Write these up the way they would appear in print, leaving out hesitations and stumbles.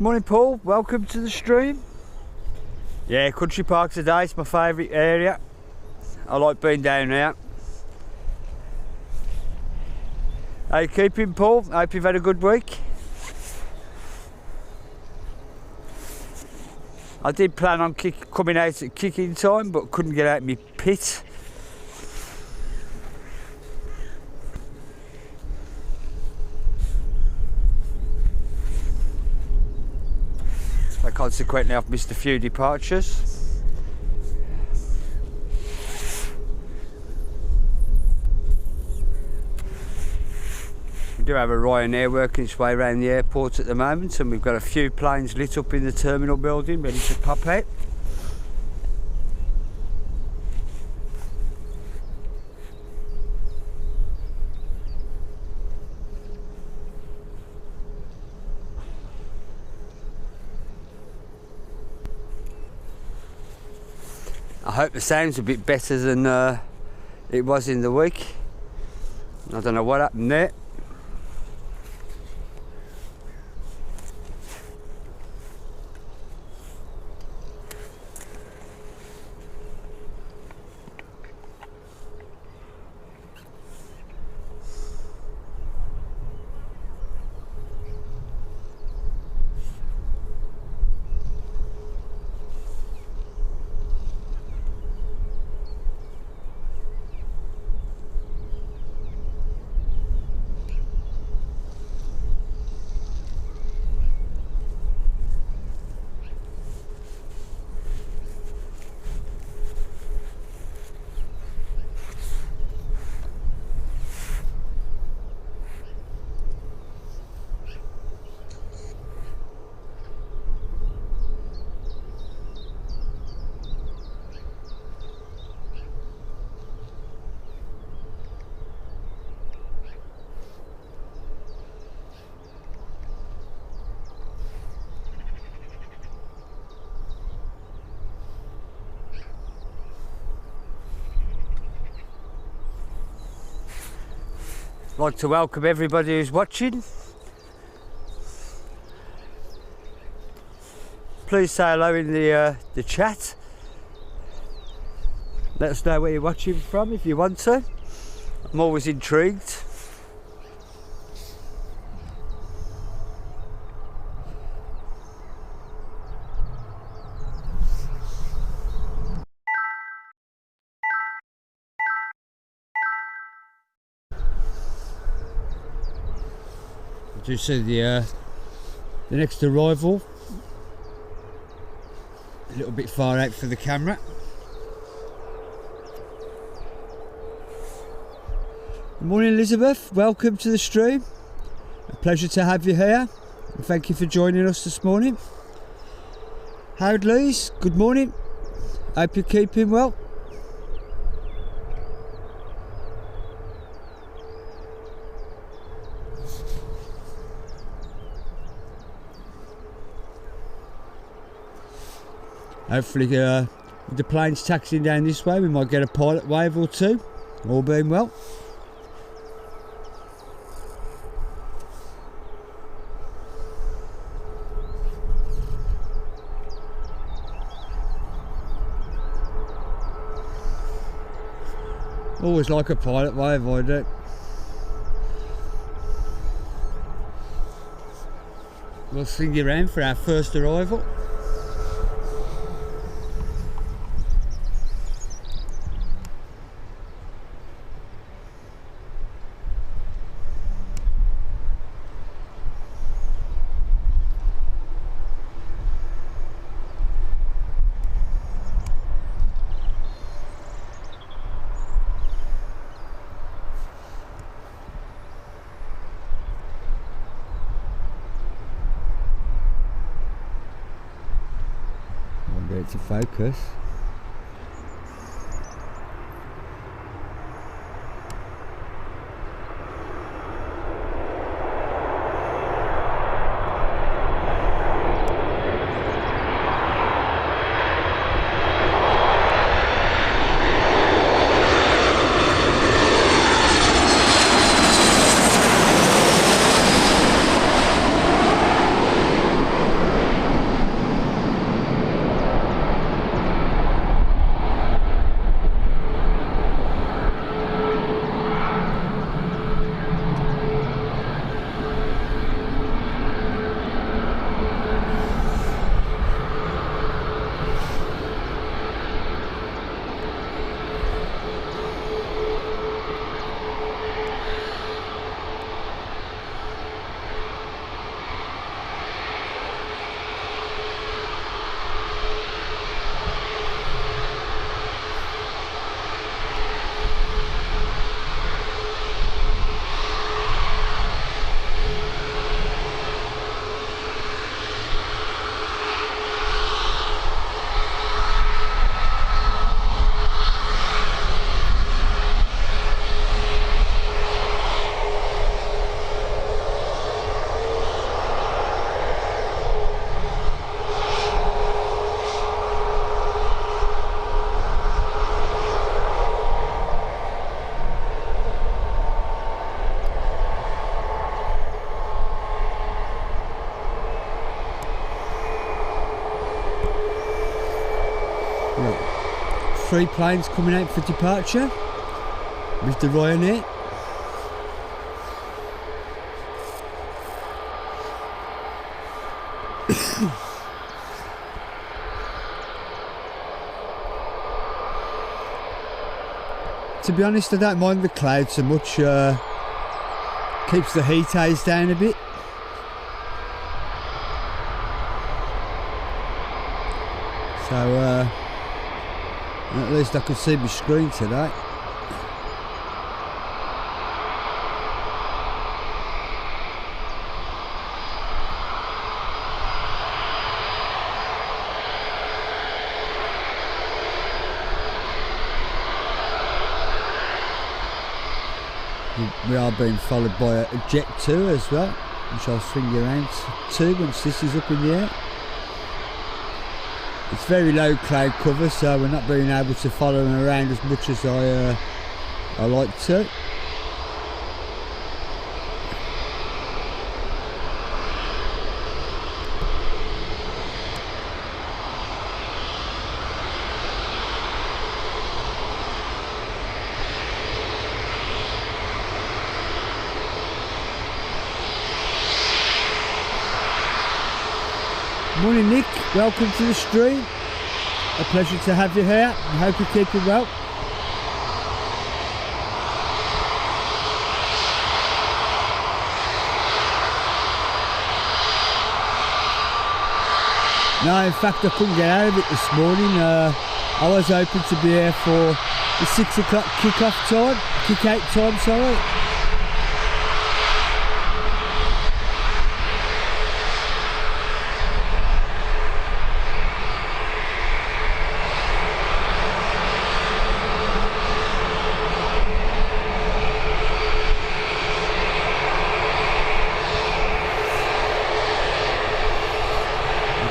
Morning Paul, welcome to the stream. Yeah, Country Park today, it's my favourite area. I like being down here. How you keeping, Paul? I hope you've had a good week. I did plan on coming out at kicking time, but couldn't get out of my pit. So consequently I've missed a few departures. We do have a Ryanair working its way around the airport at the moment, and we've got a few planes lit up in the terminal building ready to pop out. I hope the sound's a bit better than it was in the week. I don't know what happened there. I'd like to welcome everybody who's watching. Please say hello in the chat. Let us know where you're watching from if you want to. I'm always intrigued. Do you see the next arrival? A little bit far out for the camera. Good morning Elizabeth, welcome to the stream. A pleasure to have you here, and thank you for joining us this morning. Howard Lees, good morning. Hope you're keeping well. Hopefully with the planes taxiing down this way we might get a pilot wave or two, all being well. Always like a pilot wave, I do. We'll swing you around for our first arrival. To focus. Right. 3 planes coming out for departure with the Ryanair. To be honest, I don't mind the clouds so much. Keeps the heat haze down a bit. So at least I could see my screen today. We are being followed by a Jet 2 as well, which I'll swing you around to once this is up in the air. It's very low cloud cover, so we're not being able to follow them around as much as I like to. Morning Nick, welcome to the stream. A pleasure to have you here. I hope you're keeping well. No, in fact I couldn't get out of it this morning. I was hoping to be here for the 6 o'clock kick-out time, sorry.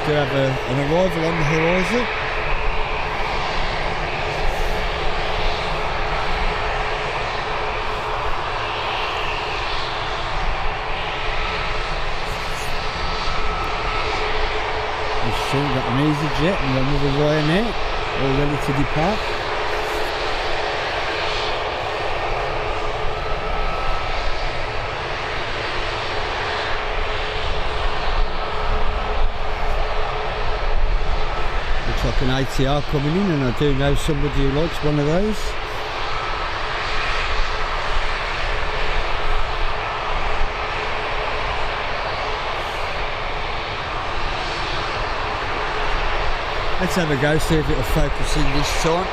We have an arrival on the horizon. We've still got an EasyJet and another Ryanair, all ready to depart. Like an ATR coming in, and I do know somebody who likes one of those. Let's have a go, see if it'll focus in this time.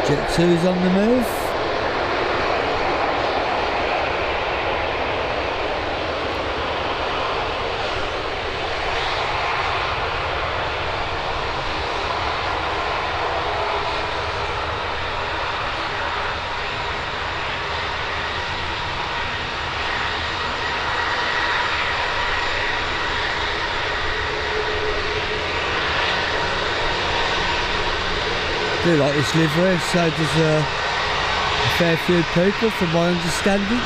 Jet 2's on the move. do like this livery, so does a fair few people from my understanding.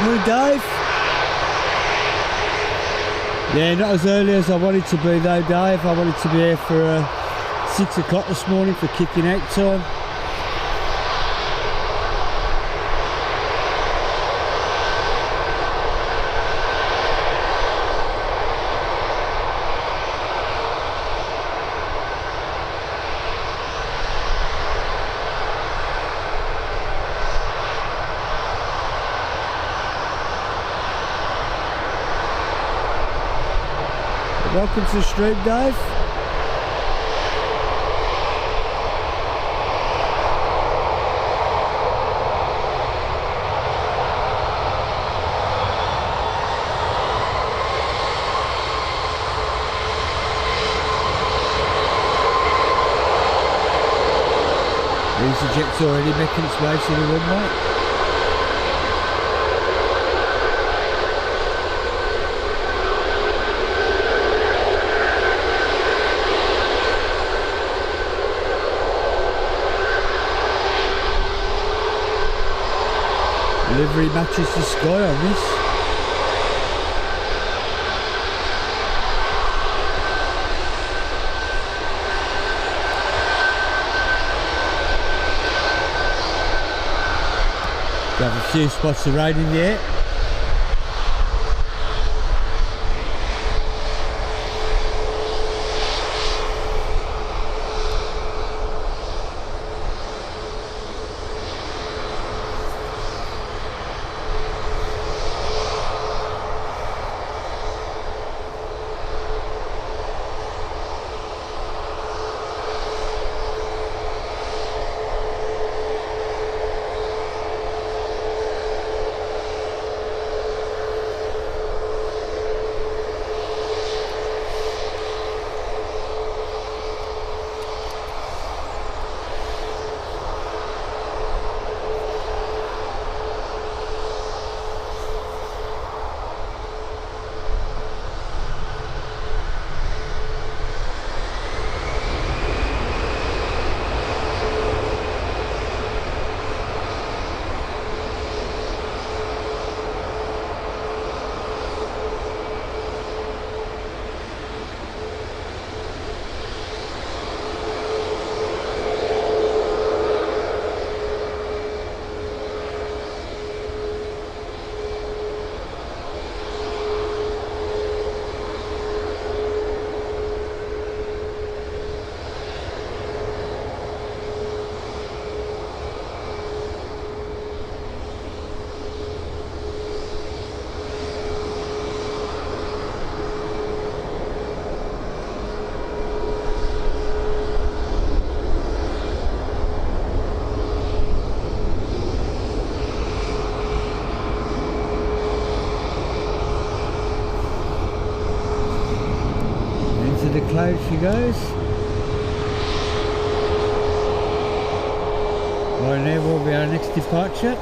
Morning, Dave. Yeah, not as early as I wanted to be though, Dave. I wanted to be here for 6 o'clock this morning for kicking out time. Welcome to the stream, Dave. EasyJet's already making its way to the runway. Livery matches the sky on this. We have a few spots of rain in the air. The cloud she goes. Right now will be our next departure.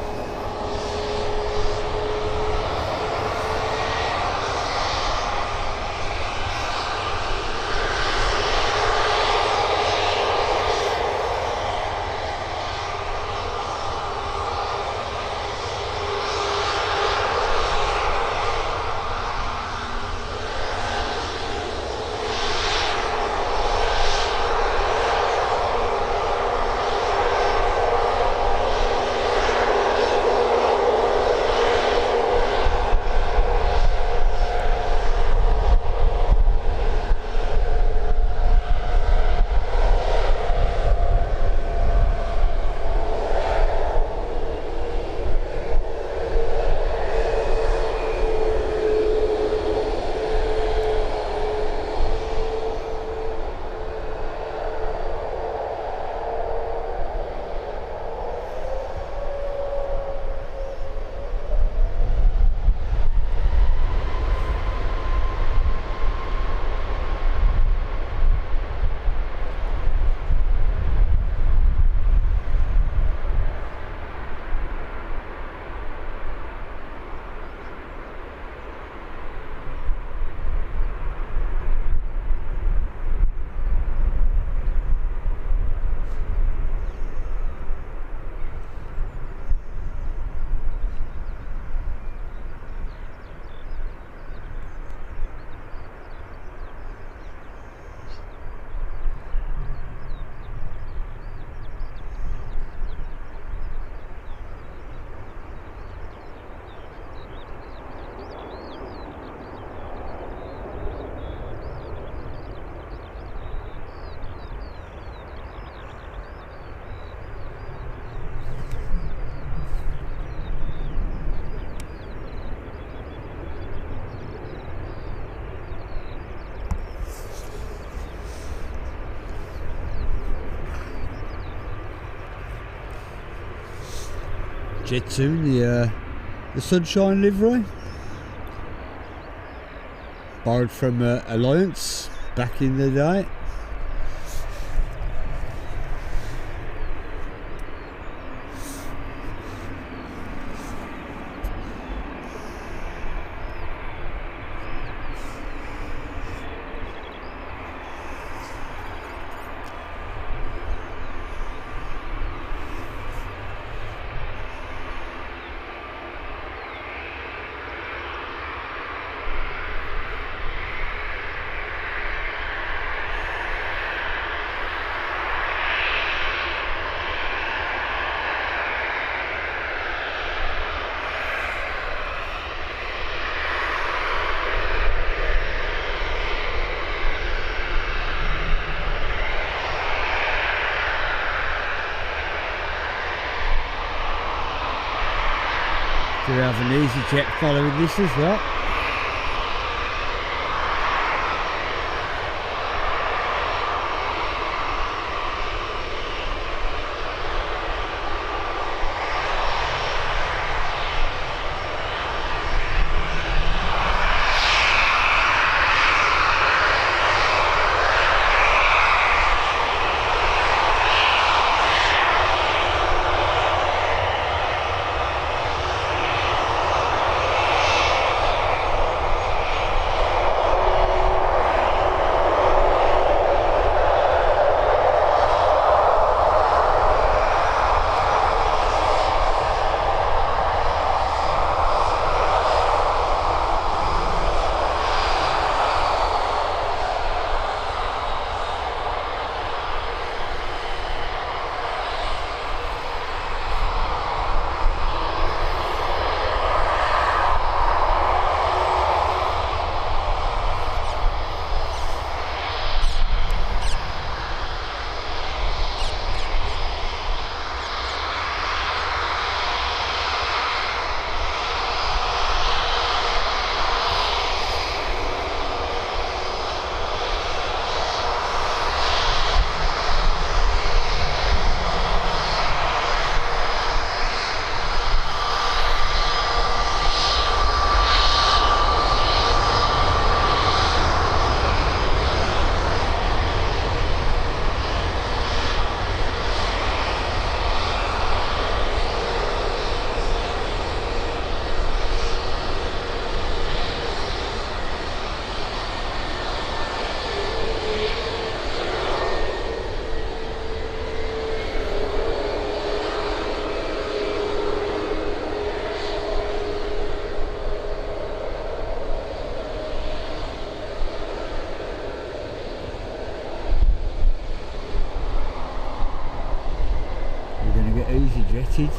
Jet 2, the Sunshine livery. Borrowed from Alliance back in the day. Do we have an EasyJet following this as well? EasyJetted.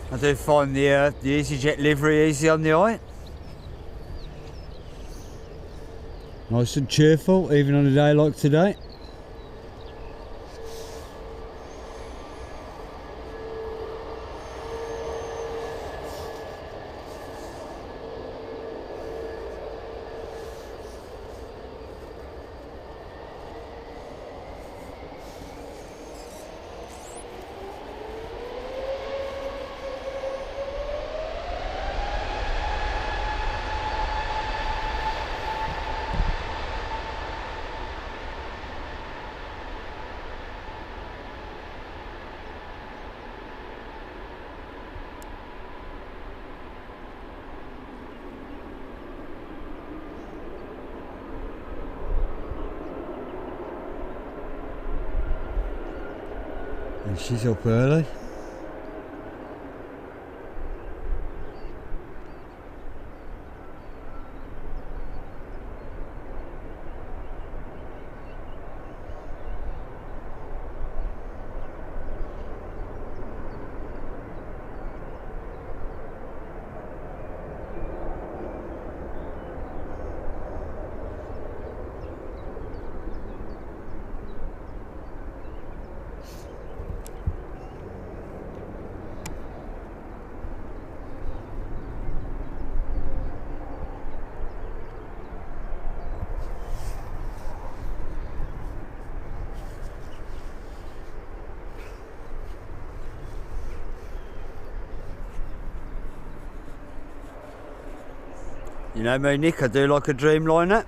I do find the EasyJet livery easy on the eye. Nice and cheerful, even on a day like today. And she's up early. You know me, Nick, I do like a Dreamliner.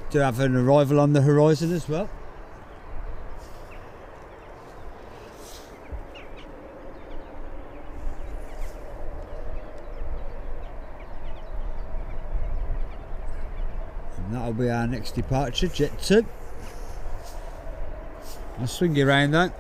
Do have an arrival on the horizon as well. And that'll be our next departure, Jet 2. I'll swing you around though.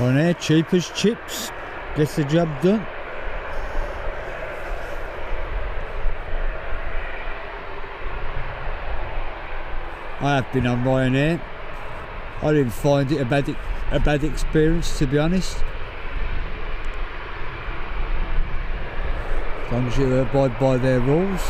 On air, cheap as chips, gets the job done. I have been on Ryanair. I didn't find it a bad experience, to be honest. As long as you abide by their rules.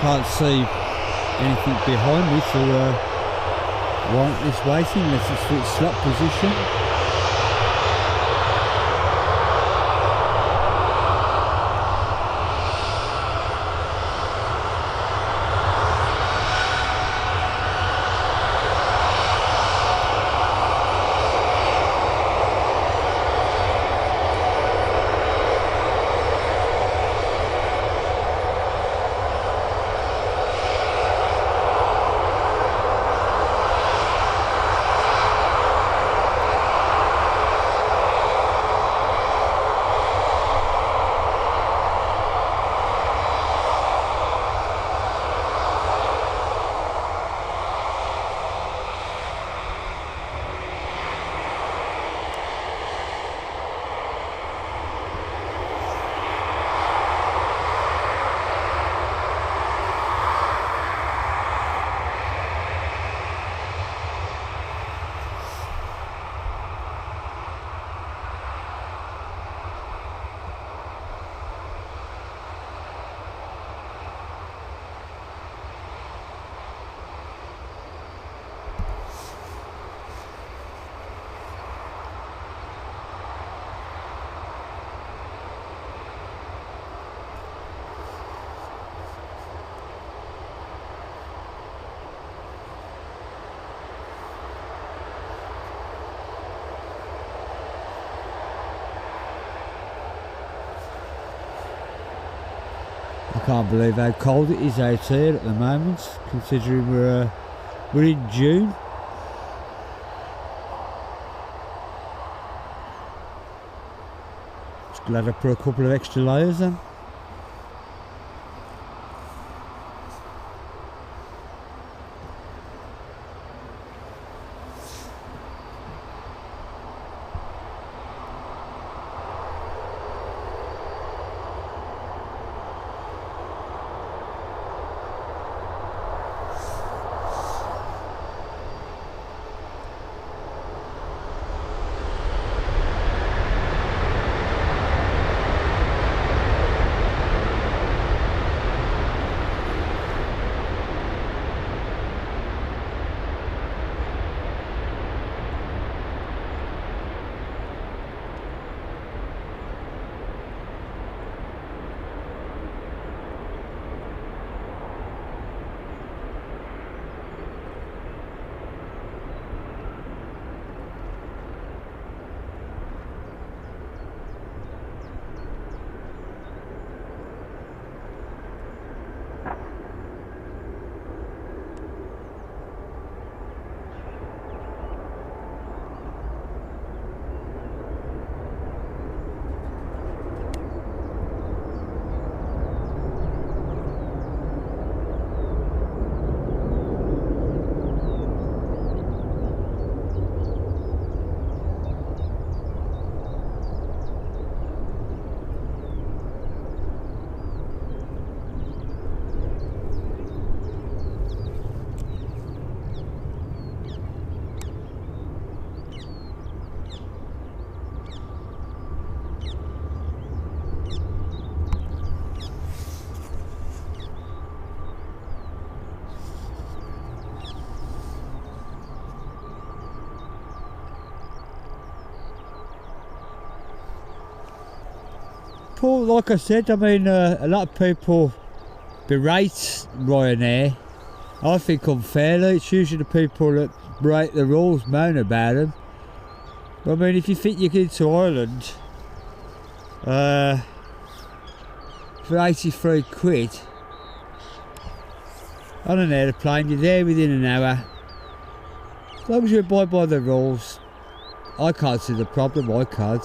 Can't see anything behind me for warrantless waiting unless it's for its slot position. Can't believe how cold it is out here at the moment, considering we're in June. Just glad I put a couple of extra layers on. Paul, like I said, I mean, a lot of people berate Ryanair. I think unfairly. It's usually the people that break the rules moan about them. But I mean, if you think you get to Ireland for 83 quid on an aeroplane, you're there within an hour. As long as you abide by the rules, I can't see the problem. I can't.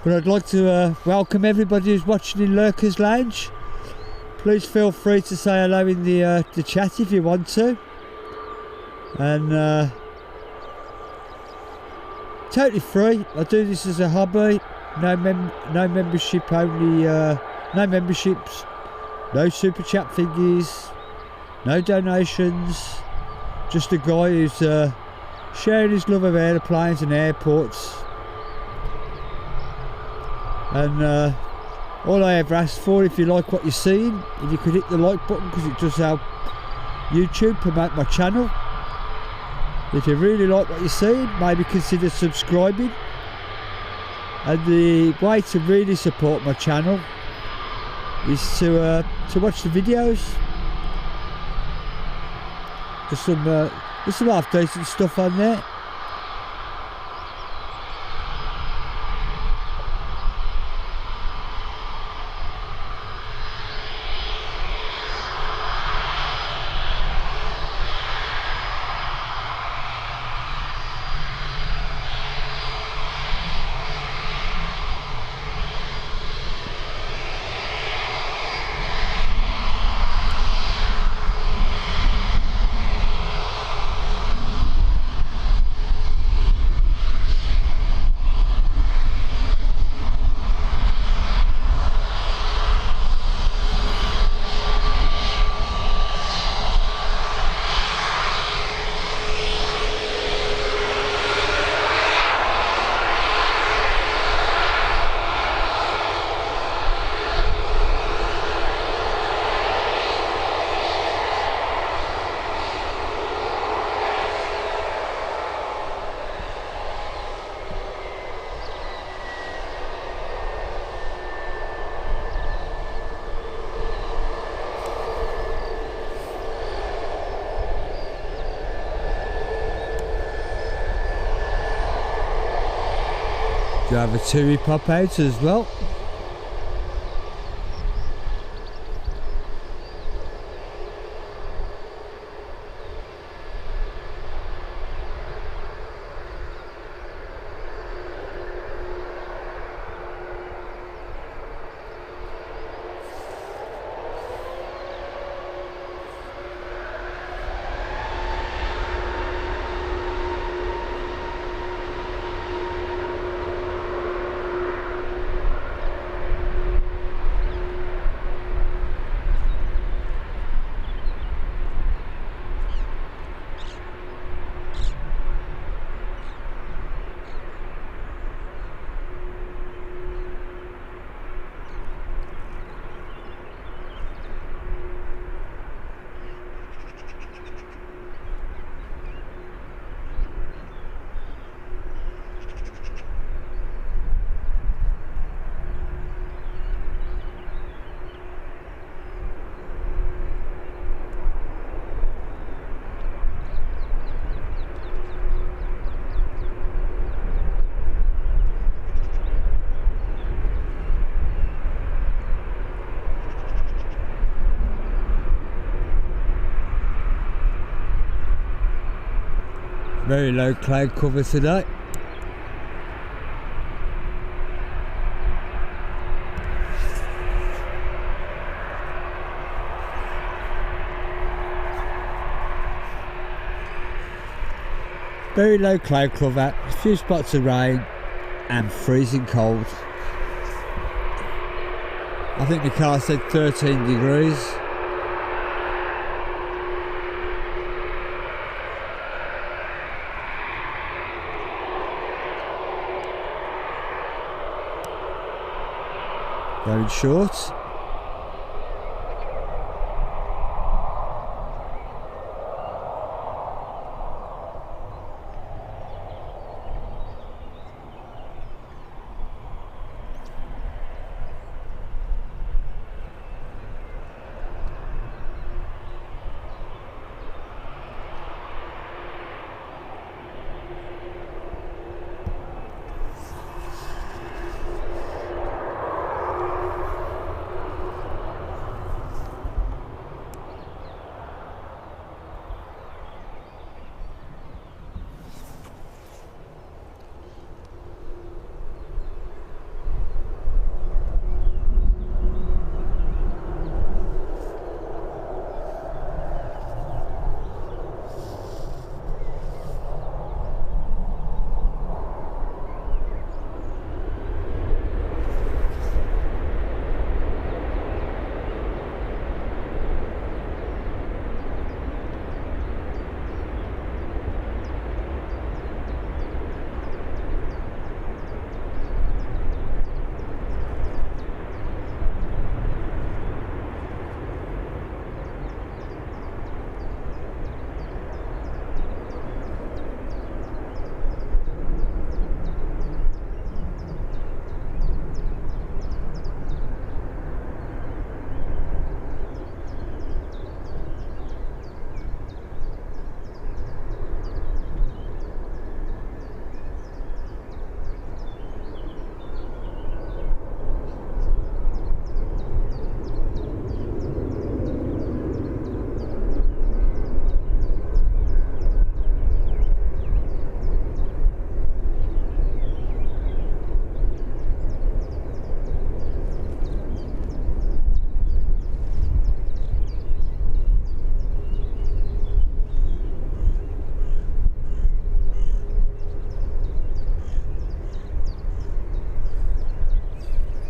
But I'd like to welcome everybody who's watching in Lurker's Lounge. Please feel free to say hello in the chat if you want to. And totally free. I do this as a hobby. No membership only. No memberships. No super chat thingies. No donations. Just a guy who's sharing his love of aeroplanes and airports. And all I ever ask for, if you like what you're seeing, if you could hit the like button, because it does help YouTube promote my channel. If you really like what you're seeing, maybe consider subscribing. And the way to really support my channel is to watch the videos. There's some half decent stuff on there. Do have a Tui pop out as well. Very low cloud cover today. Very low cloud cover, a few spots of rain and freezing cold. I think the car said 13 degrees. Going short.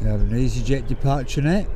We have an EasyJet departure net.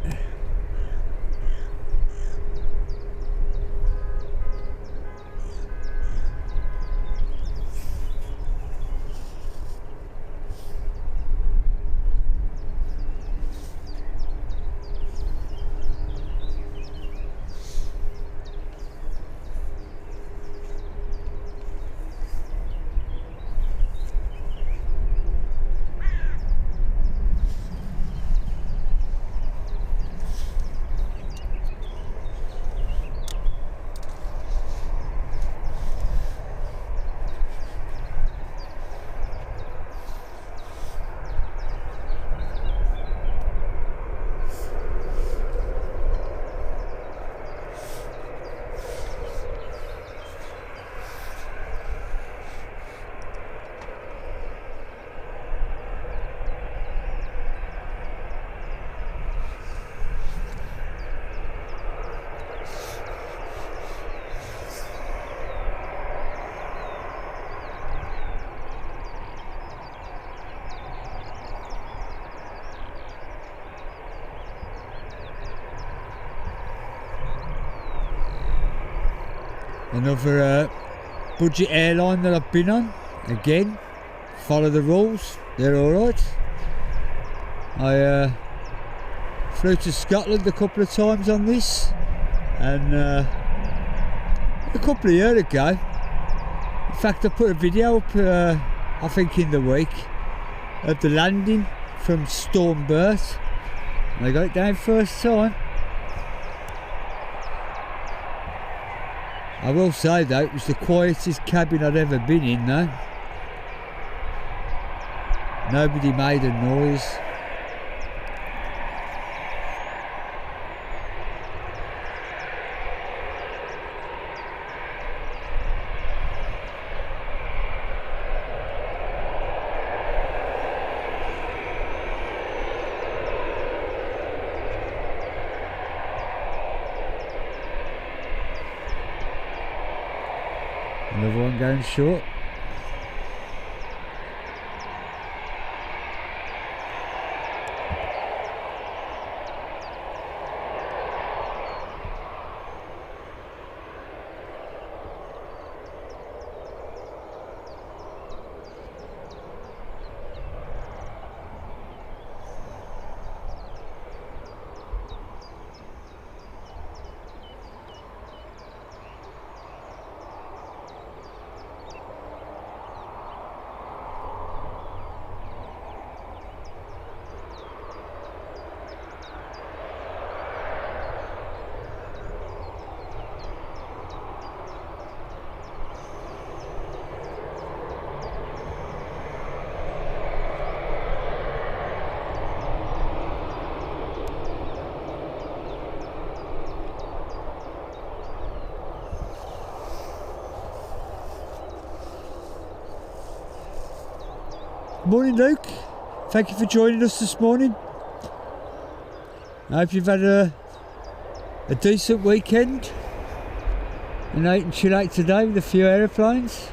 Another budget airline that I've been on. Again, follow the rules, they're alright. I flew to Scotland a couple of times on this, and a couple of years ago, in fact I put a video up I think in the week of the landing from Stormbert, and I got it down first time. I will say though, it was the quietest cabin I'd ever been in though. Nobody made a noise. Another one going short. Morning Luke, thank you for joining us this morning. I hope you've had a decent weekend and out and chill out today with a few aeroplanes.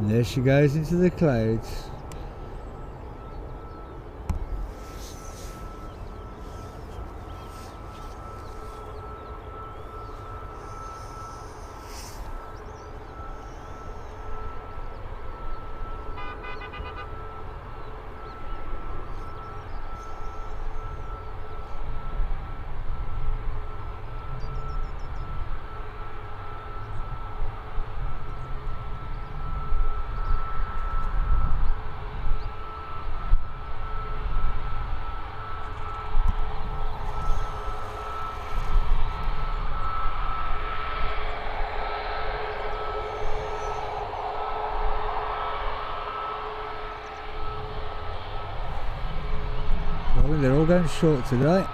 And there she goes into the clouds. Well, they're all going short today.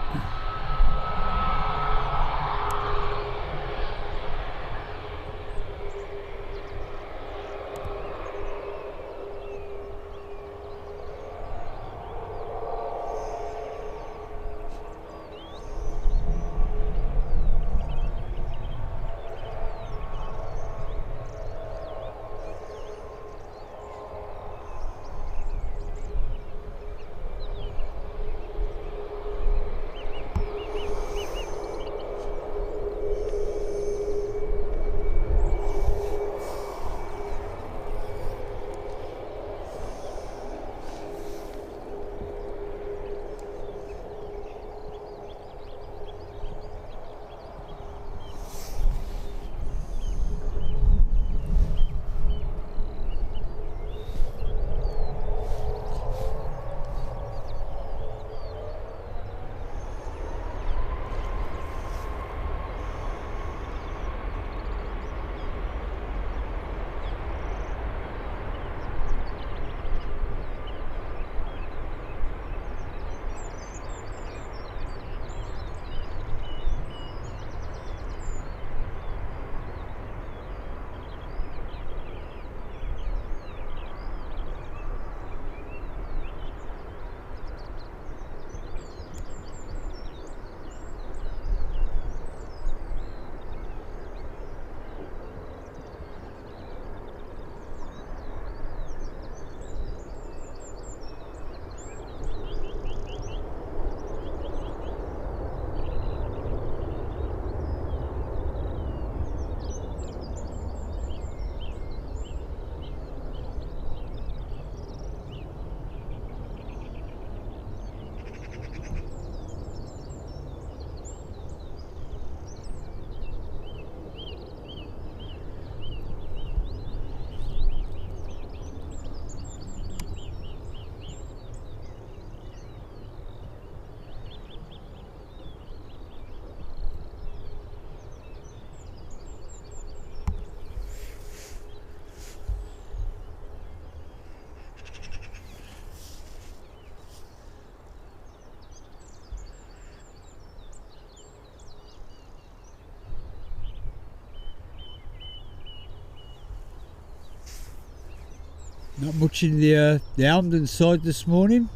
Not much in the Almden side this morning.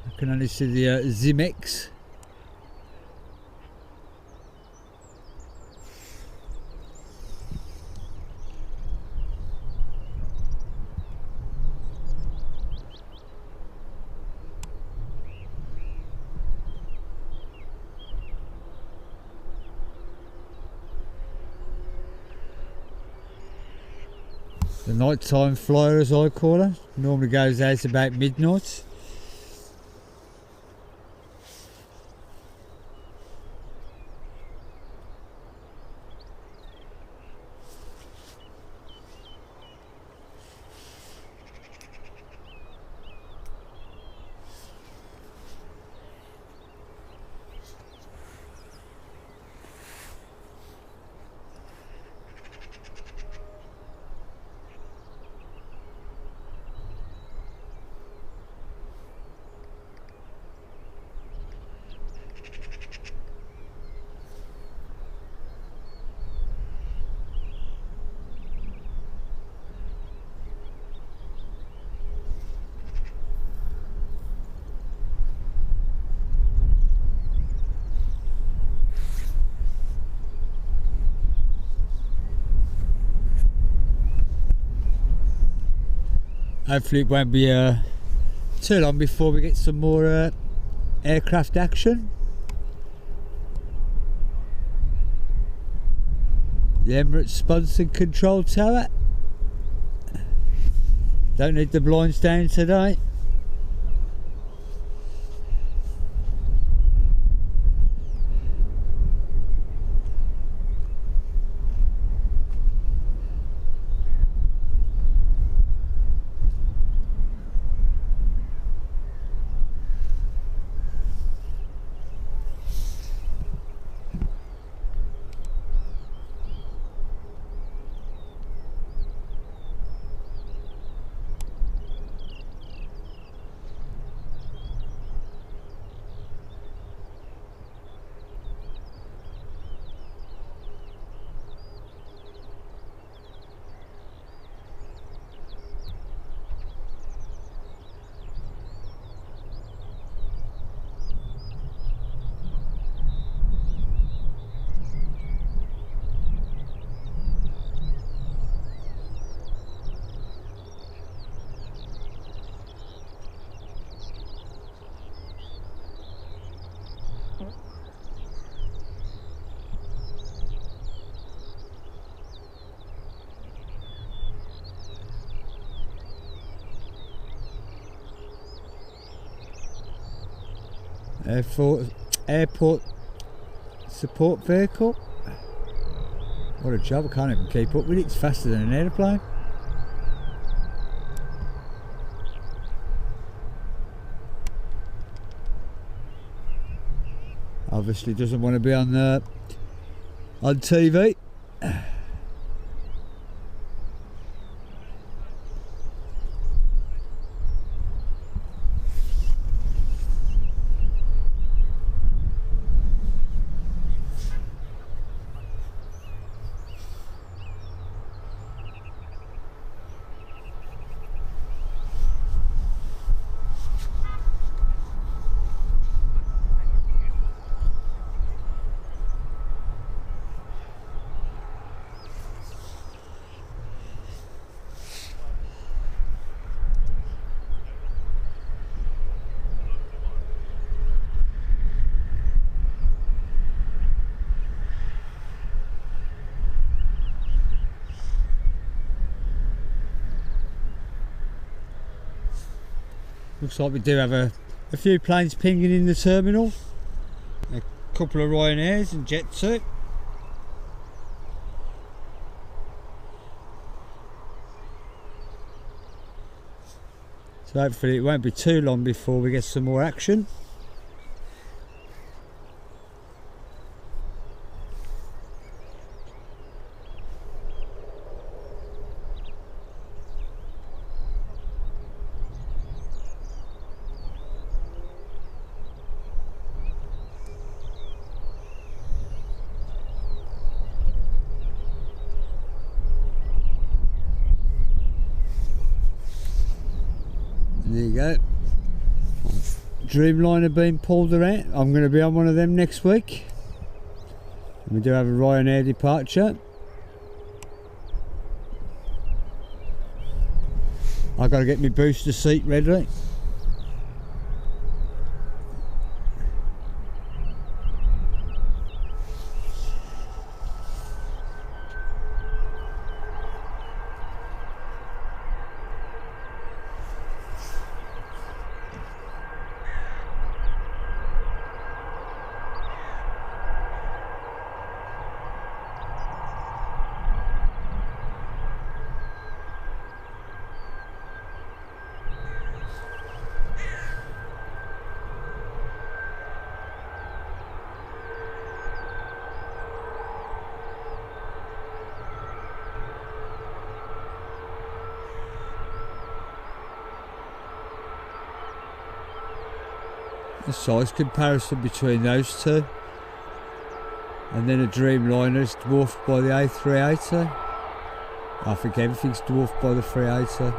I can only see the Zimex. The nighttime flyer, as I call her, normally goes out about midnight. Hopefully it won't be too long before we get some more aircraft action. The Emirates sponsored control tower. Don't need the blinds down today. Airport support vehicle. What a job, I can't even keep up with it. It's faster than an aeroplane. Obviously doesn't want to be on TV. Looks like we do have a few planes pinging in the terminal. A couple of Ryanairs and Jet 2. So hopefully it won't be too long before we get some more action. you go. Dreamliner being pulled around. I'm going to be on one of them next week. We do have a Ryanair departure. I've got to get my booster seat ready. The size comparison between those two, and then a Dreamliner is dwarfed by the A380. I think everything's dwarfed by the 380.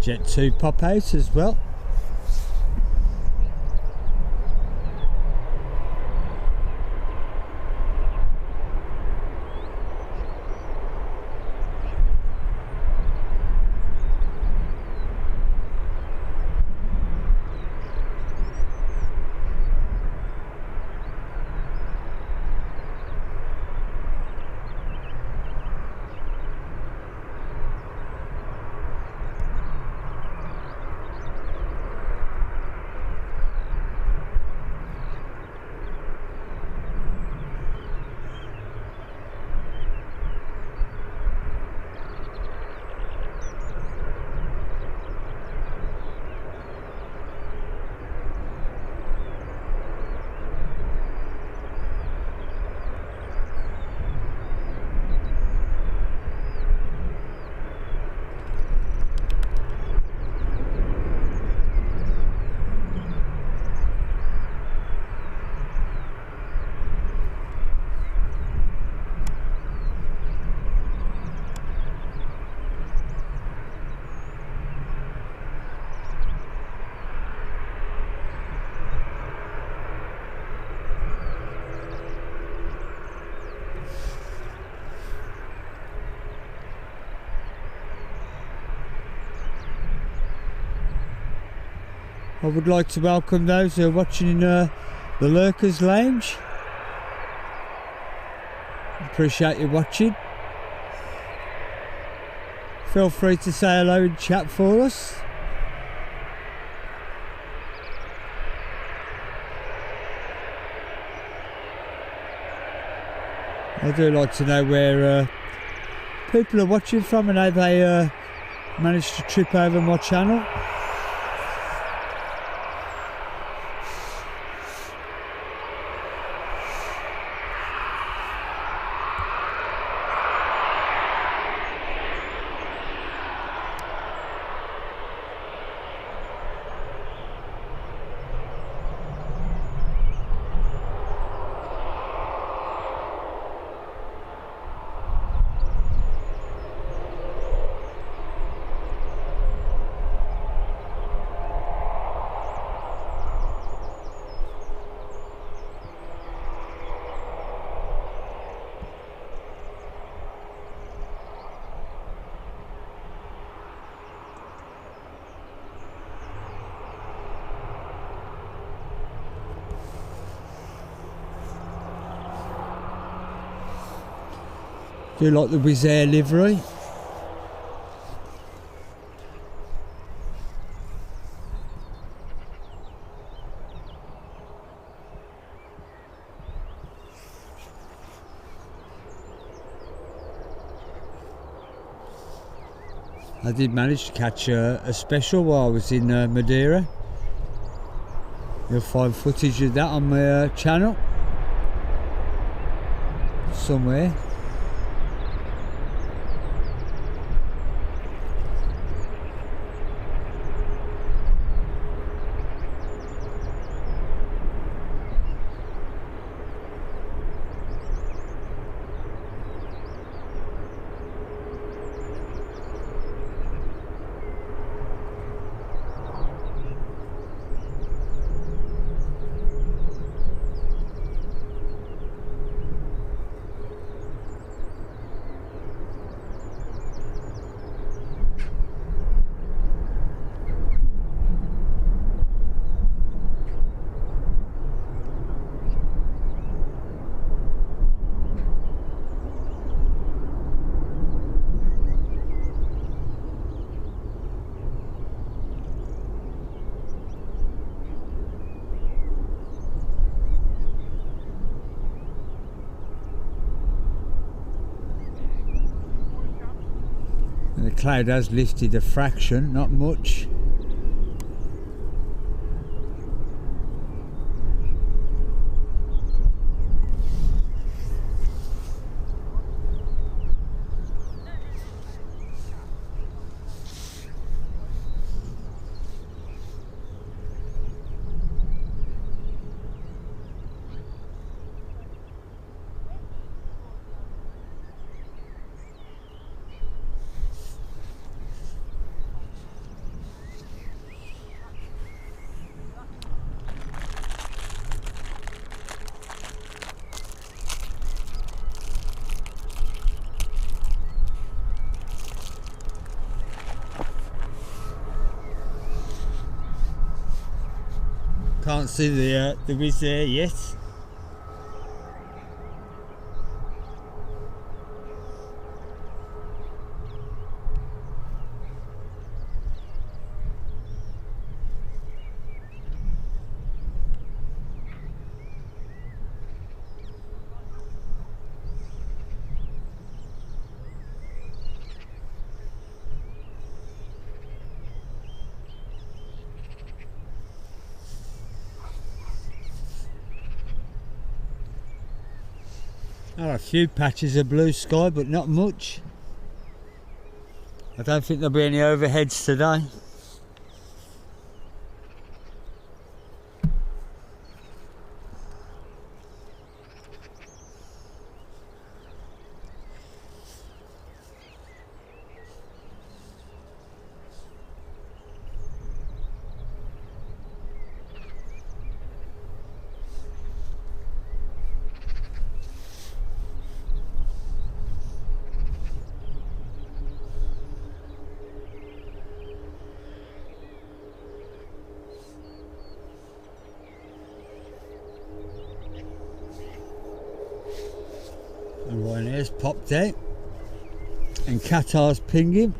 Jet 2 pop out as well. I would like to welcome those who are watching the Lurkers Lounge. Appreciate you watching. Feel free to say hello in chat for us. I do like to know where people are watching from and how they managed to trip over my channel. Do like the Wizz Air livery. I did manage to catch a special while I was in Madeira. You'll find footage of that on my channel somewhere. And the cloud has lifted a fraction, not much. Can't see the Wizz Air yet. Oh, a few patches of blue sky, but not much. I don't think there'll be any overheads today. And Ryanair's popped out and Qatar's pinging.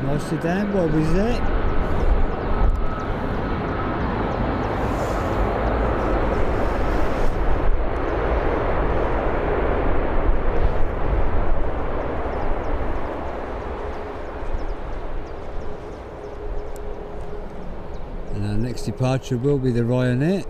nicely down while we was there. And our next departure will be the Ryanair.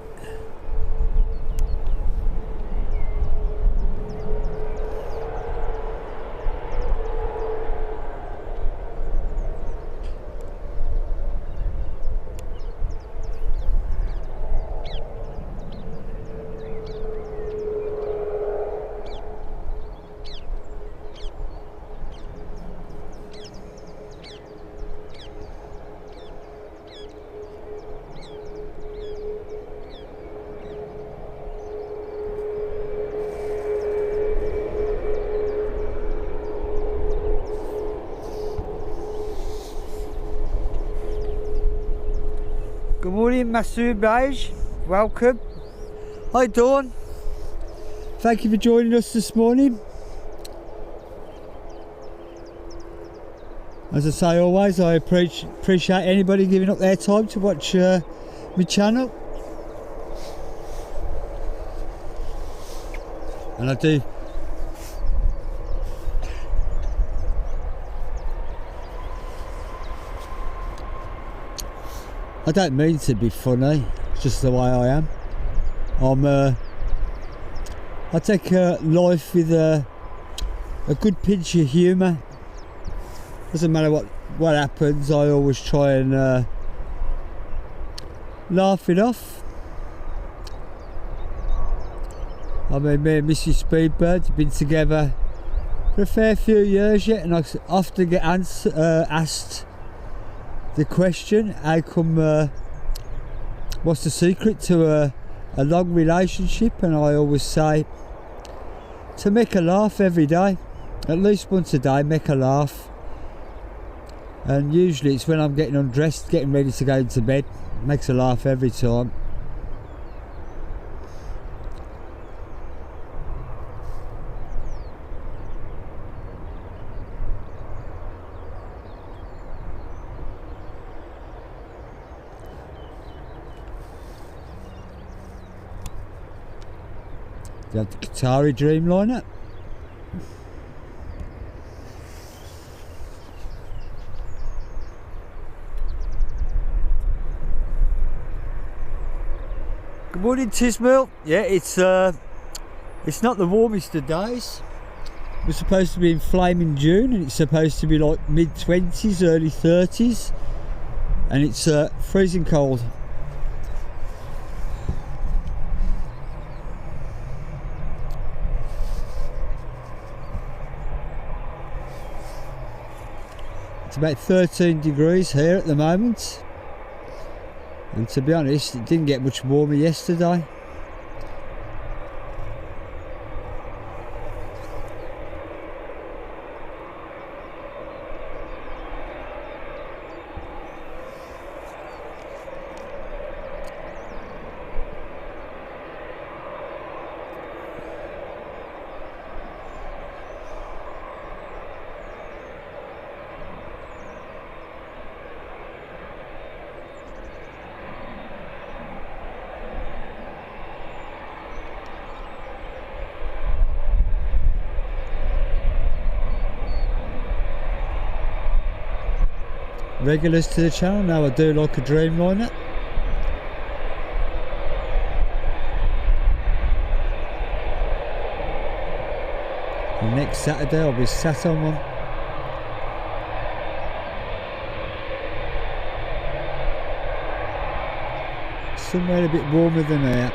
Good morning, Masood Beige. Welcome. Hi, Dawn. Thank you for joining us this morning. As I say always, I appreciate anybody giving up their time to watch my channel. And I do. I don't mean to be funny, it's just the way I am. I take life with a good pinch of humour. Doesn't matter what happens, I always try and laugh it off. I mean, me and Mrs. Speedbird have been together for a fair few years yet, and I often get asked the question, how come, what's the secret to a long relationship? And I always say, to make a laugh every day, at least once a day, make a laugh. And usually it's when I'm getting undressed, getting ready to go into bed, makes a laugh every time. You have the Qatari Dreamliner. Good morning, Tismill. Yeah, it's not the warmest of days. We're supposed to be in flaming June, and it's supposed to be like mid-20s, early 30s, and it's freezing cold. It's about 13 degrees here at the moment, and to be honest, it didn't get much warmer yesterday. Regulars to the channel now, I do like a Dreamliner. And next Saturday I'll be sat on one. Somewhere a bit warmer than here.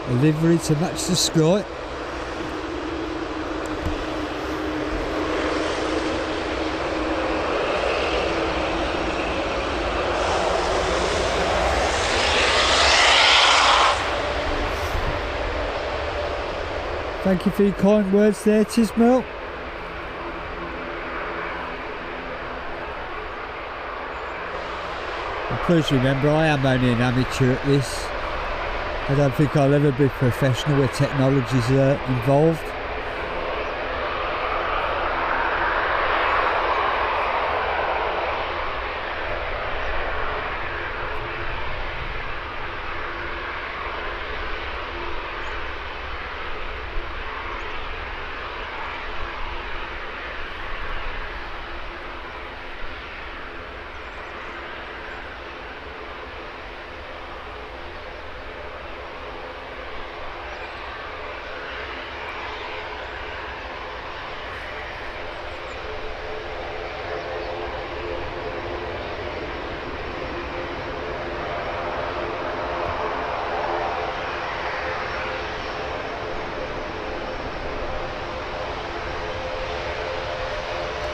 A livery to match the sky. Thank you for your kind words there, Tismel. And please remember, I am only an amateur at this. I don't think I'll ever be professional where technology's involved.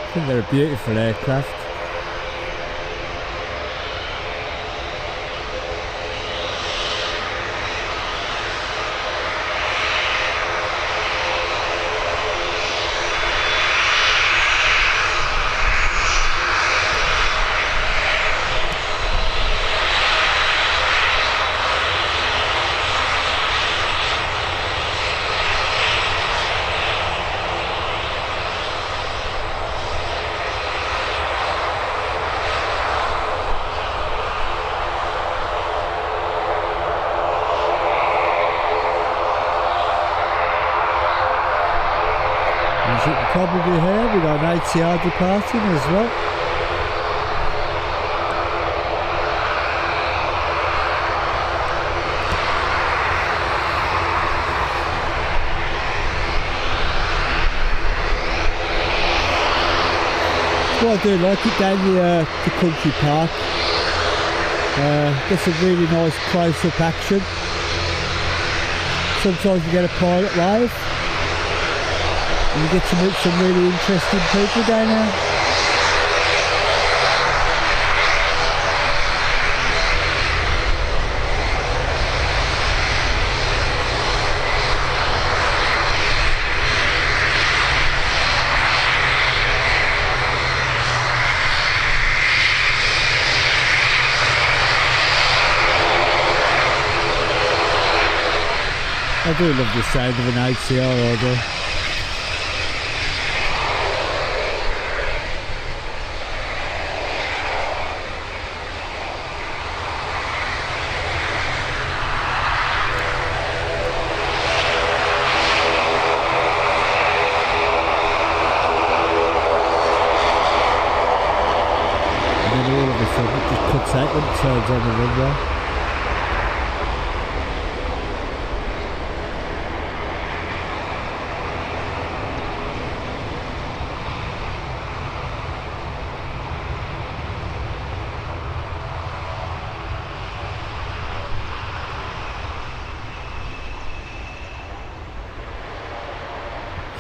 I think they're a beautiful aircraft. As you can probably hear, we've got an ATR departing as well. Well, I do like it down the country park. Gets a really nice close-up action. Sometimes you get a pilot live. And you get to meet some really interesting people down there. I do love the sound of an ATR order. All of a sudden it just cuts out when it turns on the runway.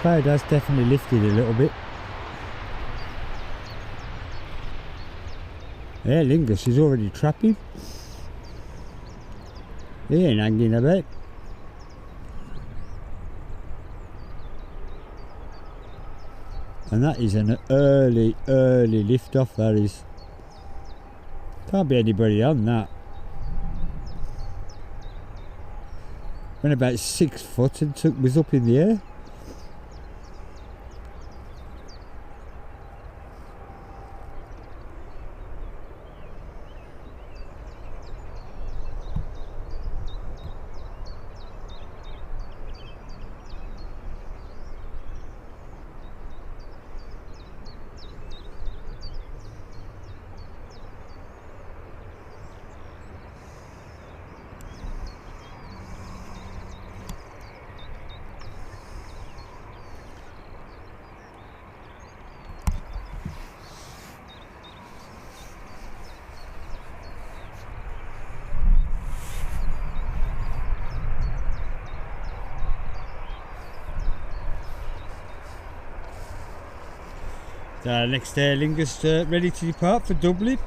Cloud has definitely lifted a little bit. Yeah, Lingus is already trapping. He ain't hanging about. And that is an early lift off, that is. Can't be anybody on that. Went about 6 foot and was up in the air. The next Aer Lingus ready to depart for Dublin.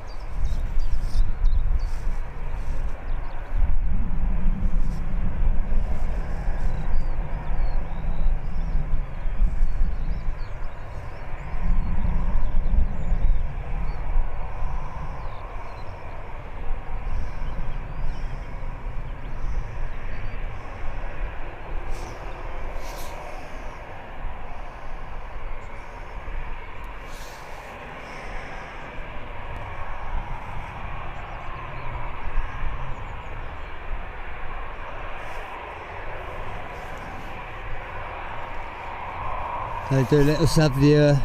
They do let us have the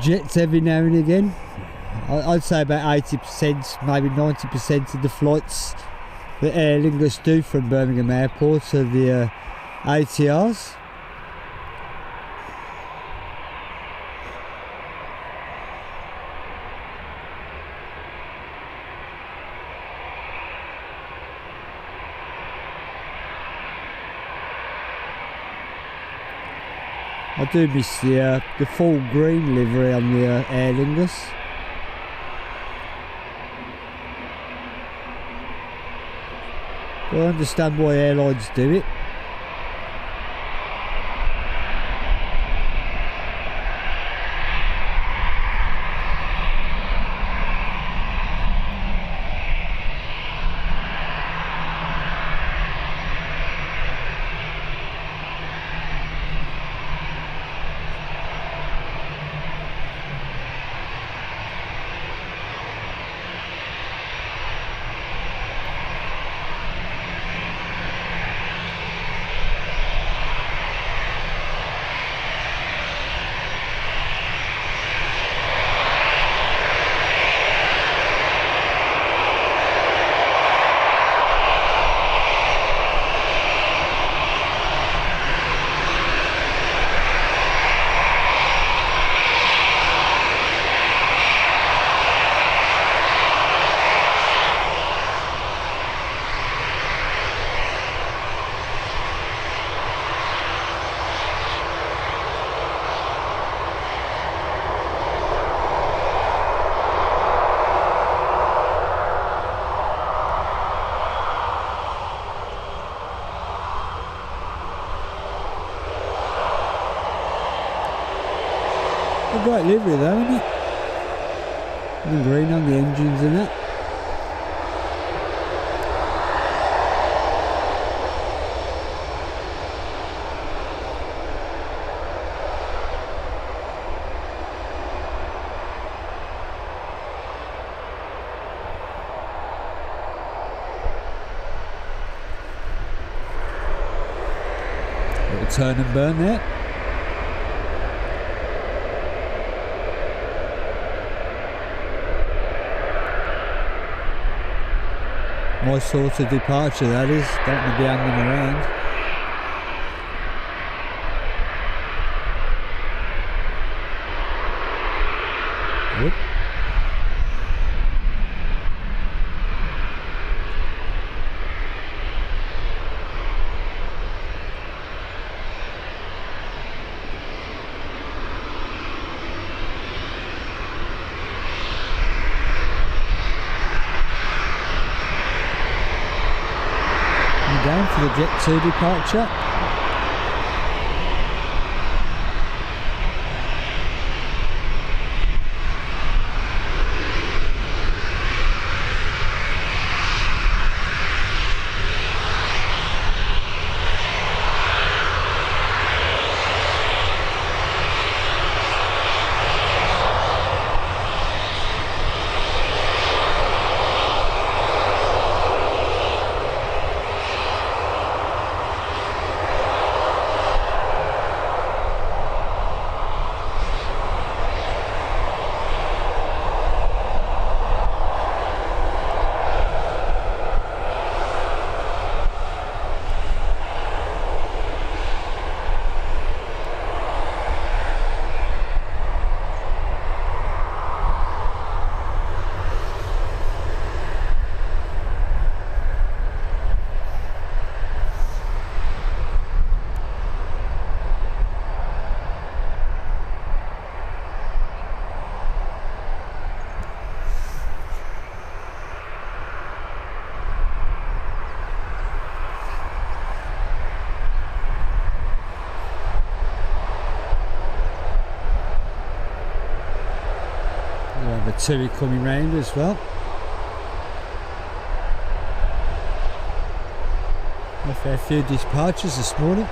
jets every now and again. I'd say about 80%, maybe 90% of the flights that Aer Lingus do from Birmingham Airport are the ATRs. I do miss the full green livery on the Aer Lingus. I understand why airlines do it. A great livery though, isn't it? And green on the engines and that. Little turn and burn there. My sort of departure, that is. Don't want to be hanging around. Whoop. Down for the Jet 2 departure. got Terry coming round as well. A fair few departures this morning.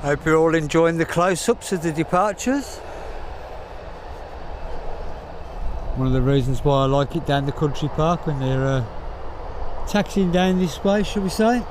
Hope you're all enjoying the close-ups of the departures. One of the reasons why I like it down the country park when they're taxiing down this way, shall we say.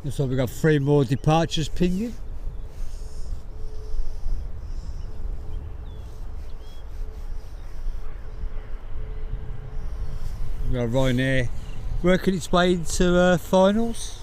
Looks like we've got 3 more departures pinging. We've got Ryanair working its way into finals.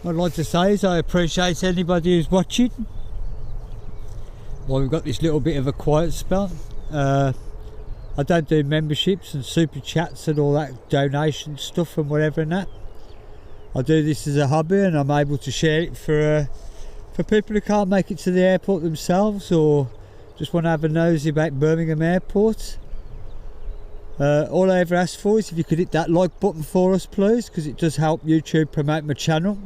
What I'd like to say is I appreciate anybody who's watching. Well, we've got this little bit of a quiet spell. I don't do memberships and super chats and all that donation stuff and whatever and that. I do this as a hobby, and I'm able to share it for people who can't make it to the airport themselves, or just want to have a nosy about Birmingham Airport. All I ever ask for is if you could hit that like button for us, please, because it does help YouTube promote my channel.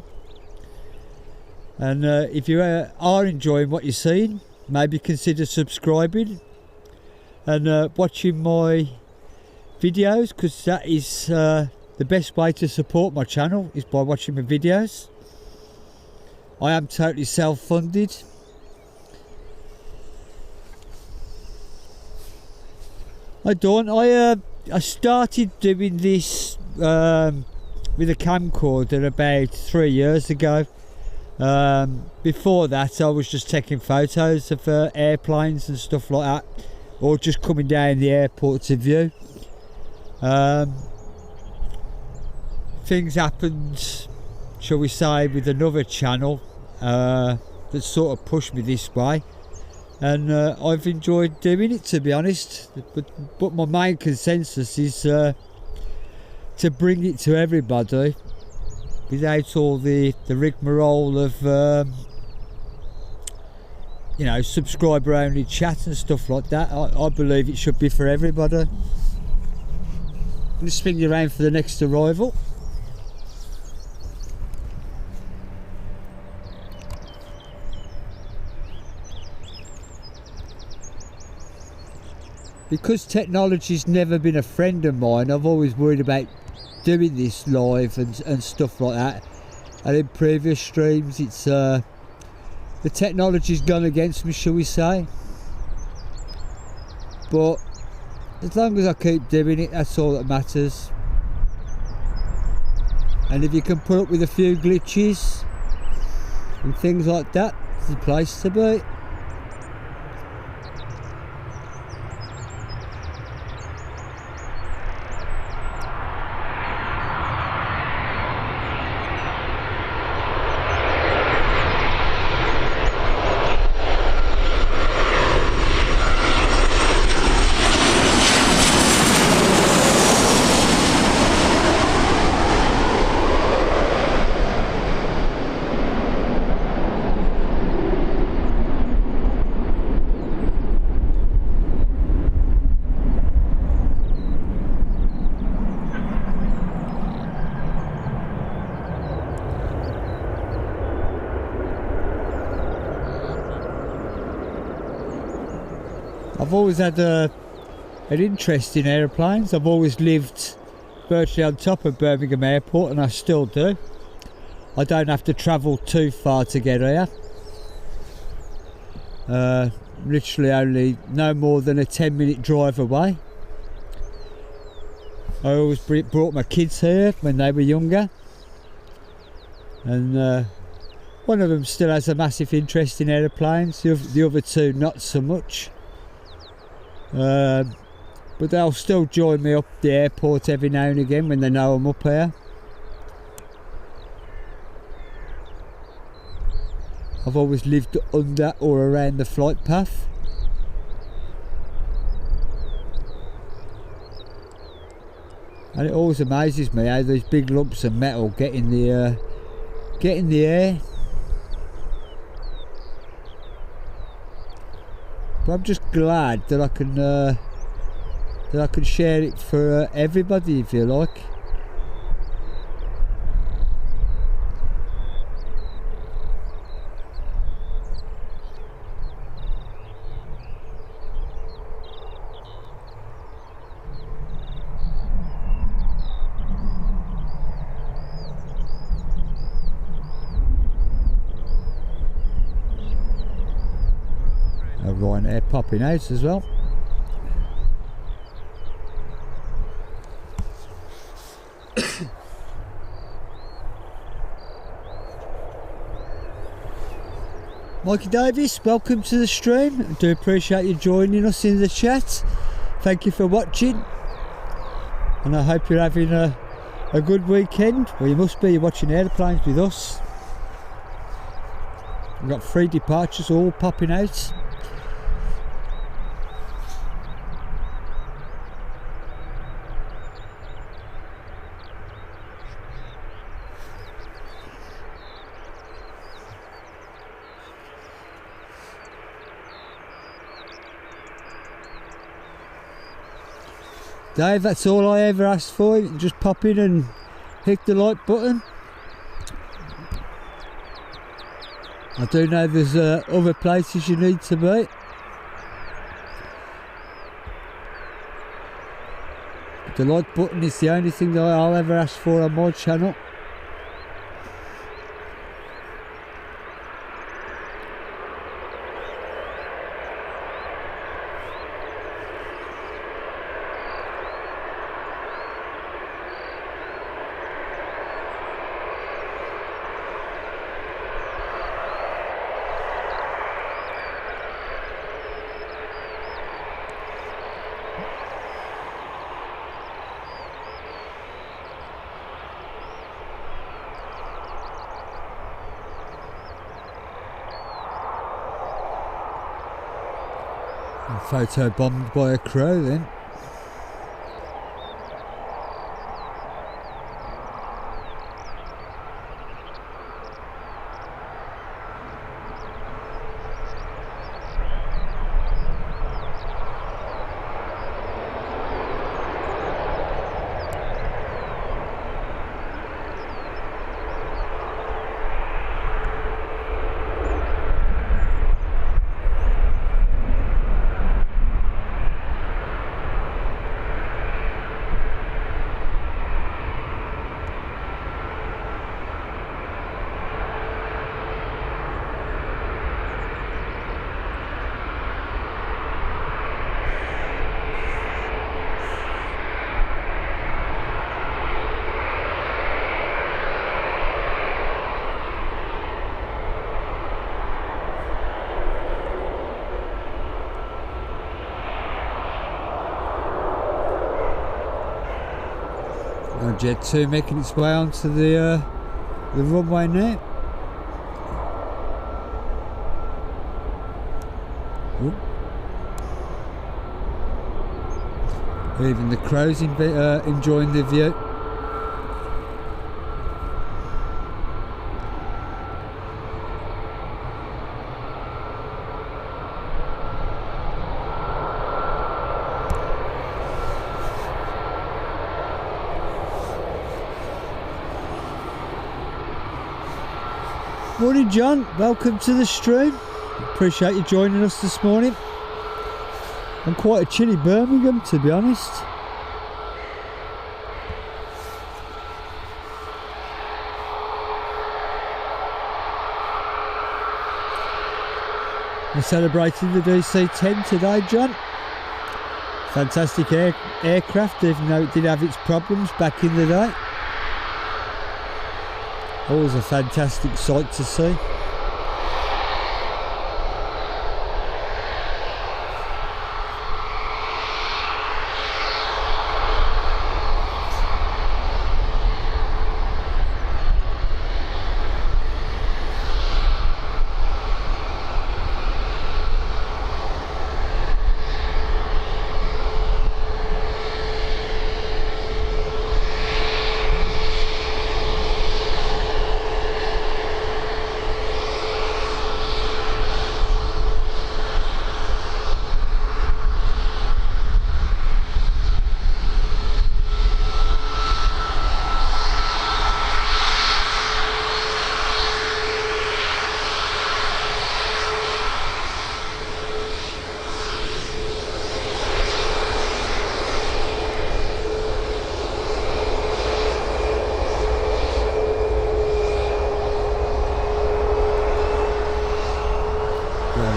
And if you are enjoying what you're seeing, maybe consider subscribing and watching my videos, because that is the best way to support my channel, is by watching my videos. I am totally self-funded. I started doing this with a camcorder about 3 years ago. Before that I was just taking photos of airplanes and stuff like that, or just coming down the airport to view. Things happened, shall we say, with another channel that sort of pushed me this way, and I've enjoyed doing it, to be honest. But my main consensus is to bring it to everybody without all the rigmarole of you know, subscriber only chat and stuff like that. I believe it should be for everybody. I'm going to swing you around for the next arrival. Because technology's never been a friend of mine, I've always worried about doing this live and stuff like that. And in previous streams, it's the technology's gone against me, shall we say. But as long as I keep doing it, that's all that matters. And if you can put up with a few glitches and things like that, it's the place to be. I've always had an interest in aeroplanes. I've always lived virtually on top of Birmingham Airport, and I still do. I don't have to travel too far to get here. Literally only no more than a 10-minute drive away. I always brought my kids here when they were younger, and one of them still has a massive interest in aeroplanes, the other two not so much. But they'll still join me up the airport every now and again when they know I'm up here. I've always lived under or around the flight path. And it always amazes me how these big lumps of metal get in the air. But I'm just glad that I can share it for everybody, if you like. Ryanair popping out as well. Mikey Davis, welcome to the stream. I do appreciate you joining us in the chat. Thank you for watching, and I hope you're having a good weekend. Well, you must be watching airplanes with us. We've got 3 departures all popping out. Dave, that's all I ever asked for. You can just pop in and hit the like button. I do know there's other places you need to be. The like button is the only thing that I'll ever ask for on my channel. Photo bombed by a crow then. Jet 2 making its way onto the runway now. Ooh. Even the crows enjoying the view. Morning John, welcome to the stream. Appreciate you joining us this morning. I'm quite a chilly Birmingham, to be honest. We're celebrating the DC-10 today, John. Fantastic aircraft, even though it did have its problems back in the day. Always a fantastic sight to see.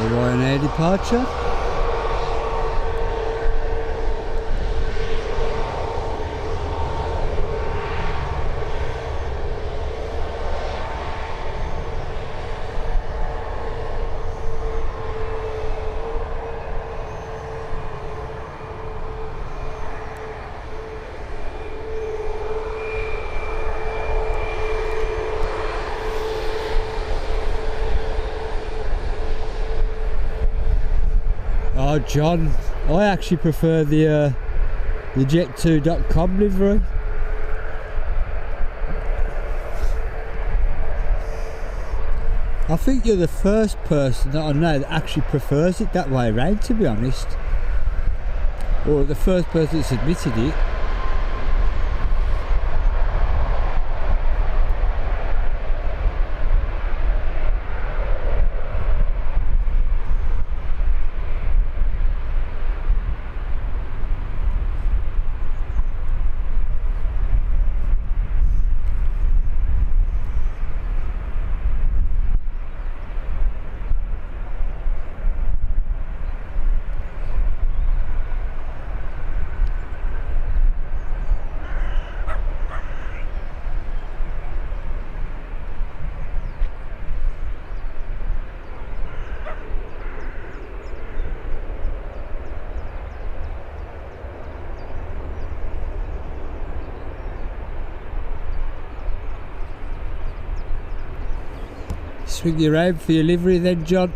Ryanair departure. Oh, John, I actually prefer the jet2.com livery. I think you're the first person that I know that actually prefers it that way around, to be honest. Or the first person that's admitted it. Swing you round for your livery then, John.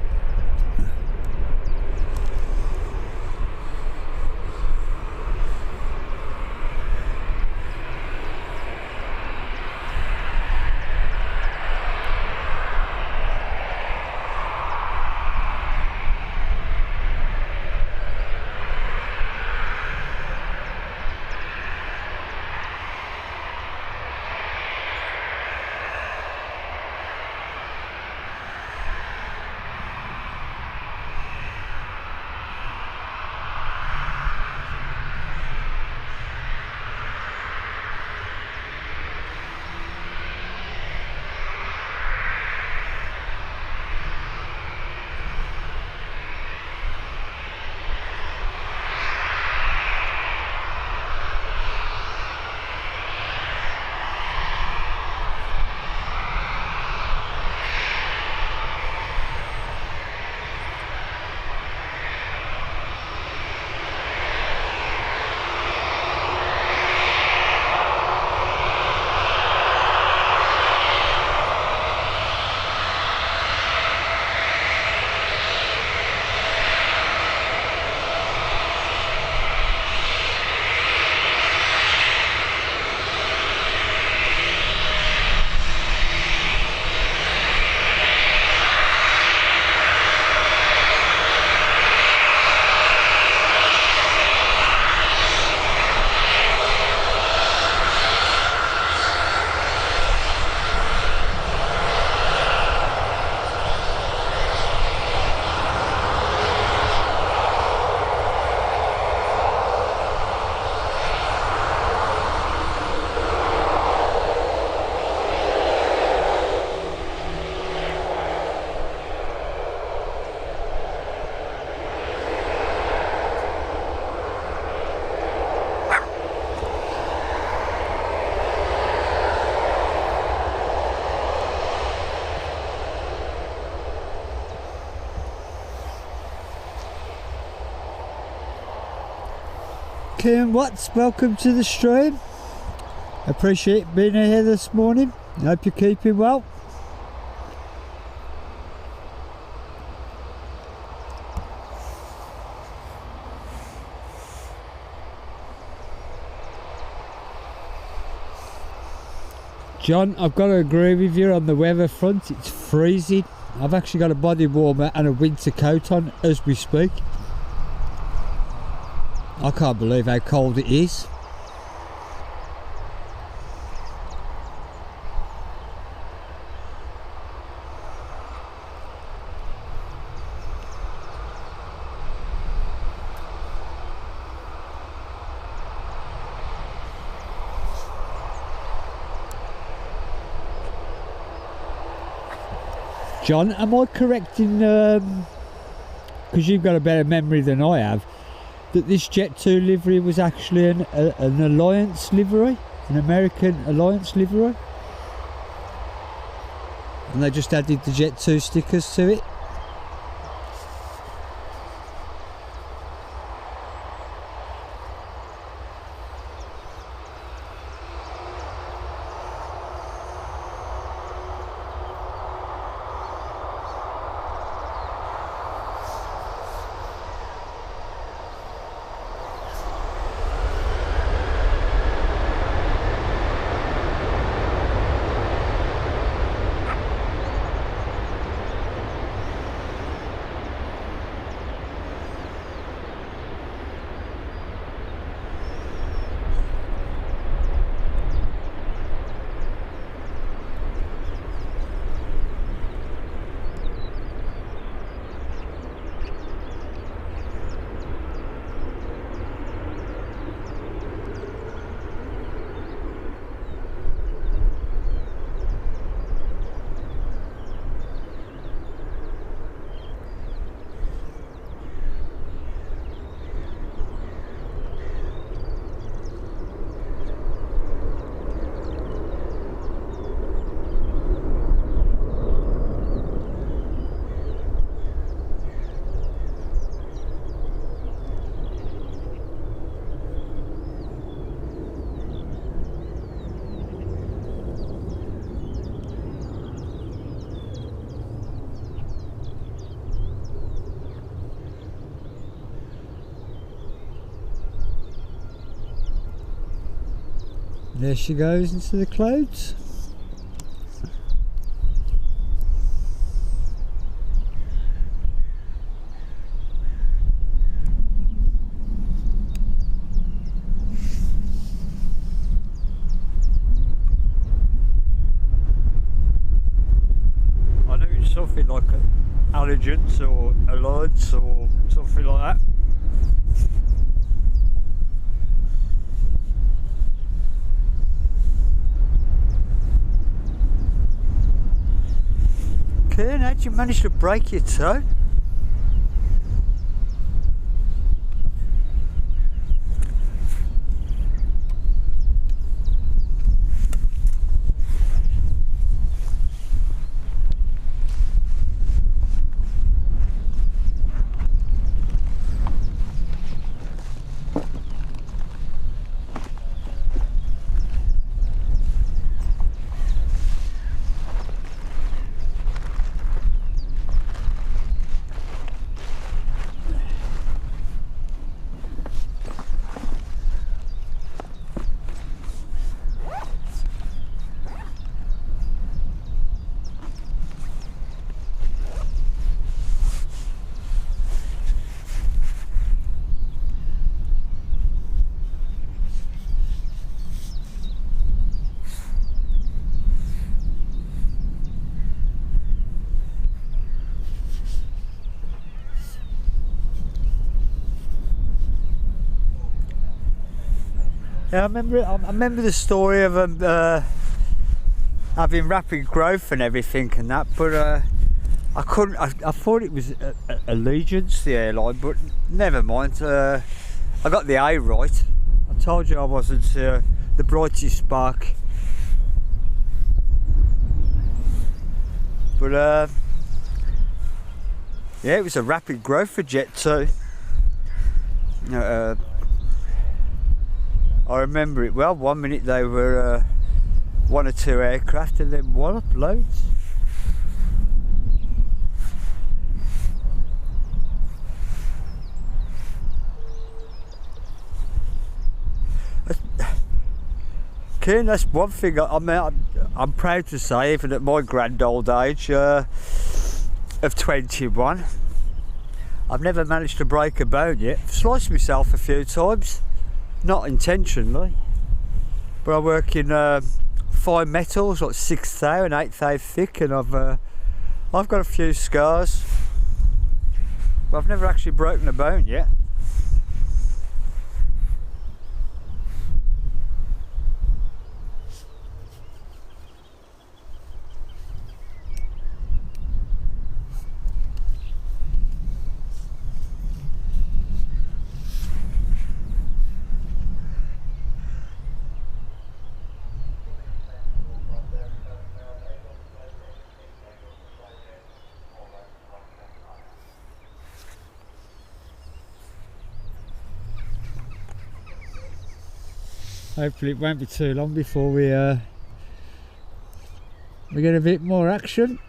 Kieran Watts, welcome to the stream. Appreciate being here this morning. Hope you're keeping well. John, I've got to agree with you on the weather front. It's freezing. I've actually got a body warmer and a winter coat on as we speak. I can't believe how cold it is. John, am I correct in, because you've got a better memory than I have, that this Jet 2 livery was actually an Alliance livery, an American Alliance livery, and they just added the Jet 2 stickers to it? There she goes into the clouds. I know it's something like allergens or alerts or something like that. Okay, how'd you manage to break your toe? Yeah, I remember the story of having rapid growth and everything and that, but I couldn't. I thought it was Allegiance, the airline, but never mind. I got the A right. I told you I wasn't the brightest spark, but yeah, it was a rapid growth for Jet 2. I remember it well. 1 minute they were 1 or 2 aircraft, and then wallop loads. Kieran, that's one thing I'm proud to say, even at my grand old age of 21, I've never managed to break a bone yet. I've sliced myself a few times. Not intentionally, but I work in fine metals, like 6 thou and 8 thou thick, and I've got a few scars, but I've never actually broken a bone yet. Hopefully it won't be too long before we get a bit more action.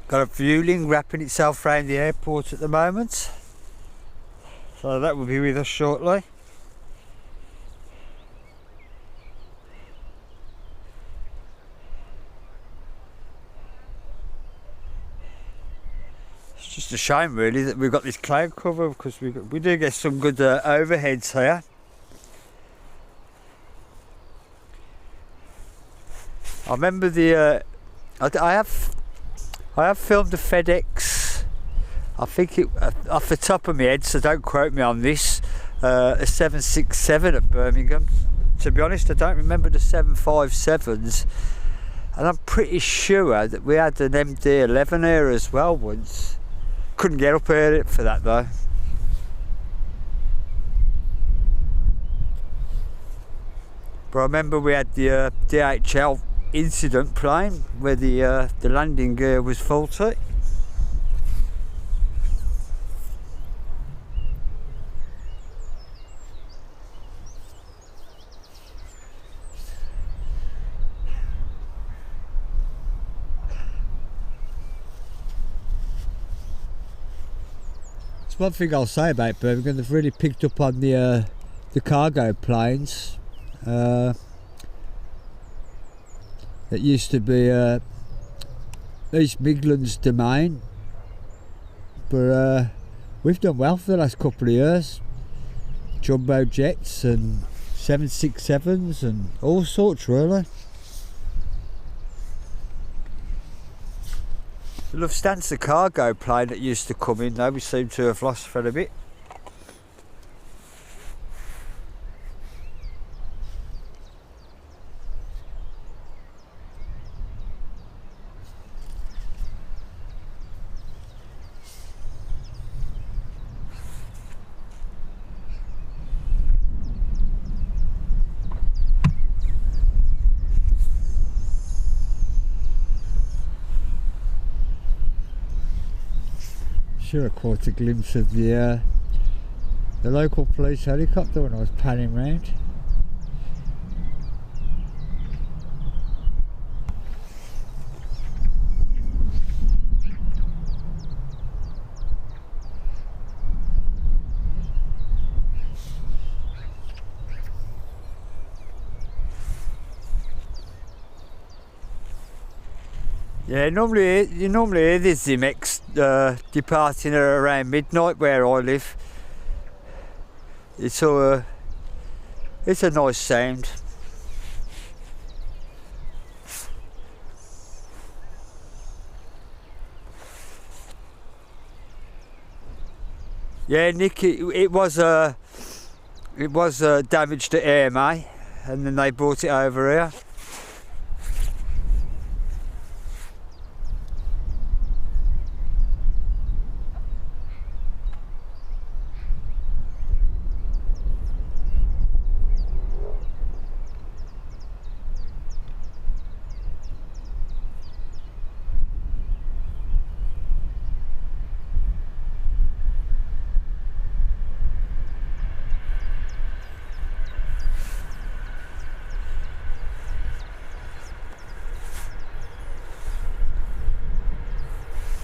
Got a fueling wrapping itself around the airport at the moment, so that will be with us shortly. It's just a shame really that we've got this cloud cover, because we do get some good overheads here. I remember I have filmed a FedEx. I think it, off the top of my head, so don't quote me on this, a 767 at Birmingham. To be honest, I don't remember the 757s, and I'm pretty sure that we had an MD-11 here as well once. Couldn't get up here for that though. But I remember we had the DHL incident plane where the landing gear was faulty. It's one thing I'll say about Birmingham, they've really picked up on the cargo planes. It used to be East Midlands domain, but we've done well for the last couple of years. Jumbo jets and 767s and all sorts really. The Lufthansa cargo plane that used to come in though, we seem to have lost for a bit. Sure, I caught a glimpse of the local police helicopter when I was panning round. Yeah, you normally hear the Zimex departing around midnight where I live. It's a nice sound. Yeah, Nick, it was damaged at AMA, and then they brought it over here.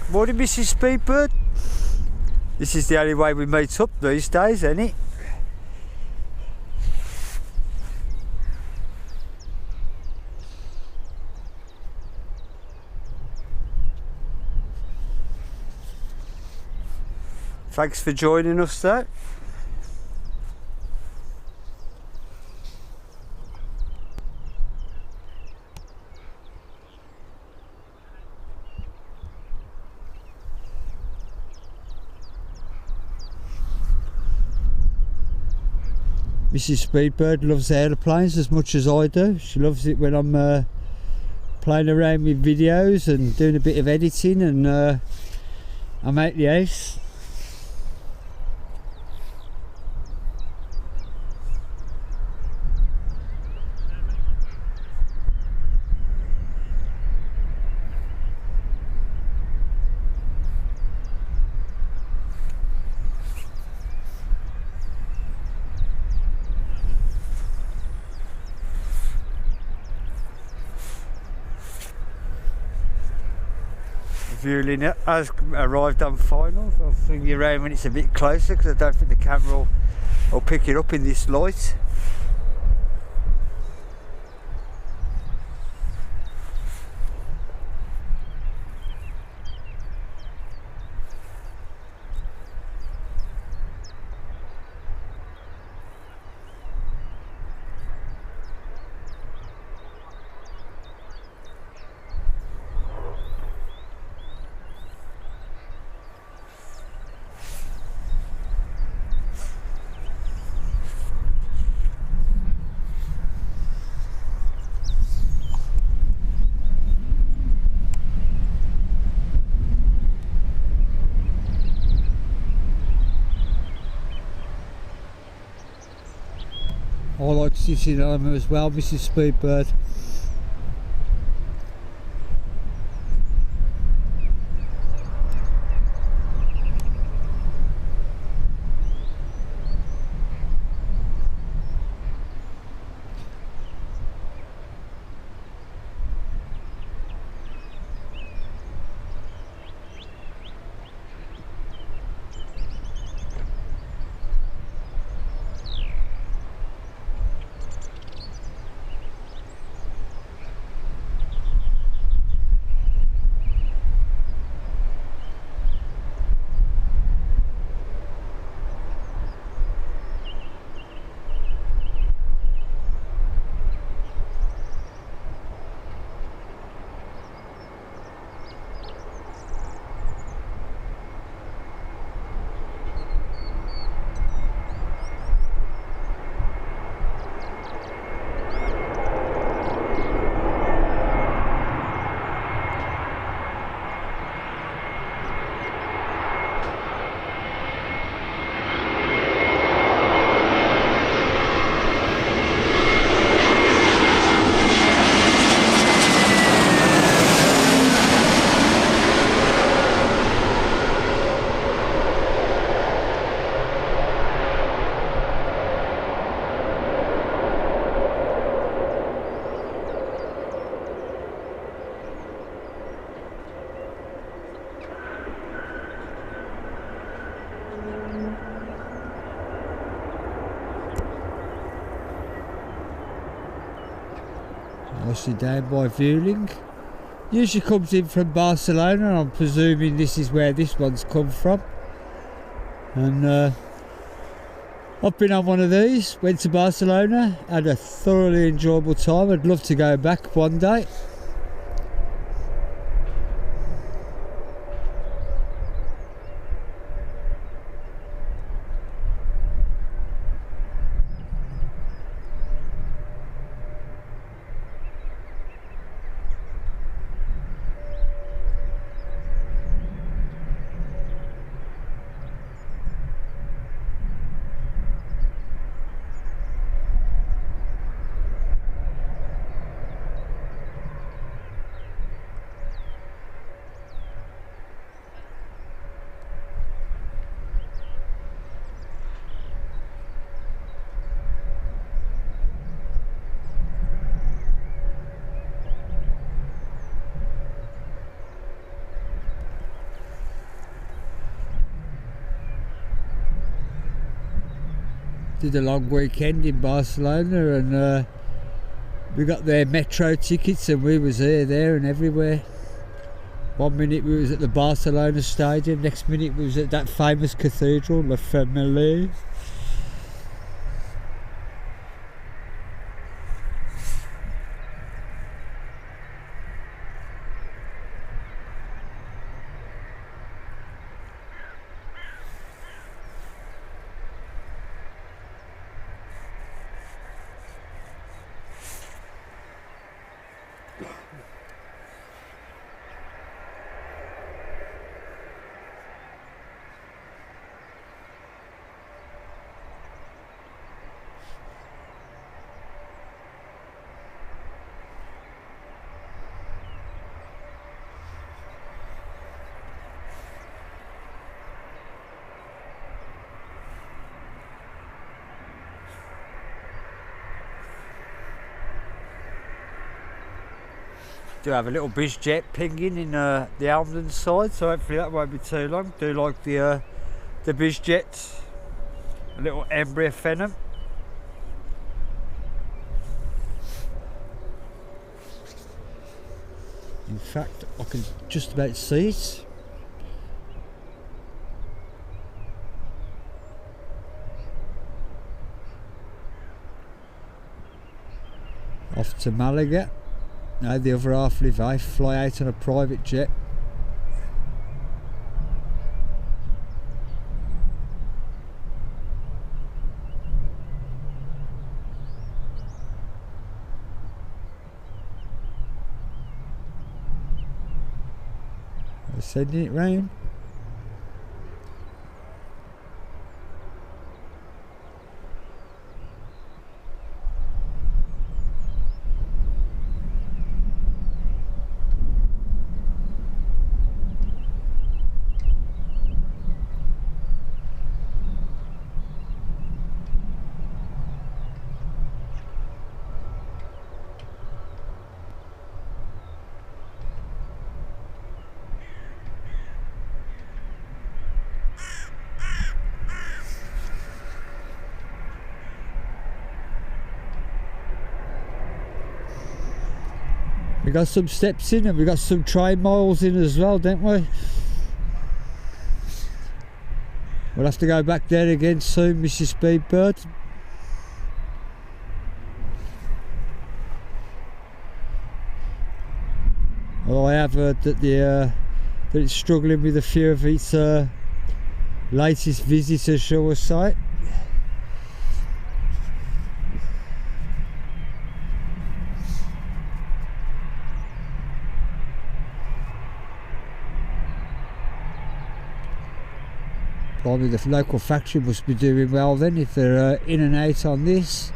Morning, Mrs. Speedbird. This is the only way we meet up these days, ain't it? Thanks for joining us though. Mrs. Speedbird loves aeroplanes as much as I do. She loves it when I'm playing around with videos and doing a bit of editing, and I'm out the house. Viewing it has arrived on finals. I'll swing you around when it's a bit closer because I don't think the camera will pick it up in this light. I like sitting on them as well, Mrs. Speedbird. Nicely down by Vueling. Usually comes in from Barcelona, and I'm presuming this is where this one's come from. And I've been on one of these, went to Barcelona, had a thoroughly enjoyable time. I'd love to go back one day. Did a long weekend in Barcelona, and we got their metro tickets, and we was there and everywhere. One minute we was at the Barcelona stadium, next minute we was at that famous cathedral, La Famille. Do have a little BHX pinging in the Almond side, so hopefully that won't be too long. Do like the BHX, a little embryo phenom. In fact, I can just about see it. Off to Malaga. Now the other half live, I fly out on a private jet. They're sending it round. got some steps in and we got some train miles in as well, don't we? We'll have to go back there again soon, Mrs. Speedbird. Well, I have heard that that it's struggling with a few of its latest visitors, shall we say. Probably the local factory must be doing well then if they're in and out on this.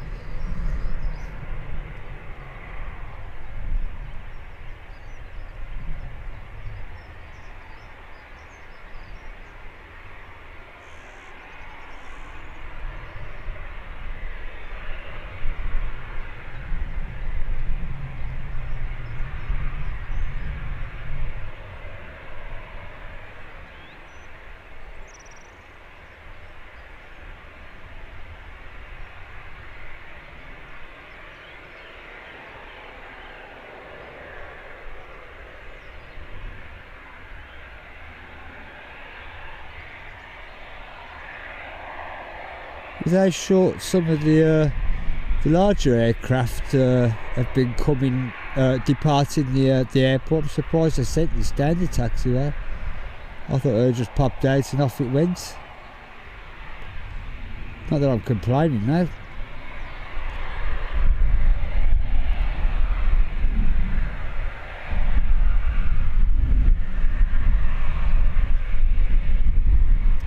With how short some of the larger aircraft have been departing the airport, I'm surprised they sent this down the taxiway. I thought it just popped out and off it went. Not that I'm complaining now.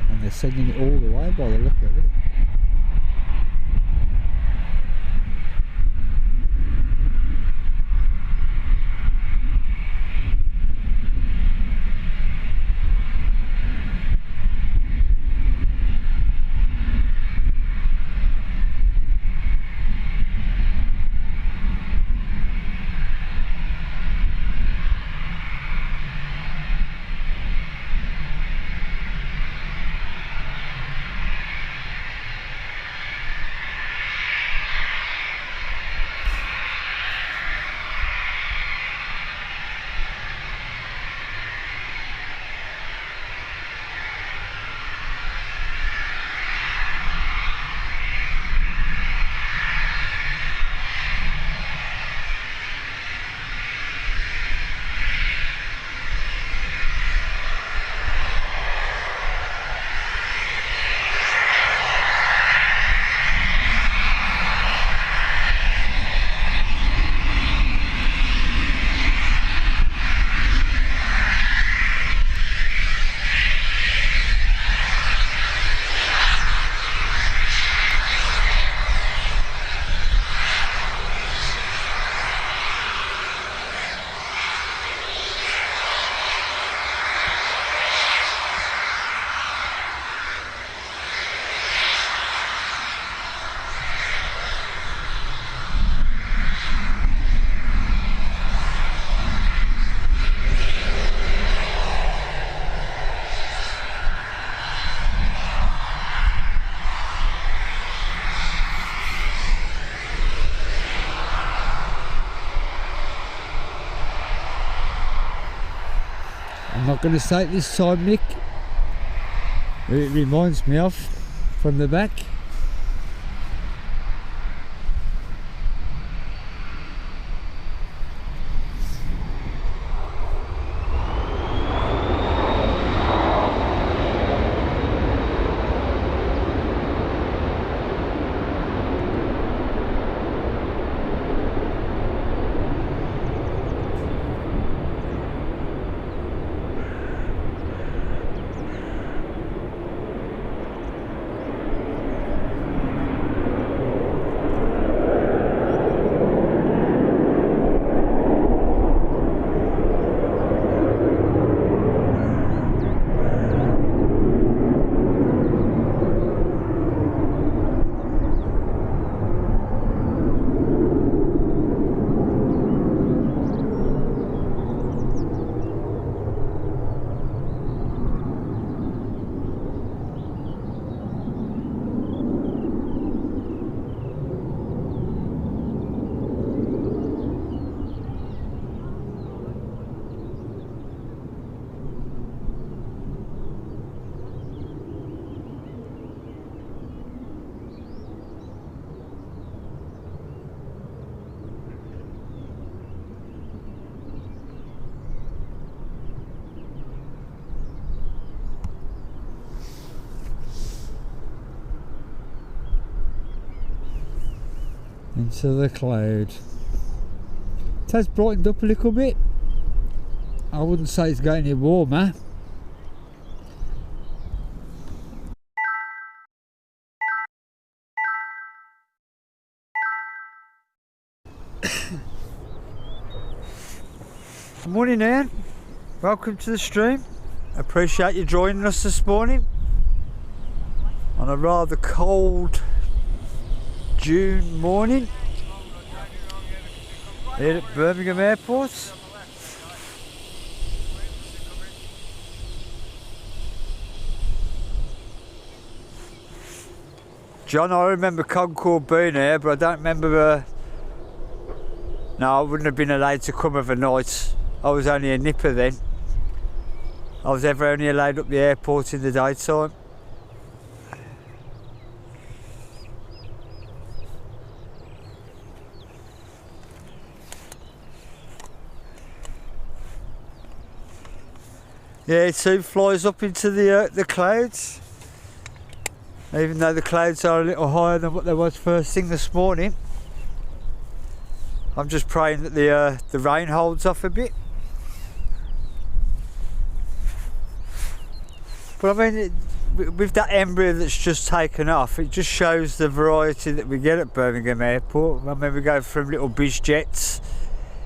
And they're sending it all the way by the look of it. I'm not going to say it this time, Nick. It reminds me of from the back. into the cloud. It has brightened up a little bit. I wouldn't say it's getting any warmer. Good morning, Ian. Welcome to the stream. Appreciate you joining us this morning on a rather cold June morning here at Birmingham Airport. John, I remember Concord being here, but I don't remember. No, I wouldn't have been allowed to come overnight. I was only a nipper then. I was ever only allowed up the airport in the daytime. Yeah, it too flies up into the clouds. Even though the clouds are a little higher than what they was first thing this morning. I'm just praying that the rain holds off a bit. But I mean, with that embryo that's just taken off, it just shows the variety that we get at Birmingham Airport. I mean, we go from little BHX,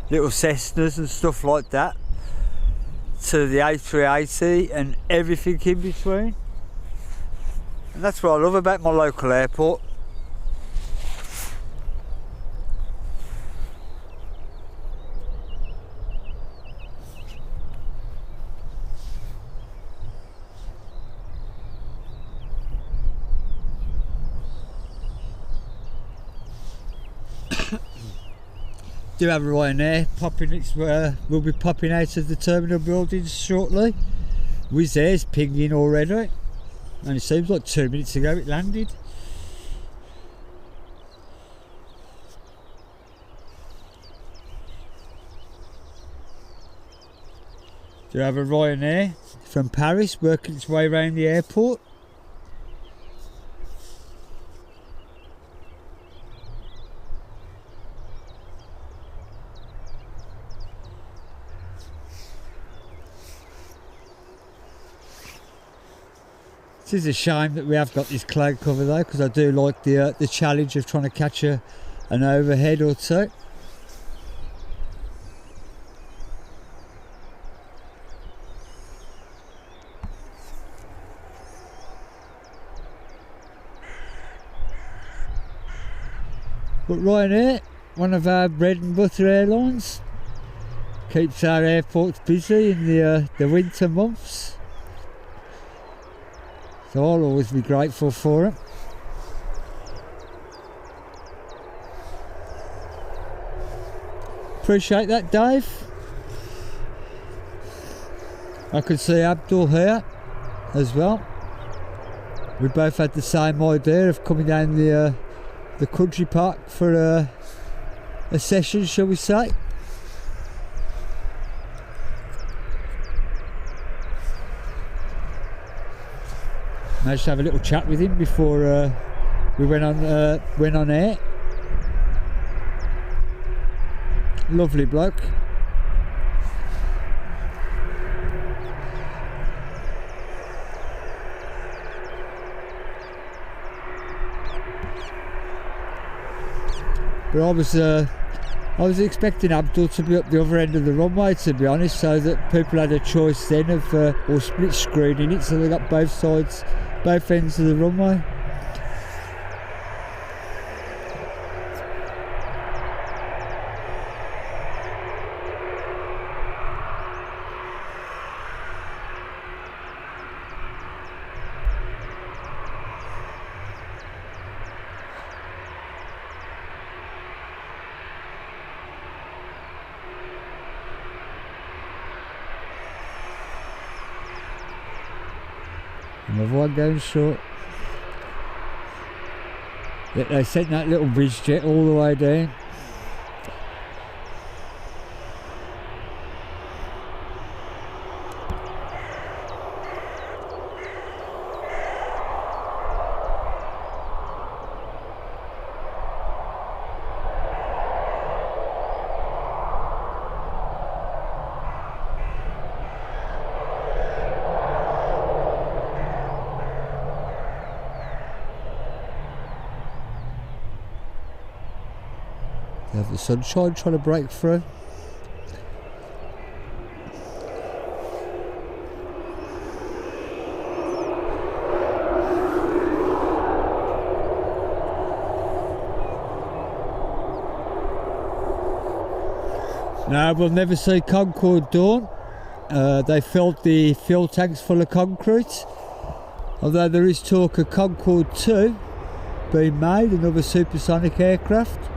little Cessnas and stuff like that, to the A380 and everything in between. And that's what I love about my local airport. Do have a Ryanair popping. We'll be popping out of the terminal buildings shortly. Wizz Air's pinging already, and it seems like 2 minutes ago it landed. Do have a Ryanair from Paris working its way around the airport. It is a shame that we have got this cloud cover though, because I do like the challenge of trying to catch an overhead or two. But Ryanair, one of our bread and butter airlines, keeps our airports busy in the winter months. So I'll always be grateful for it. Appreciate that, Dave. I can see Abdul here as well. We both had the same idea of coming down the country park for a session, shall we say. Managed to have a little chat with him before we went on air. Lovely bloke. But I was expecting Abdul to be up the other end of the runway, to be honest, so that people had a choice then of or split screening it, so they got both sides, both ends of the runway. Another one going short. Yeah, they sent that little bridge jet all the way down. Have the sunshine trying to break through. Now we'll never see Concord Dawn. They filled the fuel tanks full of concrete. Although there is talk of Concord 2 being made, another supersonic aircraft.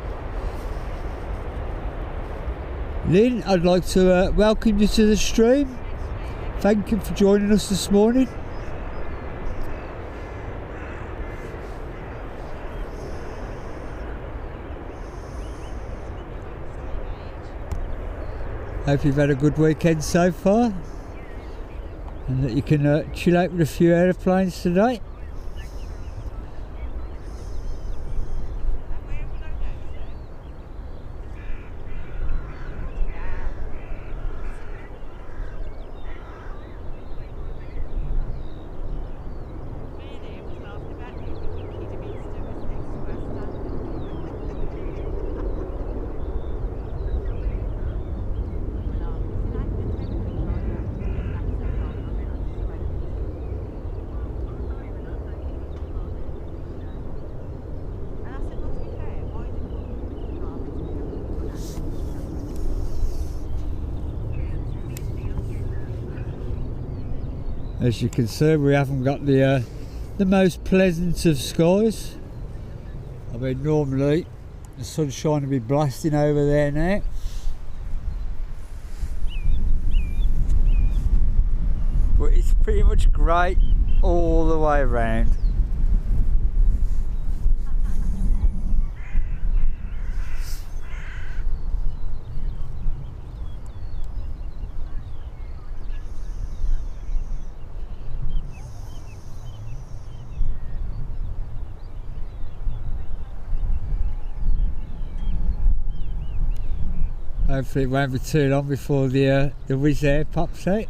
Lynn, I'd like to welcome you to the stream. Thank you for joining us this morning. Hope you've had a good weekend so far and that you can chill out with a few aeroplanes today. As you can see, we haven't got the most pleasant of skies. I mean, normally the sunshine will be blasting over there now. But it's pretty much grey all the way around. Hopefully it won't be too long before the Wizz Air pops out.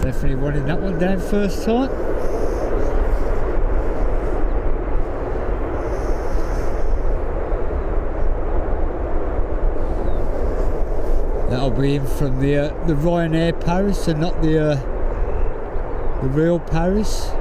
Definitely running that one down first time. That'll be in from the Ryanair Paris and not the real Paris.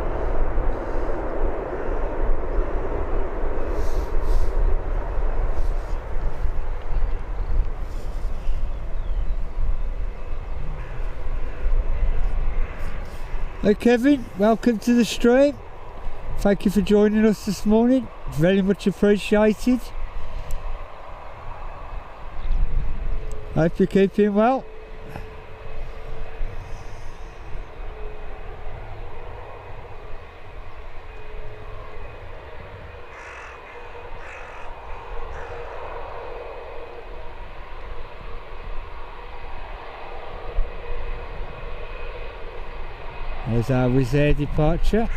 Hey Kevin, welcome to the stream. Thank you for joining us this morning. Very much appreciated. Hope you're keeping well. There's our Wizz Air departure.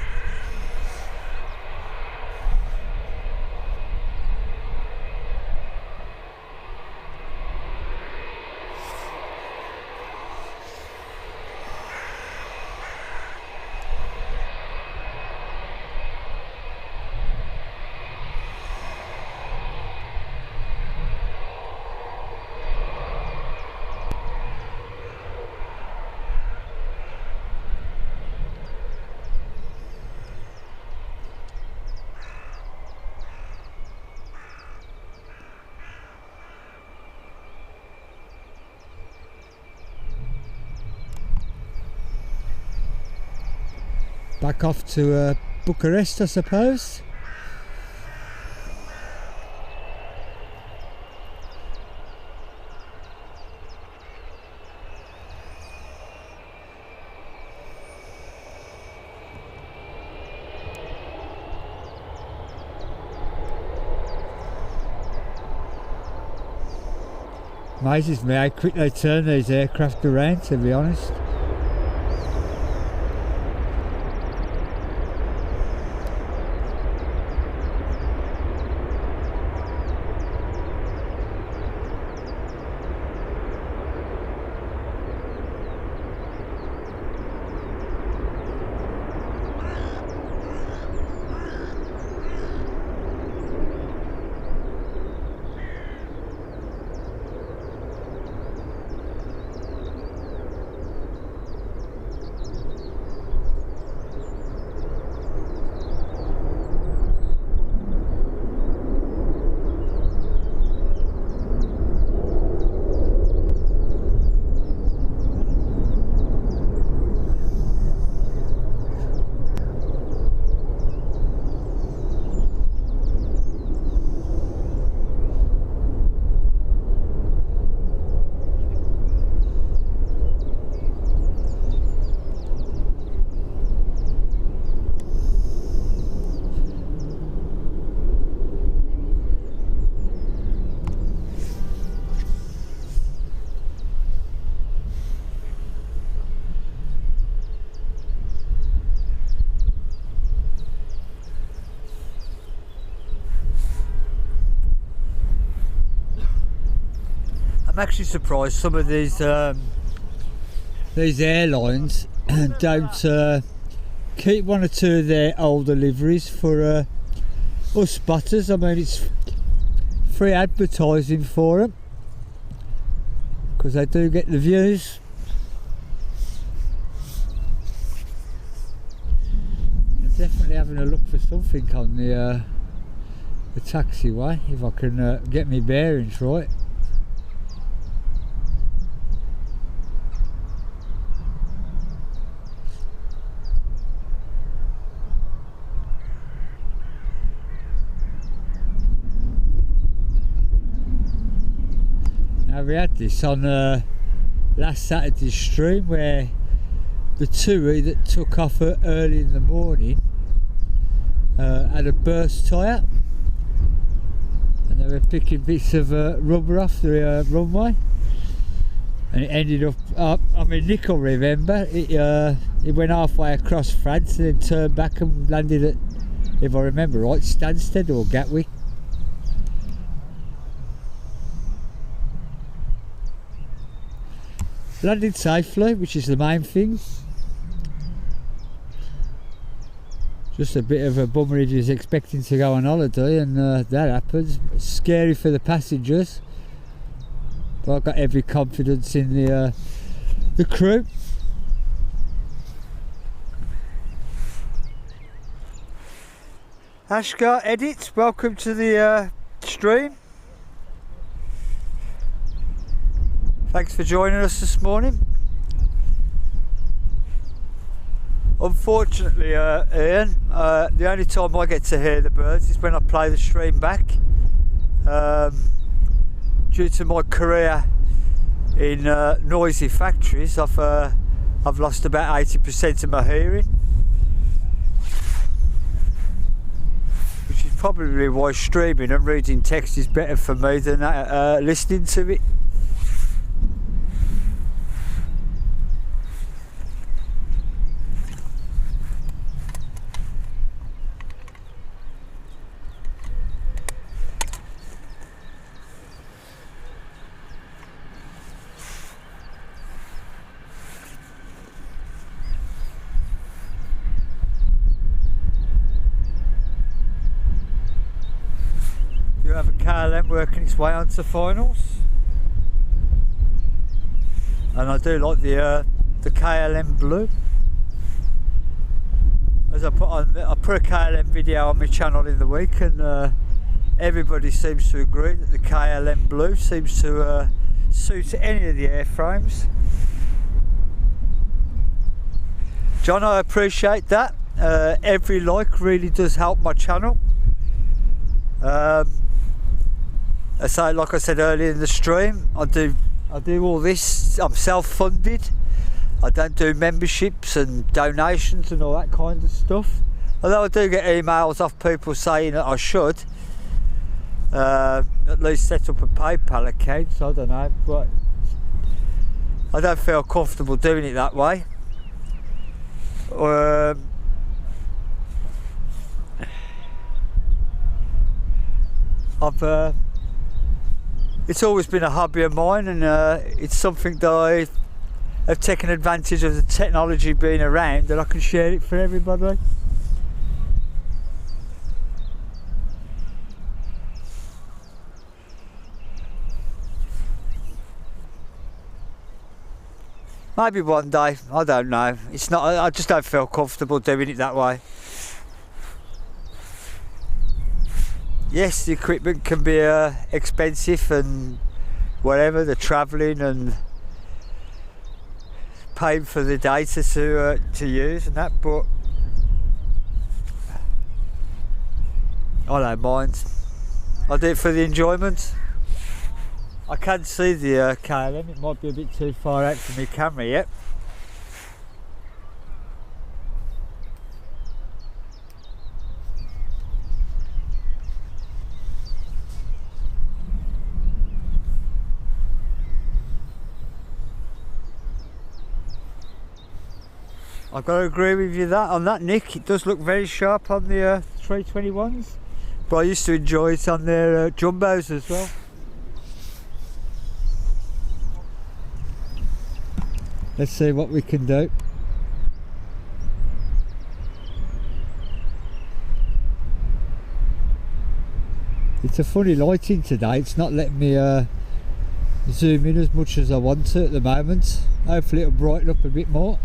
Back off to Bucharest, I suppose. Amazes me how quick they turn these aircraft around, to be honest. I'm actually surprised some of these airlines don't keep one or two of their older liveries for us spotters. I mean, it's free advertising for them because they do get the views. I'm definitely having a look for something on the taxiway if I can get my bearings right. We had this on last Saturday's stream where the TUI that took off early in the morning had a burst tyre and they were picking bits of rubber off the runway, and it ended up, I mean, Nick will remember, it went halfway across France and then turned back and landed at, if I remember right, Stansted or Gatwick. Landed safely, which is the main thing. Just a bit of a bummer if he was expecting to go on holiday and that happens. It's scary for the passengers, but I've got every confidence in the crew. Ashgar Edit, welcome to the stream. Thanks for joining us this morning. Unfortunately, Ian, the only time I get to hear the birds is when I play the stream back. Due to my career in noisy factories, I've lost about 80% of my hearing, which is probably why streaming and reading text is better for me than listening to it. KLM working its way onto finals, and I do like the KLM blue. As I put a KLM video on my channel in the week, and everybody seems to agree that the KLM blue seems to suit any of the airframes. John, I appreciate that. Every like really does help my channel. I say, like I said earlier in the stream, I do all this. I'm self-funded. I don't do memberships and donations and all that kind of stuff. Although I do get emails off people saying that I should at least set up a PayPal account. So I don't know, but I don't feel comfortable doing it that way. It's always been a hobby of mine, and it's something that I have taken advantage of the technology being around, that I can share it for everybody. Maybe one day, I don't know. It's not. I just don't feel comfortable doing it that way. Yes, the equipment can be expensive and whatever, the travelling and paying for the data to use and that, but I don't mind. I do it for the enjoyment. I can see the KLM. It might be a bit too far out for my camera yet. I've got to agree with you on that, Nick. It does look very sharp on the 321s, but I used to enjoy it on their jumbos as well. Let's see what we can do. It's a funny lighting today. It's not letting me zoom in as much as I want to at the moment. Hopefully it'll brighten up a bit more.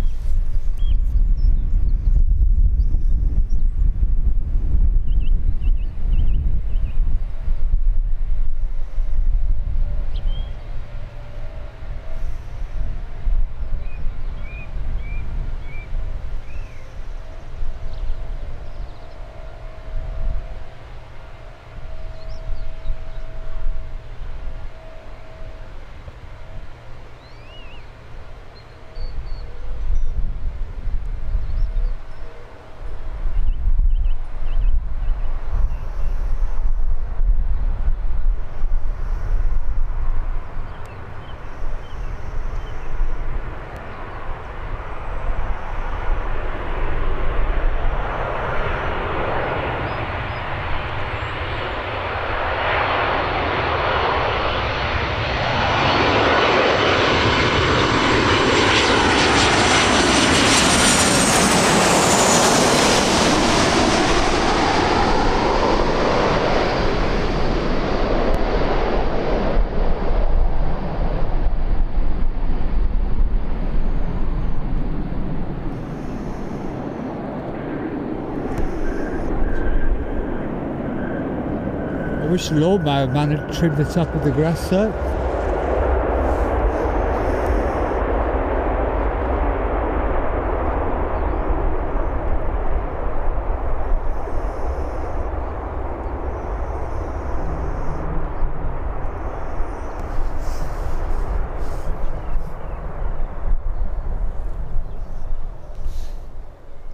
I wish the lawnmower man had trimmed the top of the grass though.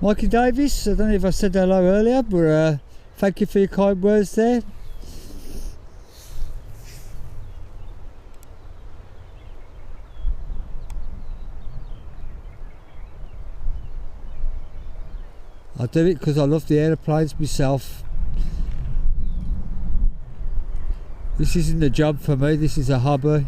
Mikey Davis, I don't know if I said hello earlier, but thank you for your kind words there. I do it because I love the aeroplanes myself. This isn't a job for me, this is a hobby.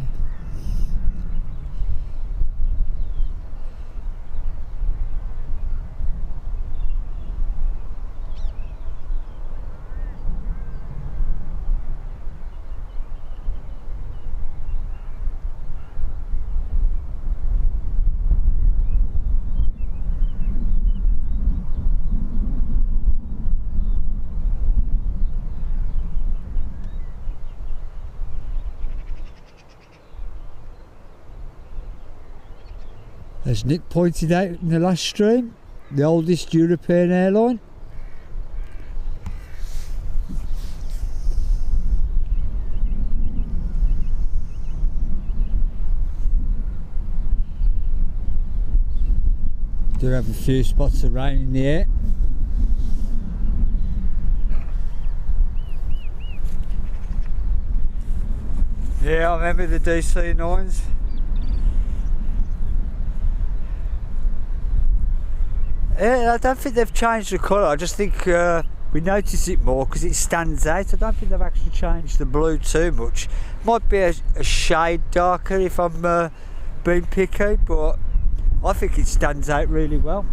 as Nick pointed out in the last stream, the oldest European airline. Do have a few spots of rain in the air. Yeah, I remember the DC9s. Yeah, I don't think they've changed the colour. I just think we notice it more because it stands out. I don't think they've actually changed the blue too much. Might be a shade darker if I'm being picky, but I think it stands out really well.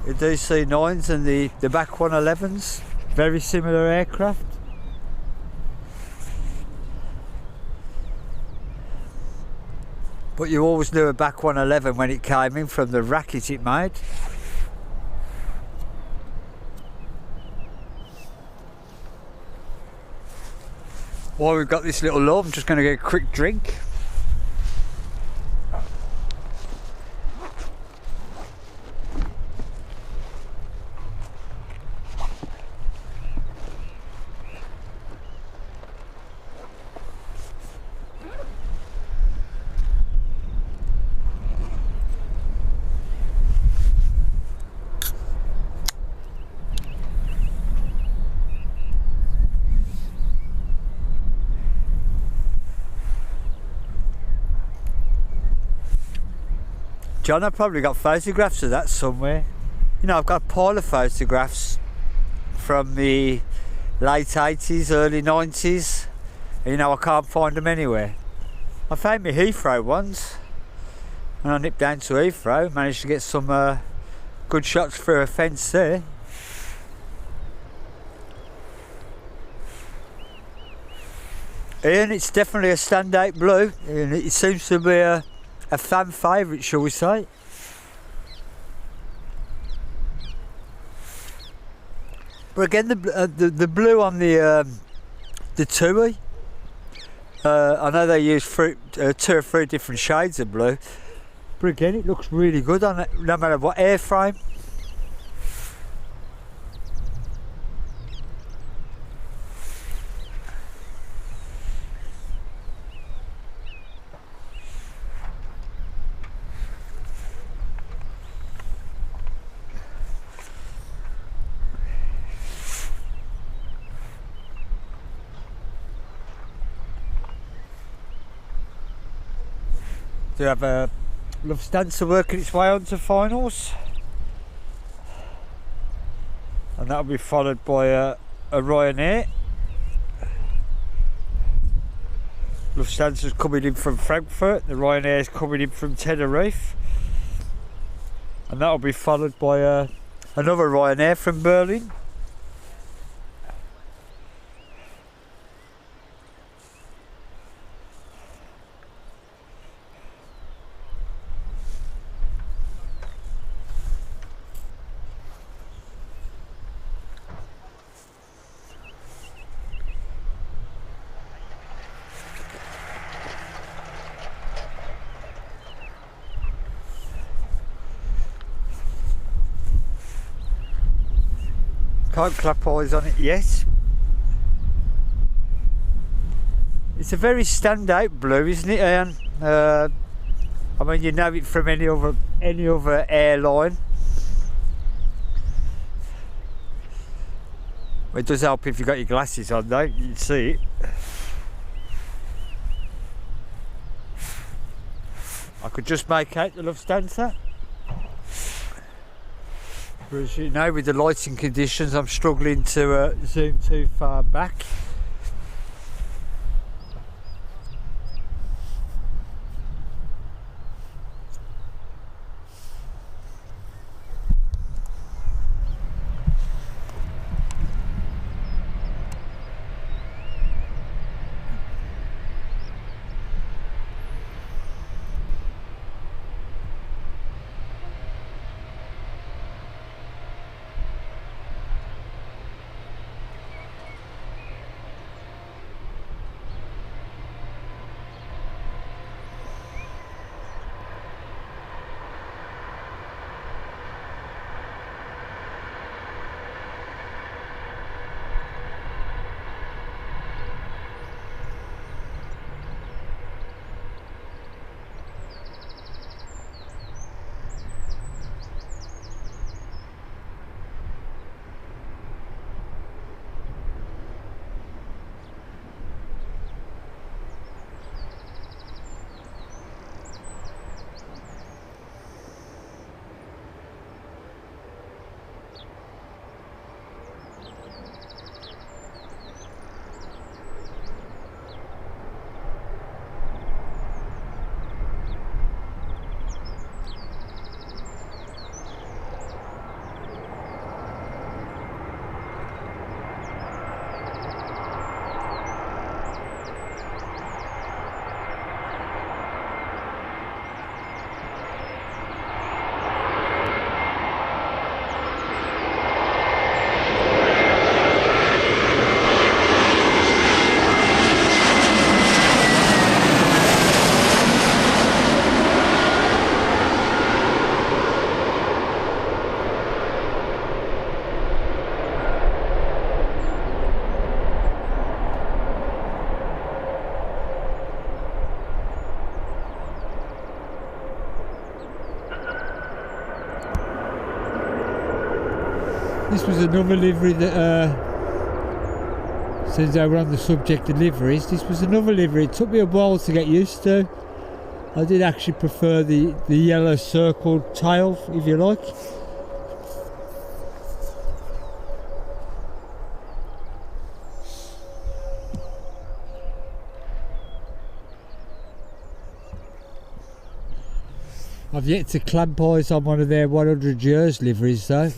The DC9s and the back 111s, very similar aircraft. But you always knew a back 111 when it came in from the racket it made. While we've got this little love, I'm just going to get a quick drink. John, I've probably got photographs of that somewhere. You know, I've got a pile of photographs from the late 80s, early 90s. You know, I can't find them anywhere. I found my Heathrow ones. And I nipped down to Heathrow, managed to get some good shots through a fence there. Ian, it's definitely a standout blue. And it seems to be a fan favourite, shall we say. But again, the blue on the TUI, I know they use 2 or 3 different shades of blue, but again it looks really good on it, no matter what airframe. Do have a Lufthansa working its way on to finals, and that'll be followed by a Ryanair. Lufthansa's coming in from Frankfurt, the Ryanair's coming in from Tenerife, and that'll be followed by another Ryanair from Berlin. Can't clap eyes on it yet. It's a very standout blue, isn't it, Ian? I mean, you know it from any other airline. Well, it does help if you've got your glasses on though, you can see it. I could just make out the Lufthansa. As you know, with the lighting conditions, I'm struggling to zoom too far back. This was another livery that, since they were on the subject of liveries, this was another livery. It took me a while to get used to. I did actually prefer the yellow circled tail, if you like. I've yet to clamp eyes on one of their 100 years liveries though.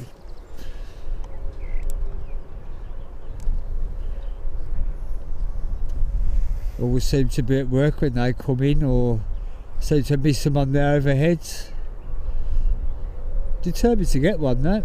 Always seem to be at work when they come in, or seem to miss them on their overheads. Determined to get one though.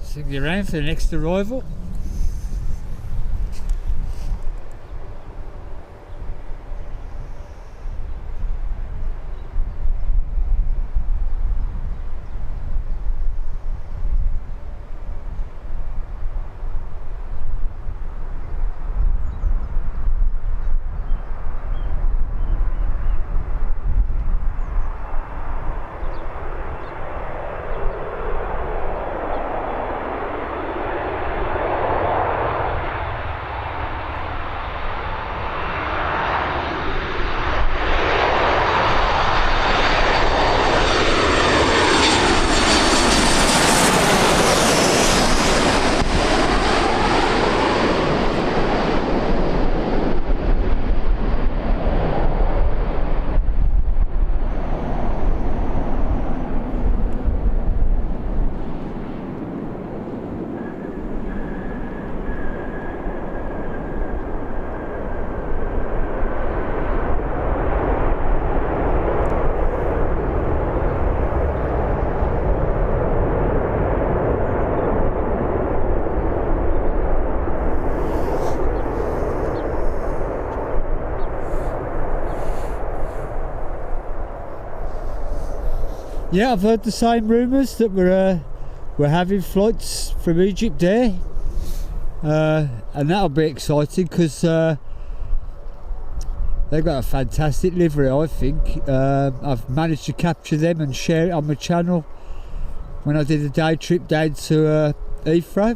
Swing you around for the next arrival. Yeah, I've heard the same rumours that we're having flights from Egypt Air, and that'll be exciting because they've got a fantastic livery. I think I've managed to capture them and share it on my channel when I did a day trip down to Heathrow,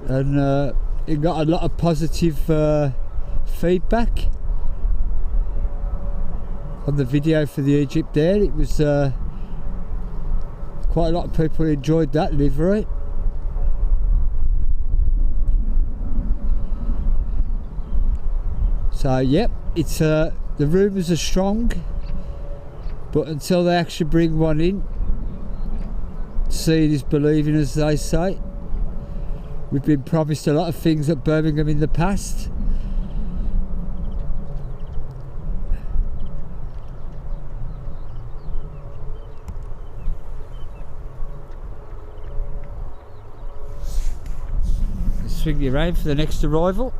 and it got a lot of positive feedback on the video for the Egypt Air. It was quite a lot of people enjoyed that livery. So yep, it's the rumours are strong, but until they actually bring one in, seeing is believing, as they say. We've been promised a lot of things at Birmingham in the past. Swing you around for the next arrival.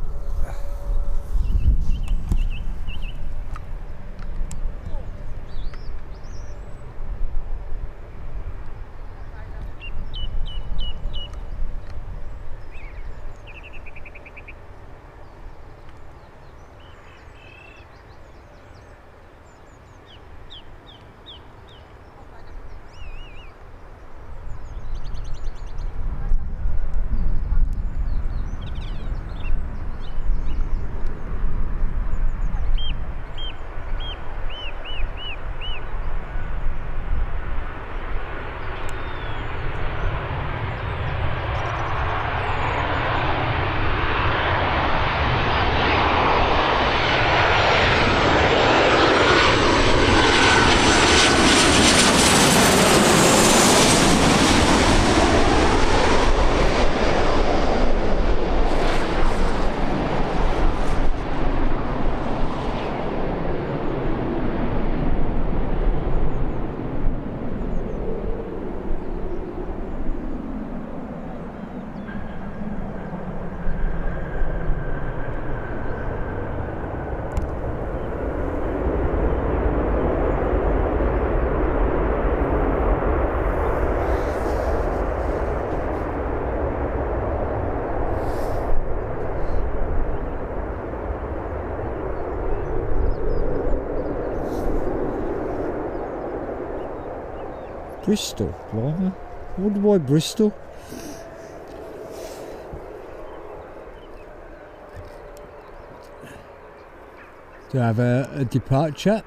Bristol, blimey. I wonder why Bristol. To have a departure.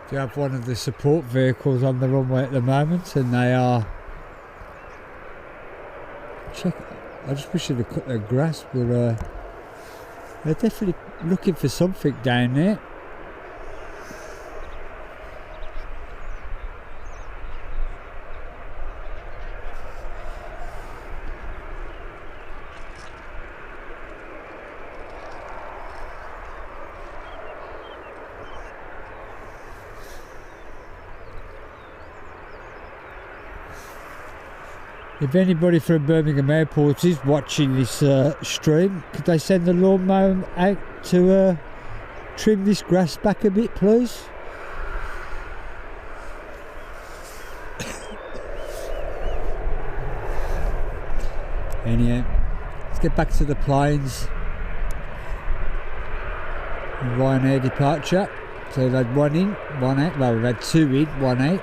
To have one of the support vehicles on the runway at the moment, and they are. Check. I just wish they'd cut their grass, but they're definitely looking for something down there. If anybody from Birmingham Airport is watching this stream, could they send the lawnmower out to trim this grass back a bit, please? Anyhow, let's get back to the planes. Ryanair departure. So we've had one in, one out. Well, we've had two in, one out.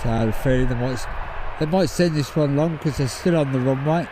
So I'm afraid they might send this one long because they're still on the runway.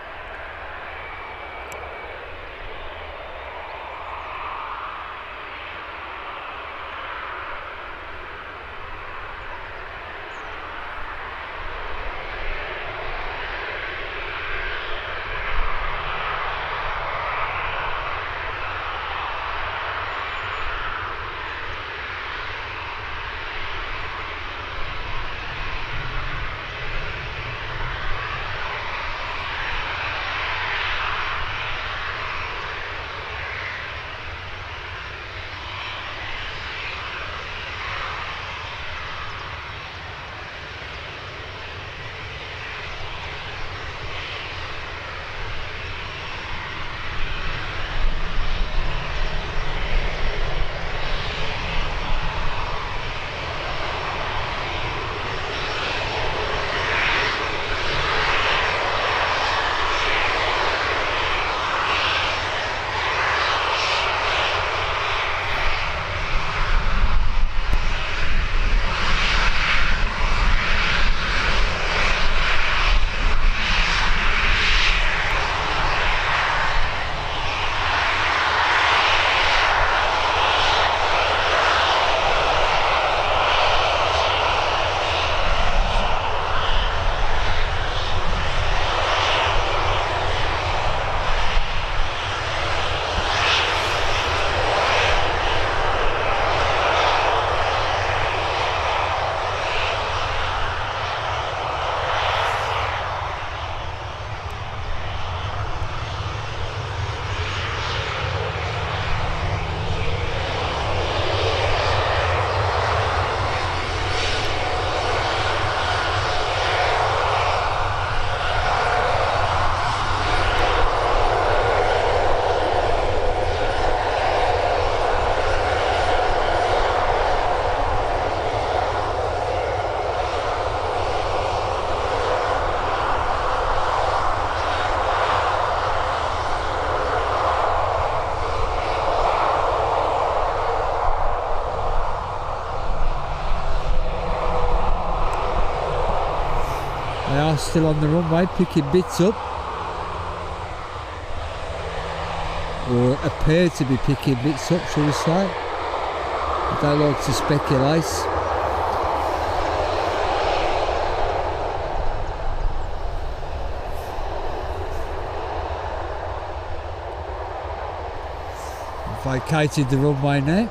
They are still on the runway, picking bits up, or appear to be picking bits up, shall we say. I don't like to speculate. Vacated the runway now.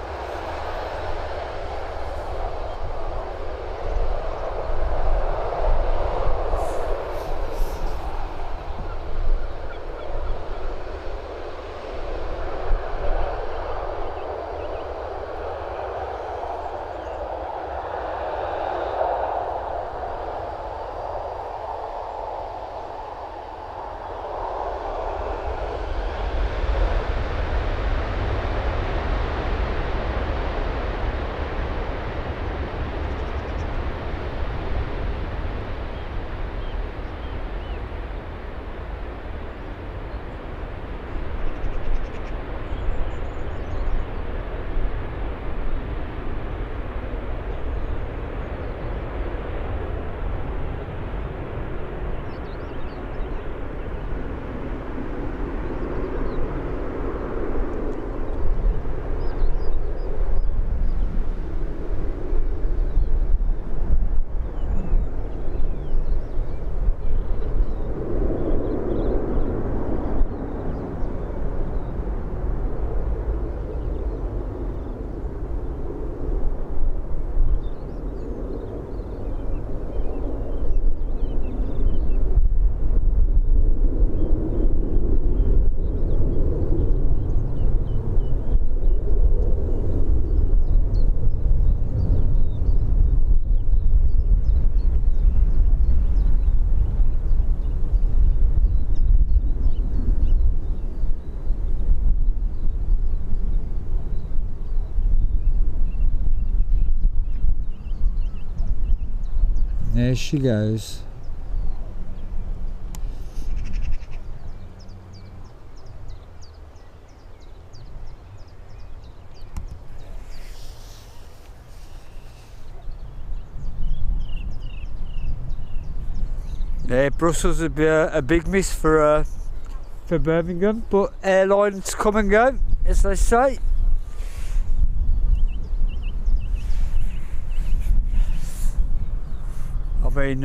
There she goes. Yeah, Brussels would be a big miss for Birmingham, but airlines come and go, as they say. I mean,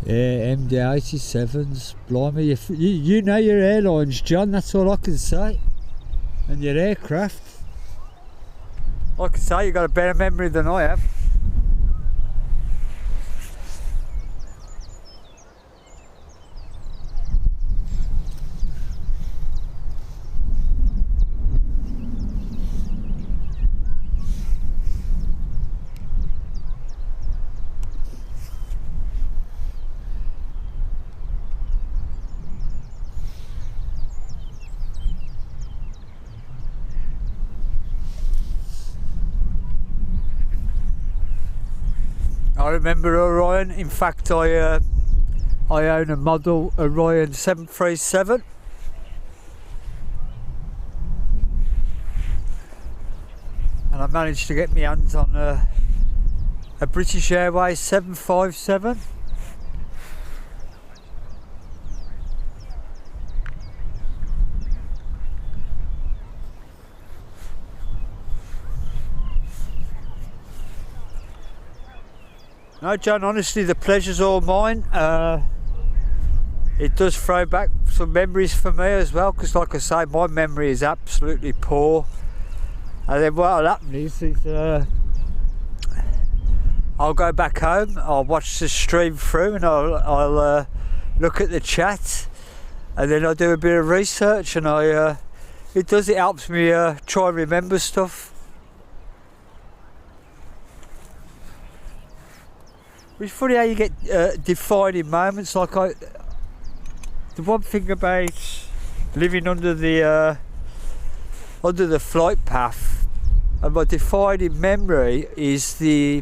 Yeah, MD-87s, blimey, you know your airlines, John, that's all I can say. And your aircraft. like I say, you've got a better memory than I have. I remember Orion. In fact, I own a model Orion 737. And I managed to get my hands on a British Airways 757. No, John, honestly, the pleasure's all mine. It does throw back some memories for me as well, because like I say, my memory is absolutely poor. And then what'll happen is I'll go back home, I'll watch the stream through, and I'll look at the chat, and then I'll do a bit of research, and it helps me try and remember stuff. It's funny how you get defining moments. Like the one thing about living under the flight path, and my defining memory is the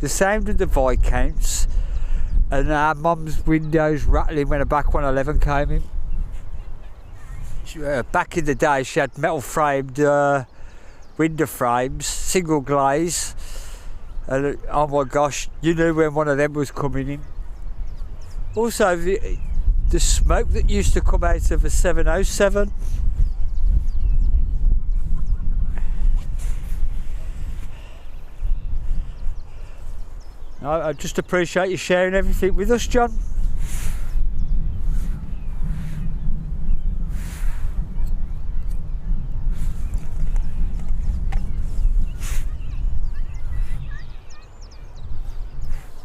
sound of the Viscounts and our mum's windows rattling when a back 111 came in. Back in the day, she had metal framed window frames, single glaze. And oh my gosh, you knew when one of them was coming in. Also, the smoke that used to come out of a 707. I just appreciate you sharing everything with us, John.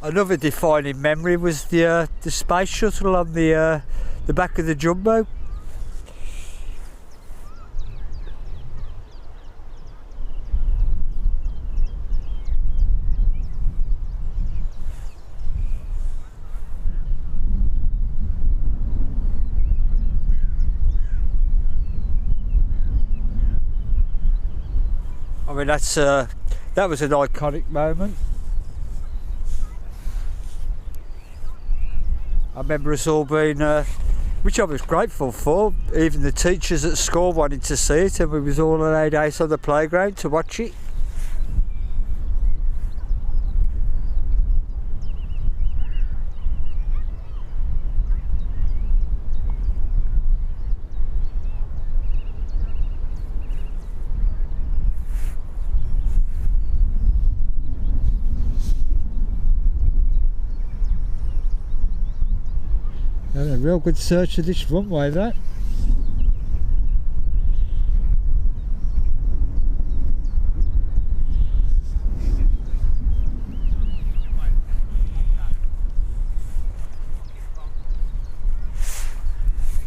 Another defining memory was the space shuttle on the back of the jumbo. I mean, that was an iconic moment. I remember us all being, which I was grateful for, even the teachers at school wanted to see it, and we was all allowed out on the playground to watch it. A real good search of this runway, that.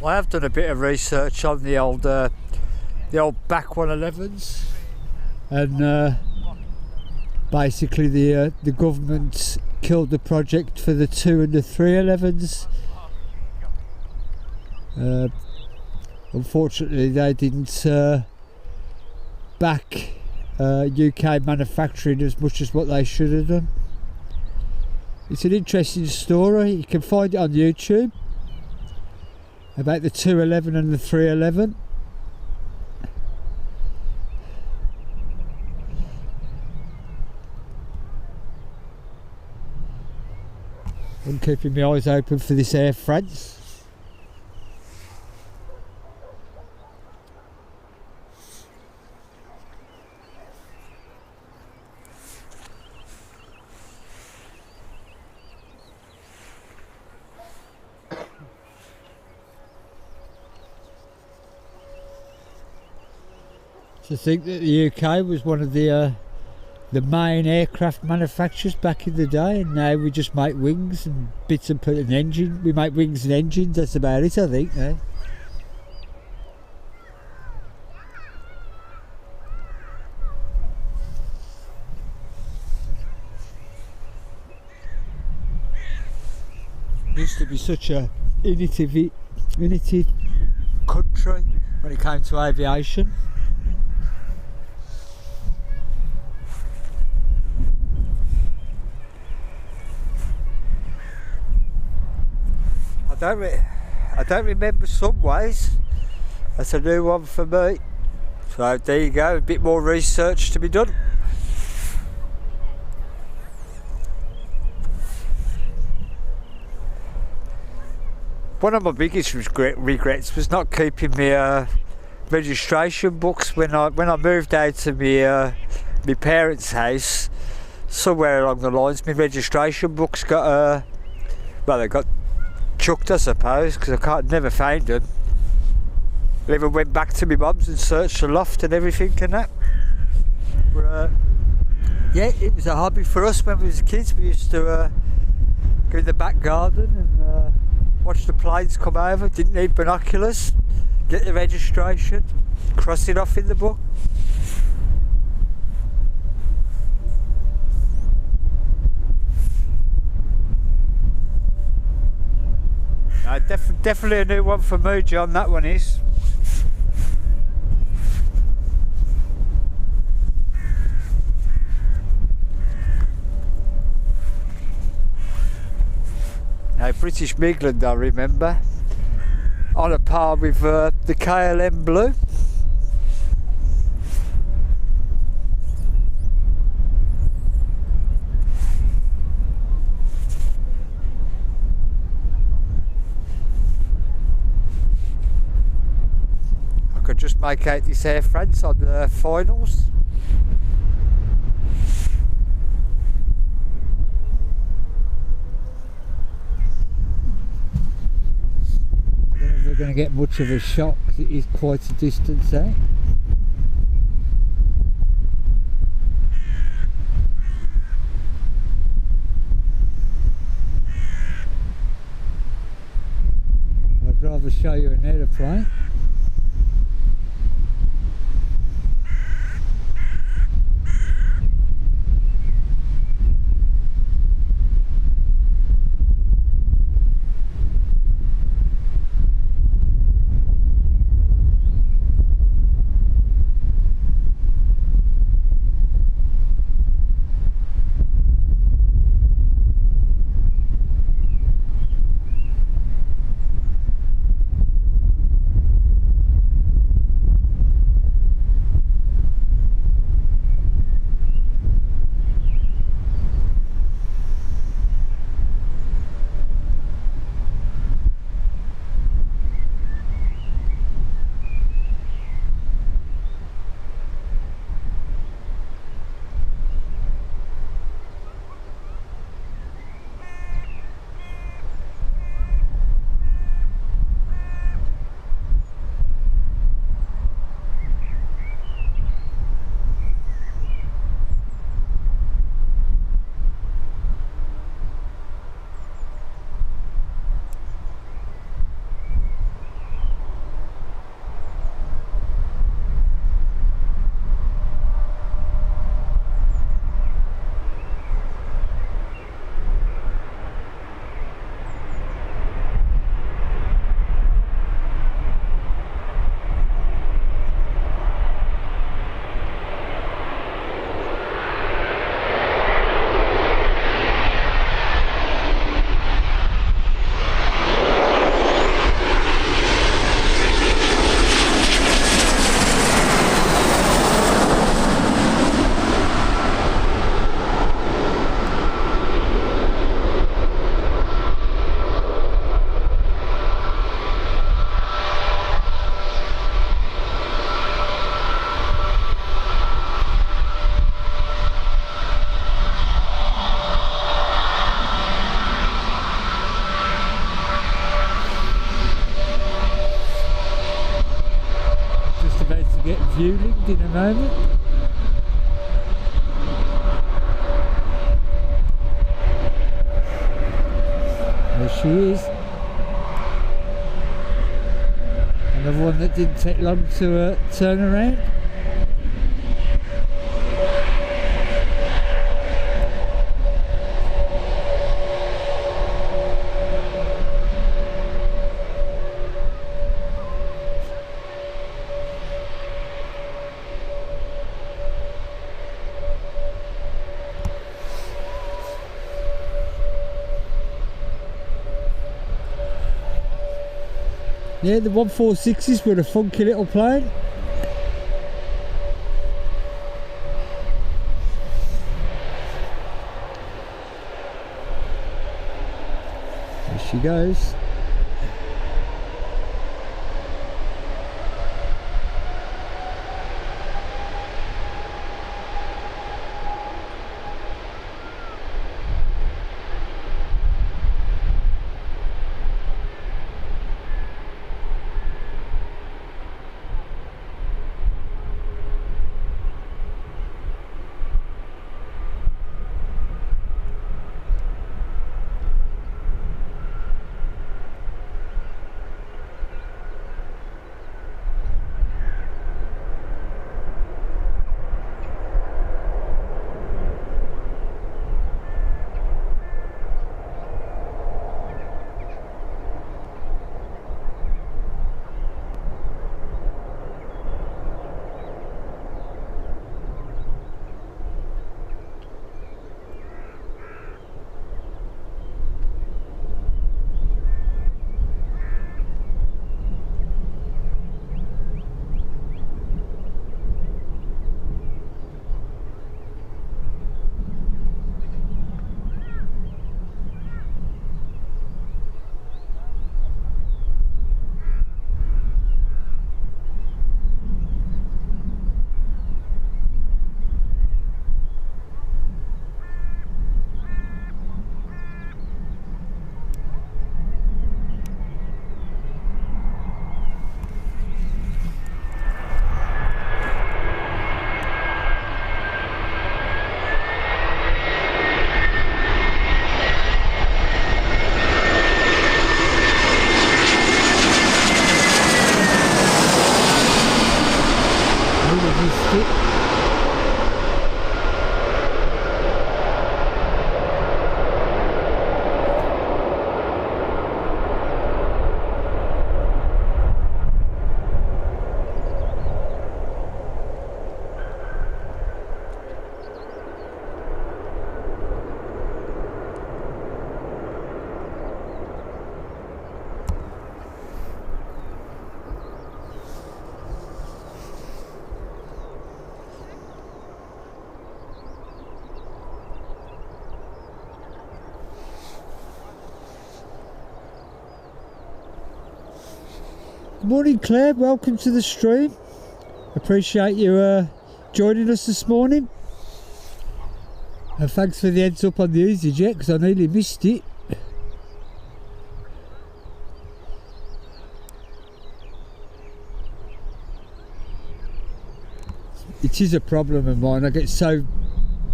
I have done a bit of research on the old back 111s, and basically the government killed the project for the 2 and the 311s. Unfortunately, they didn't back UK manufacturing as much as what they should have done. It's an interesting story. You can find it on YouTube about the 211 and the 311. I'm keeping my eyes open for this Air France. To think that the UK was one of the main aircraft manufacturers back in the day, and now we just make wings and bits and put an engine. We make wings and engines, that's about it, I think, now. Used to be such a innovative country when it came to aviation. I don't remember some ways. That's a new one for me. So there you go, a bit more research to be done. One of my biggest regrets was not keeping my registration books when I moved out to my parents' house. Somewhere along the lines, my registration books got they got chucked, I suppose, because I never found them. I even went back to my mum's and searched the loft and everything and that. But, yeah, it was a hobby for us when we was kids. We used to go in the back garden and watch the planes come over. Didn't need binoculars. Get the registration, cross it off in the book. Definitely a new one for me, John, that one is. Now, British Midland, I remember, on a par with the KLM Blue. Could just make out this Air France on the finals. I don't know if we're going to get much of a shock. It is quite a distance there. I'd rather show you an aeroplane. fueling in a moment. There she is. Another one that didn't take long to turn around. Yeah, the 146s were a funky little plane. There she goes. Good morning, Claire, welcome to the stream. Appreciate you joining us this morning. And thanks for the heads up on the EasyJet, because I nearly missed it. It is a problem of mine. I get so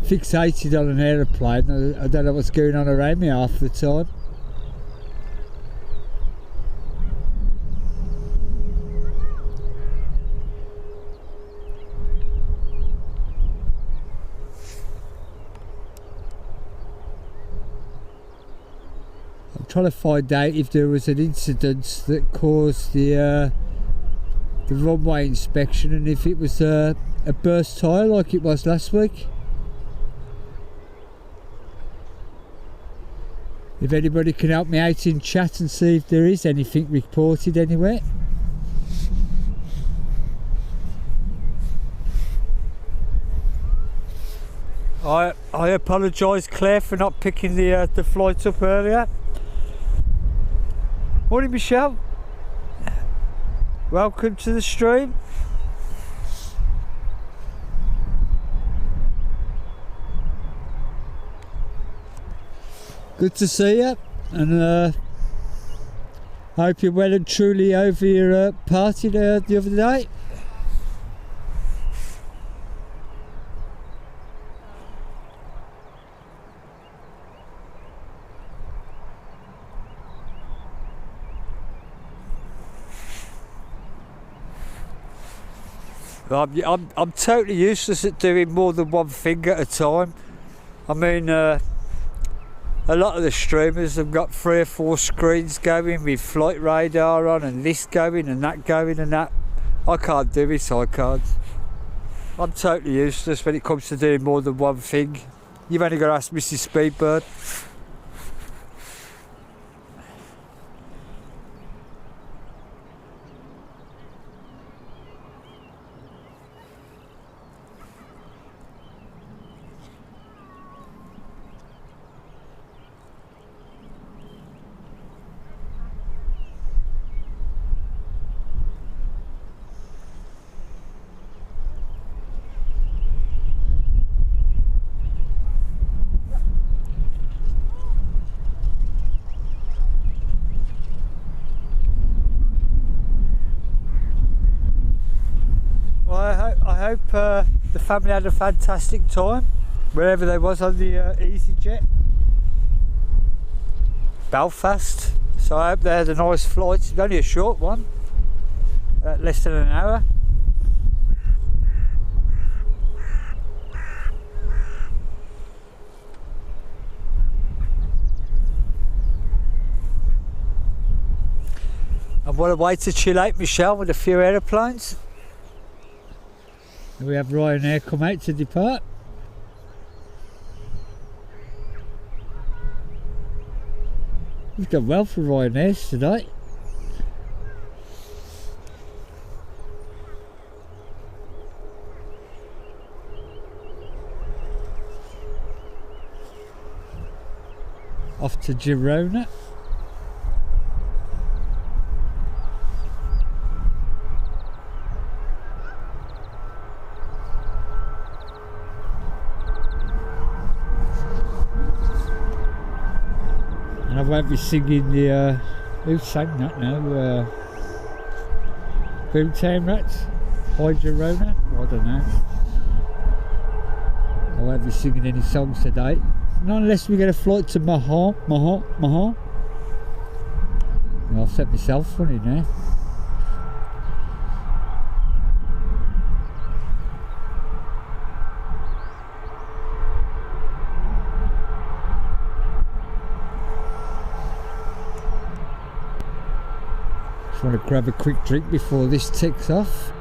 fixated on an aeroplane, I don't know what's going on around me half the time. I'm trying to find out if there was an incident that caused the runway inspection, and if it was a burst tyre like it was last week. If anybody can help me out in chat and see if there is anything reported anywhere. I apologise, Claire, for not picking the flight up earlier. Morning, Michelle. Welcome to the stream. Good to see you, and I hope you're well and truly over your party the other day. I'm totally useless at doing more than one thing at a time. I mean, a lot of the streamers have got 3 or 4 screens going with flight radar on and this going and that going and that. I can't do it, I can't. I'm totally useless when it comes to doing more than one thing. You've only got to ask Mrs. Speedbird. I hope the family had a fantastic time wherever they was on the EasyJet. Belfast. So I hope they had a nice flight. It's only a short one, less than an hour. And what a way to chill out, Michelle, with a few aeroplanes. We have Ryanair come out to depart. We've done well for Ryanair today. Off to Girona. I won't be singing the, who sang that now? Boomtown Rats? By Girona? I don't know. I won't be singing any songs today. Not unless we get a flight to Mahon. I'll set myself funny now. Just want to grab a quick drink before this ticks off.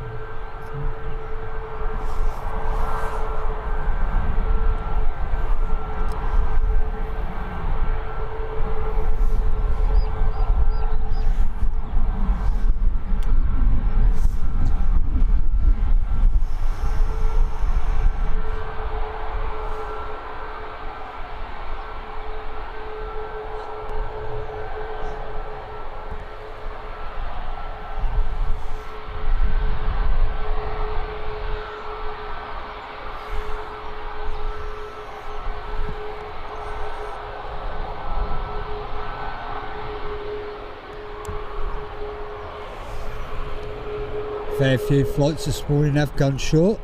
Fair few flights this morning have gone short.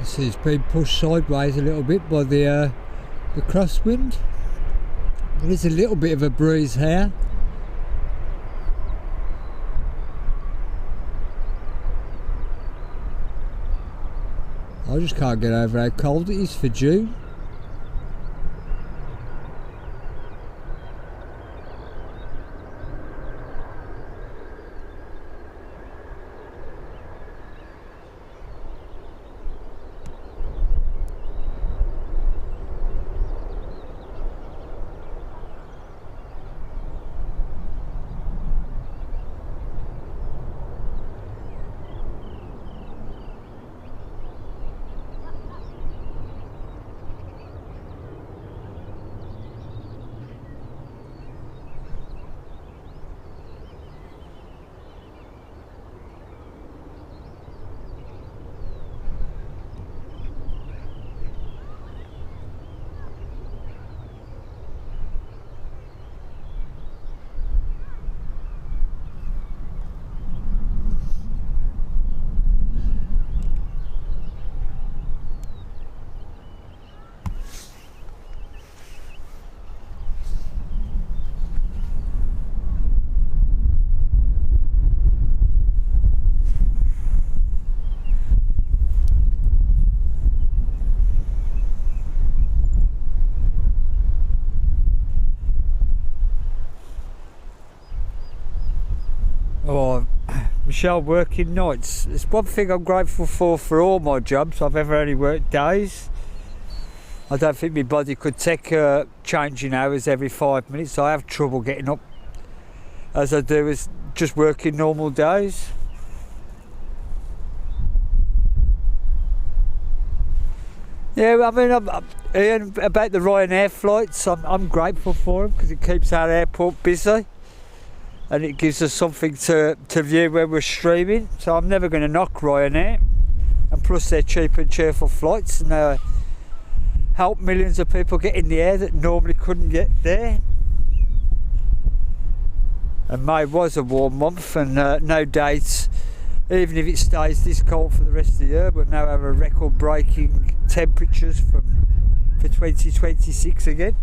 See, it's been pushed sideways a little bit by the crosswind. There is a little bit of a breeze here. I just can't get over how cold it is for June. Oh, Michelle, working nights. It's one thing I'm grateful for all my jobs. I've ever only worked days. I don't think my body could take changing hours every 5 minutes. I have trouble getting up as I do as just working normal days. Yeah, I mean, Ian, about the Ryanair flights, I'm grateful for them because it keeps our airport busy and it gives us something to view when we're streaming. So I'm never going to knock Ryanair, and plus they're cheap and cheerful flights, and help millions of people get in the air that normally couldn't get there. And May was a warm month, and no dates, even if it stays this cold for the rest of the year, we'll now have a record-breaking temperatures for 2026 again.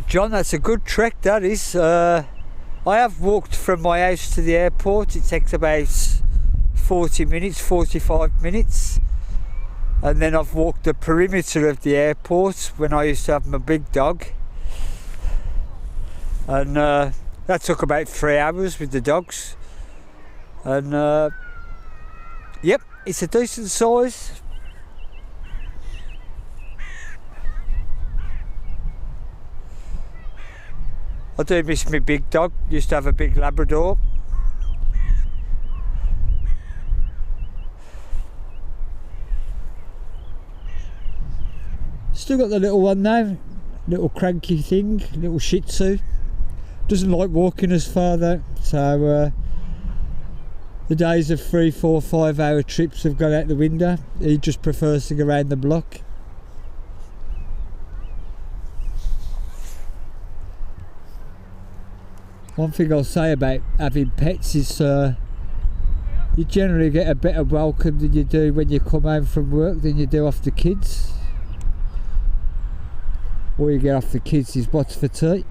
John, that's a good trek, that is. I have walked from my house to the airport. It takes about 40 minutes, 45 minutes. And then I've walked the perimeter of the airport when I used to have my big dog. And that took about 3 hours with the dogs. And yep, it's a decent size. I do miss my big dog. Used to have a big Labrador. Still got the little one now, little cranky thing, little Shih Tzu. Doesn't like walking as far though, so the days of 3, 4, 5 hour trips have gone out the window. He just prefers to go around the block. One thing I'll say about having pets is you generally get a better welcome than you do when you come home from work than you do off the kids. All you get off the kids is what's for tea.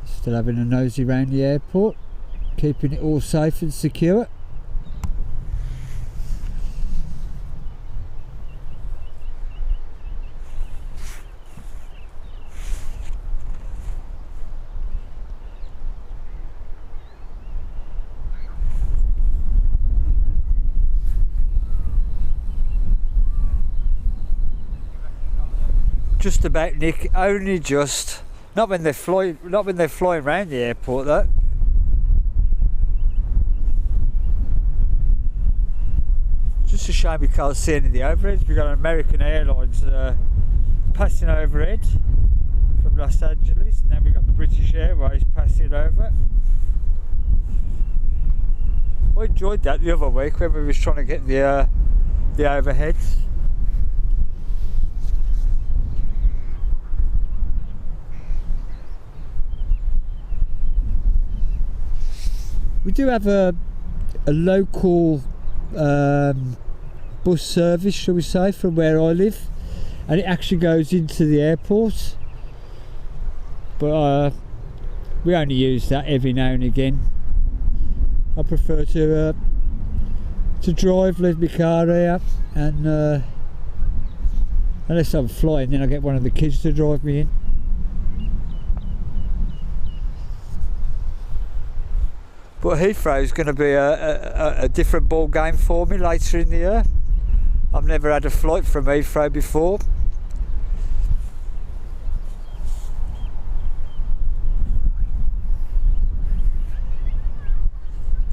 Still having a nosy round the airport, keeping it all safe and secure. Just about, Nick, only just. Not when they're flying around the airport though. Just a shame we can't see any of the overheads. We've got American Airlines passing overhead from Los Angeles, and then we've got the British Airways passing over. I enjoyed that the other week when we was trying to get the overheads. We do have a local bus service, shall we say, from where I live, and it actually goes into the airport, but we only use that every now and again. I prefer to drive, leave my car here, and unless I'm flying, then I get one of the kids to drive me in. But Heathrow is going to be a different ball game for me later in the year. I've never had a flight from Heathrow before.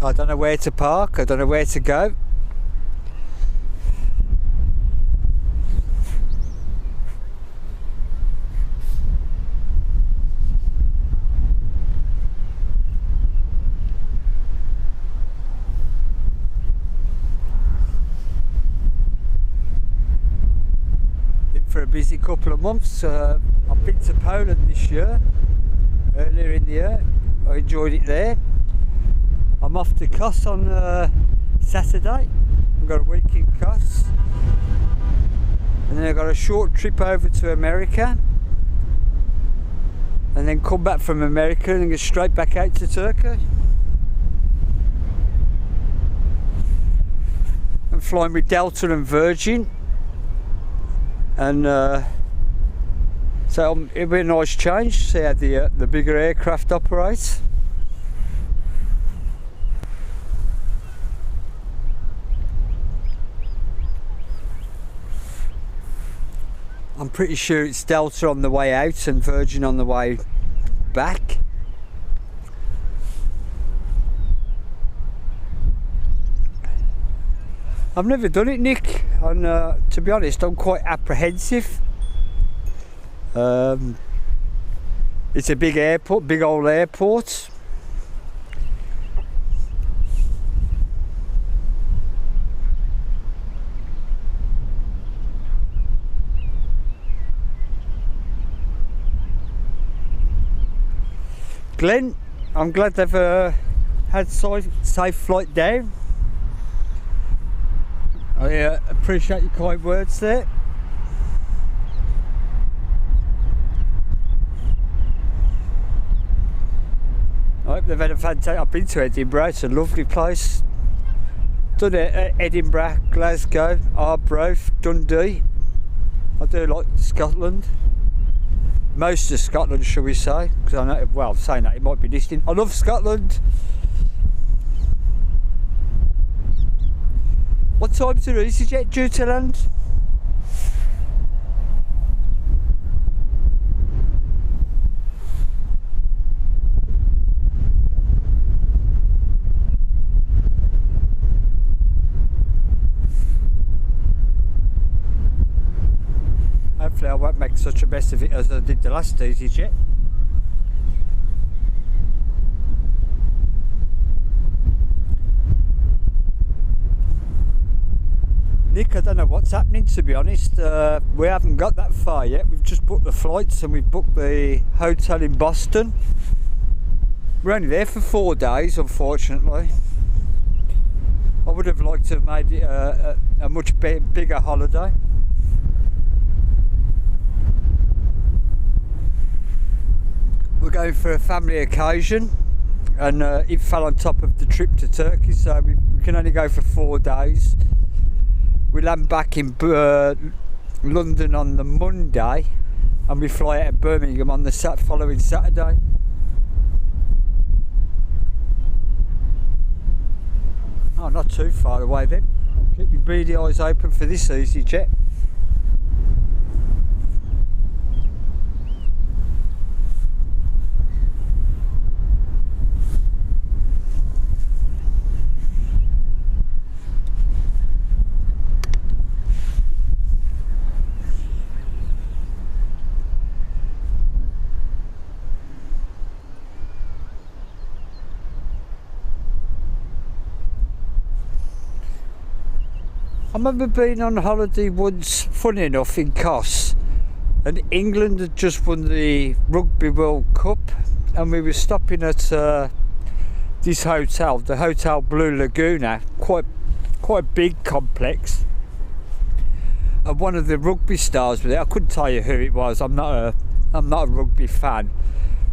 I don't know where to park, I don't know where to go. For a busy couple of months. I've been to Poland this year, earlier in the year. I enjoyed it there. I'm off to Kos on Saturday. I've got a week in Kos. and then I got a short trip over to America, and then come back from America and go straight back out to Turkey. And flying with Delta and Virgin, and so it'll be a nice change, see how the bigger aircraft operates. I'm pretty sure it's Delta on the way out and Virgin on the way back. I've never done it, Nick, and to be honest, I'm quite apprehensive. It's a big airport, big old airport. Glenn, I'm glad they've had safe flight down. I appreciate your kind words there. I hope they've had a fantastic. I've been to Edinburgh, it's a lovely place. Done it at Edinburgh, Glasgow, Arbroath, Dundee. I do like Scotland. Most of Scotland, shall we say? Because I know, well, saying that it might be distant. I love Scotland. What time's the EasyJet due to land? Hopefully I won't make such a mess of it as I did the last EasyJet. Nick, I don't know what's happening, to be honest. We haven't got that far yet. We've just booked the flights and we've booked the hotel in Boston. We're only there for 4 days, unfortunately. I would have liked to have made it a much bigger holiday. We're going for a family occasion, and it fell on top of the trip to Turkey, so we can only go for 4 days. We land back in London on the Monday, and we fly out of Birmingham on the following Saturday. Oh, not too far away then. Keep your beady eyes open for this EasyJet. I remember being on holiday once, funny enough, in Kos, and England had just won the Rugby World Cup, and we were stopping at this hotel, the Hotel Blue Laguna, quite a big complex. And one of the rugby stars was there. I couldn't tell you who it was. I'm not a rugby fan,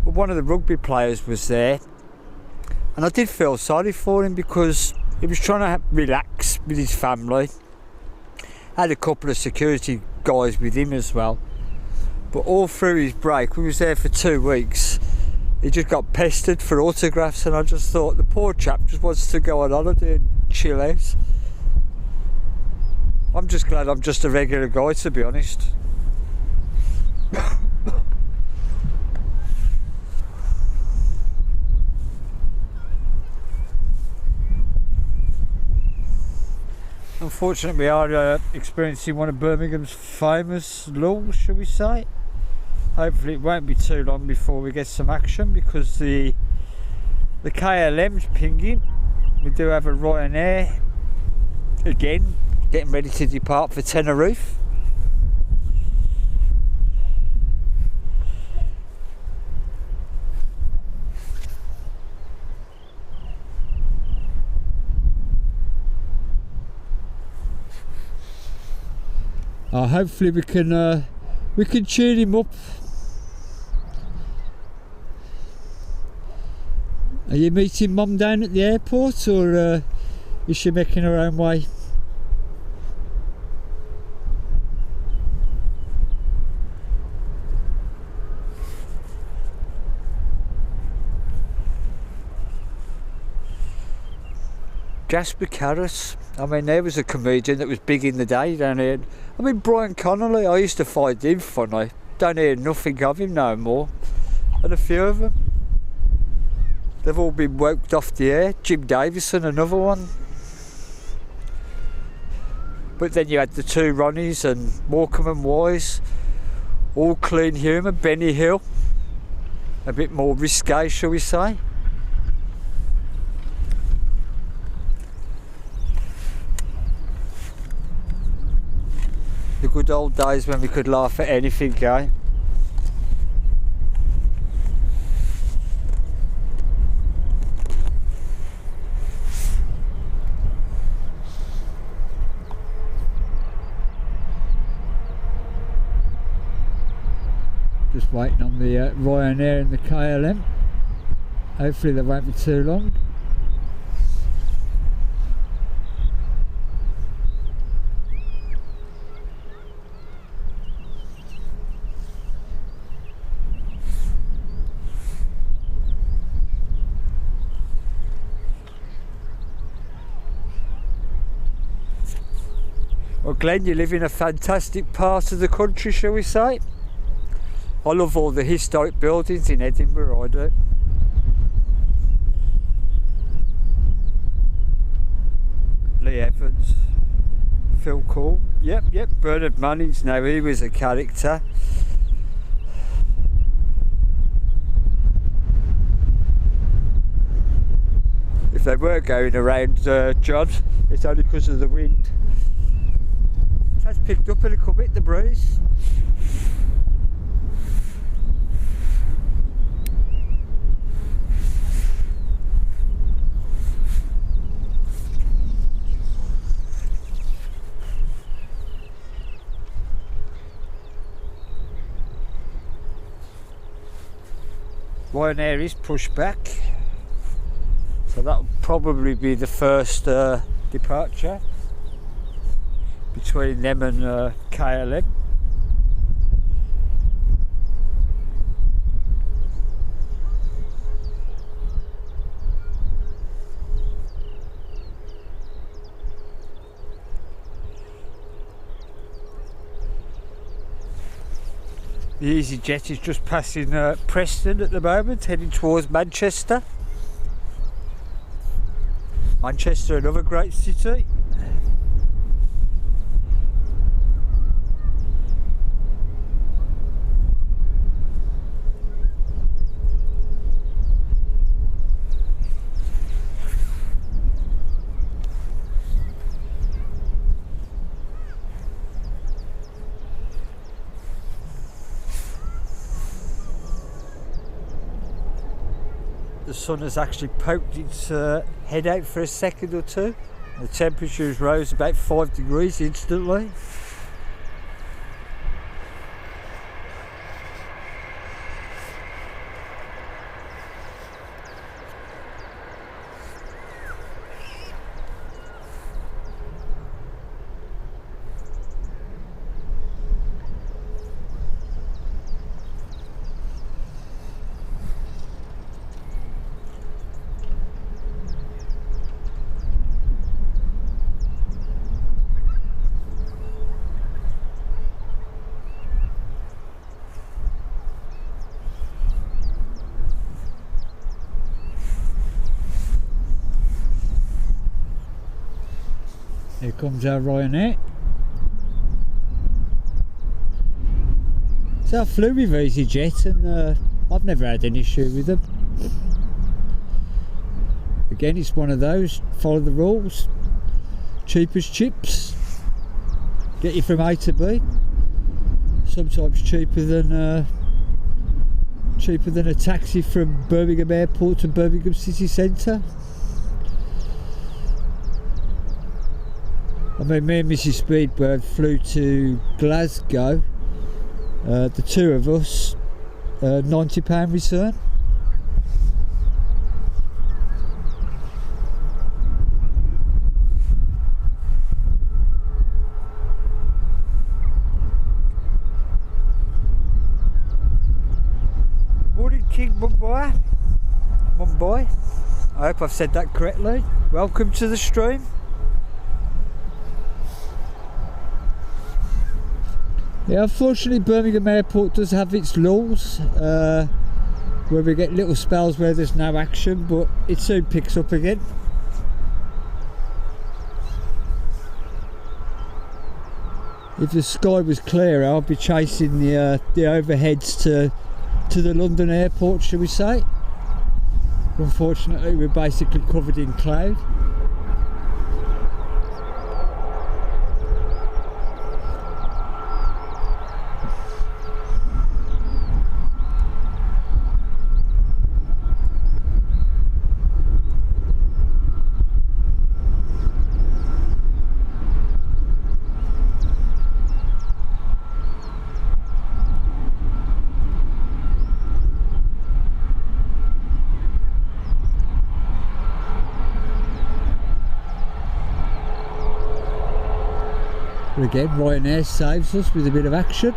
but one of the rugby players was there, and I did feel sorry for him because he was trying to relax with his family. Had a couple of security guys with him as well, but all through his break, we was there for 2 weeks, he just got pestered for autographs, and I just thought the poor chap just wants to go on holiday and chill out. I'm just glad I'm just a regular guy, to be honest. Unfortunately, we are experiencing one of Birmingham's famous lulls, shall we say. Hopefully it won't be too long before we get some action, because the KLM's pinging. We do have a Ryanair again, getting ready to depart for Tenerife. Hopefully we can cheer him up. Are you meeting Mum down at the airport, or is she making her own way? Jasper Carrot. I mean, there was a comedian that was big in the day down here. I mean, Brian Connolly, I used to find him funny. Don't hear nothing of him no more. And a few of them. They've all been woked off the air. Jim Davison, another one. But then you had the two Ronnies and Morecambe and Wise. All clean humour. Benny Hill. A bit more risque, shall we say. The good old days when we could laugh at anything, eh? Just waiting on the Ryanair and the KLM. Hopefully they won't be too long. Well, Glenn, you live in a fantastic part of the country, shall we say? I love all the historic buildings in Edinburgh, I do. Lee Evans, Phil Cole, yep, Bernard Manning's now, he was a character. If they were going around, John, it's only because of the wind. It has picked up a little bit, the breeze. Ryanair is pushed back, so that'll probably be the first departure between them and KLM. The EasyJet is just passing Preston at the moment, heading towards Manchester. Manchester, another great city. The sun has actually poked its head out for a second or two. The temperatures rose about 5 degrees instantly. Here comes our Ryanair. So I flew with EasyJet and I've never had an issue with them. Again, it's one of those, follow the rules. Cheap as chips. Get you from A to B. Sometimes cheaper than a taxi from Birmingham Airport to Birmingham City Centre. I mean, me and Mrs. Speedbird flew to Glasgow, the two of us, £90 return. Morning, King Mumbai. Mumbai. I hope I've said that correctly. Welcome to the stream. Yeah, unfortunately Birmingham Airport does have its lulls, where we get little spells where there's no action, but it soon picks up again. If the sky was clearer, I'd be chasing the overheads to the London airport, shall we say. Unfortunately, we're basically covered in cloud. But again, Ryanair saves us with a bit of action.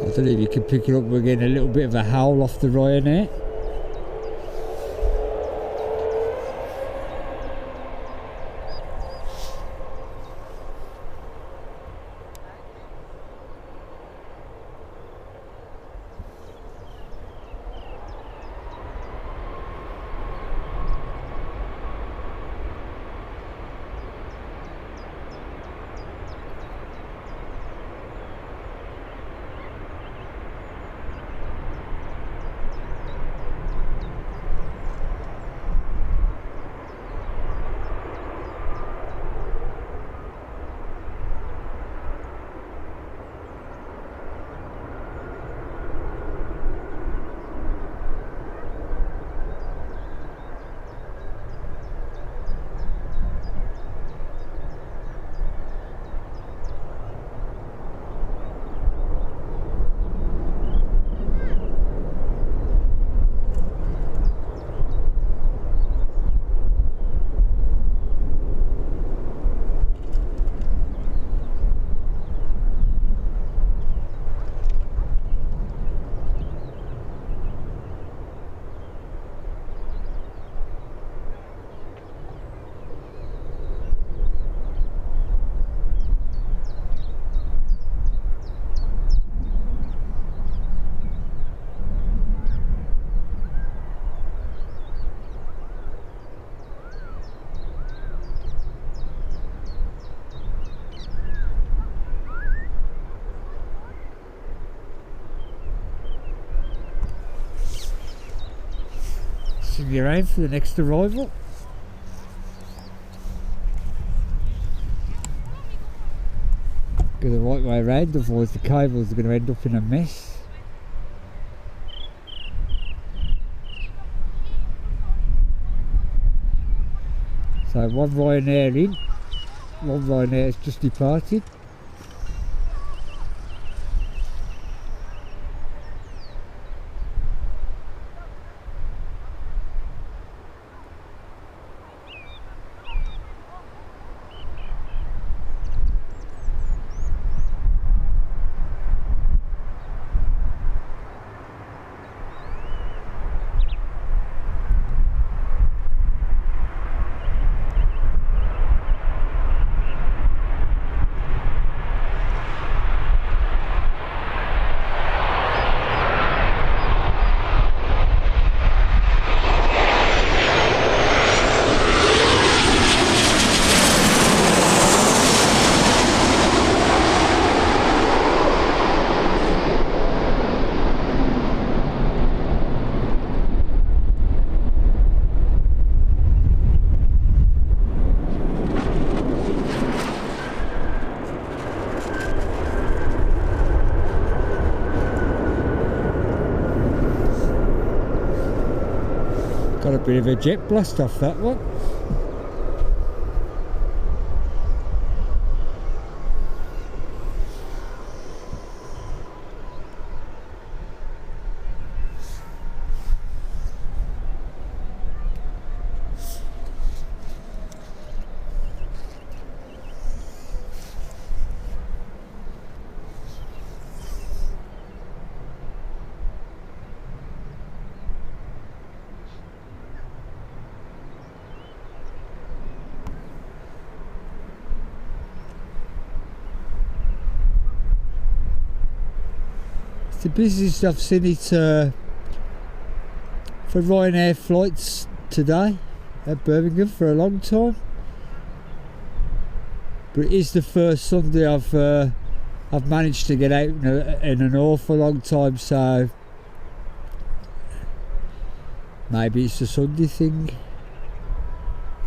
I don't know if you can pick it up, we're getting a little bit of a howl off the Ryanair. Your aim for the next arrival. Go the right way around, otherwise the cables are going to end up in a mess. So one Ryanair in, one Ryanair has just departed. bit of a jet blast off that one. It's the busiest I've seen it for Ryanair flights today at Birmingham for a long time. But it is the first Sunday I've managed to get out in an awful long time, so maybe it's a Sunday thing.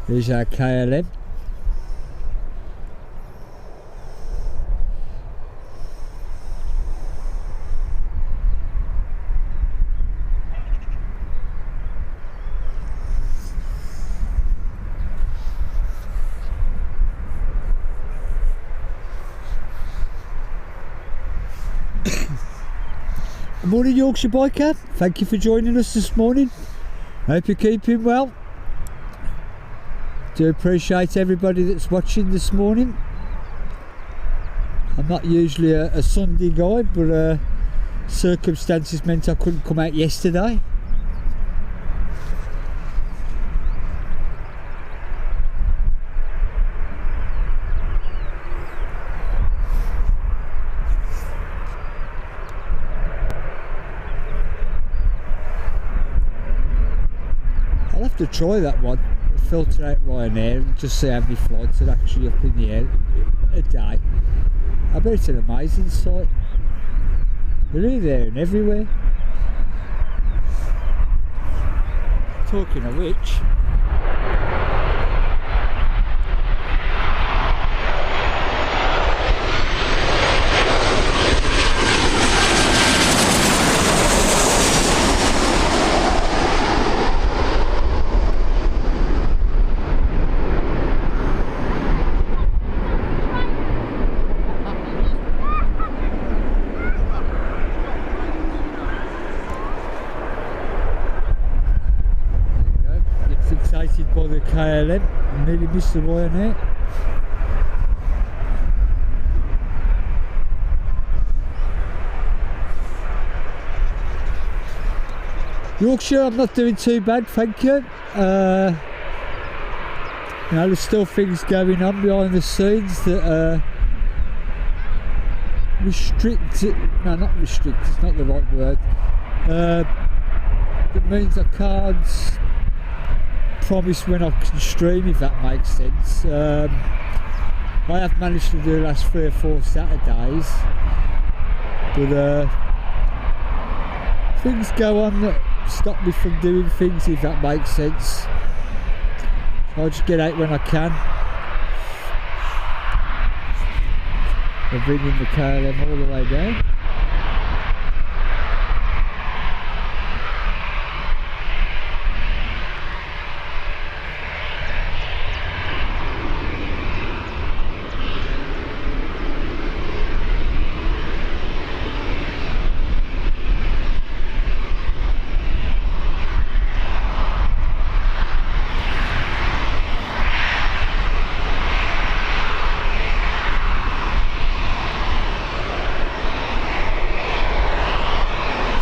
There's our KLM. Good morning, Yorkshire Biker. Thank you for joining us this morning. Hope you're keeping well. Do appreciate everybody that's watching this morning. I'm not usually a Sunday guy, but circumstances meant I couldn't come out yesterday. I'll have to try that one, filter out Ryanair and just see how many flights are actually up in the air a day. I bet it's an amazing sight. They're here, there and everywhere. Talking of which, fixated by the KLM, I nearly missed the Ryanair. Yorkshire, I'm not doing too bad, thank you. You know, there's still things going on behind the scenes that restrict, no, not restrict, it's not the right word. It means I can't promise when I can stream, if that makes sense. I have managed to do the last 3 or 4 Saturdays, but things go on that stop me from doing things, if that makes sense. So I just get out when I can. I'm bringing the KLM all the way down.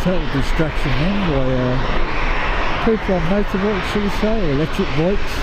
Total distraction then by people on motorbikes, shall we say, or electric bikes.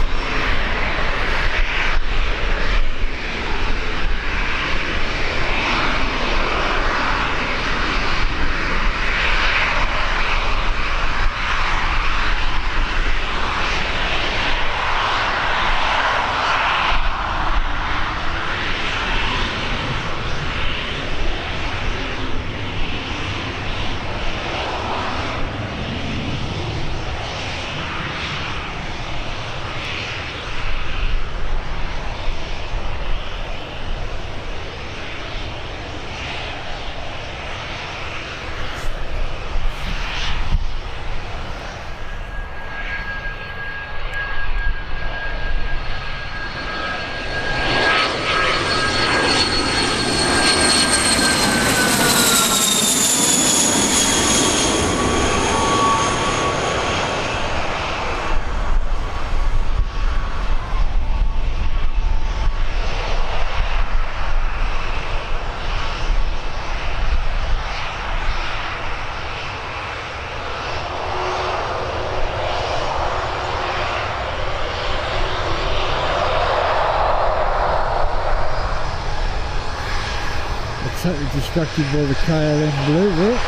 totally distracted by the KLM blue there.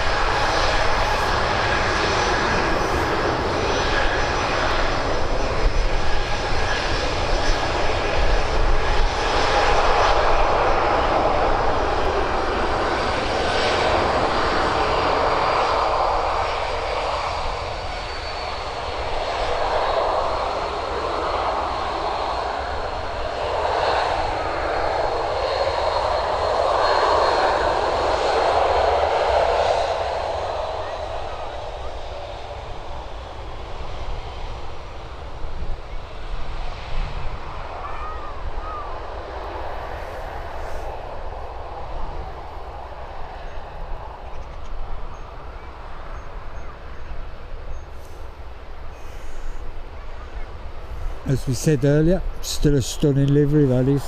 As we said earlier, still a stunning livery, that is.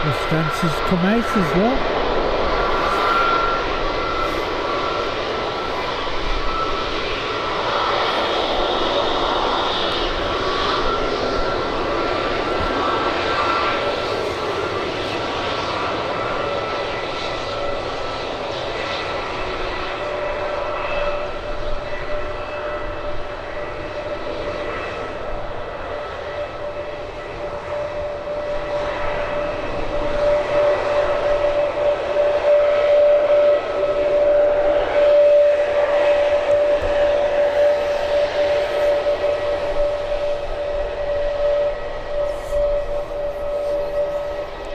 The stances come out as well.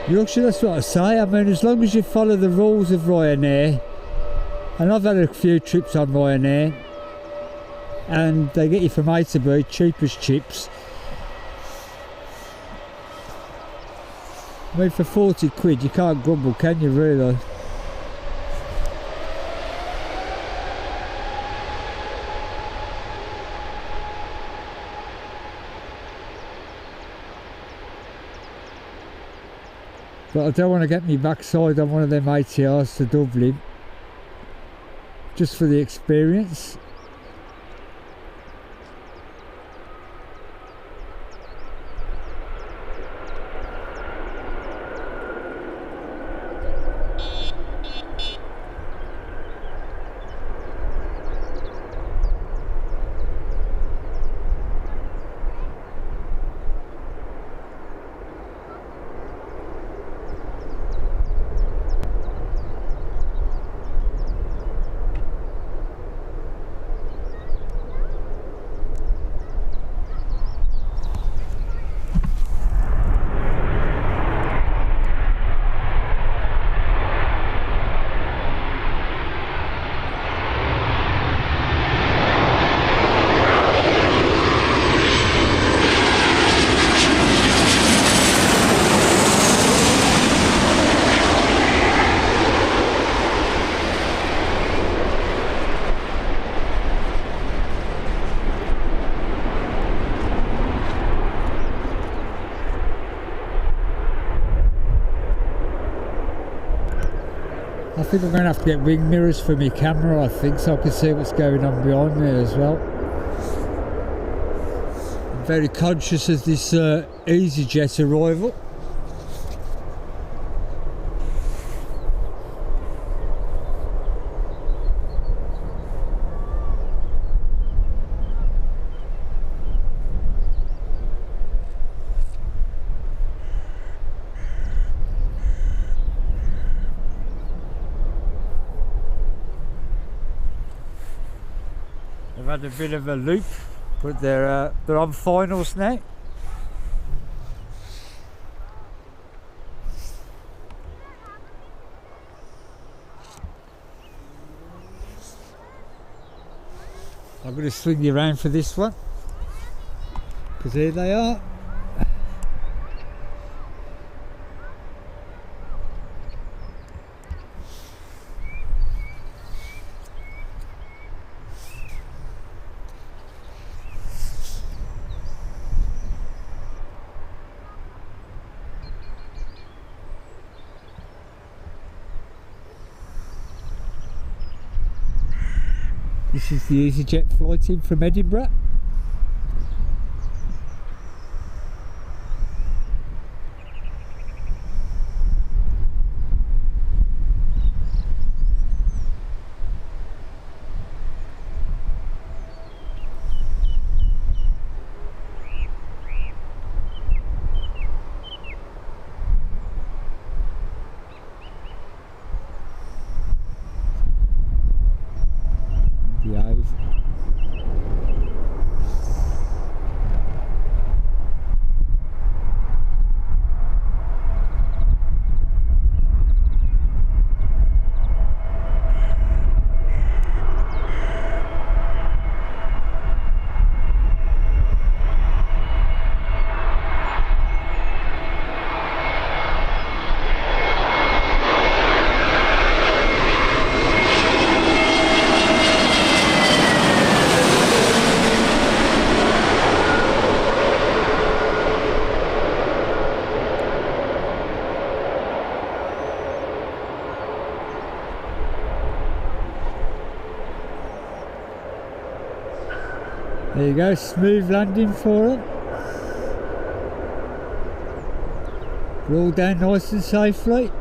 Yorkshire, that's what I say. I mean, as long as you follow the rules of Ryanair, and I've had a few trips on Ryanair, and they get you from A to B, cheap as chips. I mean, for 40 quid, you can't grumble, can you, really? But I don't want to get me backside on one of them ATRs to Dublin, just for the experience. I think I'm going to have to get wing mirrors for my camera, I think, so I can see what's going on behind me as well. I'm very conscious of this EasyJet arrival. They've had a bit of a loop, but they're on finals now. I'm going to swing you around for this one, because here they are. This is the EasyJet flight in from Edinburgh. There you go, smooth landing for it. Roll down nice and safely.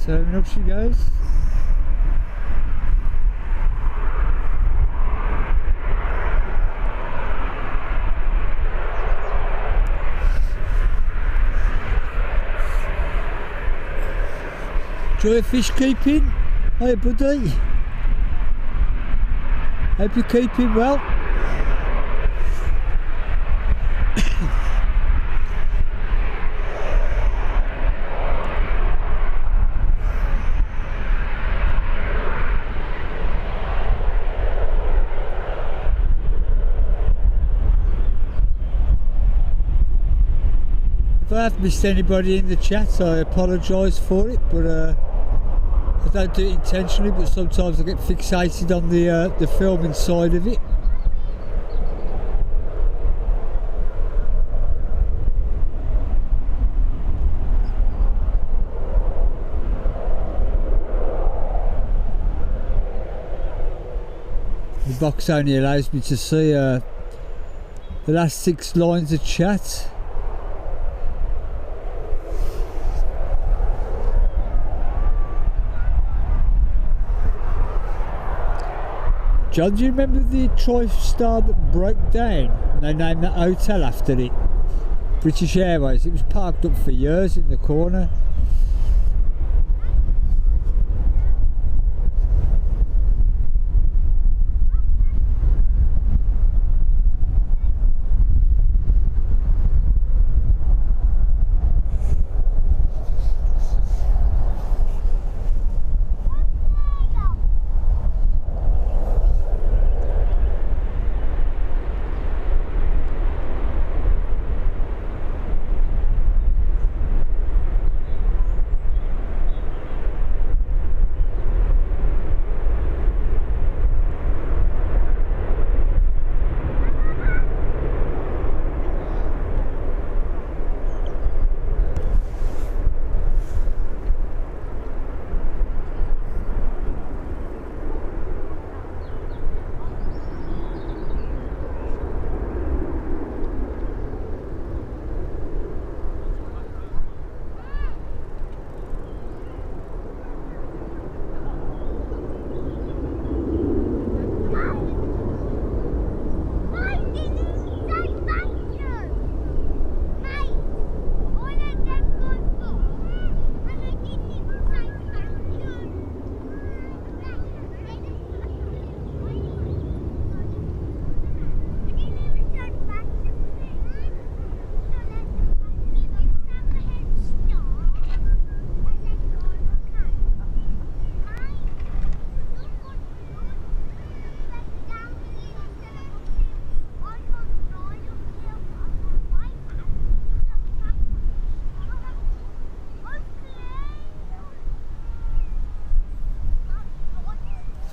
Terminal she goes. Enjoy fish keeping? Hey buddy. Hope you're keeping well. I have missed anybody in the chat, I apologise for it, but I don't do it intentionally, but sometimes I get fixated on the filming side of it. The box only allows me to see the last 6 lines of chat. John, do you remember the TriStar that broke down and they named that hotel after it? British Airways. It was parked up for years in the corner.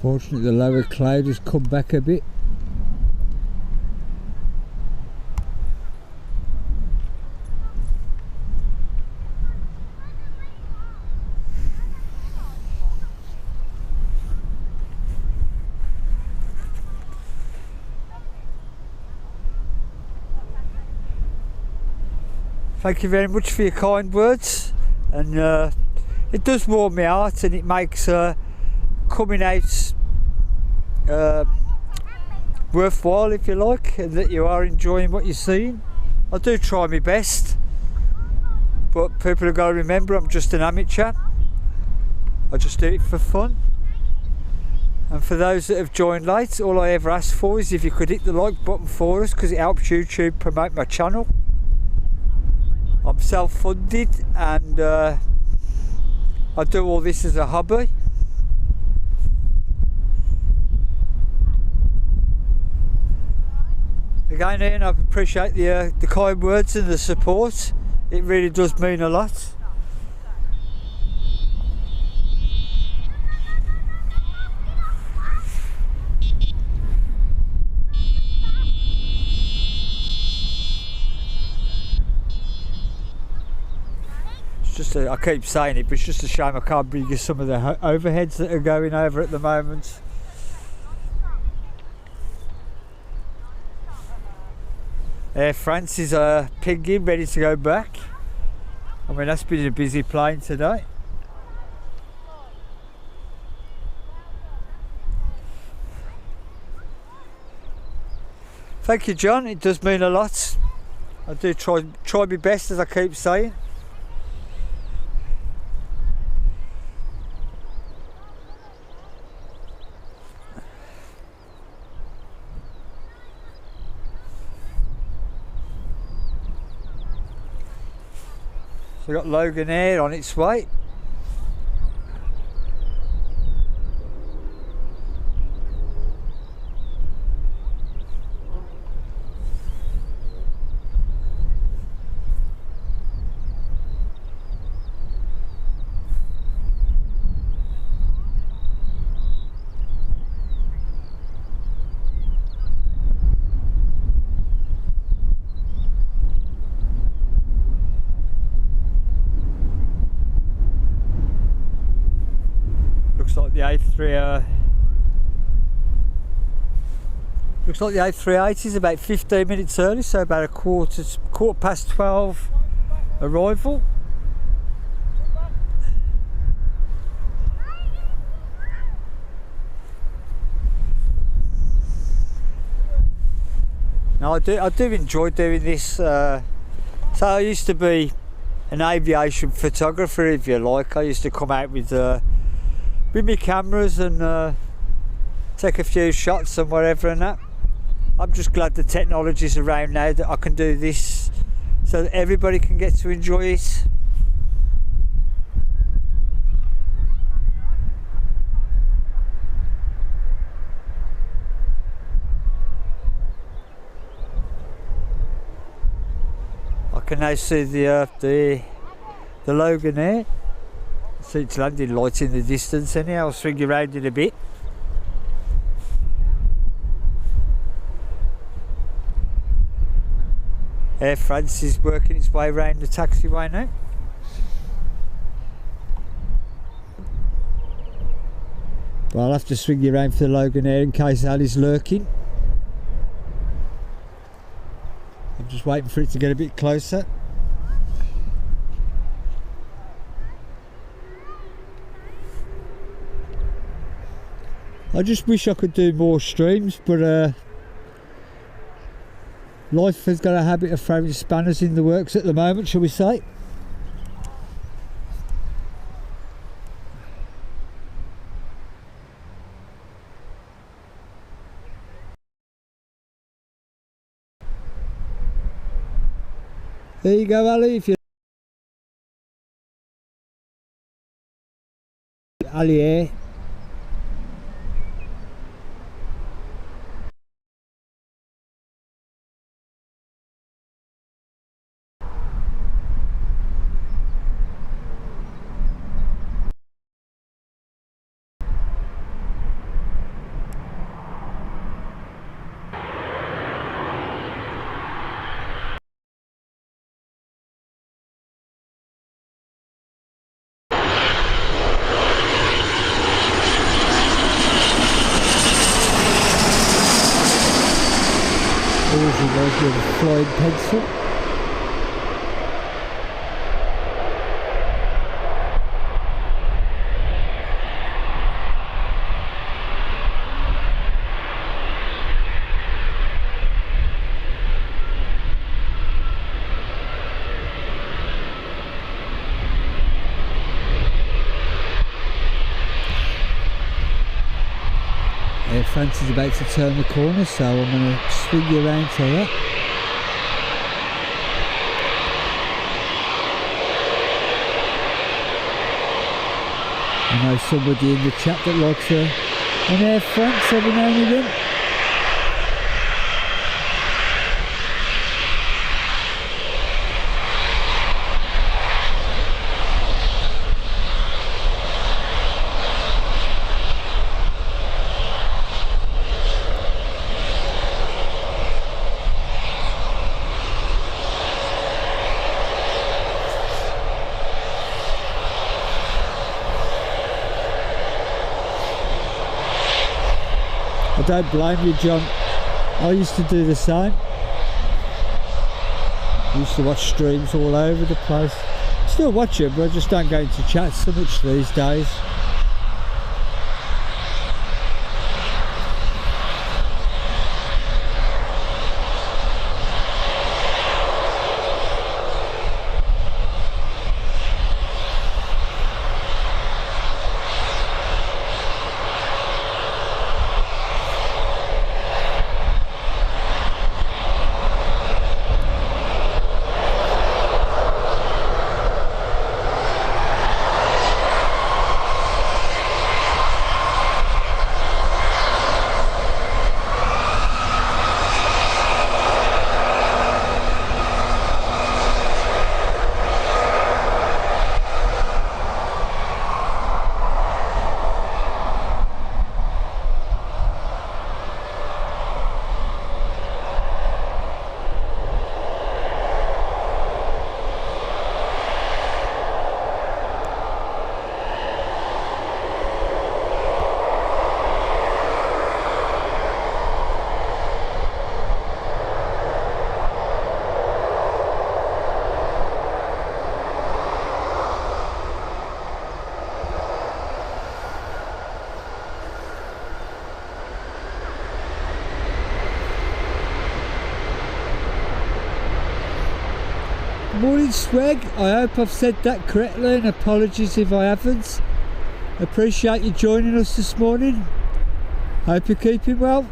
Fortunately, the lower cloud has come back a bit. Thank you very much for your kind words, and it does warm my heart, and it makes coming out worthwhile, if you like, and that you are enjoying what you're seeing. I do try my best, but people have got to remember I'm just an amateur. I just do it for fun. And for those that have joined late, all I ever ask for is if you could hit the like button for us, because it helps YouTube promote my channel. I'm self-funded, and I do all this as a hobby. Again, Ian, I appreciate the kind words and the support. It really does mean a lot. It's just I keep saying it, but it's just a shame I can't bring you some of the overheads that are going over at the moment. Air France is pinging, ready to go back. I mean, that's been a busy plane today. Thank you, John. It does mean a lot. I do try my best, as I keep saying. We've got Logan Air on its way. Looks like the A380 is about 15 minutes early, so about a quarter past 12 arrival. Now I do enjoy doing this. So I used to be an aviation photographer, if you like. I used to come out with my cameras and take a few shots and whatever and that. I'm just glad the technology's around now that I can do this so that everybody can get to enjoy it. I can now see the Logan there. See its landing lights in the distance anyhow. I'll swing you around in a bit. Air France is working its way around the taxiway now. Well, I'll have to swing you around for the Logan Air in case Ali's lurking. I'm just waiting for it to get a bit closer. I just wish I could do more streams, but life has got a habit of throwing spanners in the works at the moment, shall we say. There you go, Ali. If you Ali Air. Always reminds me of a flying pencil. Air France is about to turn the corner, so I'm going to swing you around to her. I know somebody in the chat that likes an Air France every now and again. I don't blame you, John. I used to do the same. I used to watch streams all over the place. Still watch it, but I just don't go into chat so much these days. Morning Sweg, I hope I've said that correctly and apologies if I haven't. Appreciate you joining us this morning. Hope you're keeping well.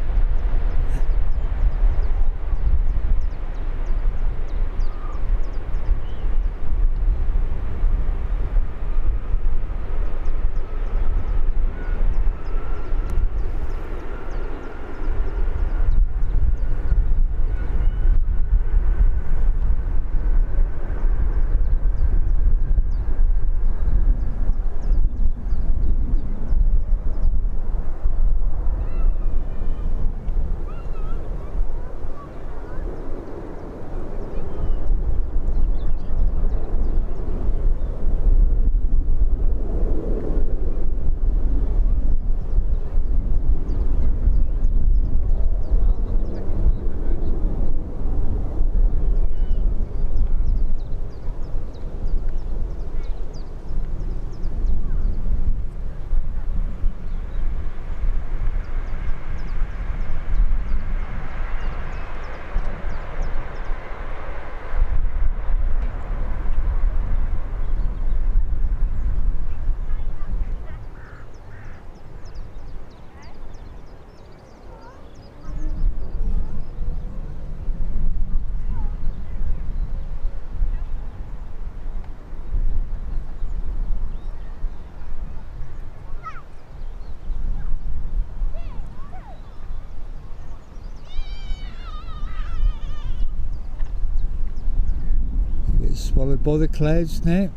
Swallowed by the clouds now.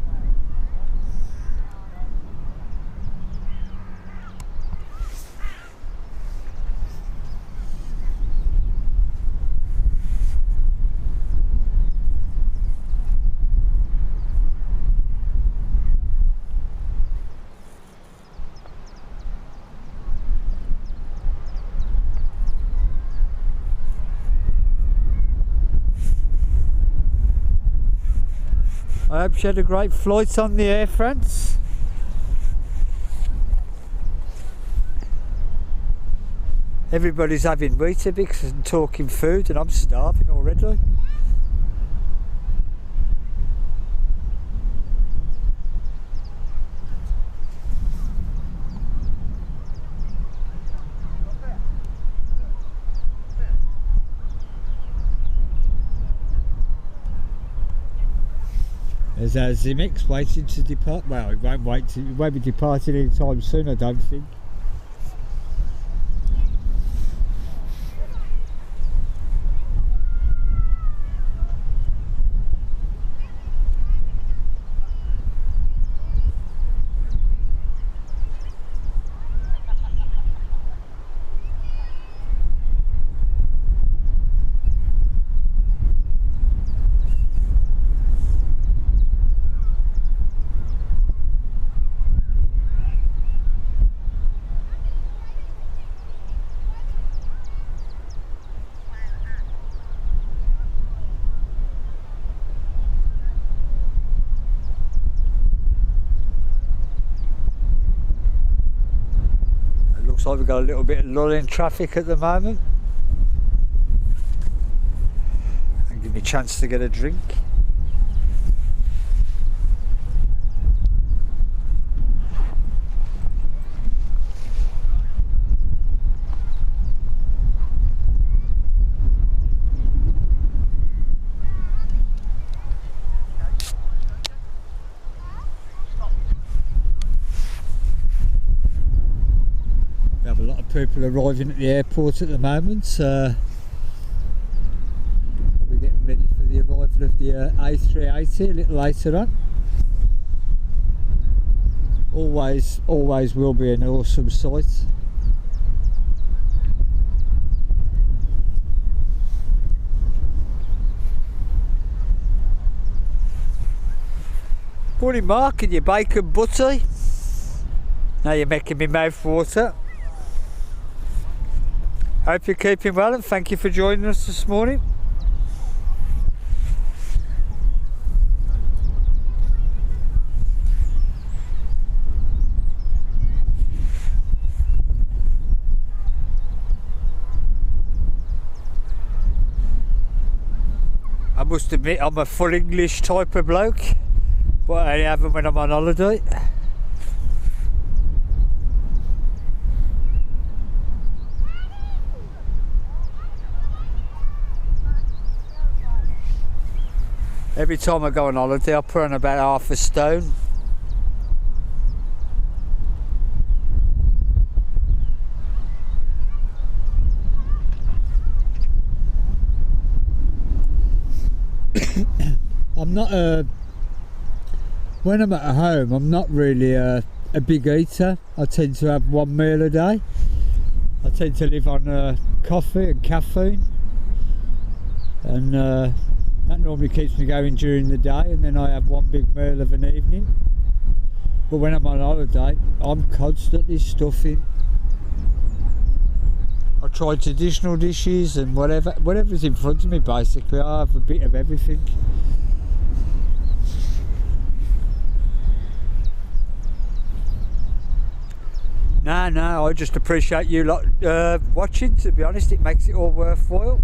I hope you had a great flight on the Air France. Everybody's having Weetabix and talking food and I'm starving already. There's our Zimix waiting to depart. Well, it won't be departing anytime soon, I don't think. Looks like we've got a little bit of lull in traffic at the moment. And give me a chance to get a drink. People arriving at the airport at the moment. We're getting ready for the arrival of the A380 a little later on. Always will be an awesome sight. Morning Mark, and your bacon butty. Now you're making me mouth water. Hope you're keeping well and thank you for joining us this morning. must admit I'm a full English type of bloke, but I only have them when I'm on holiday. Every time I go on holiday I put on about half a stone. I'm not when I'm at home, I'm not really a big eater. I tend to have one meal a day. I tend to live on coffee and caffeine, and that normally keeps me going during the day, and then I have one big meal of an evening. But when I'm on holiday, I'm constantly stuffing. I try traditional dishes and whatever's in front of me. Basically, I have a bit of everything. No, I just appreciate you lot watching. To be honest, it makes it all worthwhile.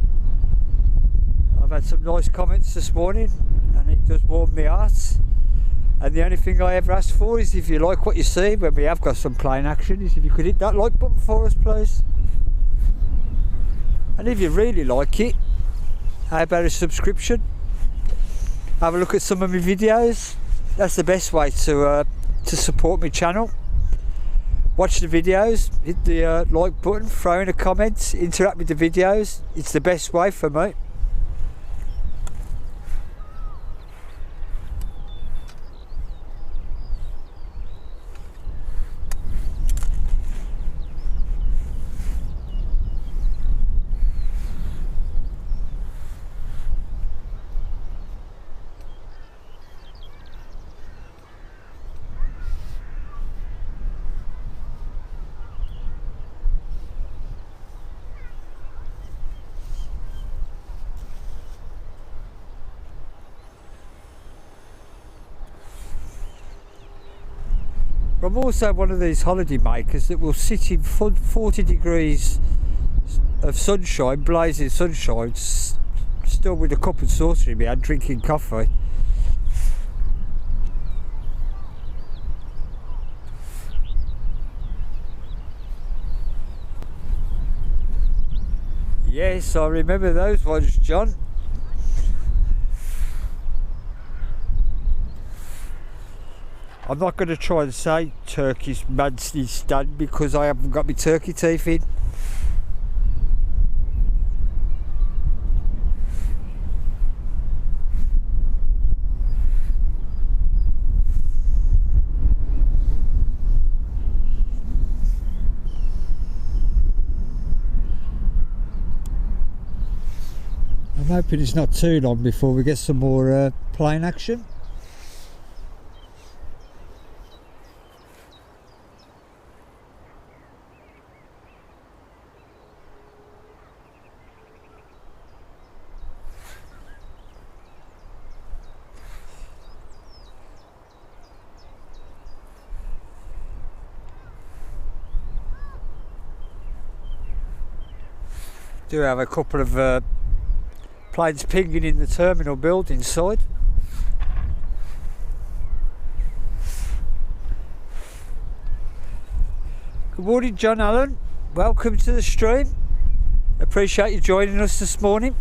I've had some nice comments this morning, and it does warm my heart. And the only thing I ever ask for is, if you like what you see when we have got some plane action, is if you could hit that like button for us, please. And if you really like it, how about a subscription? Have a look at some of my videos. That's the best way to support my channel. Watch the videos, hit the like button, throw in a comment, interact with the videos. It's the best way for me. I'm also one of these holiday makers that will sit in 40 degrees of sunshine, blazing sunshine, still with a cup and saucer in my hand, drinking coffee. Yes, I remember those ones, John. I'm not going to try and say Turkish Manston because I haven't got my turkey teeth in. I'm hoping it's not too long before we get some more plane action. Do have a couple of planes pinging in the terminal building side. Good morning, John Allen. Welcome to the stream. Appreciate you joining us this morning.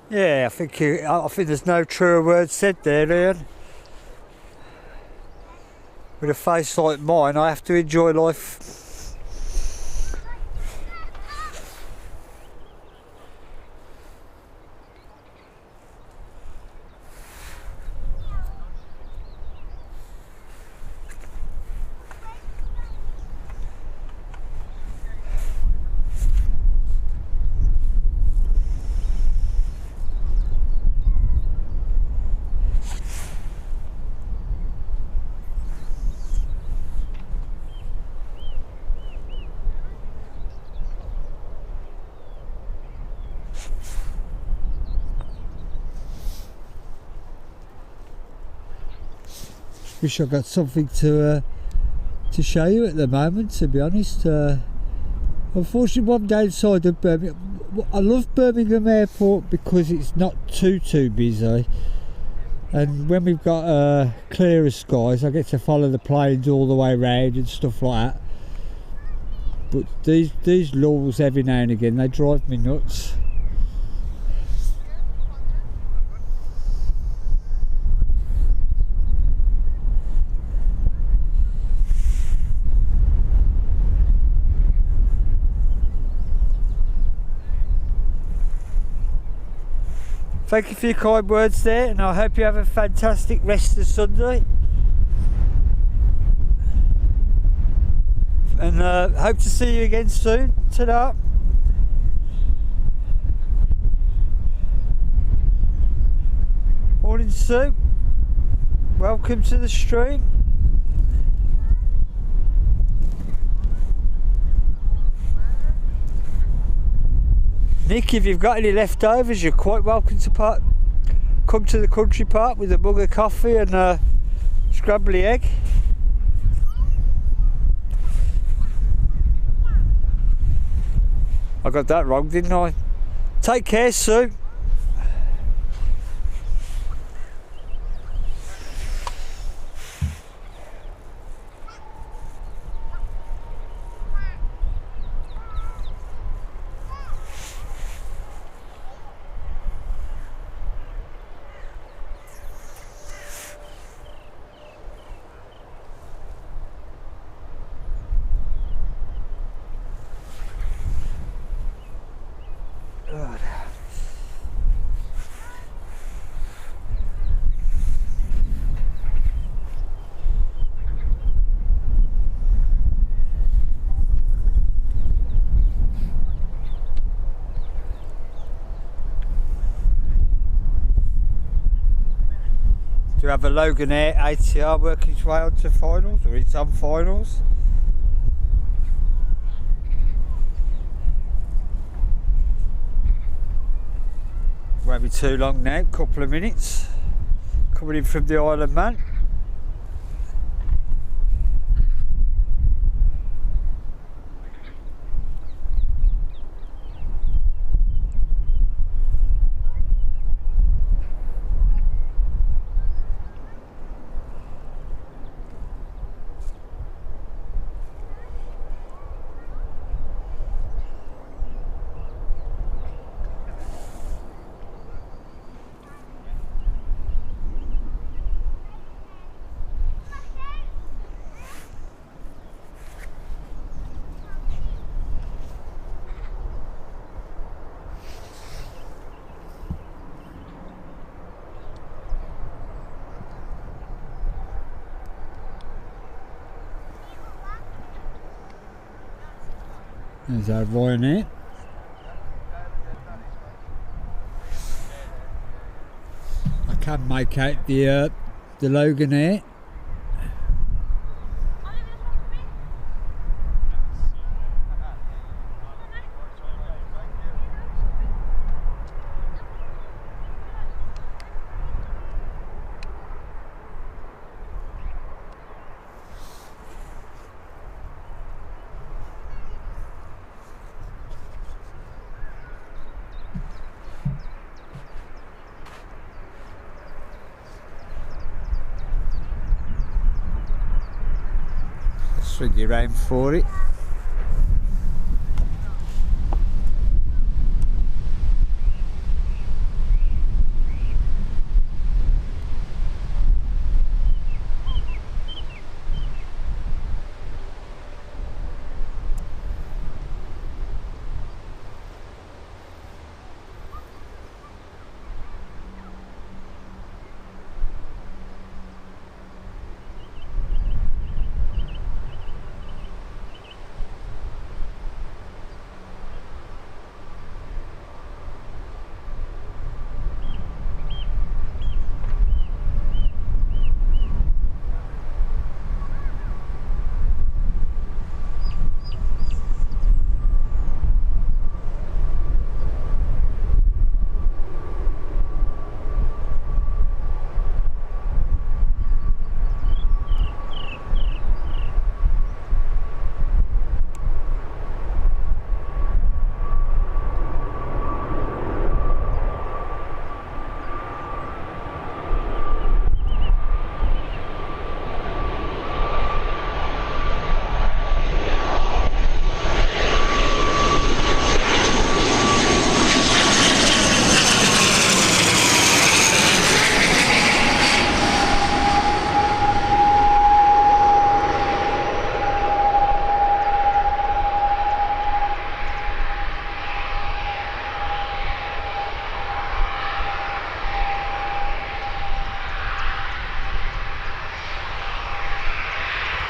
Yeah, I think there's no truer word said there, Ian. With a face like mine, I have to enjoy life. Wish I got something to show you at the moment, to be honest. Unfortunately, one downside of Birmingham, I love Birmingham Airport because it's not too busy, and when we've got clearer skies I get to follow the planes all the way around and stuff like that. But these lulls every now and again, they drive me nuts. Thank you for your kind words there, and I hope you have a fantastic rest of Sunday. And hope to see you again soon. Ta-da. Morning, Sue. Welcome to the stream. Nick, if you've got any leftovers, you're quite welcome to come to the country park with a mug of coffee and a scrabbly egg. I got that wrong, didn't I? Take care, Sue. We have a Logan Air ATR working its way on to finals, or it's on finals. Won't be too long now, couple of minutes. Coming in from the Isle of Man. There's our Ryanair. I can make out the Logan Air. Swing you round for it.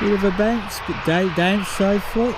Bit of a bounce, but down safely.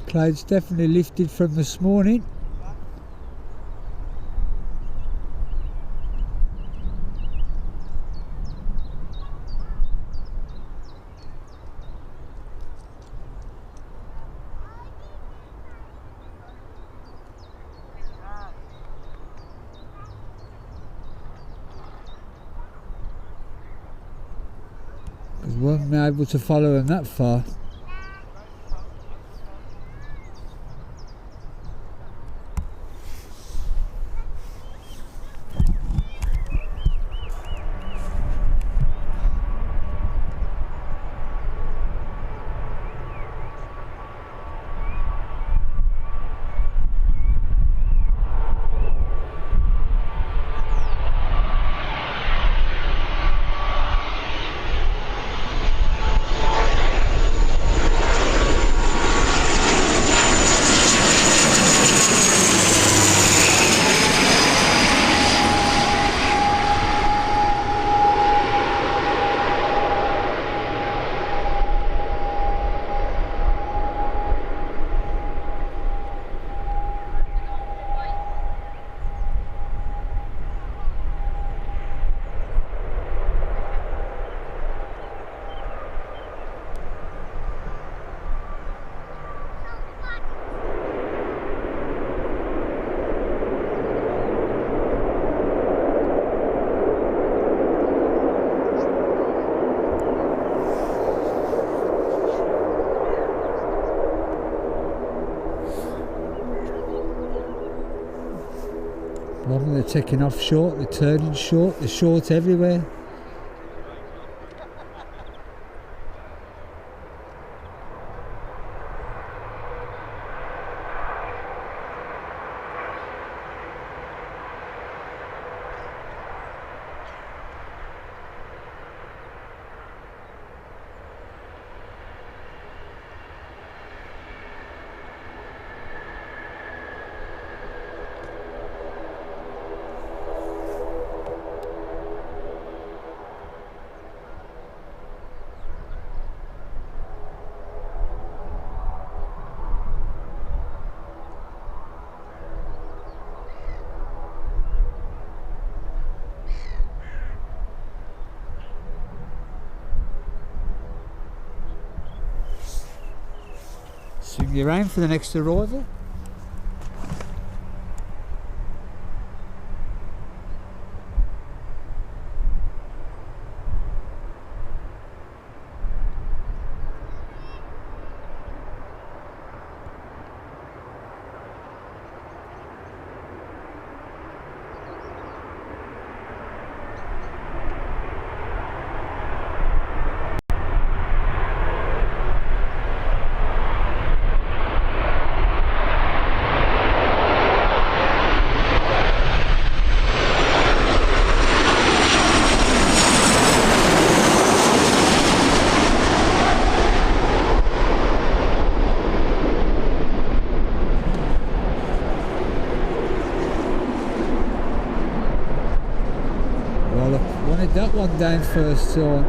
Clouds definitely lifted from this morning. Because we weren't able to follow them that far. They're taking off short, they're turning short, they're short everywhere. swing you around for the next arrival. That one down first, so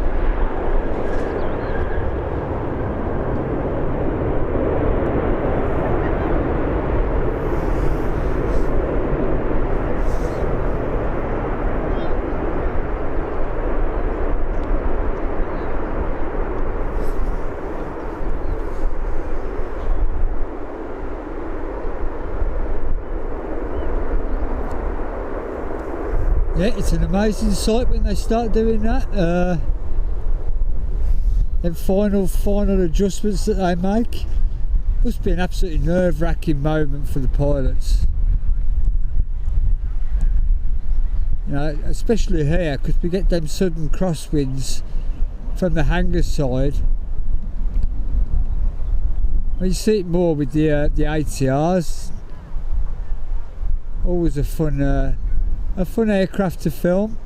yeah, it's an amazing sight when they start doing that. Them final adjustments that they make must be an absolutely nerve-wracking moment for the pilots. You know, especially here, because we get them sudden crosswinds from the hangar side. Well, you see it more with the ATRs. Always a fun aircraft to film.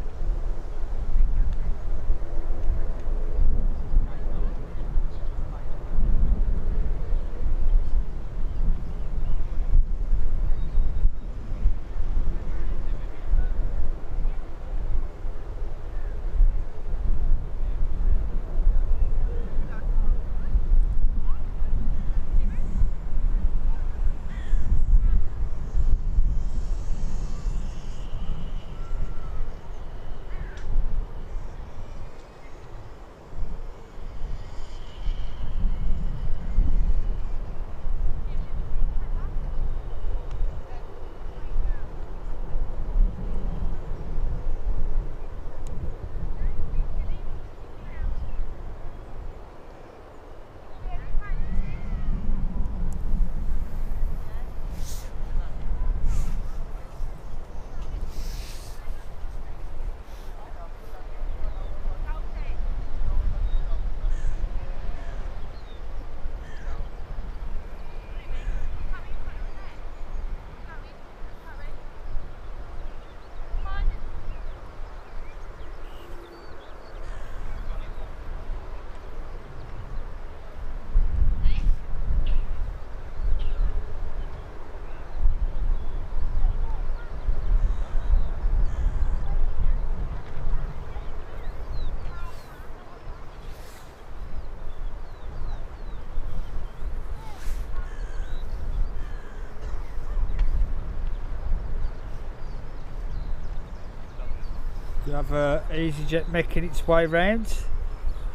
You have EasyJet making its way round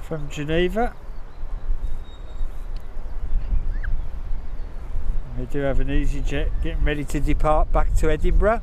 from Geneva. We do have an EasyJet getting ready to depart back to Edinburgh.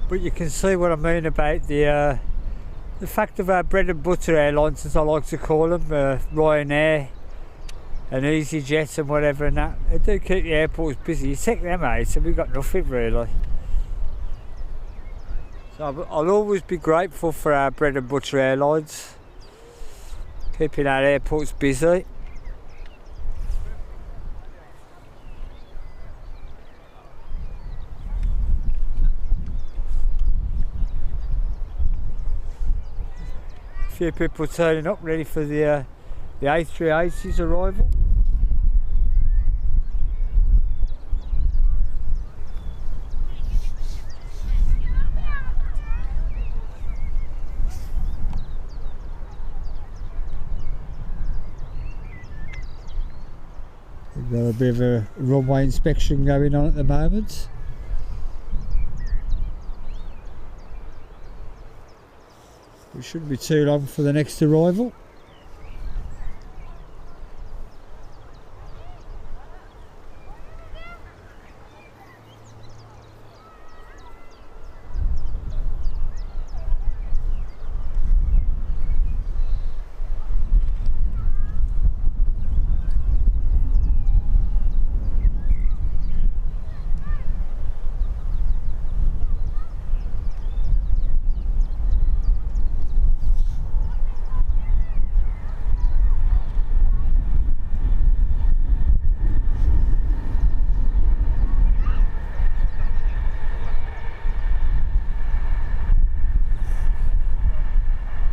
But you can see what I mean about the fact of our bread and butter airlines, as I like to call them, Ryanair and EasyJet and whatever, and that. They do keep the airports busy. You take them out and we've got nothing really. So I'll always be grateful for our bread and butter airlines, keeping our airports busy. A few people turning up ready for the A380's arrival. We've got a bit of a runway inspection going on at the moment. It shouldn't be too long for the next arrival.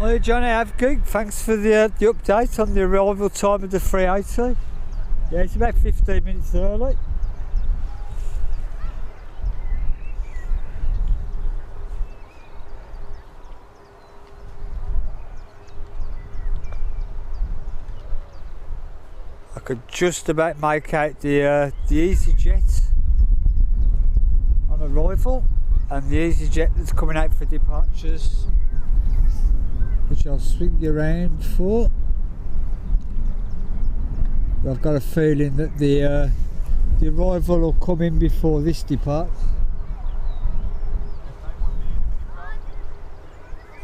Hi Johnny, I've good. Thanks for the update on the arrival time of the 380. Yeah, it's about 15 minutes early. I could just about make out the EasyJet on arrival and the EasyJet that's coming out for departures, which I'll swing you around for. But I've got a feeling that the arrival will come in before this departs.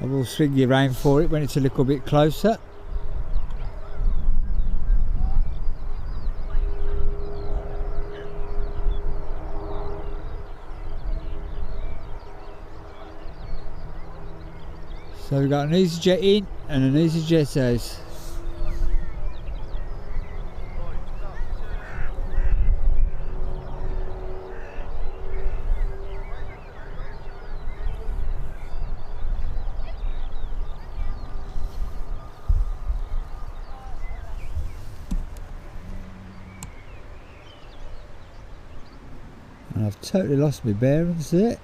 I will swing you around for it when it's a little bit closer. So we've got an EasyJet in and an EasyJet out. And I've totally lost my bearings there.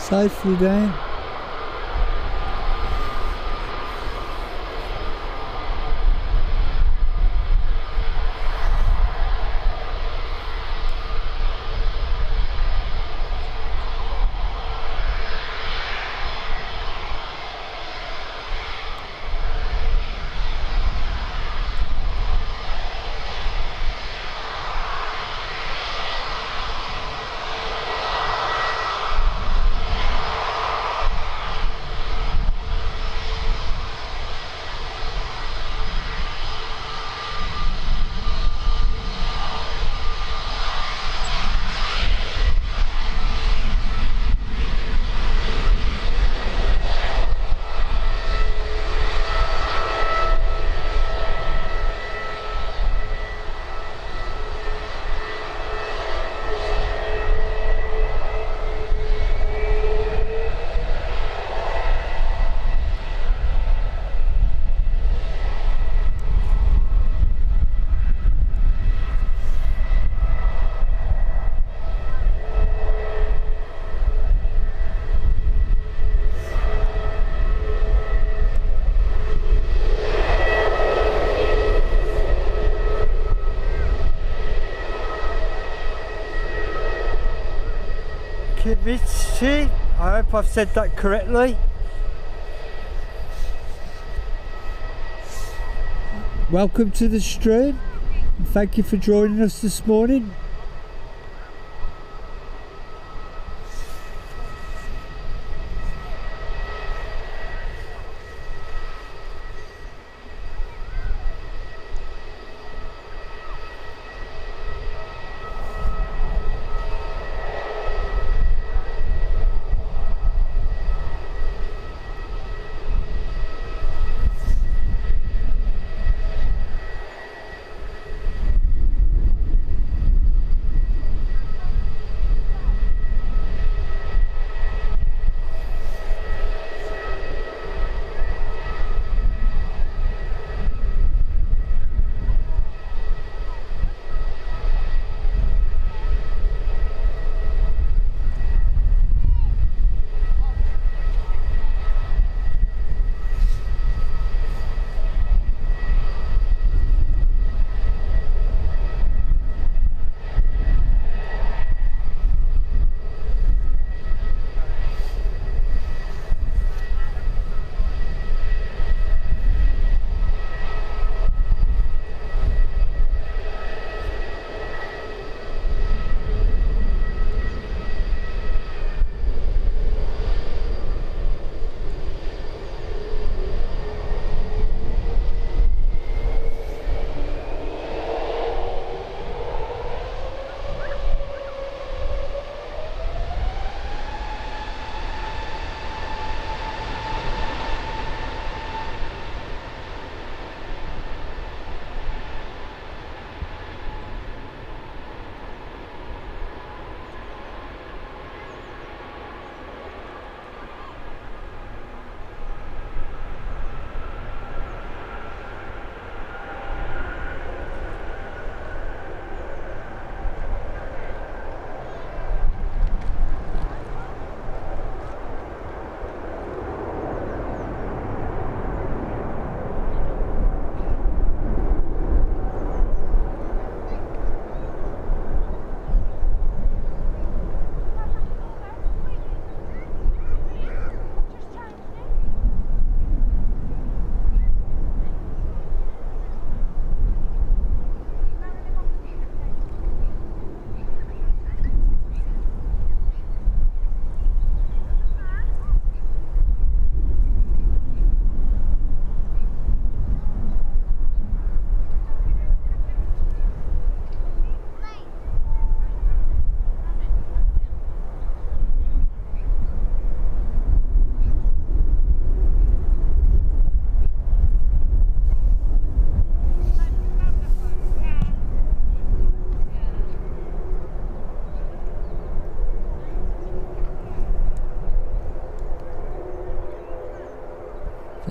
safely down. Kimichi, I hope I've said that correctly. Welcome to the stream. Thank you for joining us this morning.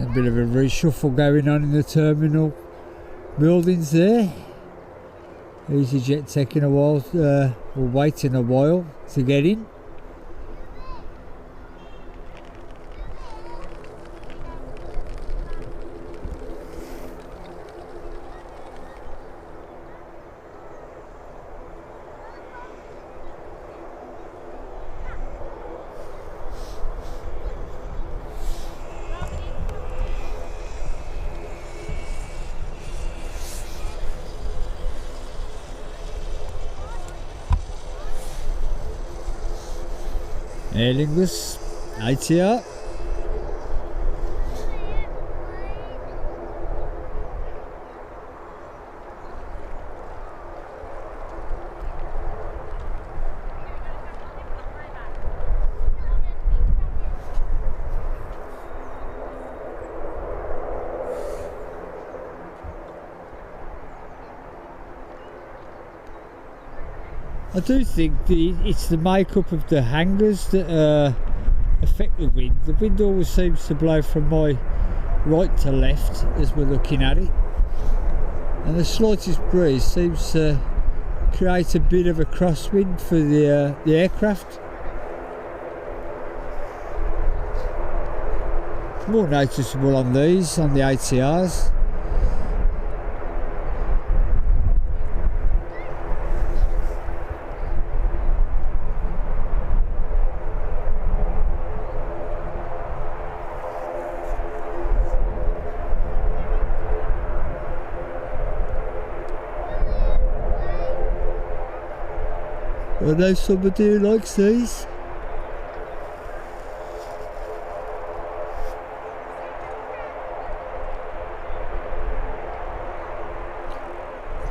A bit of a reshuffle going on in the terminal buildings there. EasyJet taking a while, or waiting a while to get in. Aer Lingus ATR. I do think it's the makeup of the hangars that affect the wind. The wind always seems to blow from my right to left as we're looking at it, and the slightest breeze seems to create a bit of a crosswind for the aircraft. It's more noticeable on these, on the ATRs. I know somebody who likes these.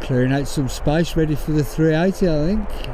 Clearing out some space, ready for the 380, I think.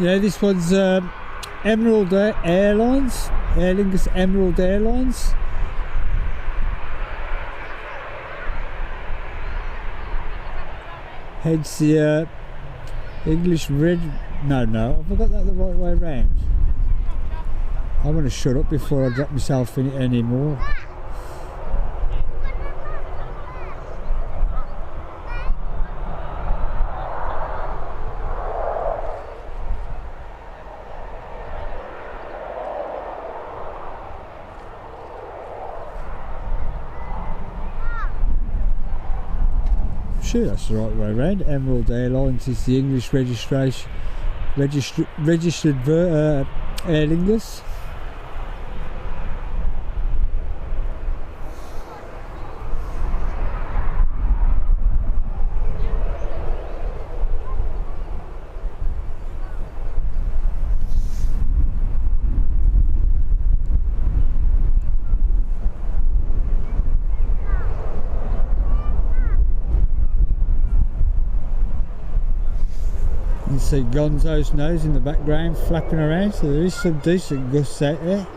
Yeah, this one's Emerald Airlines, Aer Lingus Emerald Airlines. Hence the English red. No, have I got that the right way around? I want to shut up before I drop myself in it anymore. Sure, that's the right way around. Emerald Airlines is the English registration, registered Aer Lingus. You can see Gonzo's nose in the background flapping around, so there is some decent gusts out there.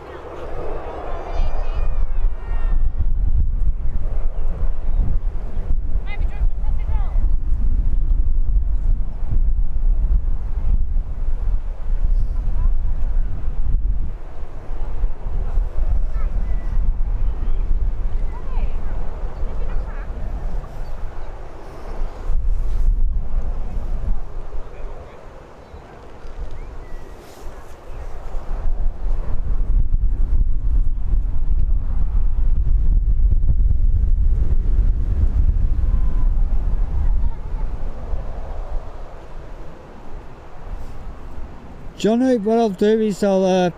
Johnny, what I'll do is I'll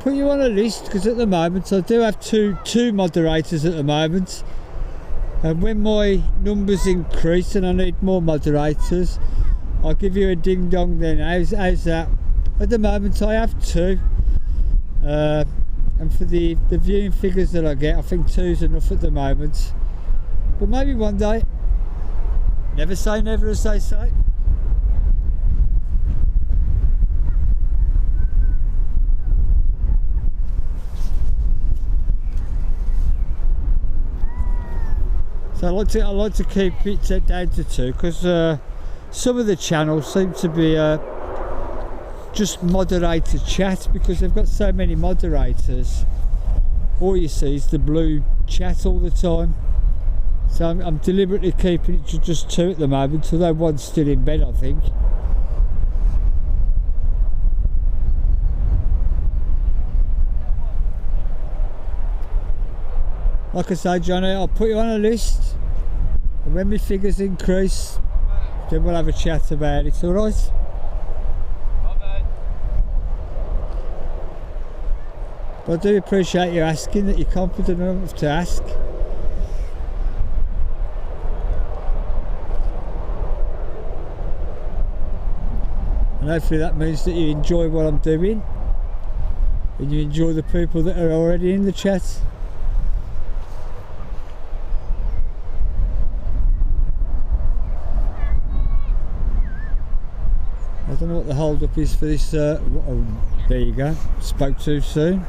put you on a list, because at the moment I do have two moderators at the moment, and when my numbers increase and I need more moderators, I'll give you a ding dong then. How's that? At the moment I have 2. And for the viewing figures that I get, I think 2's enough at the moment. But maybe one day. Never say never, as they say. So I like to keep it down to 2 because some of the channels seem to be just moderated chat because they've got so many moderators. All you see is the blue chat all the time. So I'm deliberately keeping it to just 2 at the moment, although one's still in bed, I think. Like I say, Johnny, I'll put you on a list, and when my figures increase, then we'll have a chat about it, alright? But I do appreciate you asking, that you're confident enough to ask. And hopefully that means that you enjoy what I'm doing, and you enjoy the people that are already in the chat. I don't know what the hold up is for this. Oh, there you go. Spoke too soon.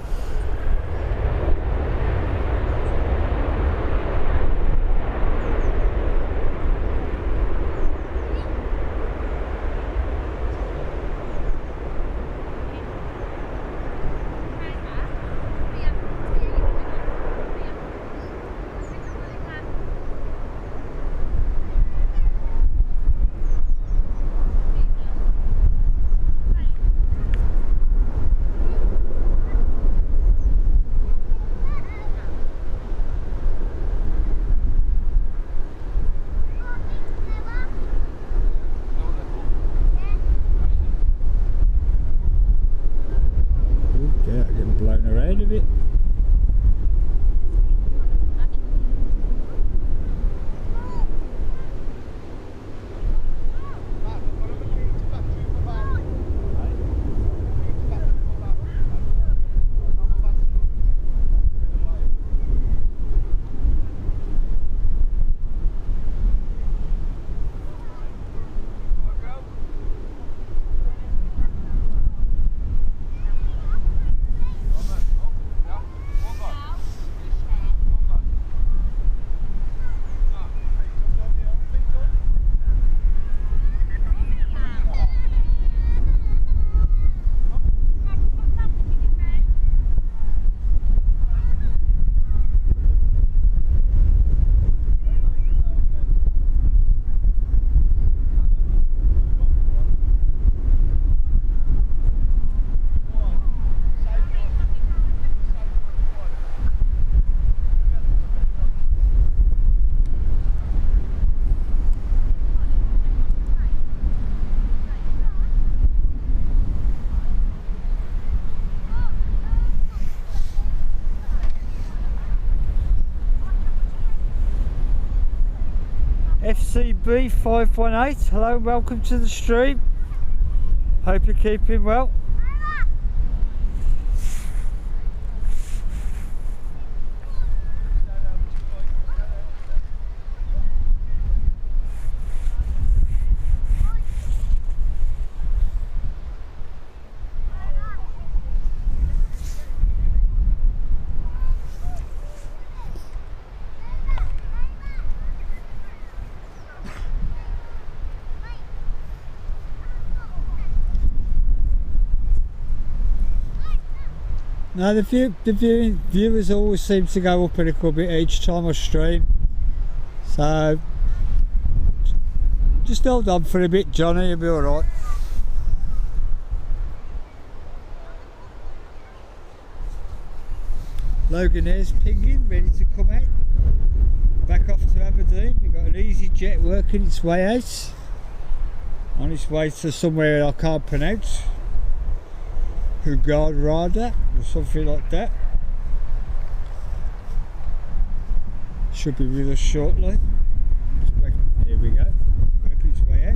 Blown around a bit. FCB518, hello and welcome to the stream. Hope you're keeping well. Now the viewers always seem to go up a little bit each time I stream, so just hold on for a bit, Johnny, you'll be alright. Logan here's pinging, ready to come out, back off to Aberdeen. We've got an easy jet working its way out, on its way to somewhere I can't pronounce. Rada or something like that. Should be with us shortly. Here we go, working its way out.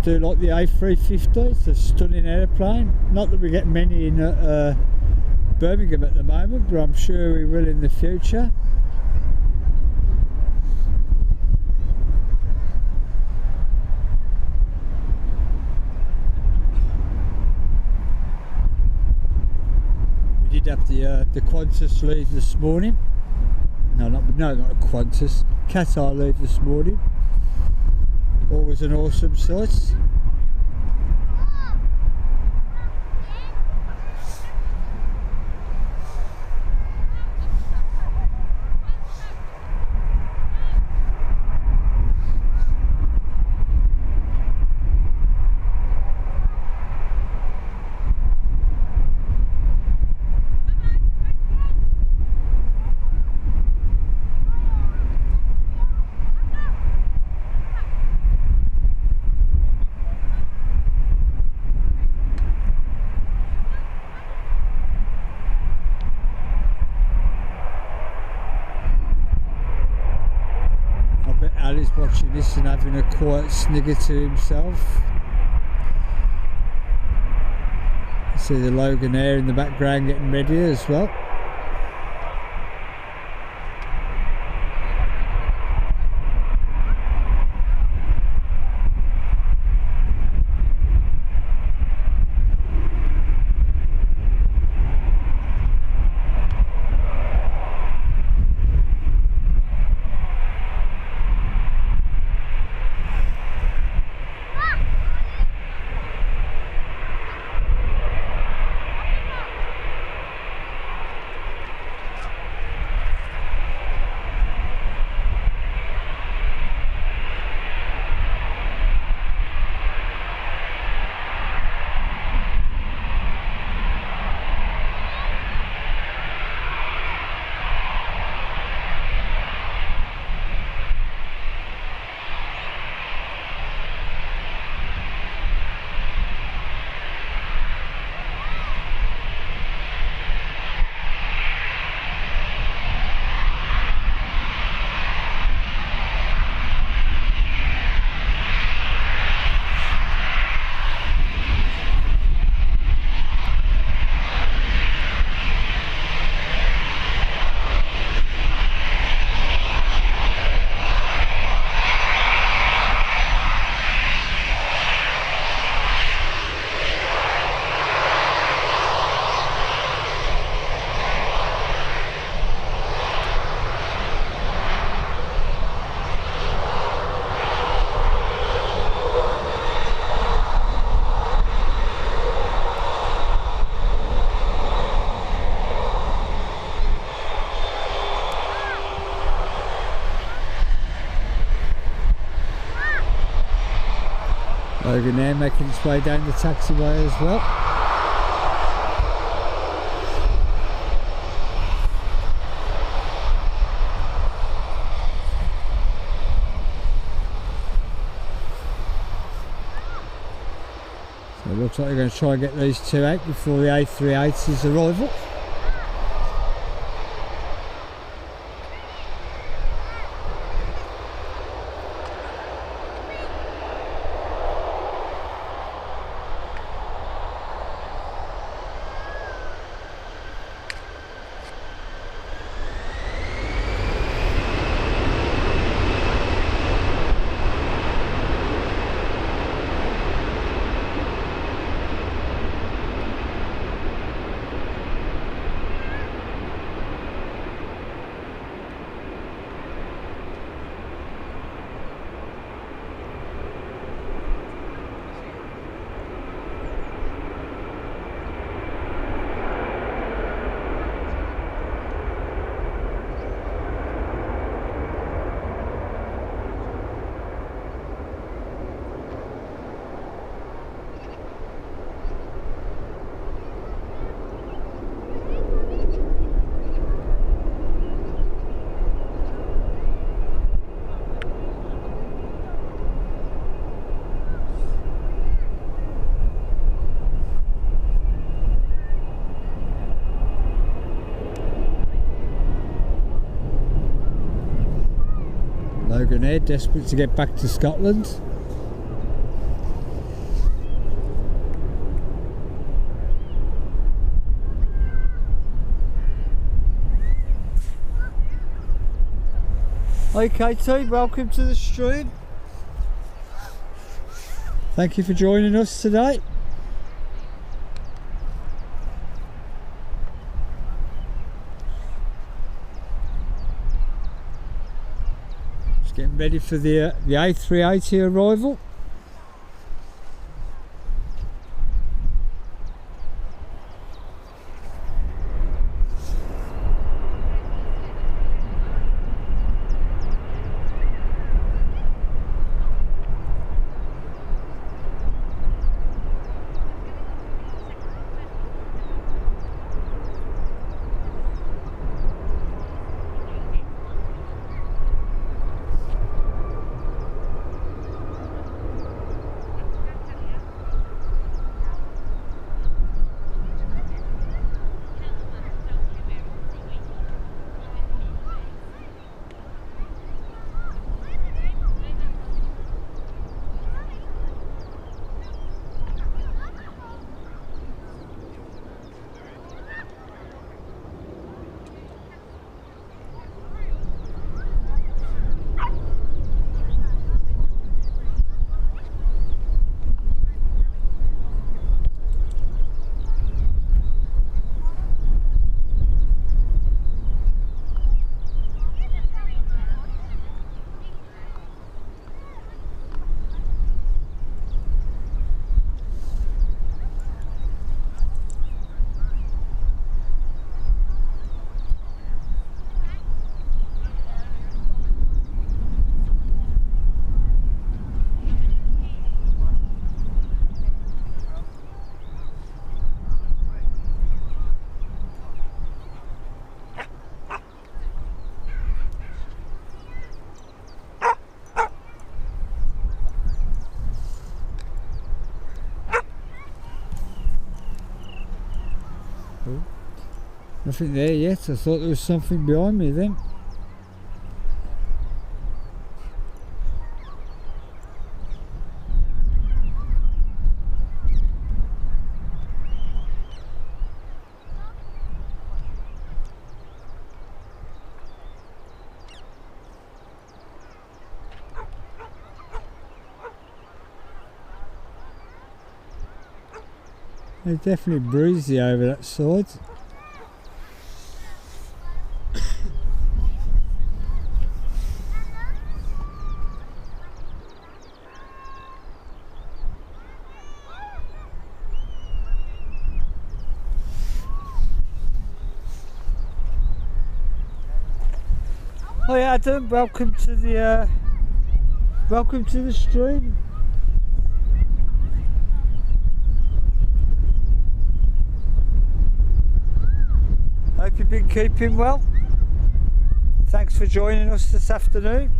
do like the A350. It's a stunning aeroplane. Not that we get many in Birmingham at the moment, but I'm sure we will in the future. We did have the Qantas leave this morning. No, not a Qantas. Qatar leave this morning. Always an awesome sight. Ali's watching this and having a quiet snigger to himself. You see the Logan Air in the background getting ready as well. Logan there making its way down the taxiway as well. So it looks like they're going to try and get these two out before the A380's arrival. Logan Air, desperate to get back to Scotland. Hi KT, welcome to the stream. Thank you for joining us today. Just getting ready for the A380 arrival. Nothing there yet. I thought there was something behind me then. It's definitely breezy over that side. Hi Adam, welcome to the stream. Hope you've been keeping well. Thanks for joining us this afternoon.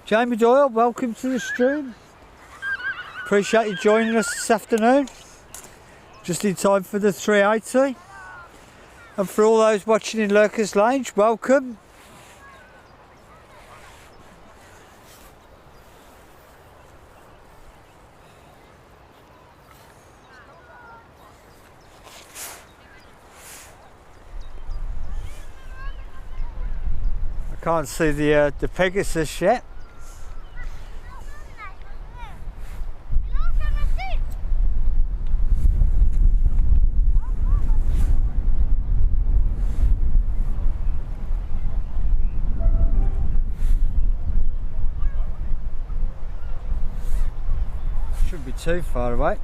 Jamie Doyle, welcome to the stream. Appreciate you joining us this afternoon. Just in time for the 380. And for all those watching in Lurkers Lounge, welcome. I can't see the Pegasus yet. Shouldn't be too far away.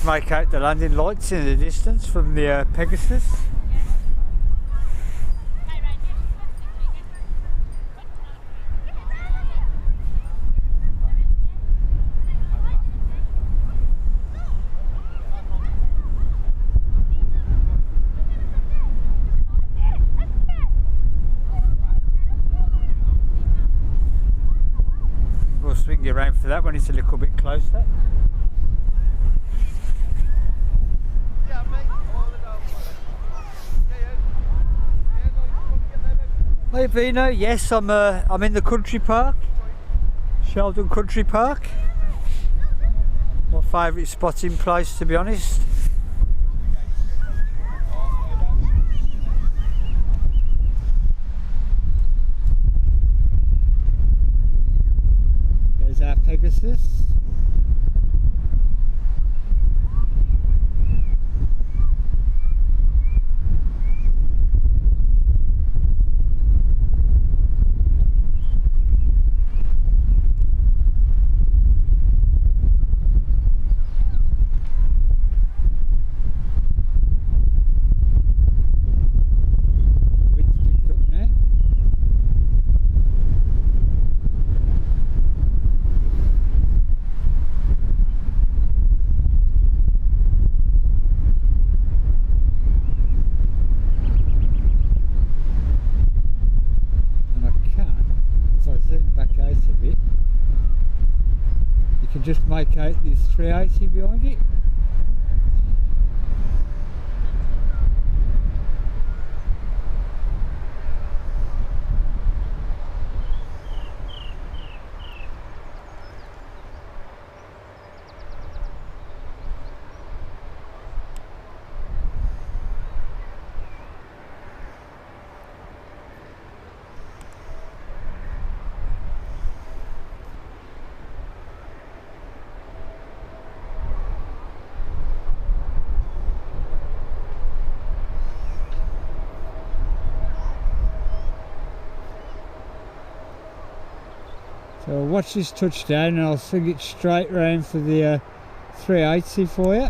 make out the landing lights in the distance from the Pegasus. We'll swing you around for that when it's a little bit closer. Hey Vino, yes, I'm in the country park, Sheldon Country Park. My favourite spotting place, to be honest. There's our Pegasus. Just make out this 380 behind it. So I'll watch this touchdown and I'll swing it straight round for the 380 for you.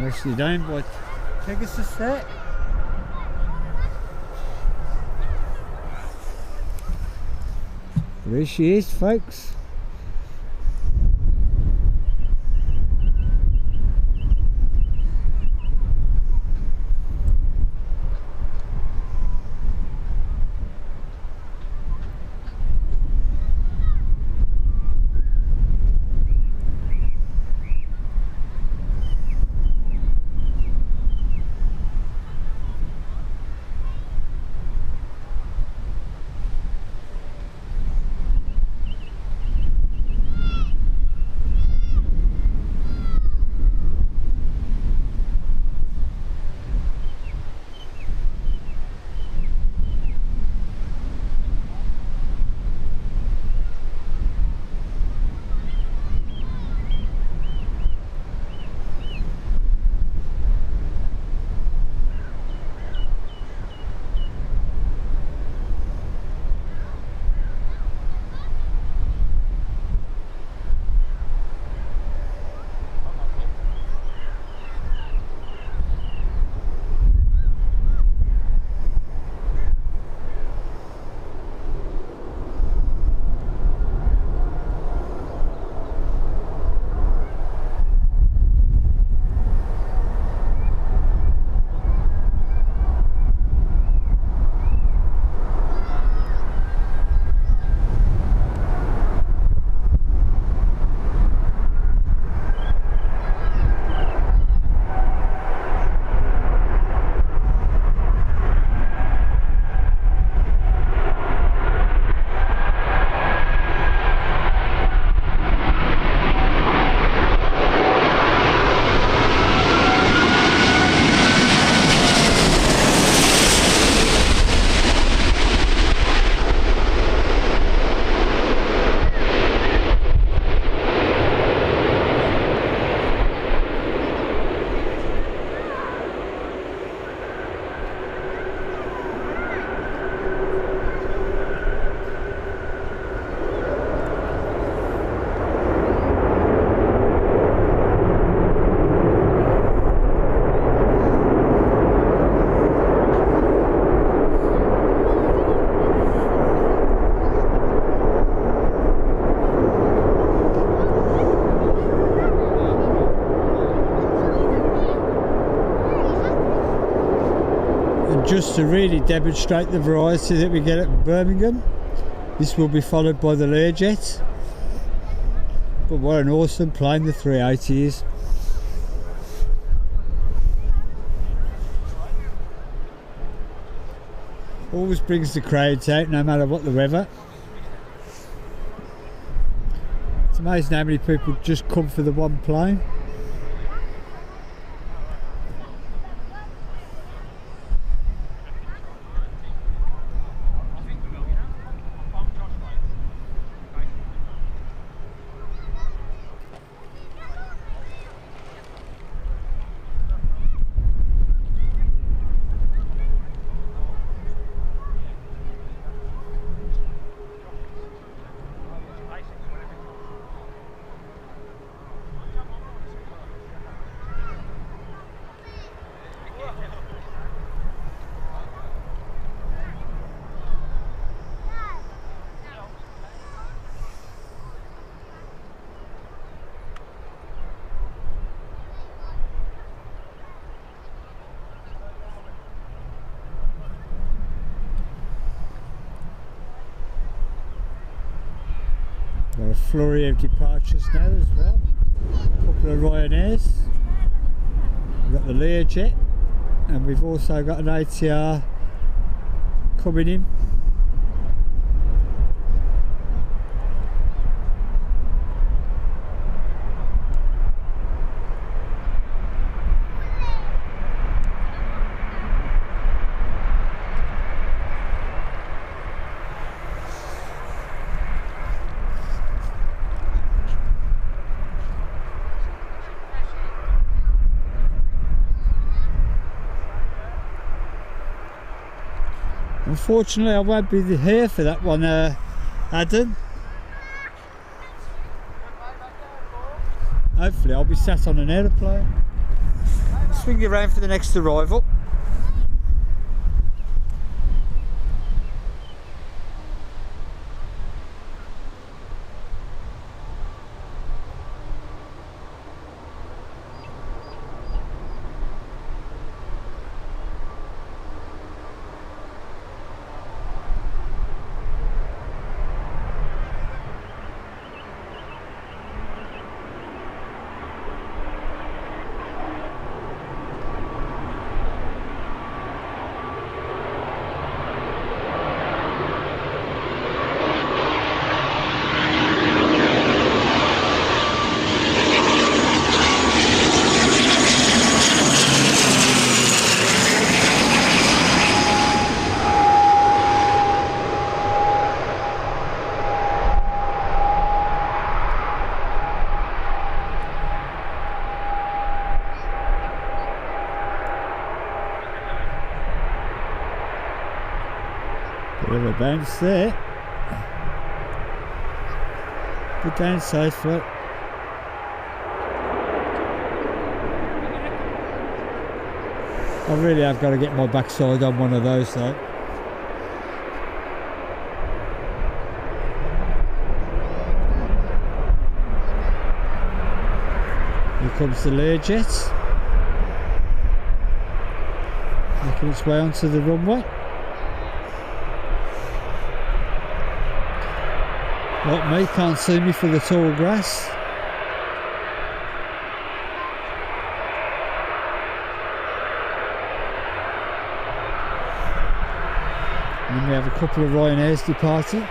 Nicely done by Pegasus there. There she is, folks. just to really demonstrate the variety that we get at Birmingham. This will be followed by the Learjet. But what an awesome plane the 380 is. Always brings the crowds out no matter what the weather. It's amazing how many people just come for the one plane. Got a flurry of departures now as well. A couple of Ryanairs. We've got the Learjet, and we've also got an ATR coming in. Unfortunately, I won't be here for that one, Adam. Hopefully, I'll be sat on an aeroplane. Swing you around for the next arrival. Bit of a bounce there. Good down safely. I really have got to get my backside on one of those though. Here comes the Learjet, making its way onto the runway. Like me, can't see me for the tall grass. And then we have a couple of Ryanairs departing.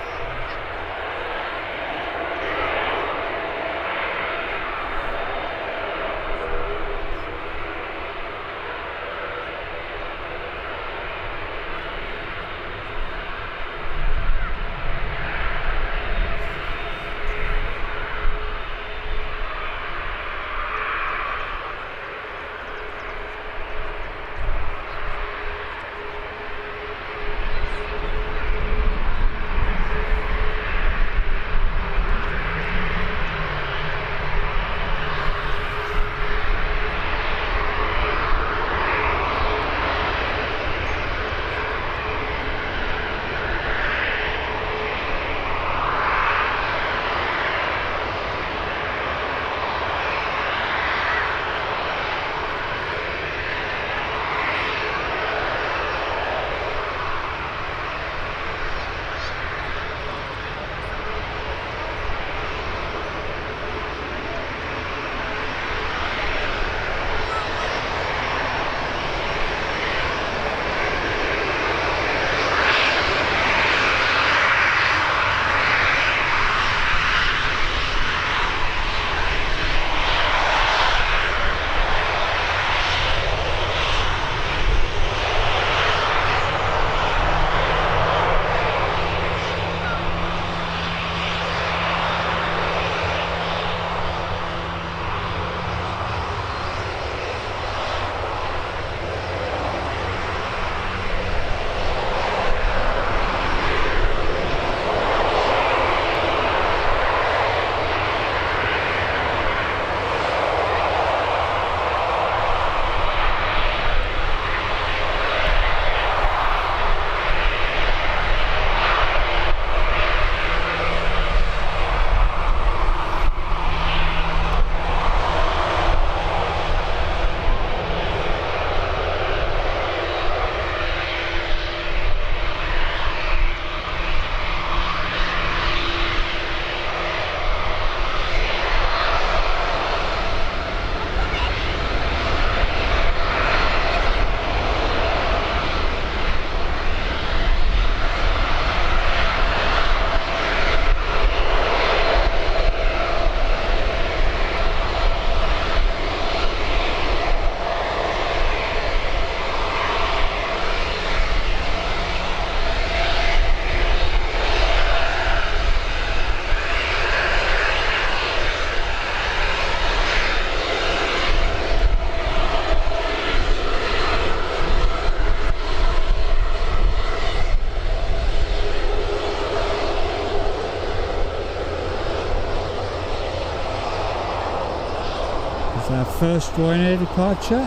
It's our first Ryanair departure.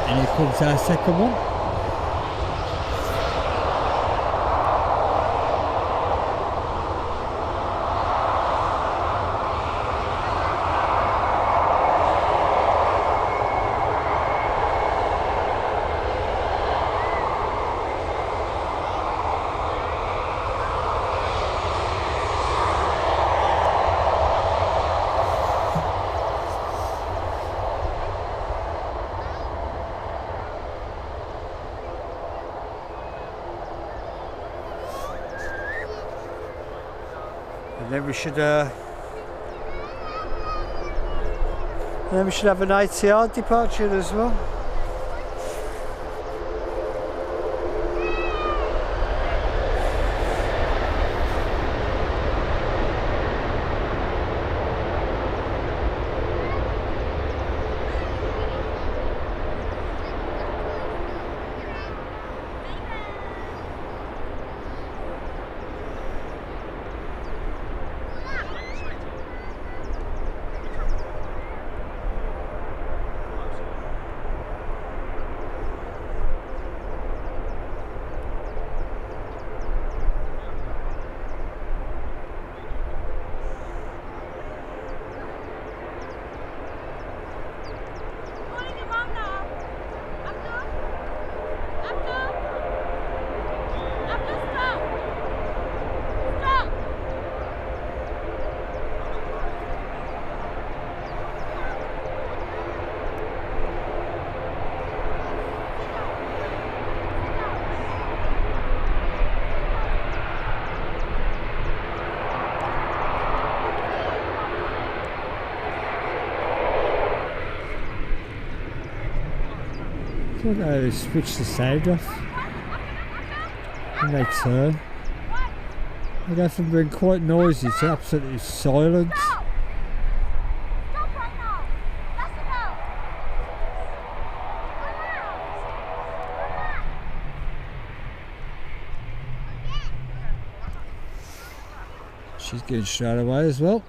And here comes our second one. And then we should have an ATR departure as well. I don't know, they switch the sound off and they turn. They go from being quite noisy to absolutely silent. She's getting straight away as well.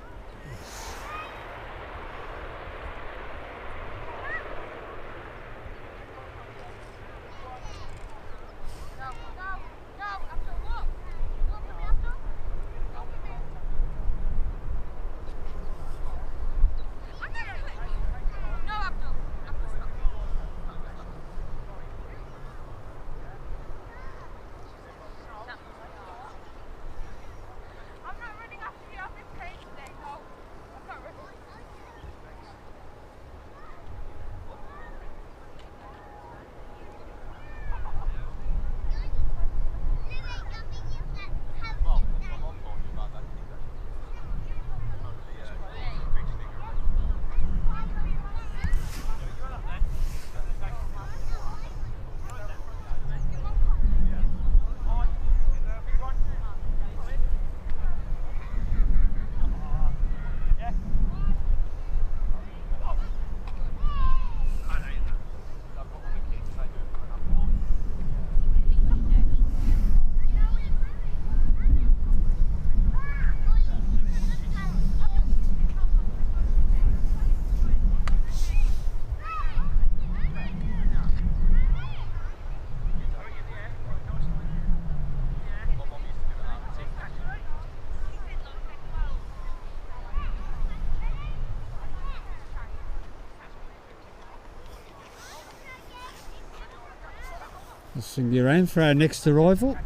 Let's swing you around for our next arrival.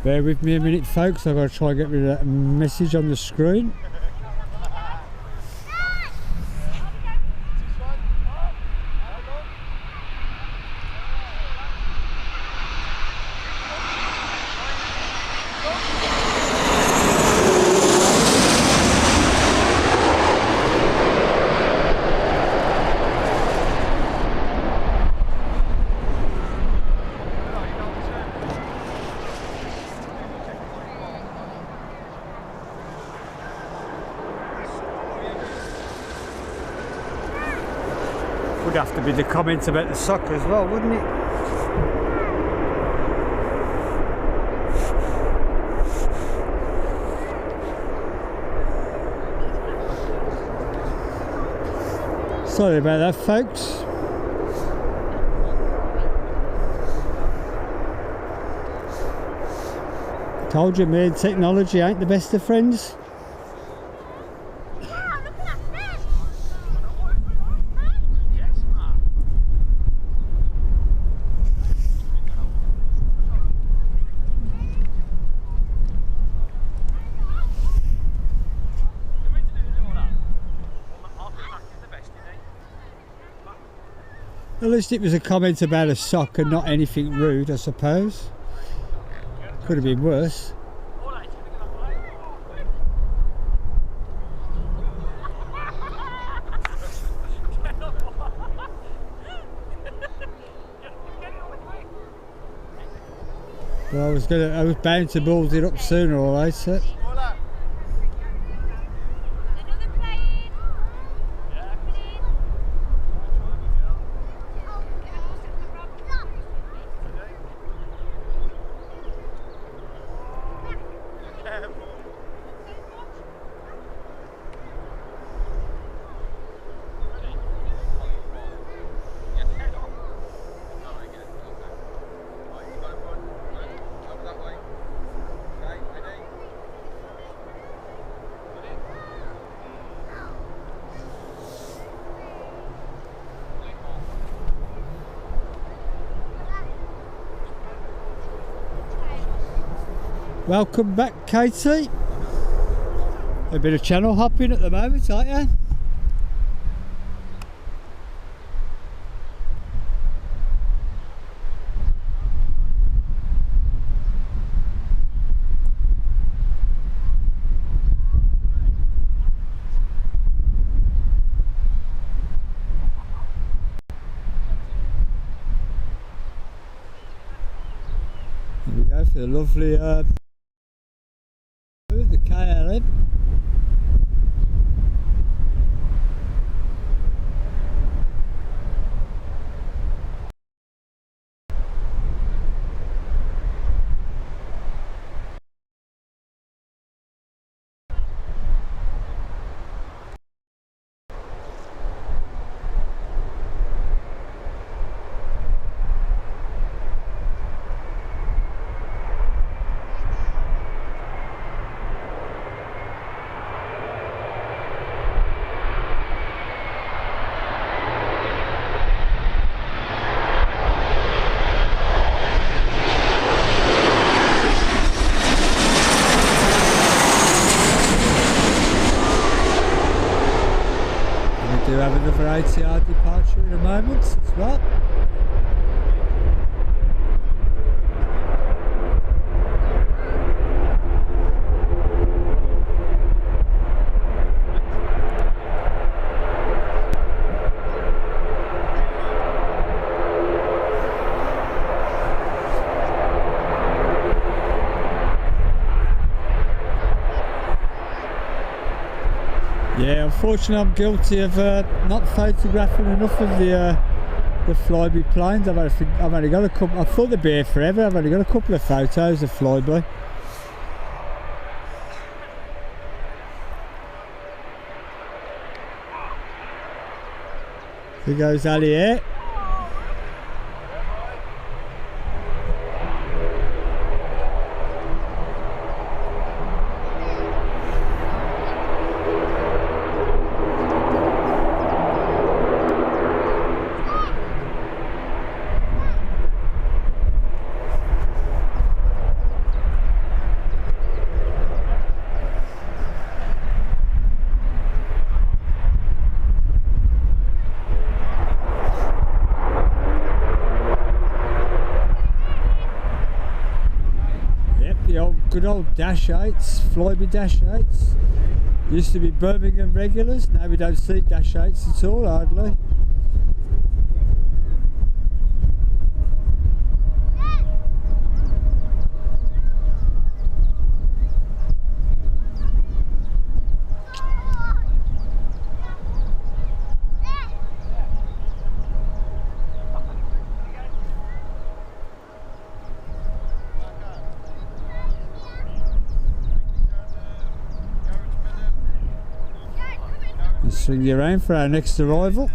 Bear with me a minute, folks. I've got to try and get rid of that message on the screen. Would have to be the comments about the soccer as well, wouldn't it? Sorry about that, folks. Told you, me and technology ain't the best of friends. At least it was a comment about a sock and not anything rude, I suppose. Could have been worse. Well, I was bound to balls it up sooner or later. Welcome back, Katie. A bit of channel hopping at the moment, aren't you? Here we go for the lovely the KLM. We do have another ATR departure in a moment as well. Yeah, unfortunately I'm guilty of not photographing enough of the flyby planes. I've only got a couple. I thought they'd be here forever. I've only got a couple of photos of flyby. Here goes Ali here. good old Dash 8s, Flyby Dash 8s. Used to be Birmingham regulars, now we don't see Dash 8s at all, hardly. Swing you around for our next arrival.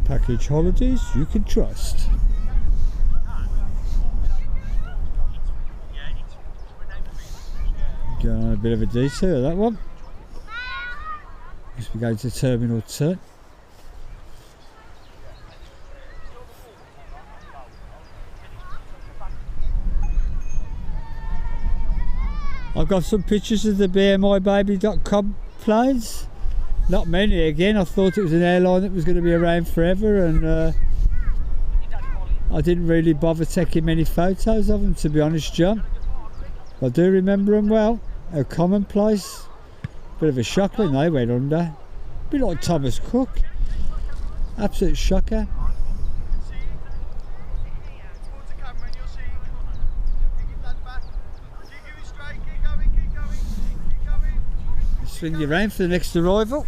Package holidays you can trust. Going on a bit of a detour, that one. Must be going to Terminal 2. I've got some pictures of the BMIbaby.com planes. Not many again. I thought it was an airline that was going to be around forever, and I didn't really bother taking many photos of them, to be honest, John. I do remember them well. How commonplace. Bit of a shock when they went under. A bit like Thomas Cook. Absolute shocker. Swing you around for the next arrival.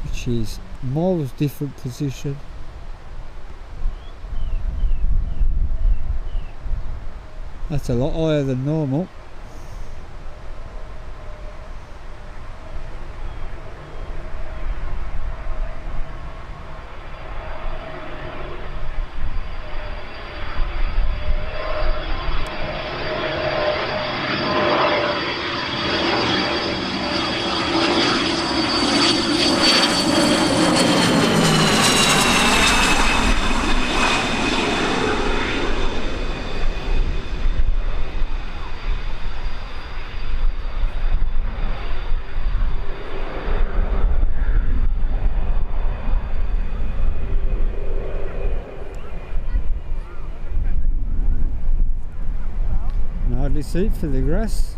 Which is miles different position. That's a lot higher than normal. seat for the grass.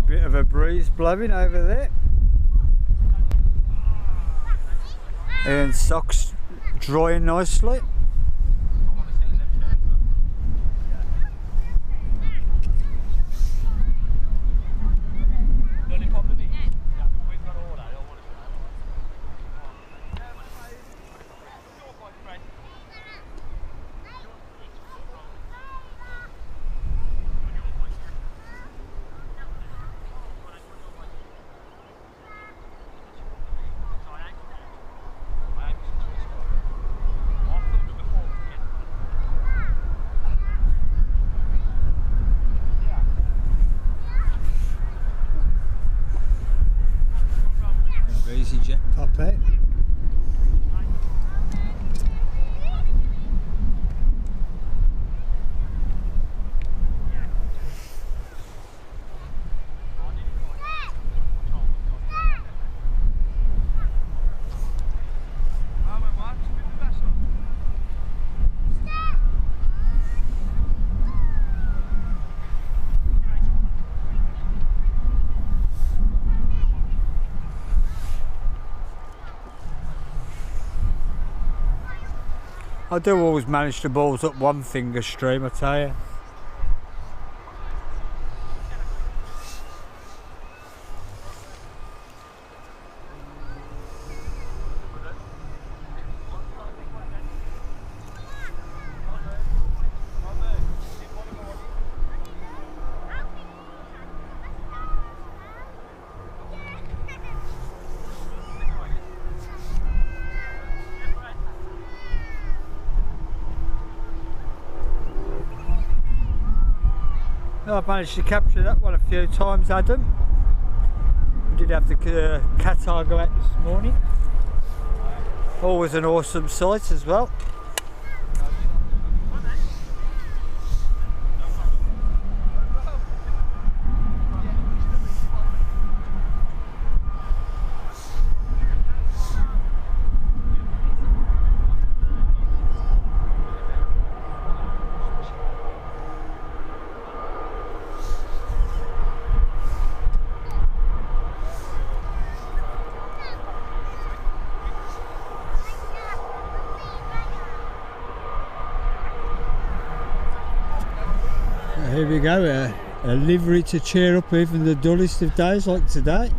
Bit of a breeze blowing over there. And socks drying nicely. EasyJet pop out. I do always manage to balls up one finger stream, I tell you. I've managed to capture that one a few times, Adam. We did have the Qatar go out this morning. Always an awesome sight as well. Here we go, a livery to cheer up even the dullest of days like today.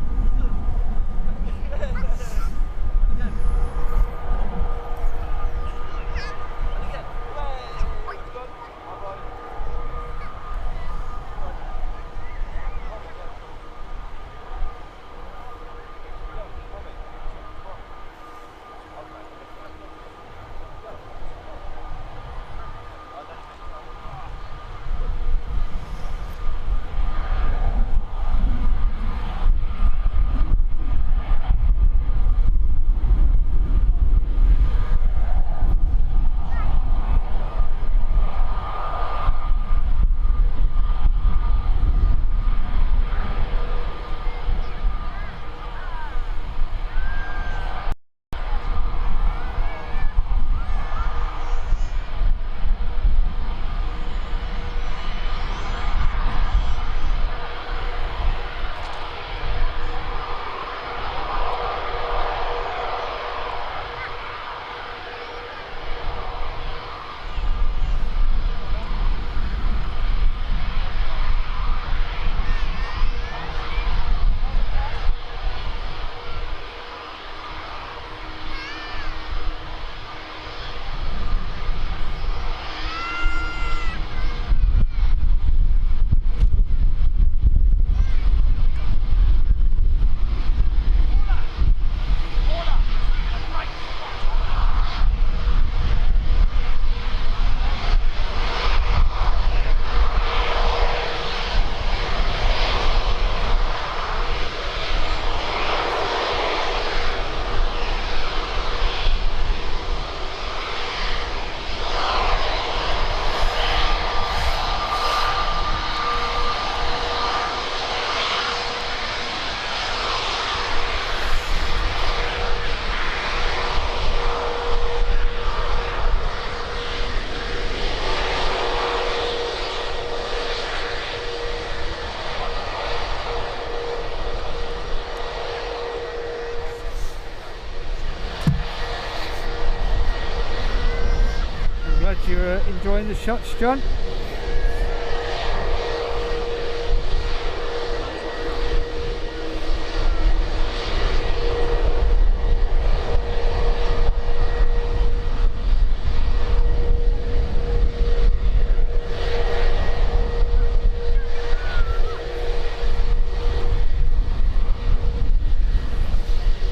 You enjoying the shots, John?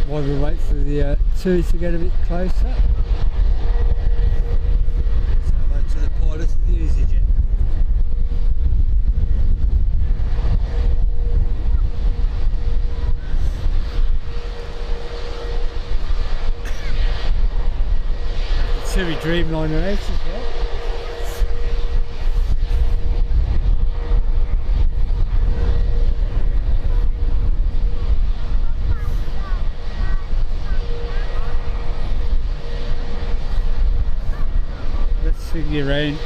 While we wait for the two to get a bit closer. So hello to the pilot of the EasyJet. The Tui Dreamliner out as well. Swing you around.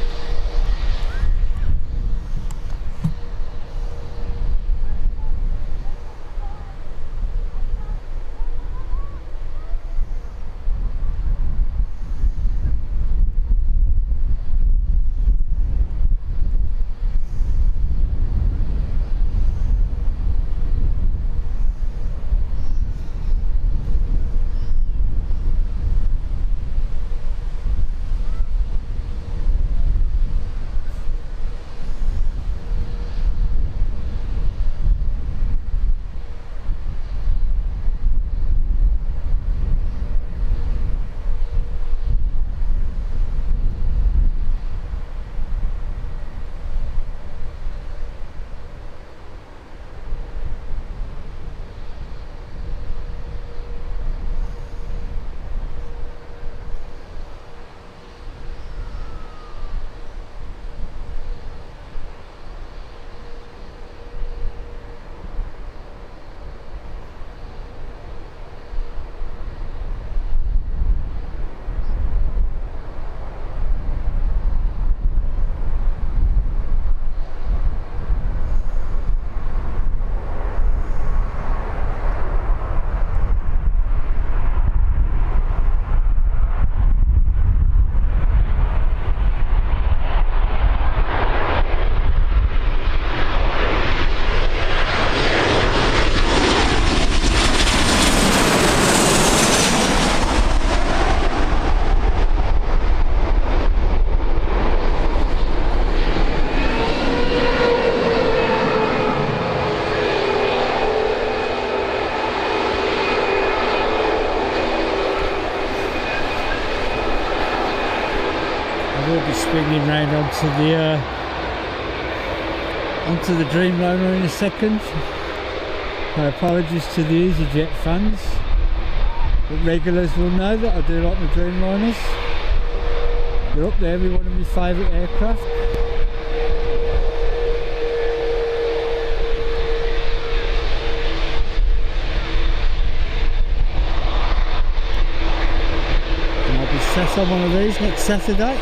We'll be swinging round onto the Dreamliner in a second. My apologies to the EasyJet fans, but regulars will know that I do like my Dreamliners. They're up there with one of my favourite aircraft. And I'll be sat on one of these next Saturday.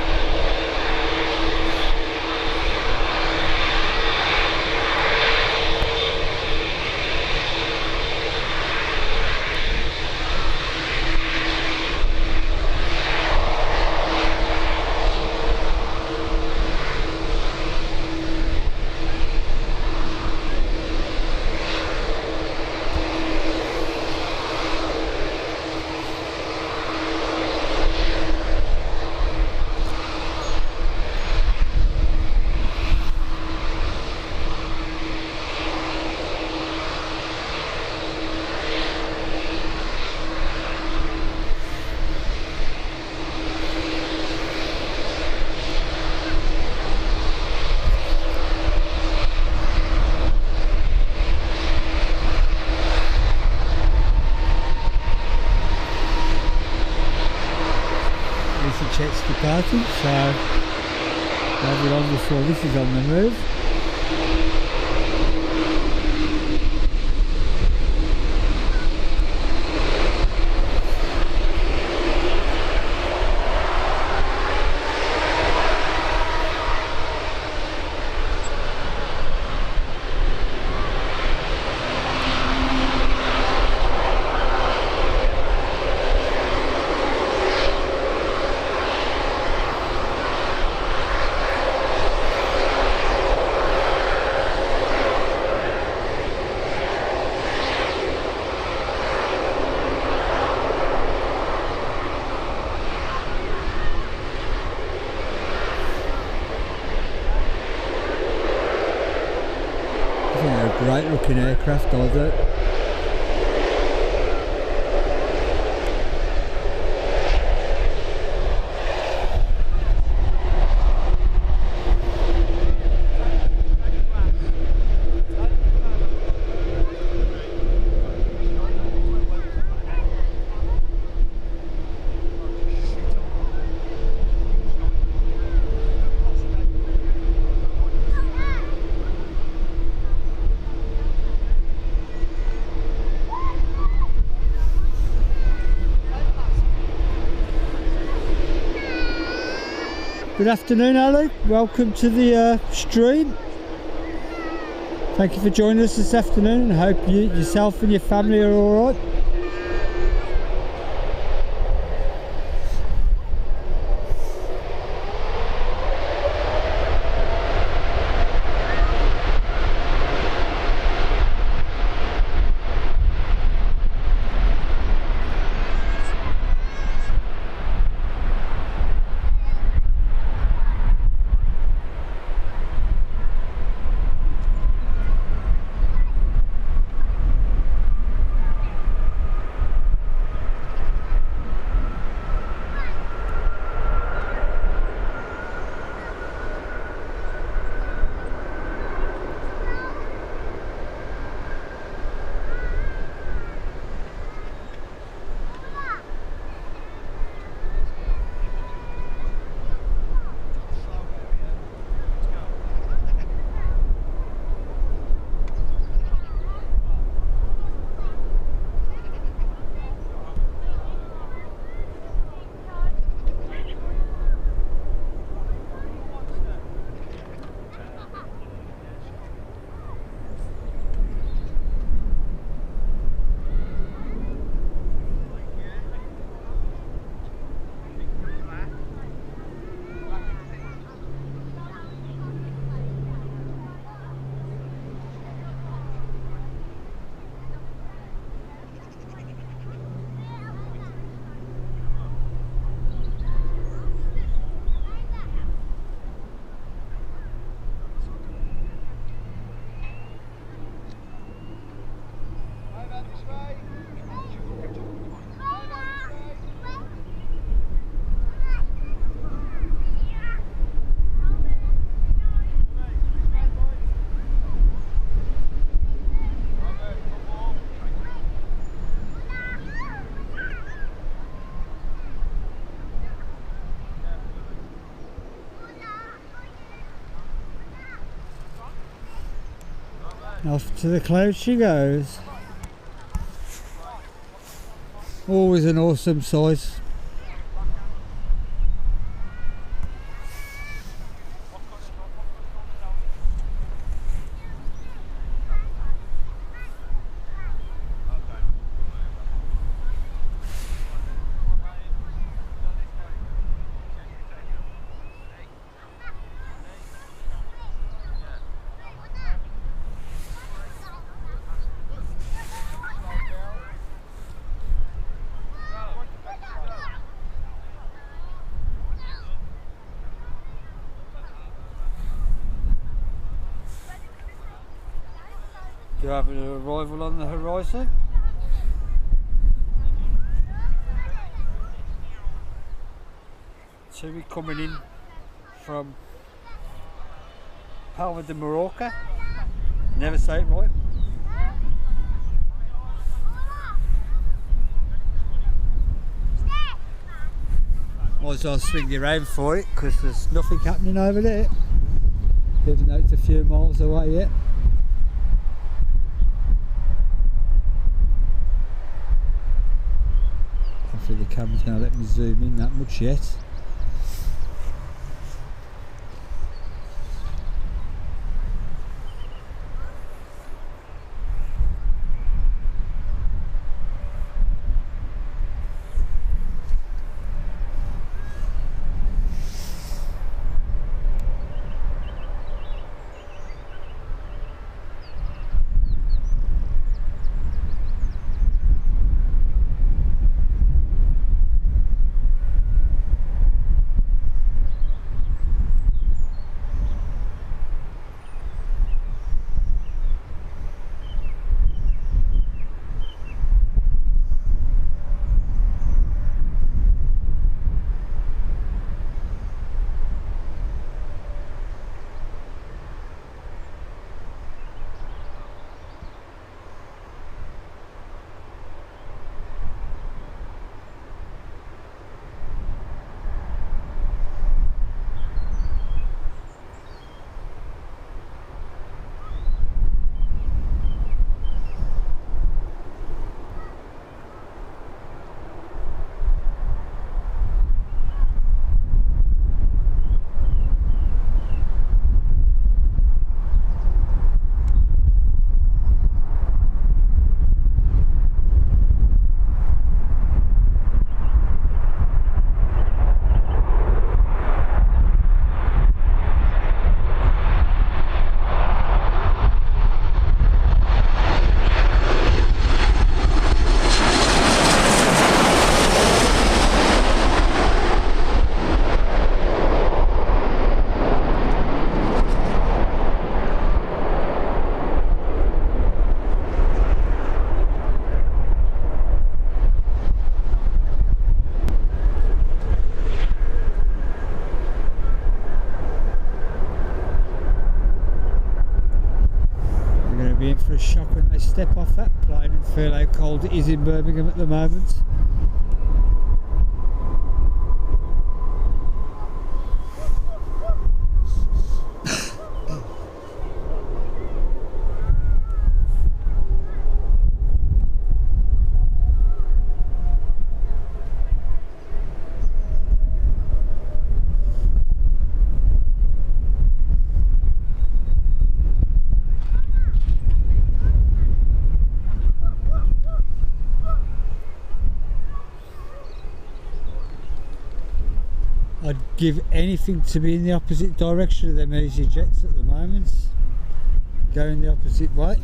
Jet's departing, so won't be long before this is on the move. a great looking aircraft, I do. Good afternoon, Ali. Welcome to the stream. Thank you for joining us this afternoon. I hope yourself and your family are all right. Off to the clouds she goes. Always an awesome sight. Do you have an arrival on the horizon? So we're coming in from Palma de Mallorca. Never say it right. Might as well swing you around for it because there's nothing happening over there, even though it's a few miles away yet. Hopefully the camera's going to let me zoom in that much yet. for a shock when they step off that plane and feel how cold it is in Birmingham at the moment. I'd give anything to be in the opposite direction of them easy jets at the moment, going the opposite way.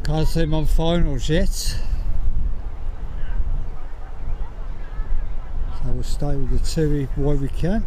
Can't see them on finals yet, so we'll stay with the two while we can.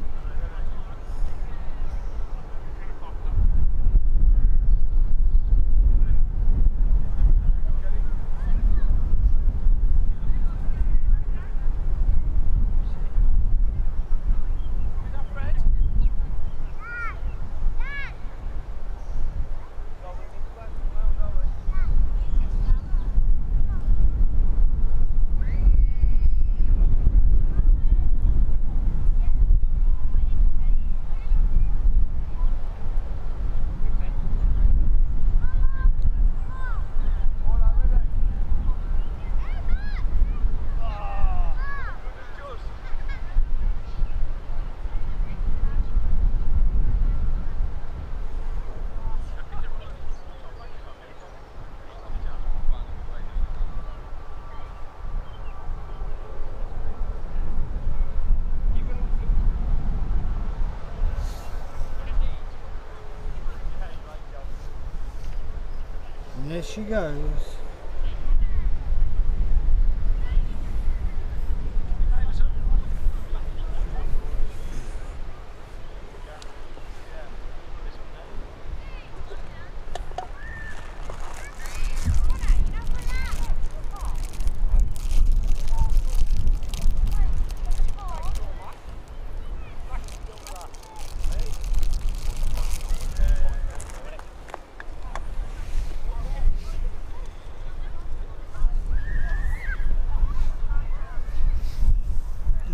And there she goes.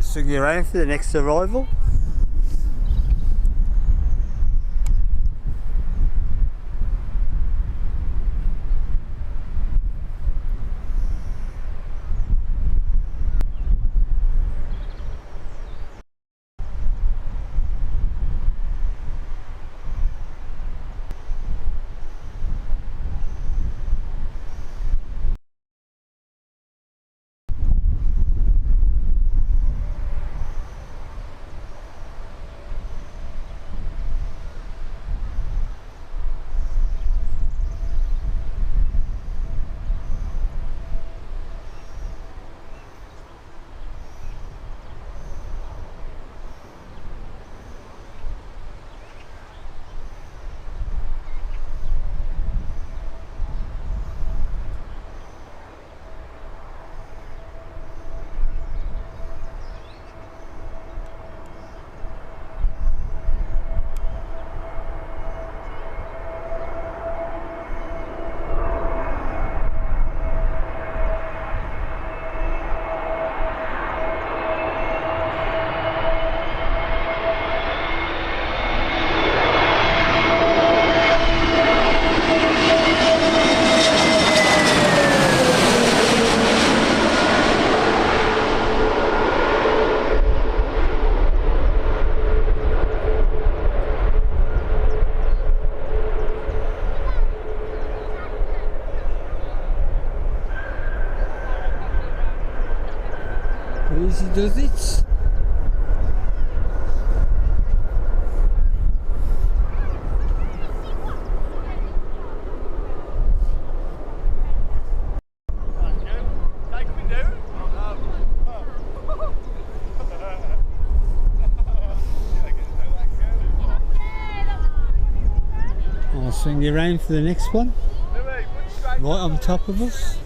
Swing you around for the next arrival. Easy does it. I'll swing you around for the next one. Right on top of us.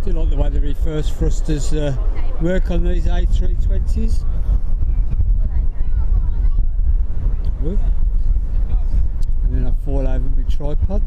Do you like the way the reverse thrusters work on these A320s? Good. And then I fall over my tripod.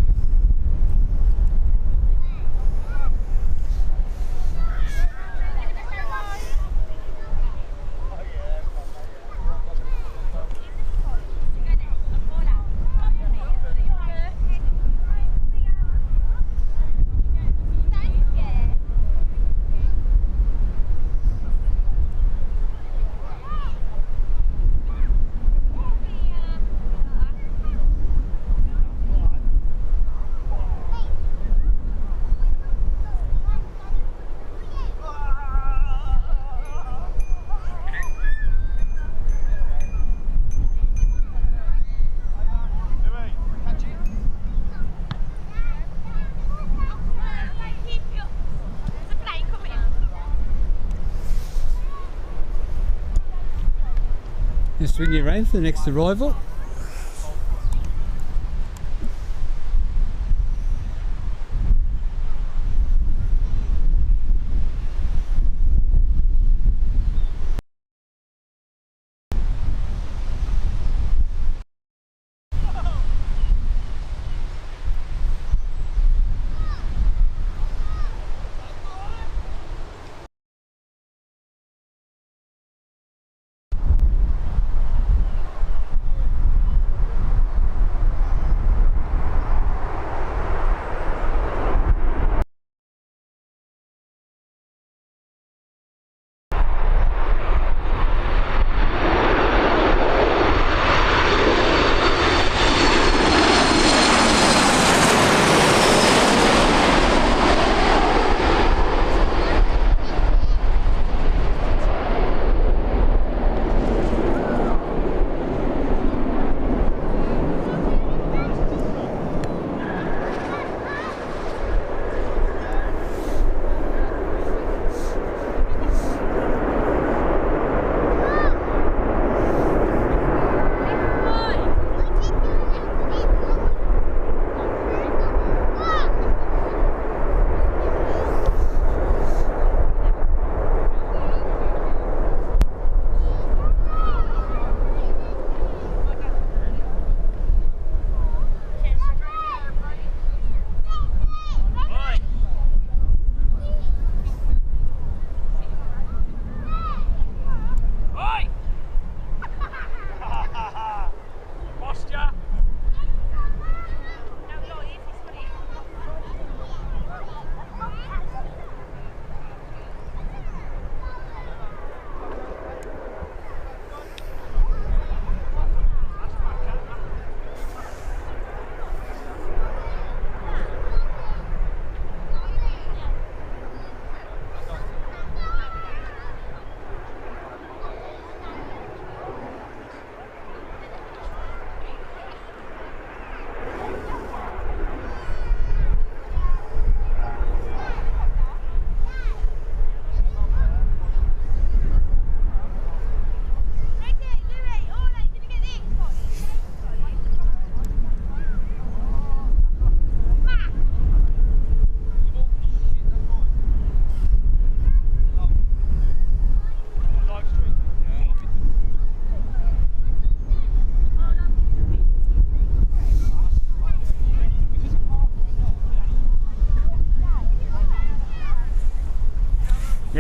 Just swing you around for the next arrival.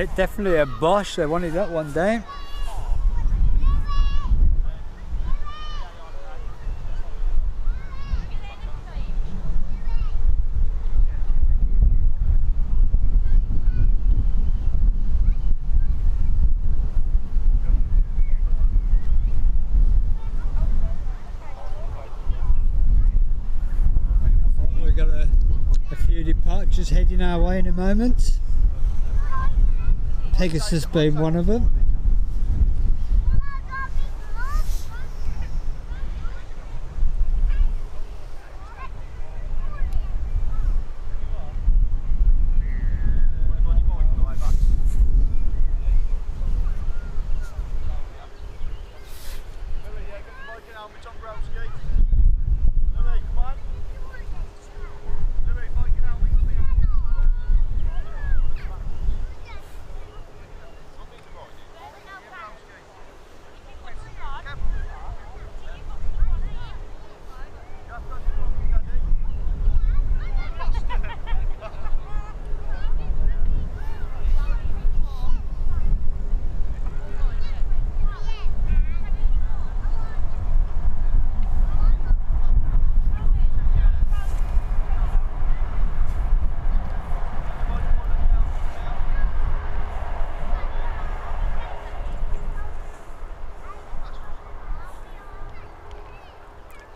definitely a Bosch. They wanted that one down. We've got a few departures heading our way in a moment. Pegasus being one of them.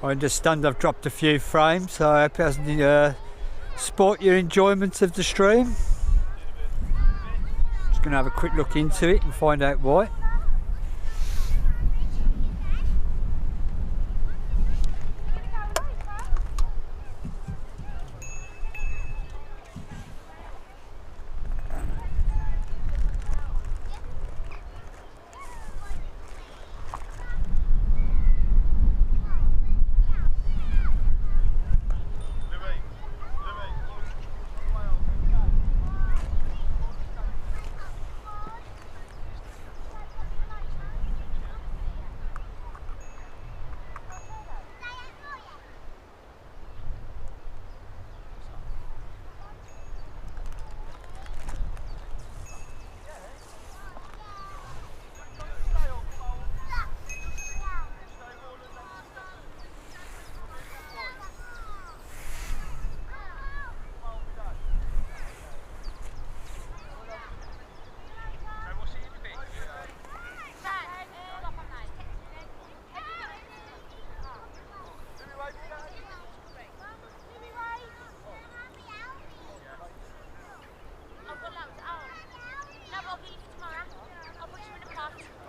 I understand I've dropped a few frames, so I hope it hasn't spoilt your enjoyment of the stream. Just going to have a quick look into it and find out why.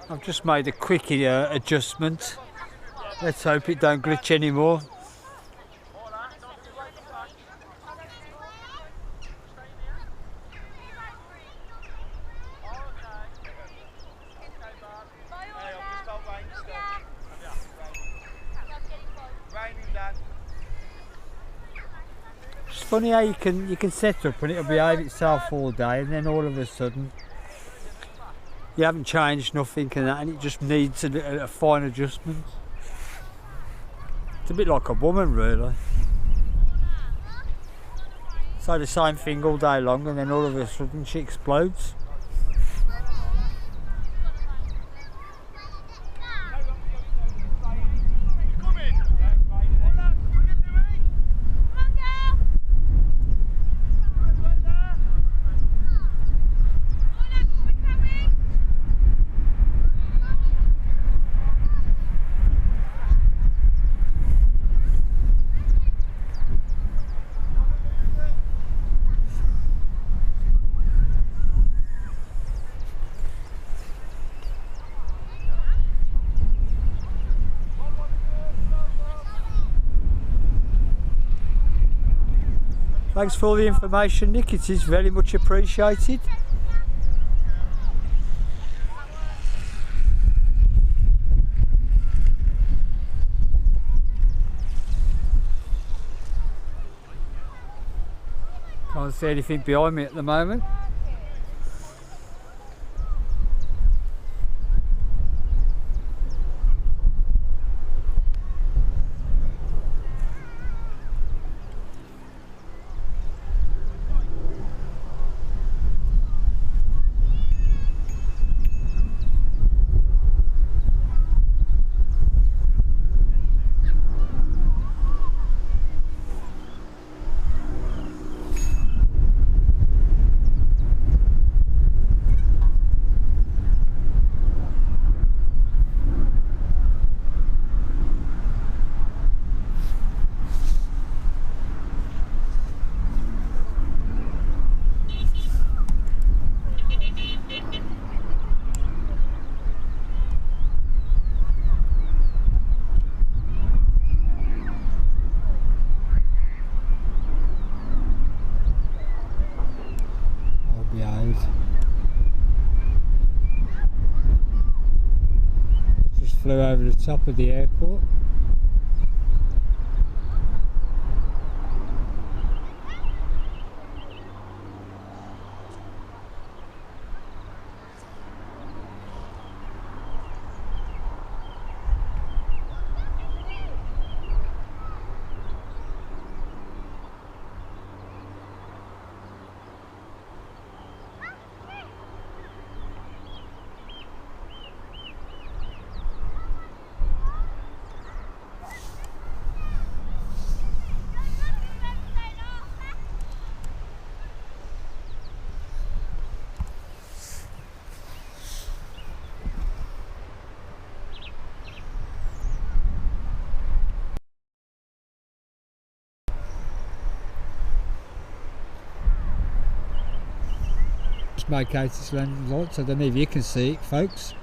I've just made a quick adjustment. Let's hope it don't glitch anymore. It's funny how you can set up and it'll behave itself all day, and then all of a sudden you haven't changed nothing and it just needs a fine adjustment. It's a bit like a woman, really. Say the same thing all day long and then all of a sudden she explodes. Thanks for all the information, Nick, it is very much appreciated. Can't see anything behind me at the moment. flew over the top of the airport. Make out its landing lights. I don't know if you can see it, folks.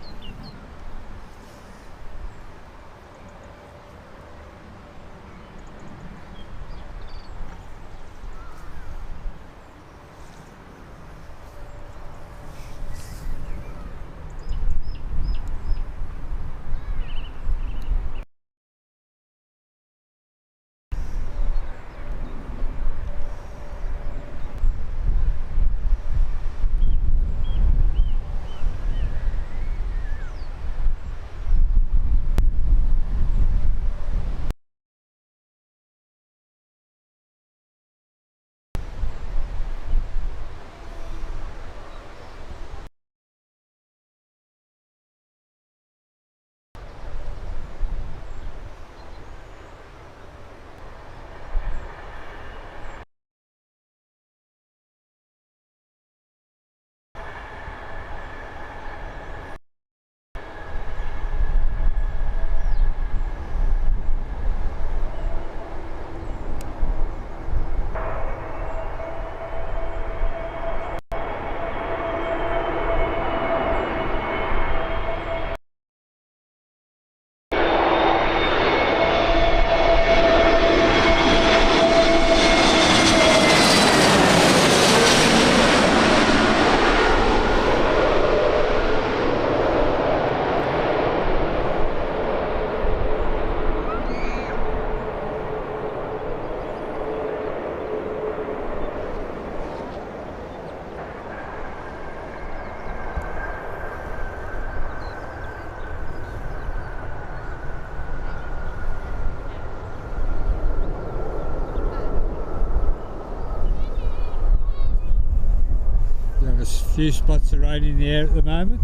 There's a few spots of rain in the air at the moment.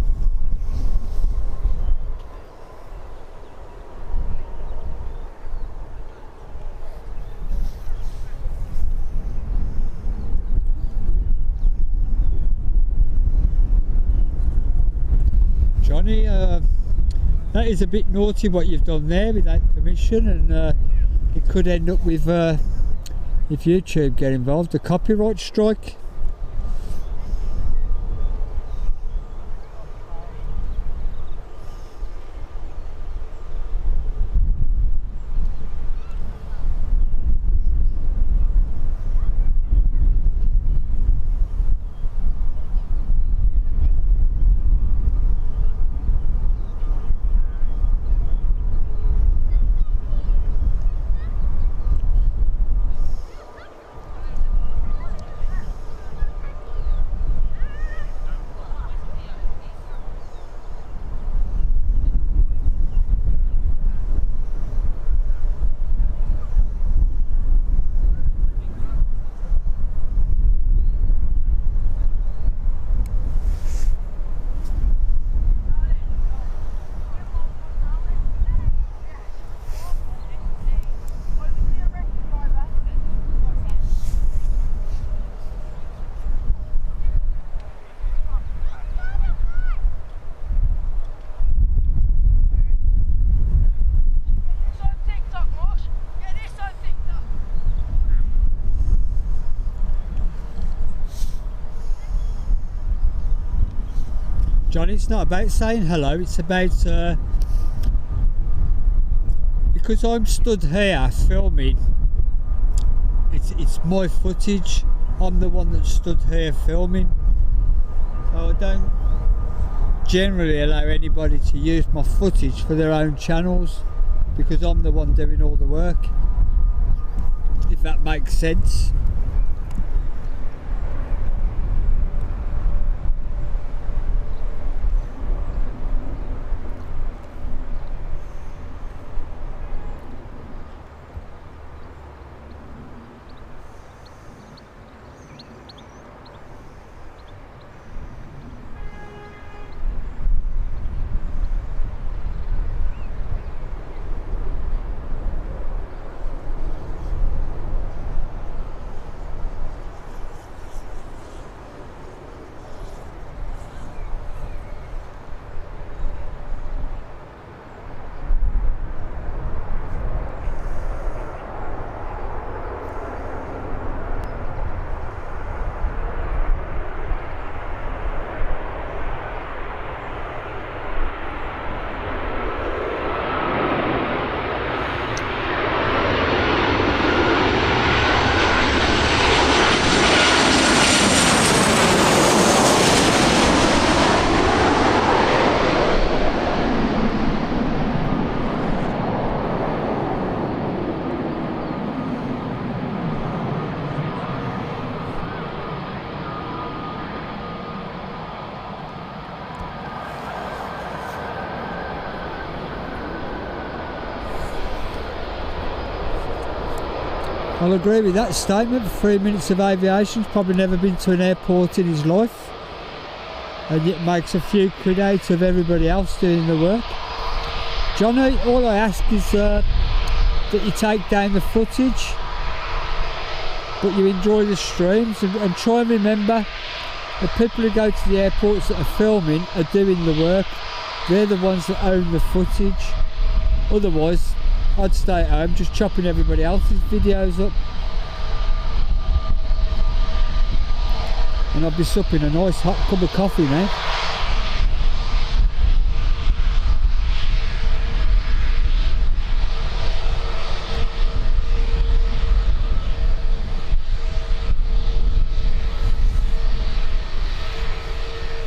Johnny, that is a bit naughty what you've done there without permission, and it could end up with, if YouTube get involved, a copyright strike. John, it's not about saying hello, it's about because I'm stood here filming, it's my footage, I'm the one that stood here filming, so I don't generally allow anybody to use my footage for their own channels, because I'm the one doing all the work, if that makes sense. I'll agree with that statement. 3 minutes of aviation's probably never been to an airport in his life, and yet makes a few quid out of everybody else doing the work. Johnny, all I ask is that you take down the footage, but you enjoy the streams, and try and remember the people who go to the airports that are filming are doing the work. They're the ones that own the footage. Otherwise, I'd stay at home just chopping everybody else's videos up, and I'd be supping a nice hot cup of coffee now.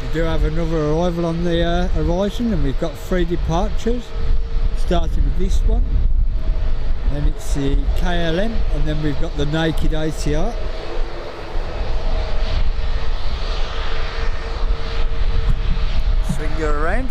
We do have another arrival on the horizon, and we've got 3 departures, starting with this one. Then it's the KLM, and then we've got the Naked ATR. Swing you around.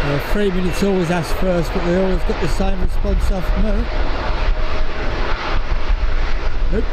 Well, 3 minutes always asked first, but they always get the same response off me. Nope.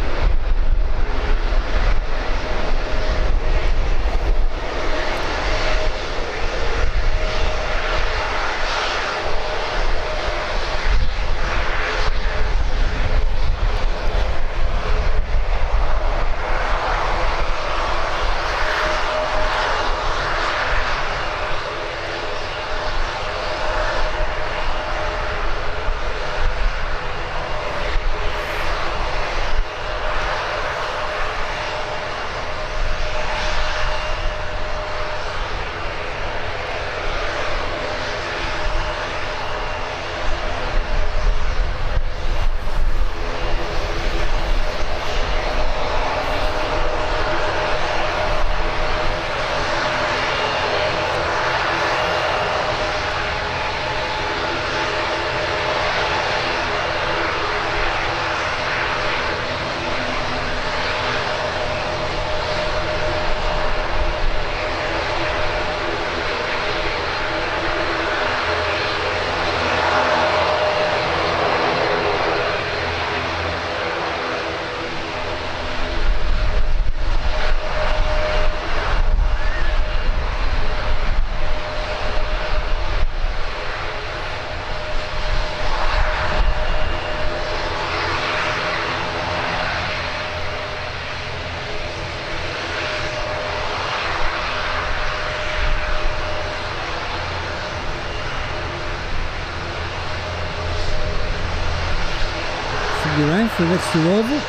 for the next arrival.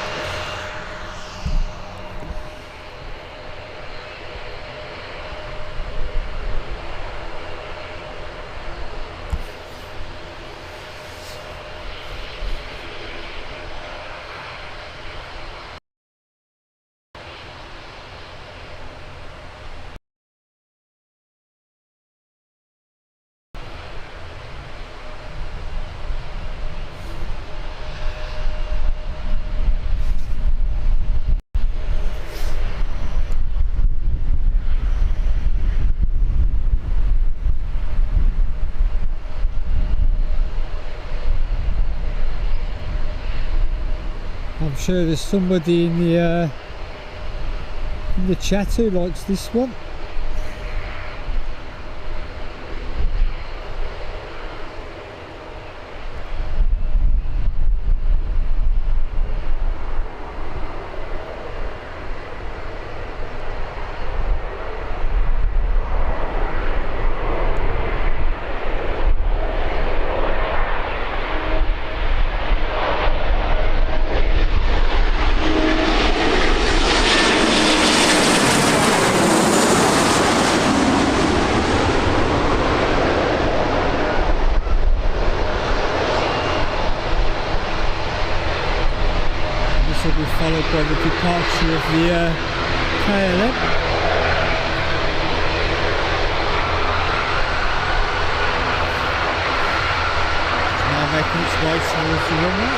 I'm sure there's somebody in the chat who likes this one. Will be followed by the departure of the KLM. It's now making its way towards the runway.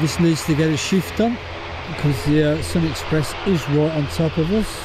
This needs to get a shift on because the Sun Express is right on top of us.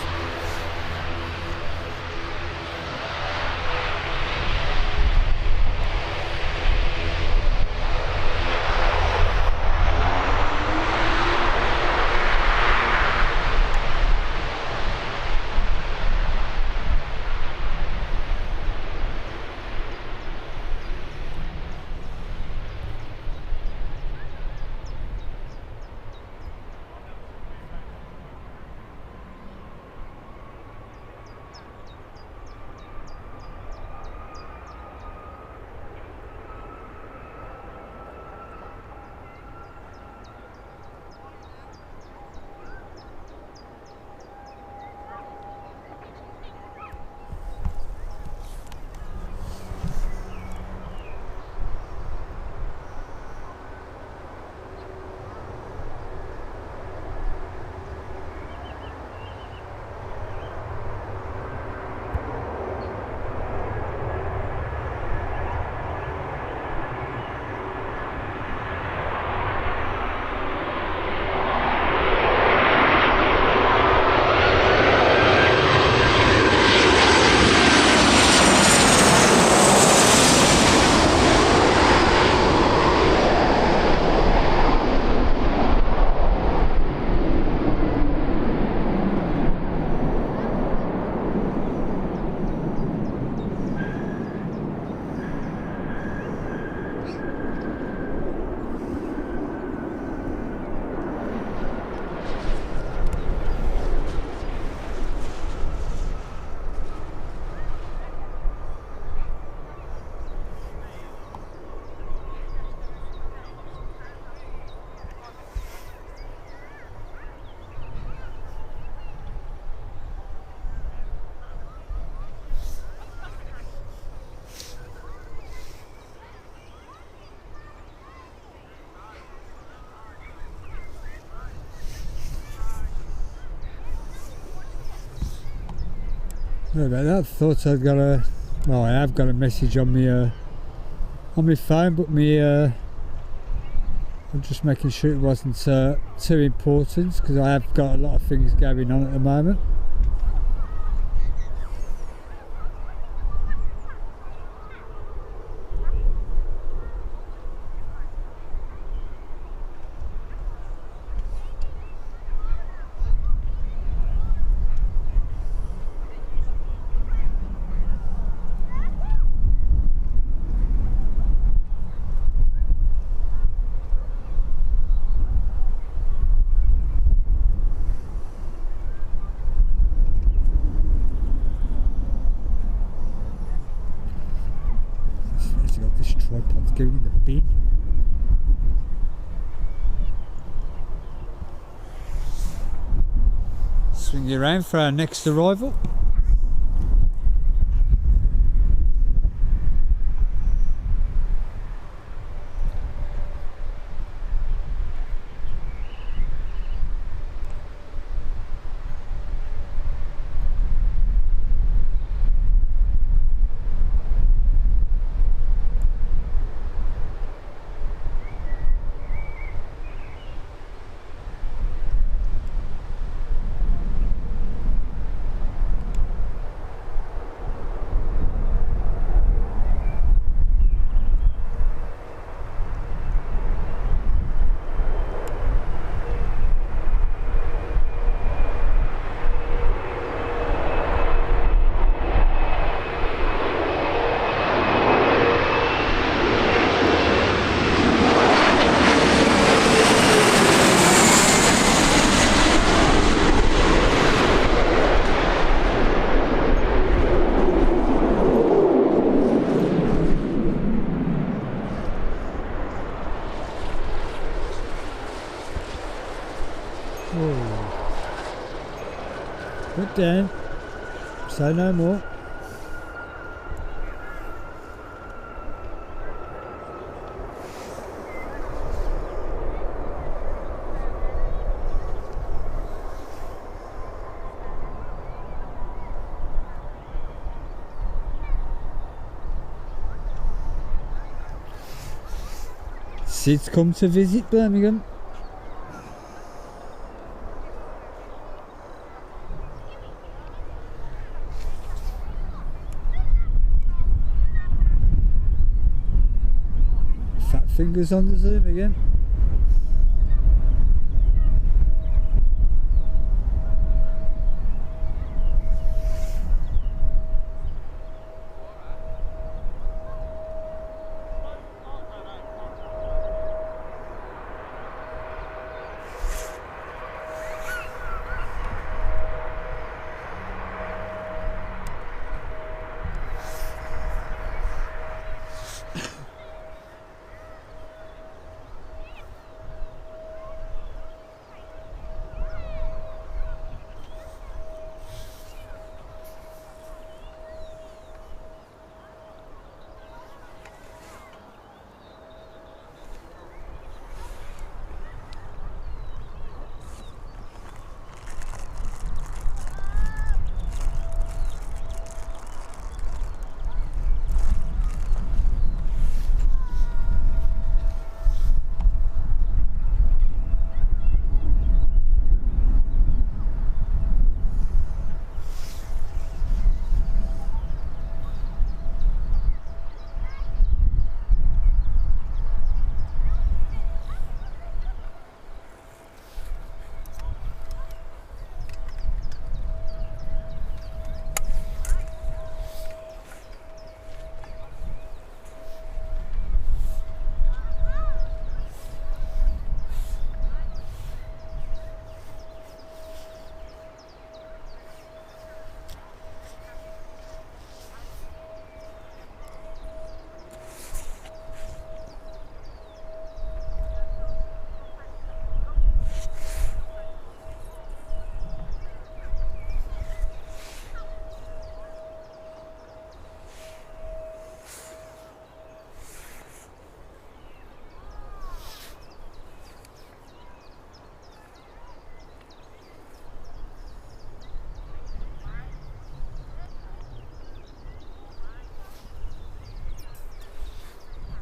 Sorry about that. I thought I'd got a. Well, I have got a message on my phone, but I'm just making sure it wasn't too important, because I have got a lot of things going on at the moment. This tripod's going in the bin. Swing you around for our next arrival. Put down. Say no more. Sid's come to visit Birmingham. Fat fingers on the zoom again.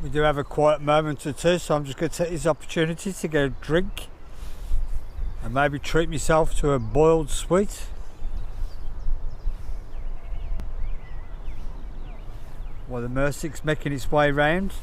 We do have a quiet moment or two, so I'm just going to take this opportunity to get a drink and maybe treat myself to a boiled sweet. While the Mercic's making its way round.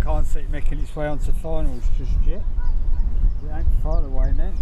Can't see it making its way onto finals just yet. It ain't far away now.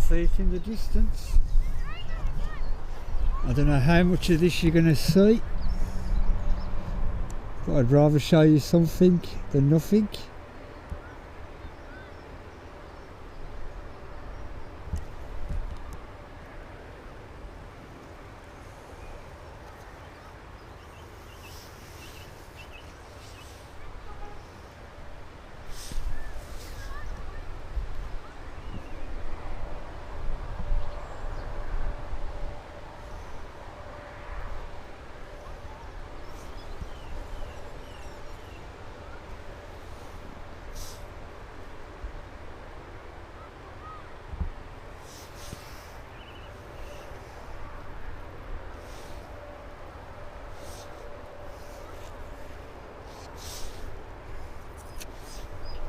See it in the distance. I don't know how much of this you're going to see, but I'd rather show you something than nothing.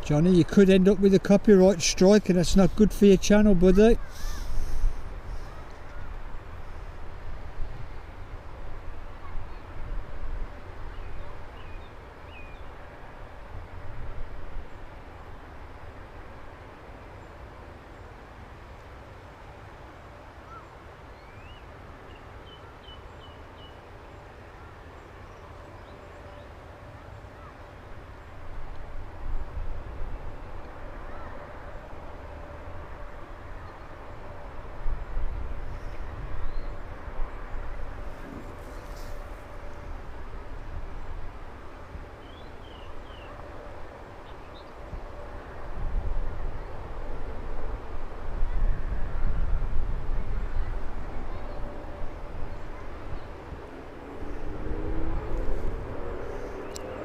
Johnny, you could end up with a copyright strike, and that's not good for your channel, buddy.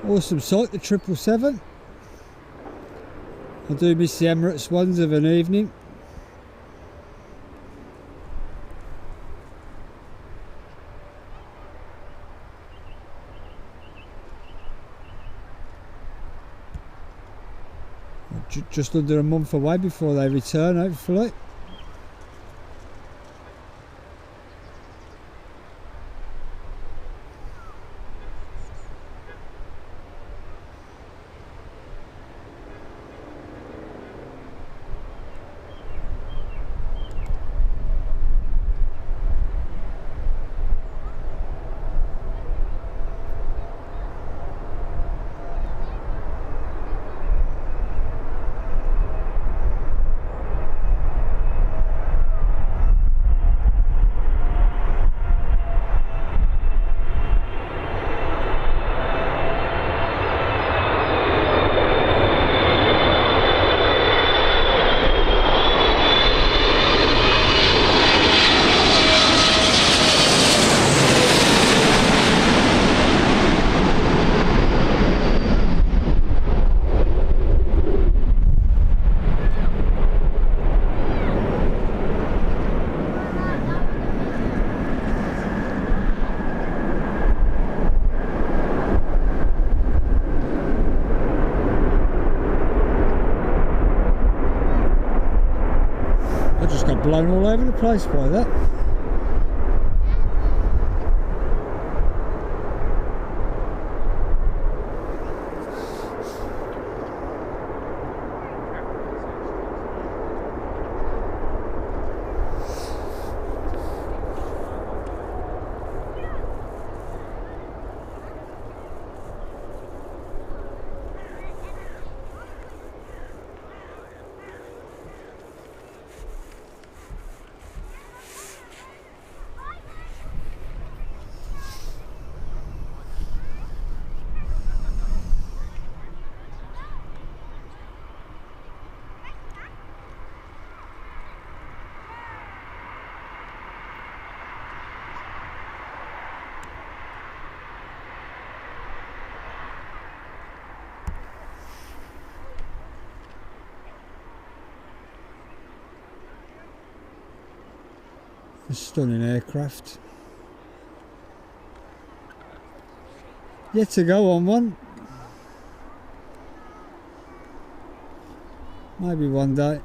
Awesome sight, the 777. I do miss the Emirates ones of an evening. just under a month away before they return, hopefully. Blown all over the place by that. A stunning aircraft. Yet to go on one. Maybe one day.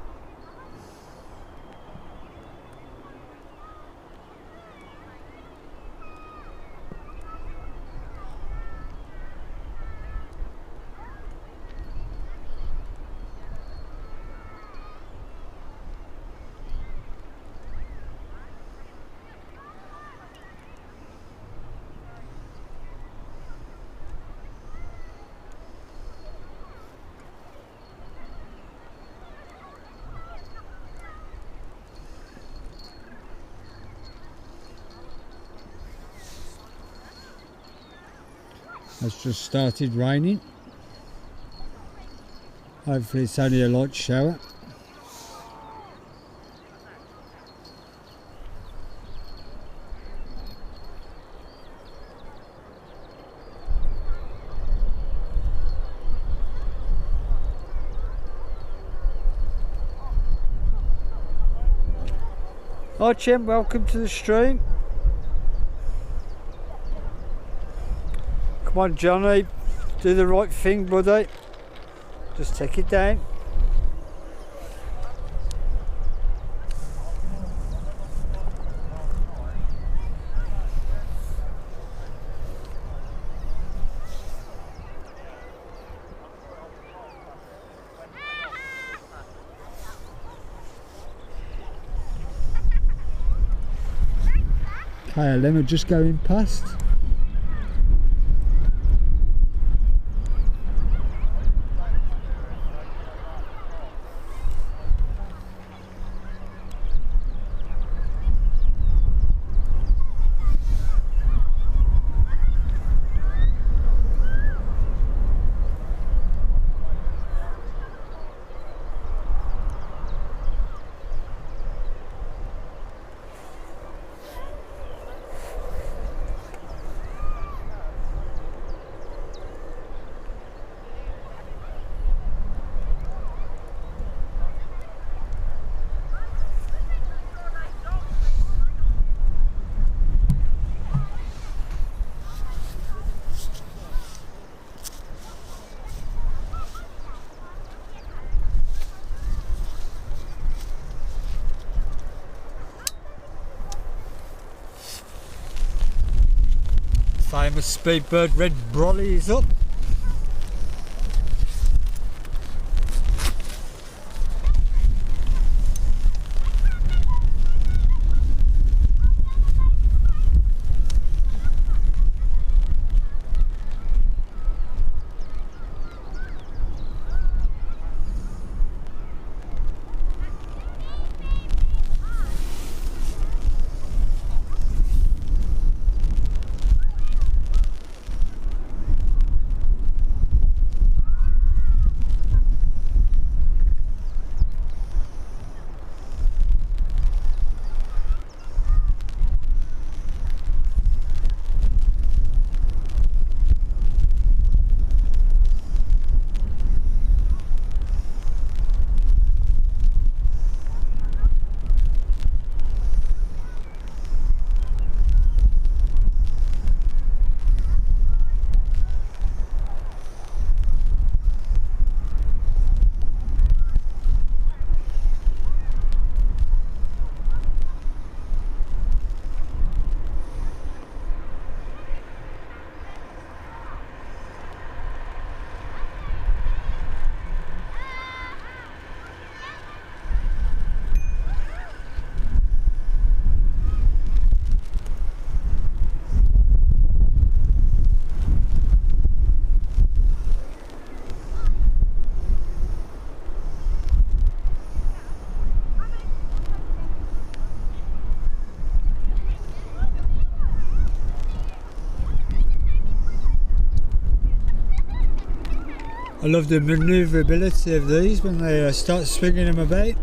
It's just started raining. Hopefully it's only a light shower. Hi Jim, welcome to the stream. Come on Johnny, do the right thing buddy. Just take it down. KLM are just going past. Famous Speedbird red brolly is up. I love the manoeuvrability of these when they start swinging them about.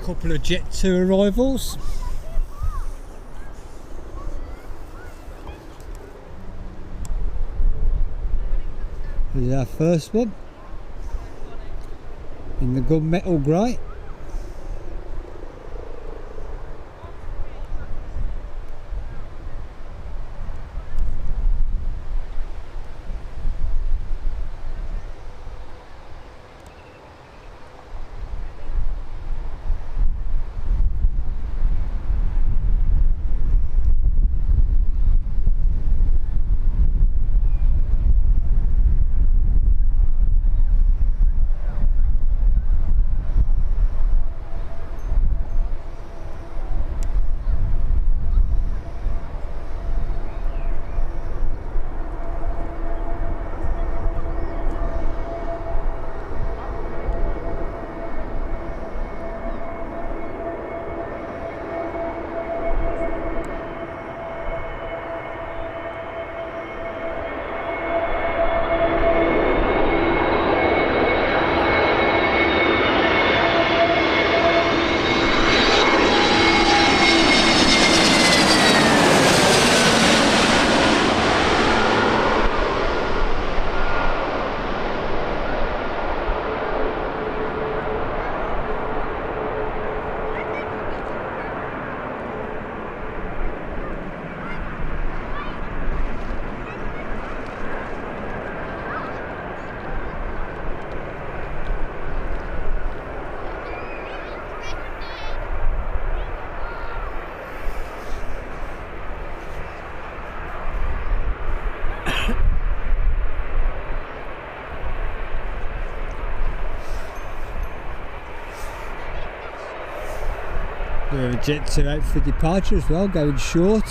Couple of Jet 2 arrivals. Here's our first one in the gunmetal grey. We have a Jet 2 out for departure as well, going short.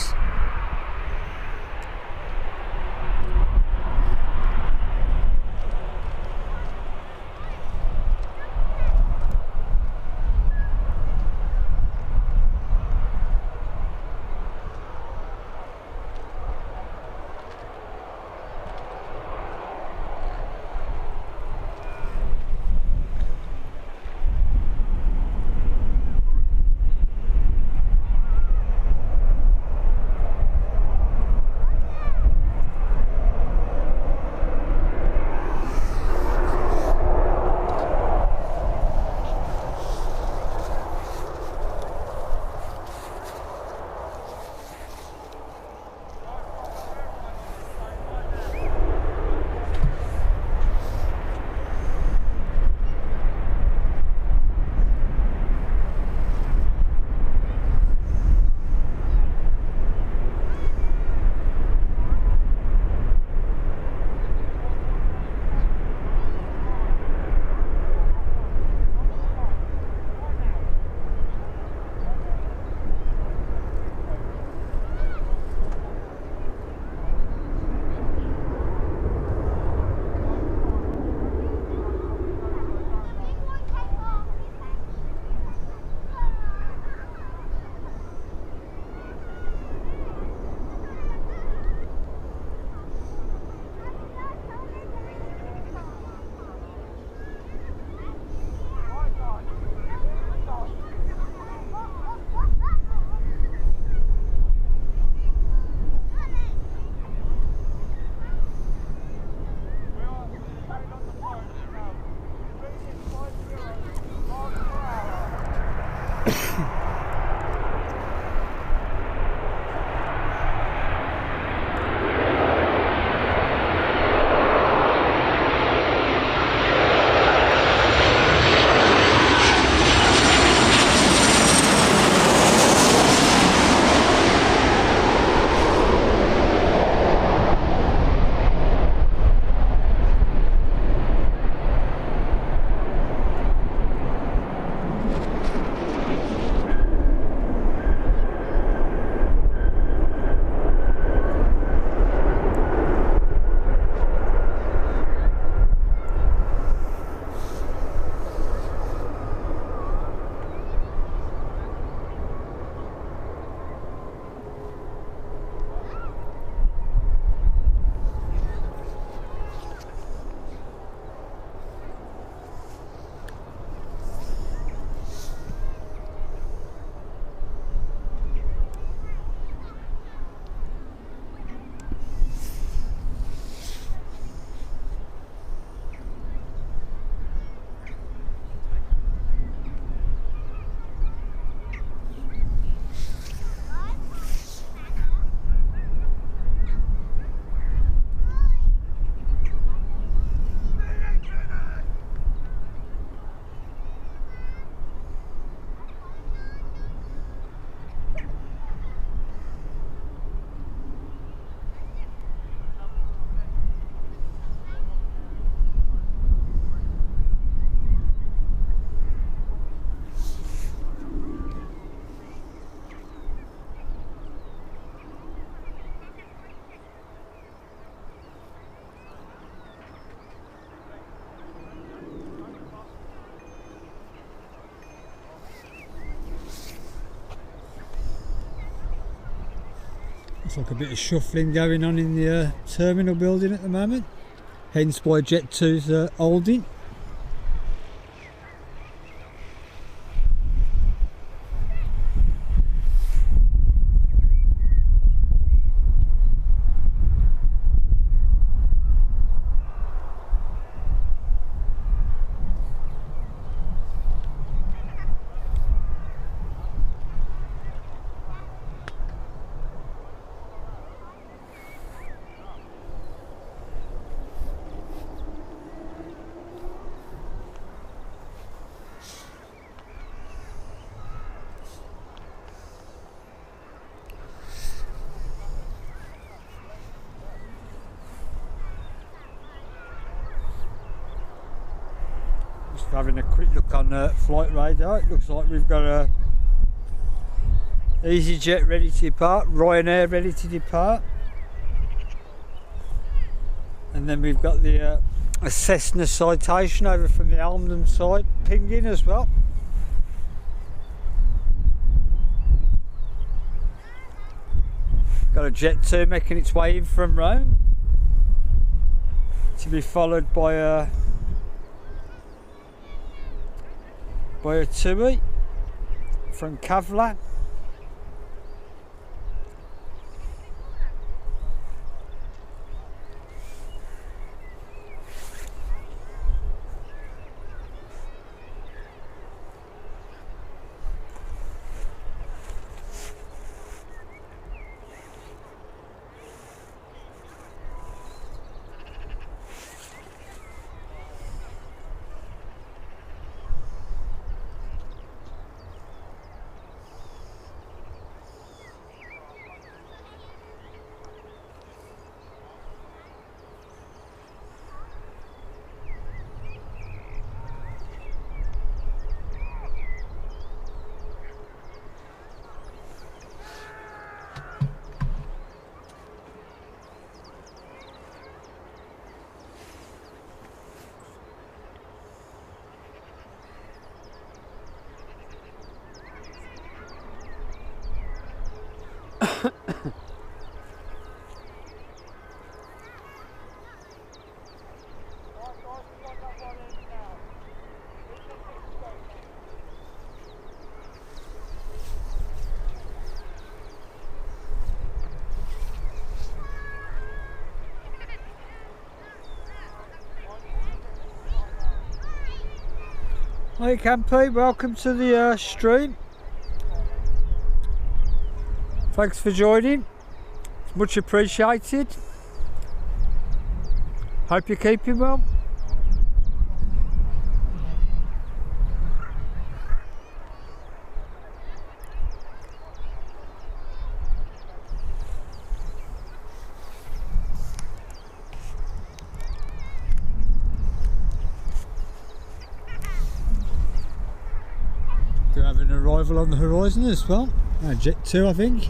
Looks like a bit of shuffling going on in the terminal building at the moment, hence why Jet 2's holding. Just having a quick look on flight radar. It looks like we've got a EasyJet ready to depart, Ryanair ready to depart. And then we've got the a Cessna Citation over from the Almden side, pinged in as well. Got a Jet 2 making its way in from Rome, to be followed by a TUI from Kavla. Hi Campy, welcome to the stream. Thanks for joining, it's much appreciated. Hope you're keeping well. Do have an arrival on the horizon as well, Jet 2 I think.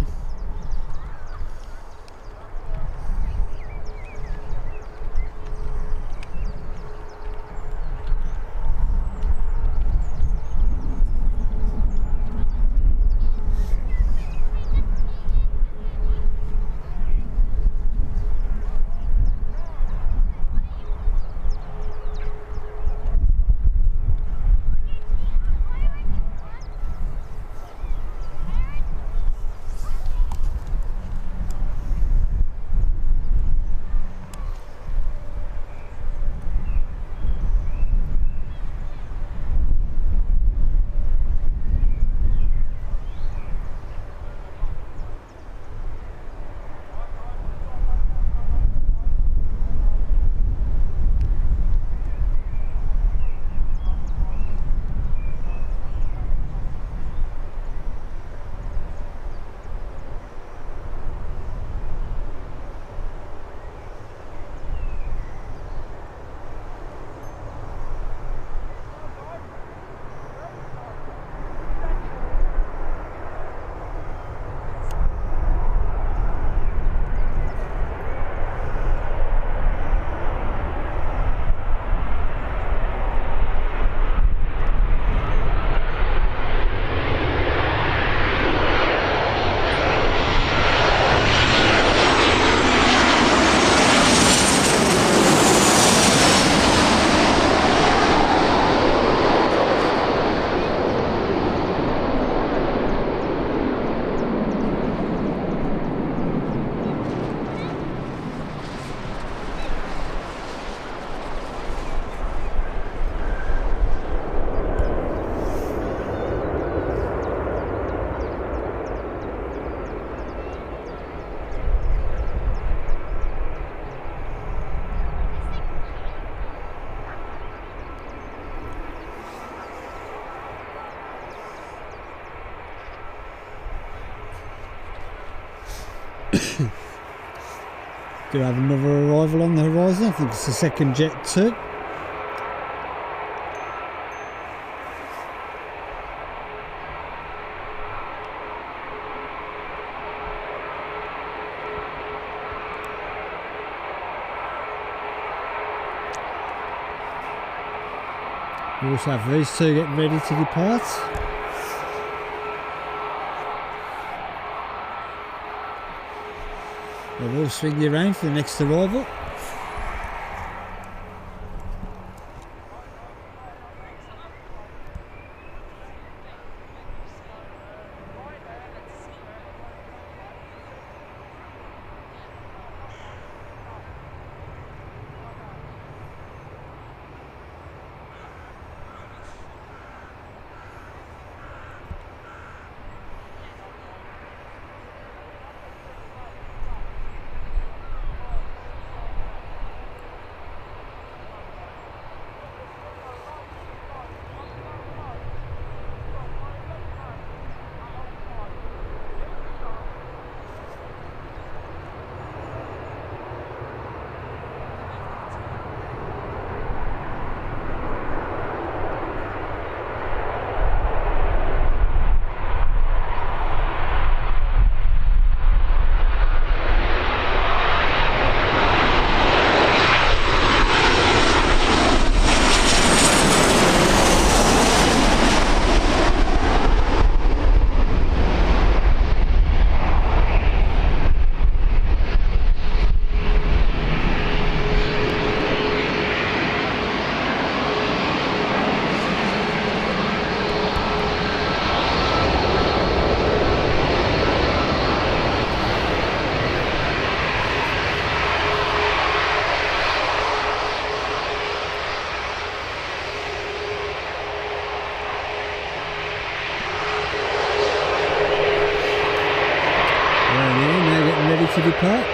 Do have another arrival on the horizon. I think it's the second Jet 2. We also have these two getting ready to depart. They will swing you around for the next arrival. To depart.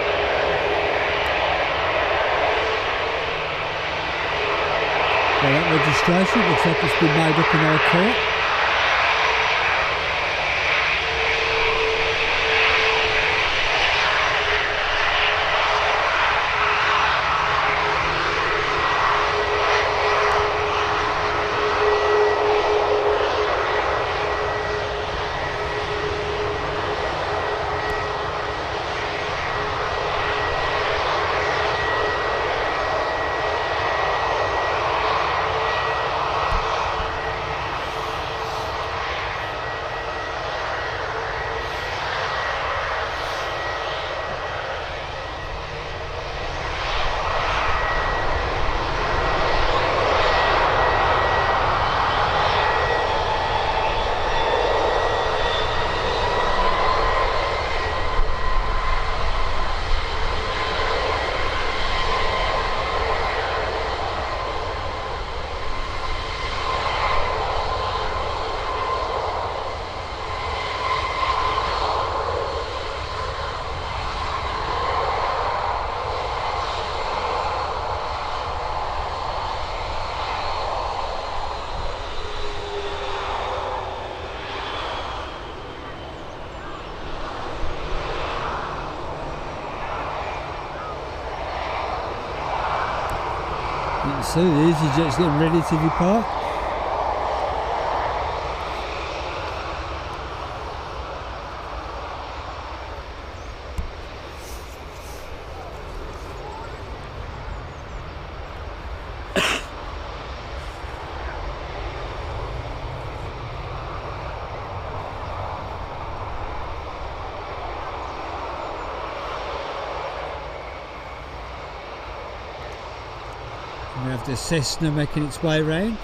Well, that registration looks like it's been made up in our court. You can see the EasyJet's getting ready to depart. We have the Cessna making its way round.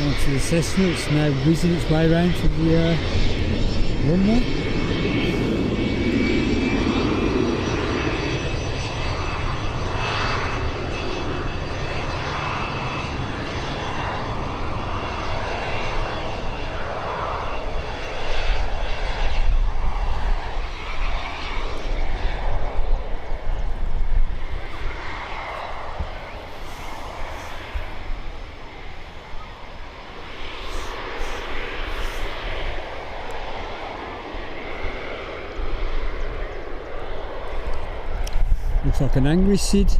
onto the Cessna. It's now whizzing its way around to the runway. Looks like an angry Sid.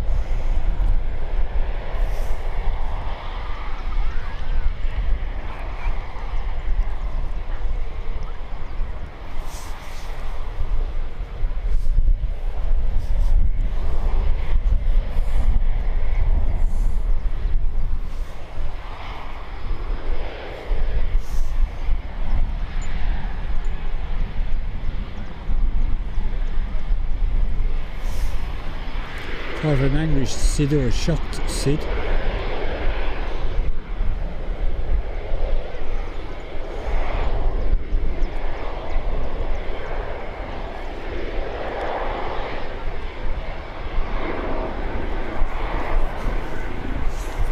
Either an angry Sid or a shocked Sid.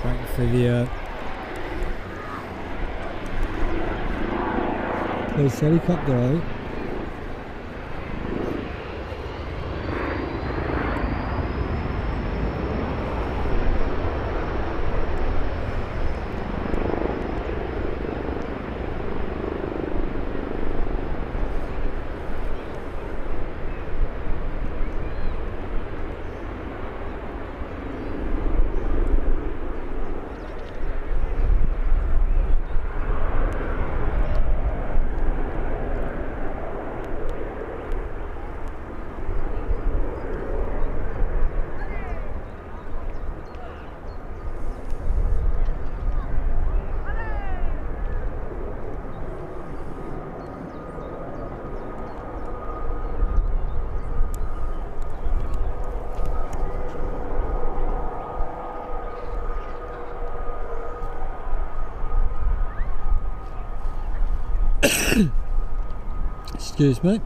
Waiting for the police helicopter, I think. Excuse me.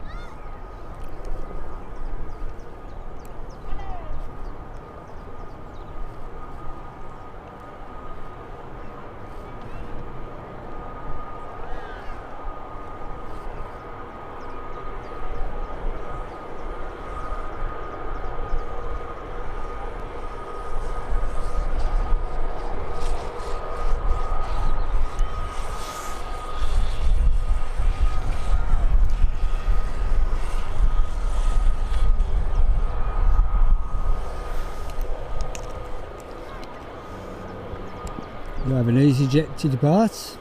You have an EasyJet to depart.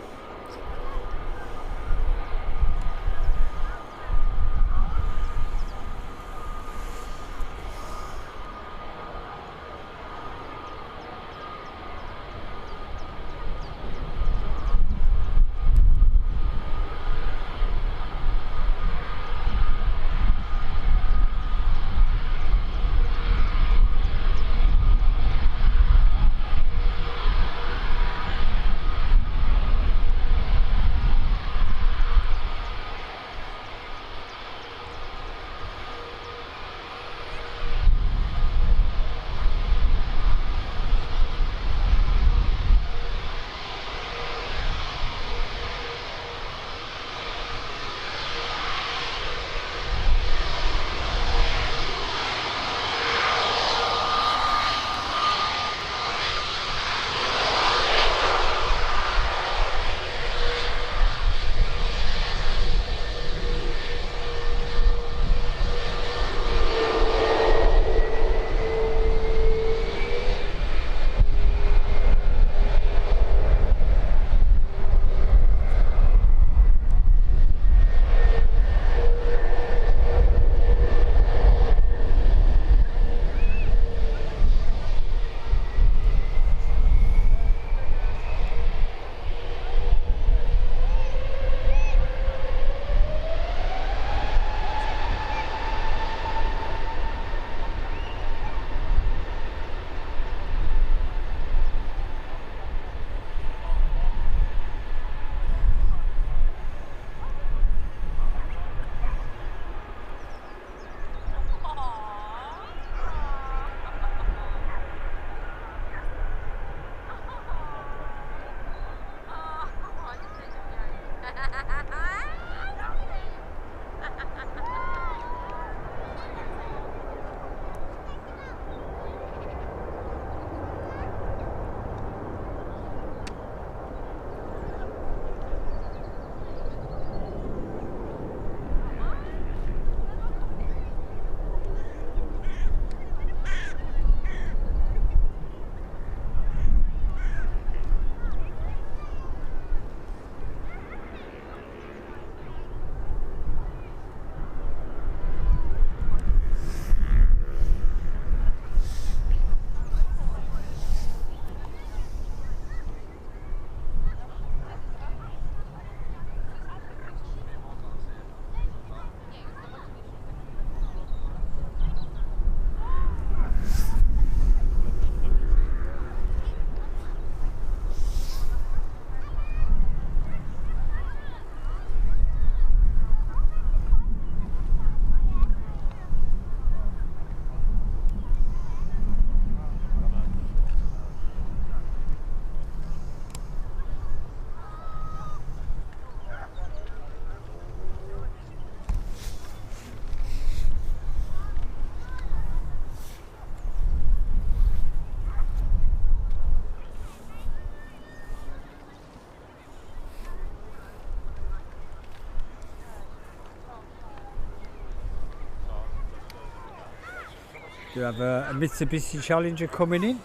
We have a Mitsubishi Challenger coming in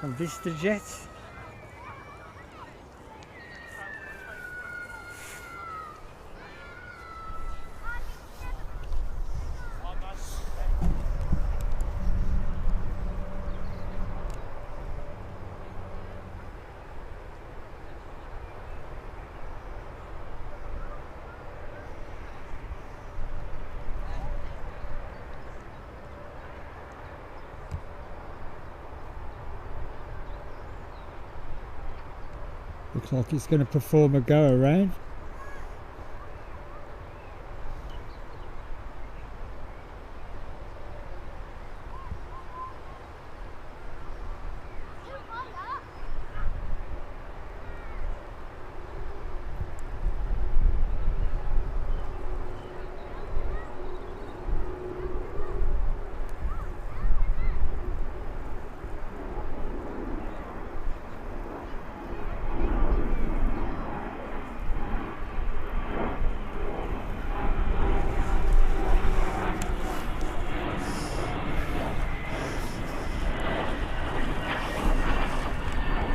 from VistaJet. Looks like it's going to perform a go around.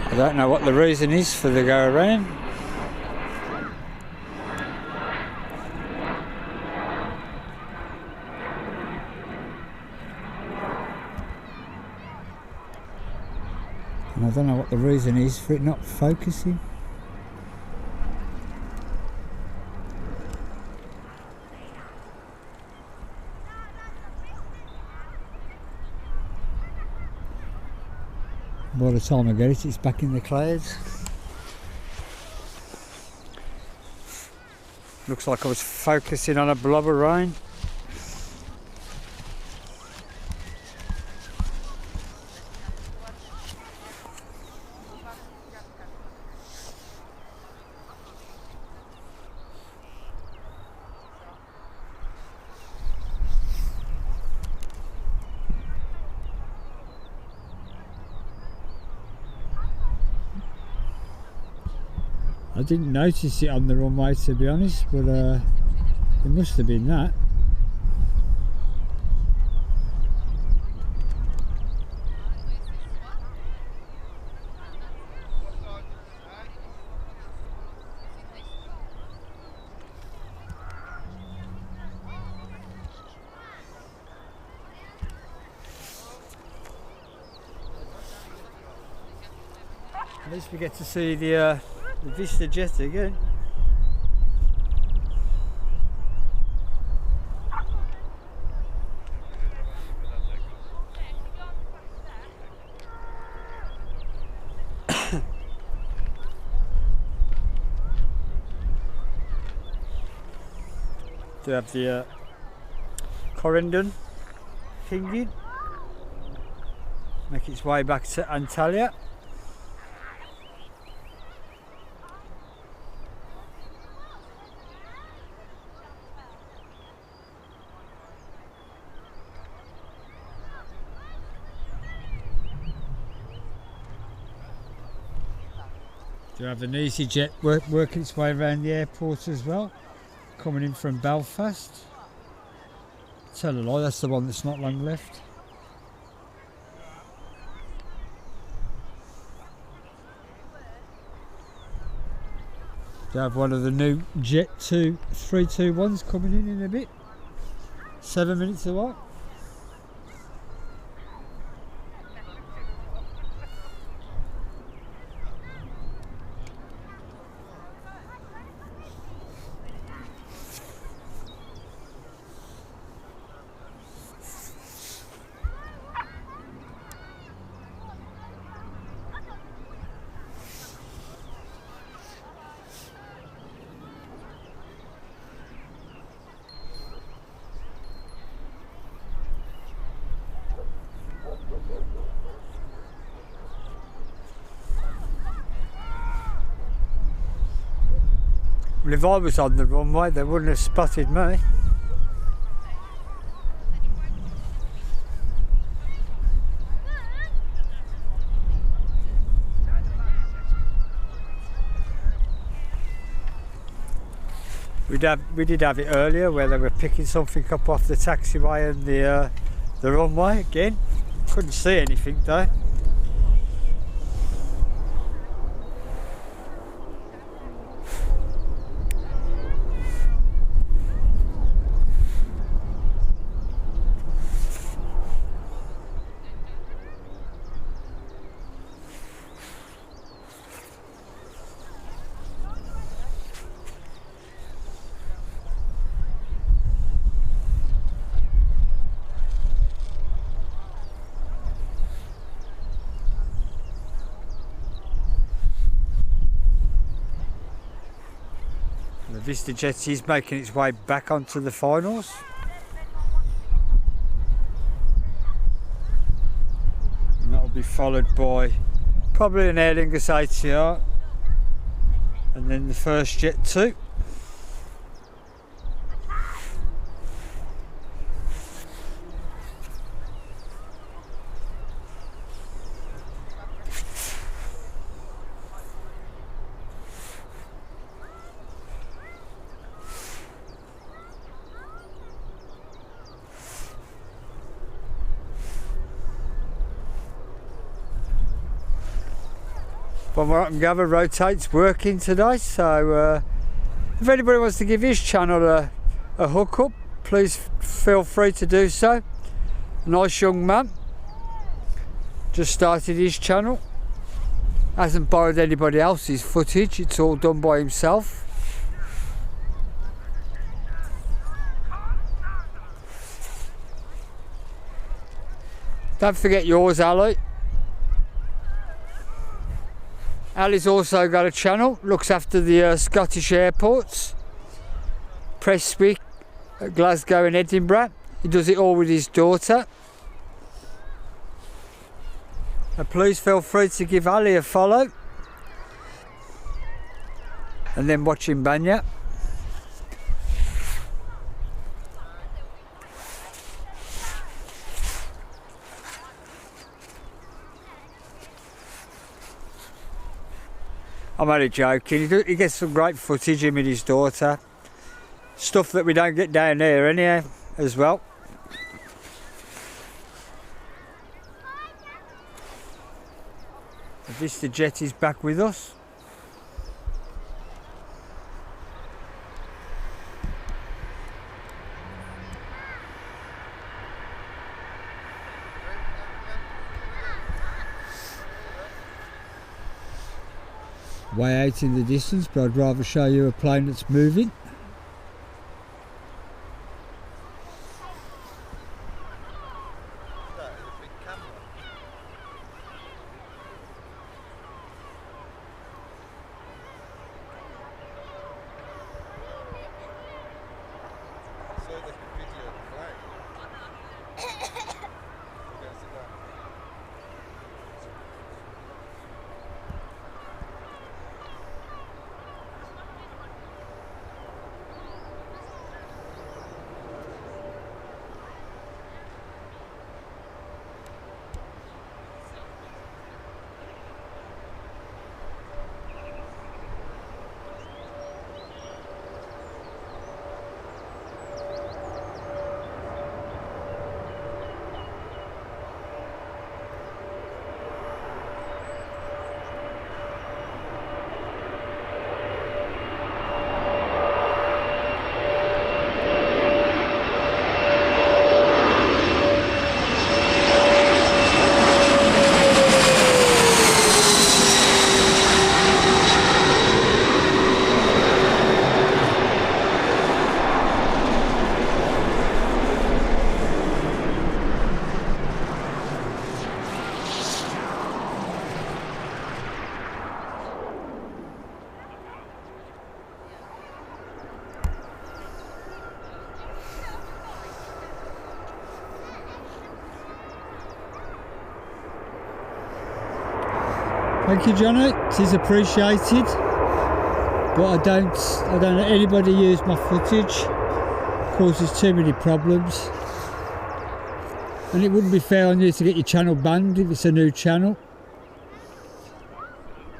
I don't know what the reason is for the go around. And I don't know what the reason is for it not focusing. By the time I get it, it's back in the clouds. Looks like I was focusing on a blob of rain. I didn't notice it on the runway, to be honest, but it must have been that. At least we get to see the VistaJet again. To have the Corendon pinging, make its way back to Antalya. Do you have an EasyJet working its way around the airport as well, coming in from Belfast? Tell a lie, that's the one that's not long left. Do you have one of the new Jet 2 321s coming in a bit? 7 minutes away. Well, if I was on the runway, they wouldn't have spotted me. We did have it earlier where they were picking something up off the taxiway and the the runway again. Couldn't see anything though. The Vista Jet is making its way back onto the finals. And that'll be followed by probably an Aer Lingus ATR and then the first Jet 2. From what I can gather, rotates working today, so if anybody wants to give his channel a hook up, please feel free to do so. Nice young man, just started his channel, hasn't borrowed anybody else's footage, it's all done by himself. Don't forget yours, Ali. Ali's also got a channel, looks after the Scottish airports, Prestwick, Glasgow and Edinburgh. He does it all with his daughter. And please feel free to give Ali a follow and then watch him Banya. I'm only joking, he gets some great footage, him and his daughter. Stuff that we don't get down here anyhow, as well. The Vista Jet is back with us. Way out in the distance, but I'd rather show you a plane that's moving. Thank you, Johnny. It is appreciated, but I don't let anybody use my footage. It causes too many problems, and it wouldn't be fair on you to get your channel banned if it's a new channel.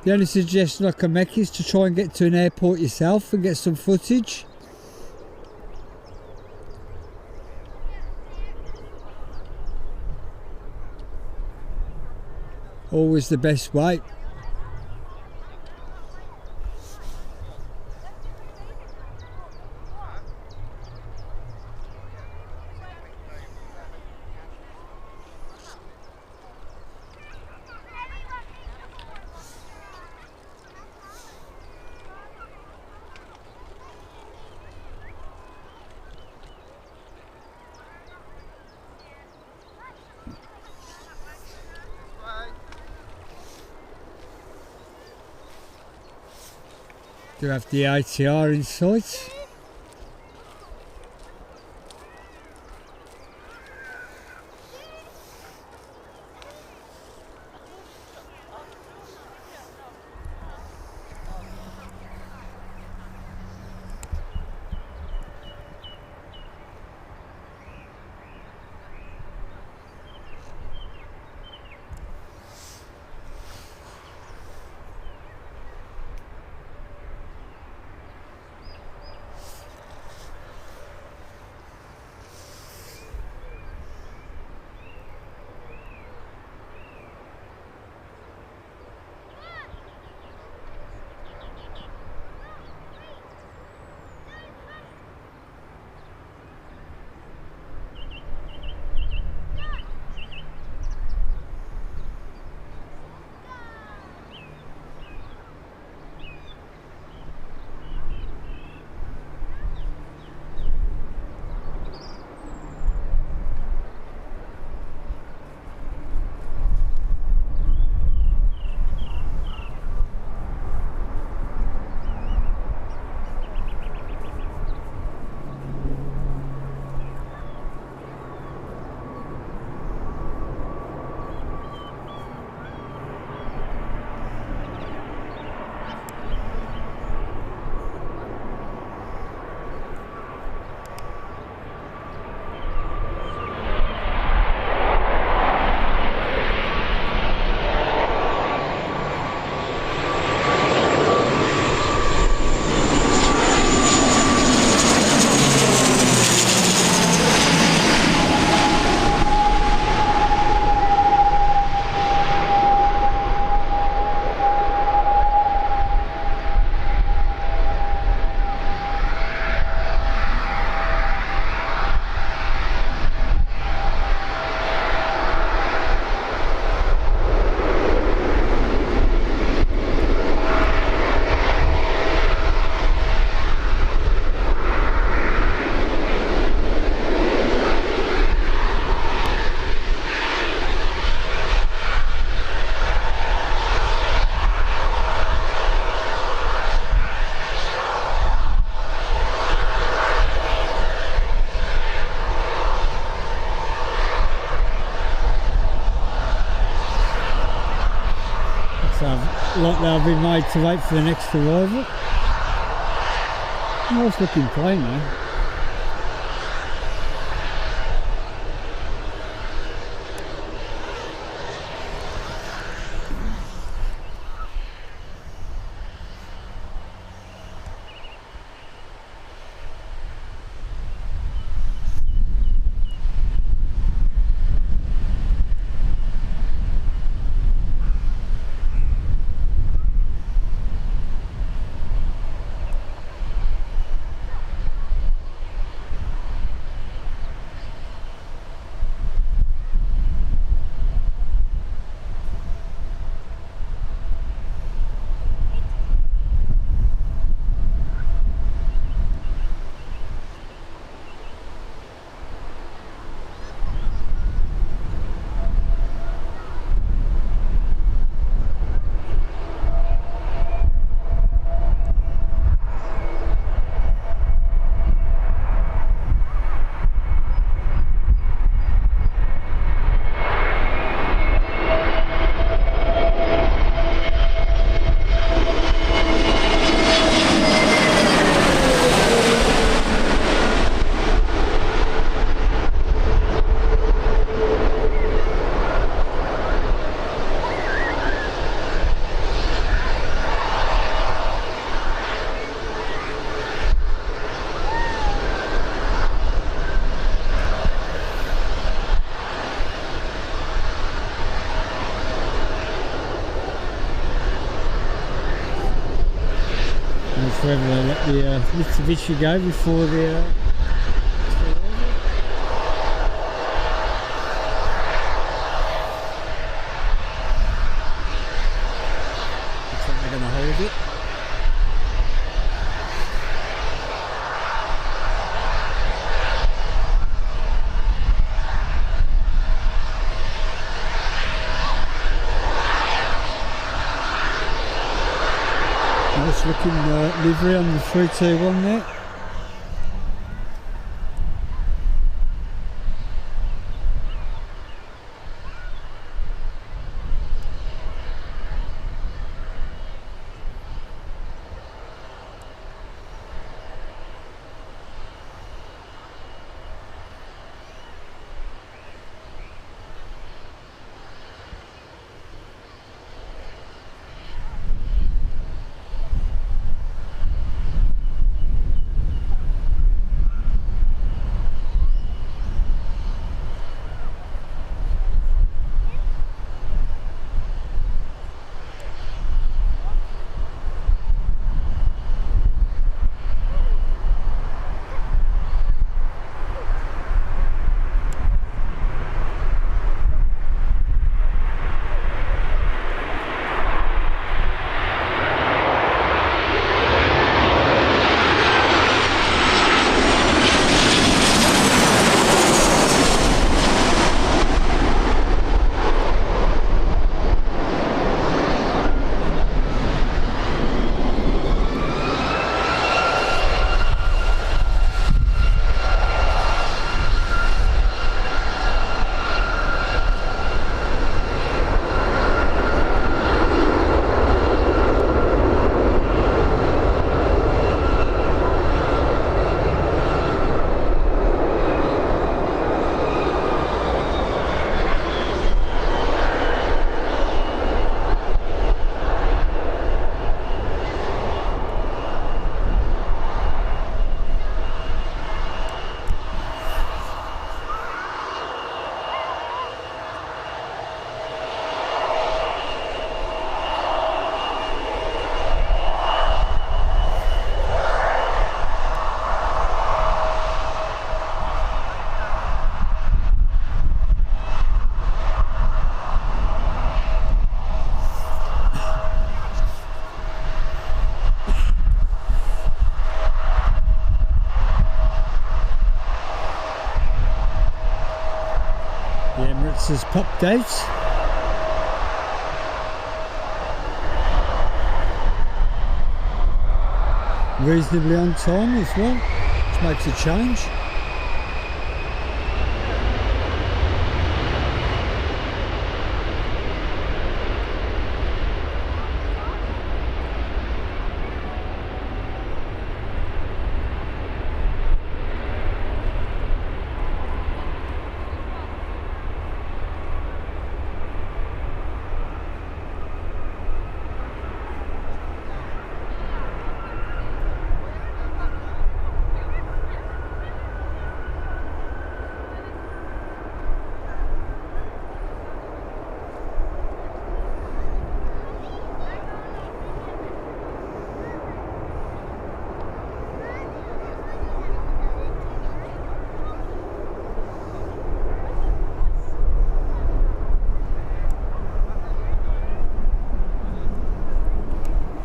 The only suggestion I can make is to try and get to an airport yourself and get some footage. Always the best way. Do have the ATR in sight. Like they'll be made to wait for the next arrival. Nice looking plane though. It's whether they let the Mitsubishi go before the looks like they're going to hold it. Nice looking livery on the 321 there. The Emirates has popped out. Reasonably on time as well, which makes a change.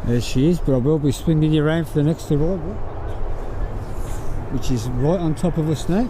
There she is, but I will be swinging you around for the next arrival, which is right on top of us now.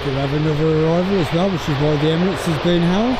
do have another arrival as well, which is why the Emirates has been held.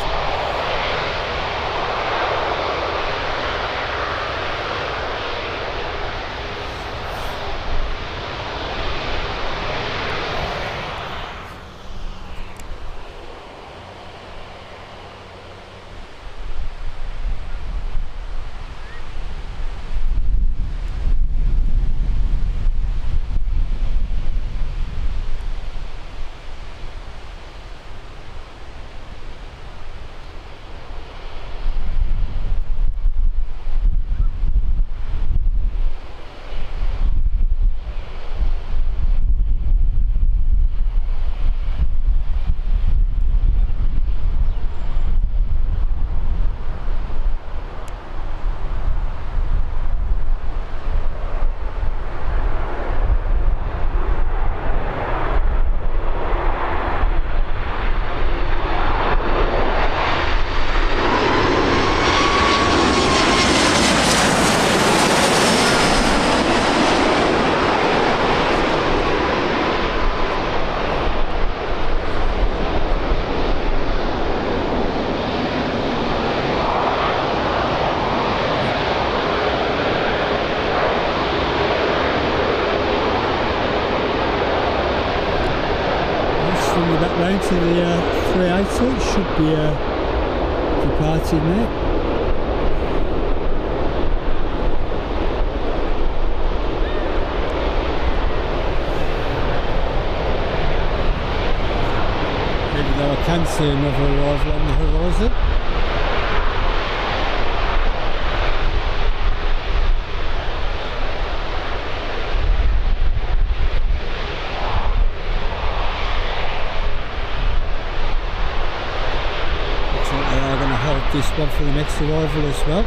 Round to the 380, it should be departing there. Even though I can see another arrival on the horizon. This one for the next arrival as well.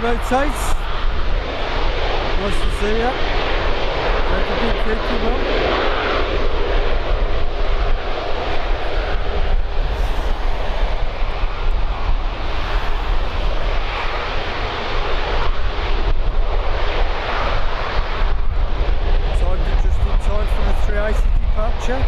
Rotates. Nice to see you. Take a big creaky one. Timed just in time for the 380 departure.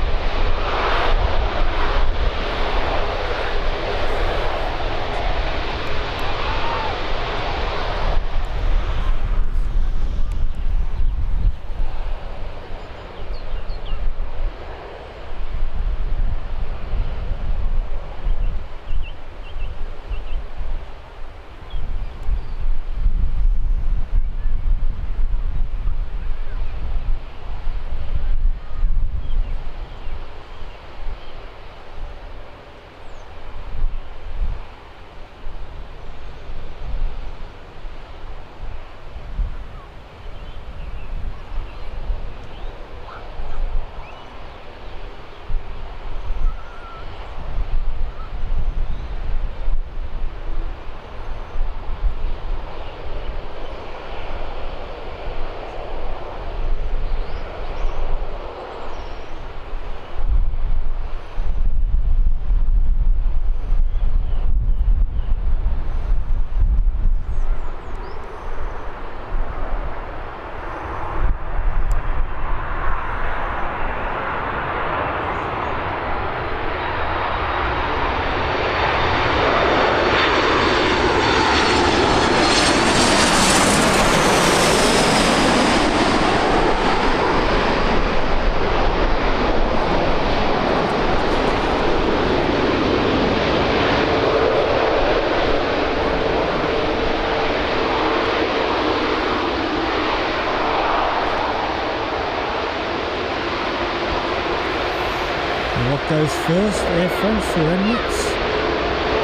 goes first. Air France or Emirates.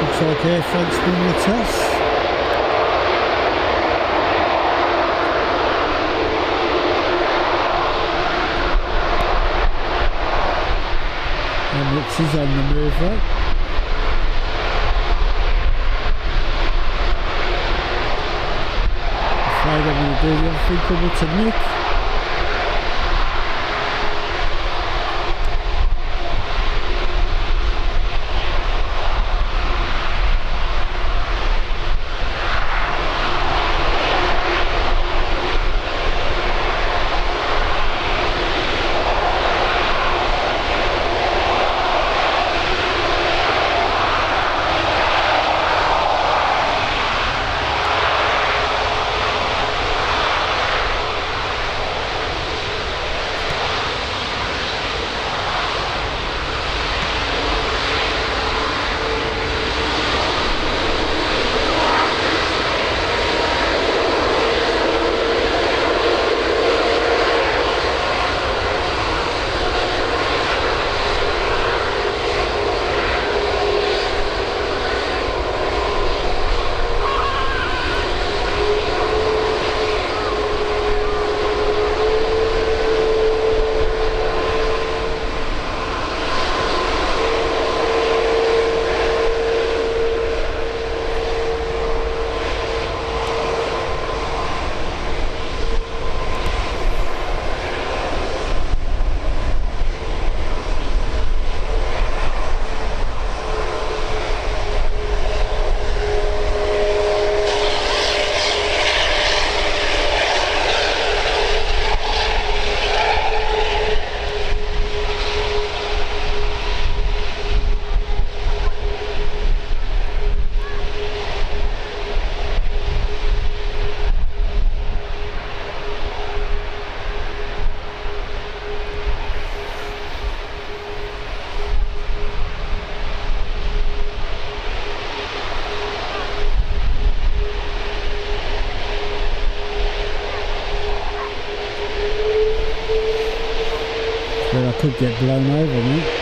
Looks like Air France win the toss. Emirates is on the move though. Afraid I'm going to do the unthinkable to Nick. Where I could get blown over, mate.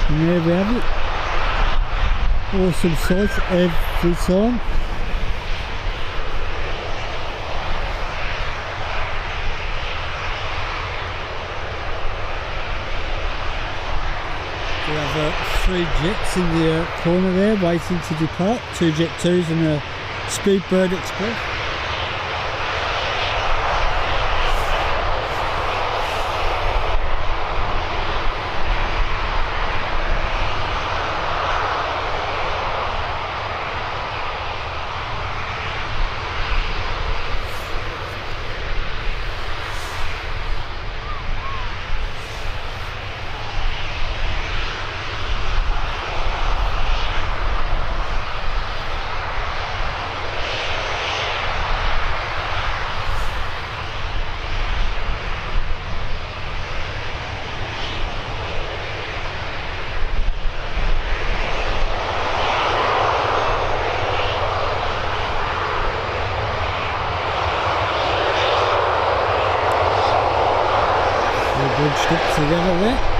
And there we have it. Awesome sight every time. We have 3 jets in the corner there waiting to depart. 2 Jet 2s and a Speedbird Express. bunched up together there.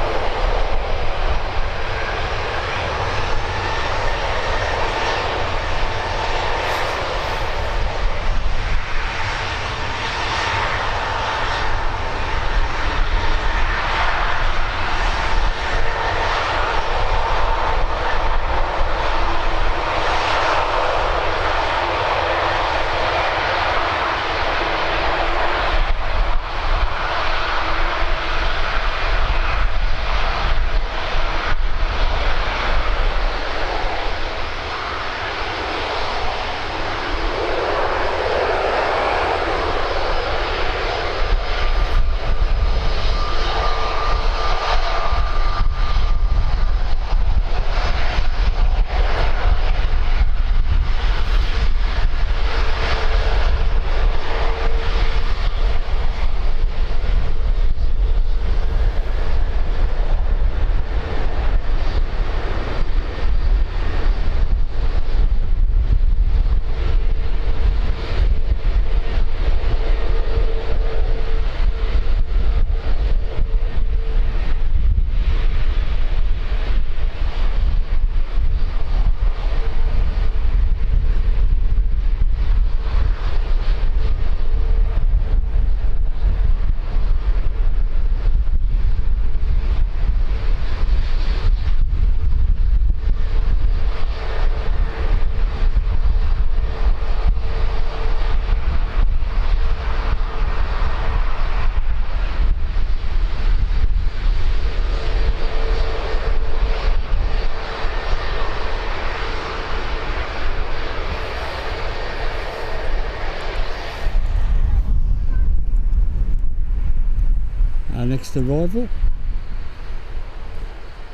Our next arrival,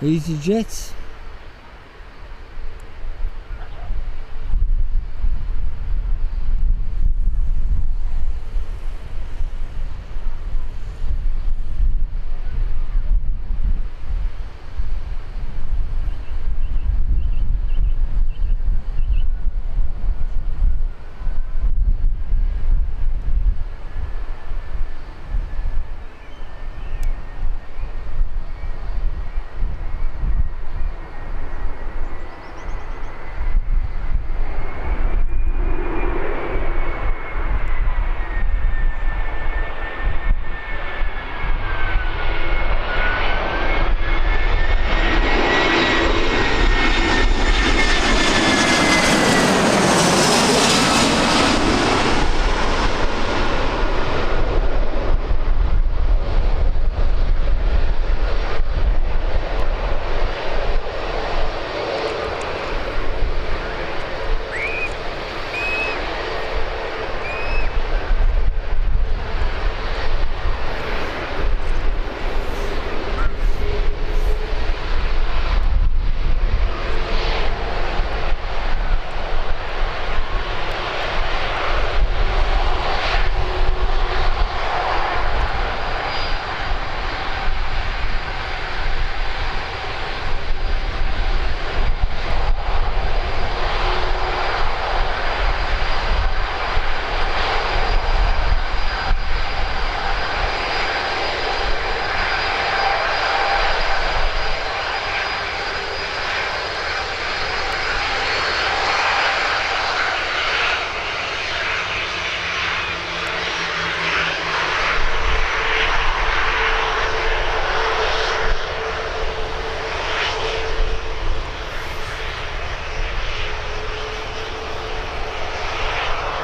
EasyJet.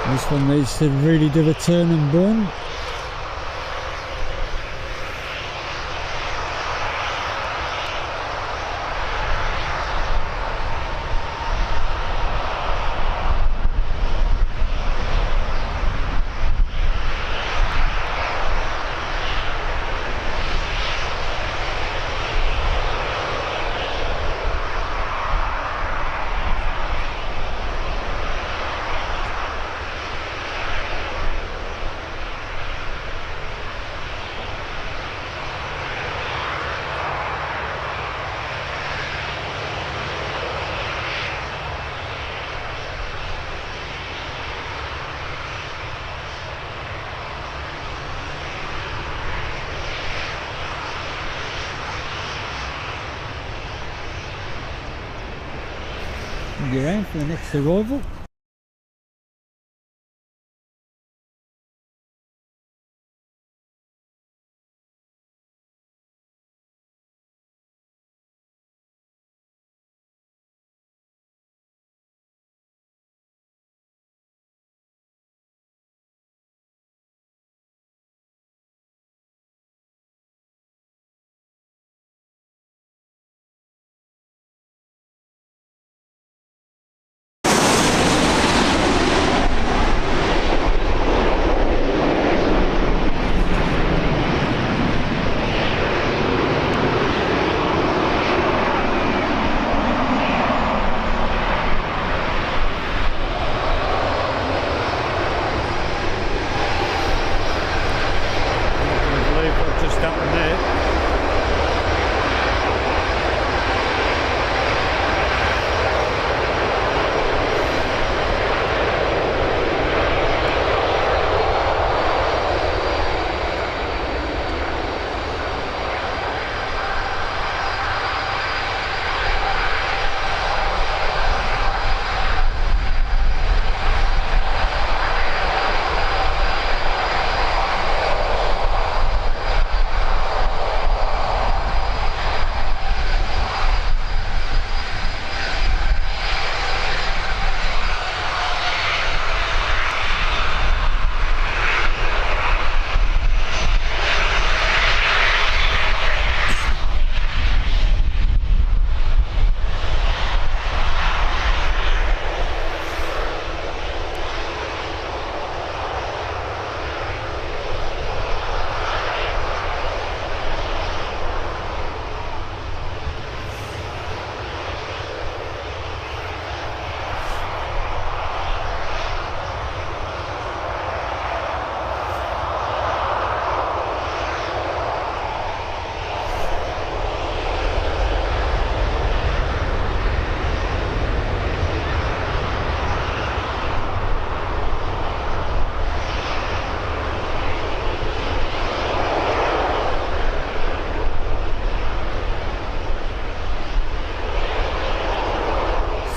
This one needs to really do a turn and burn. waiting you around for the next arrival.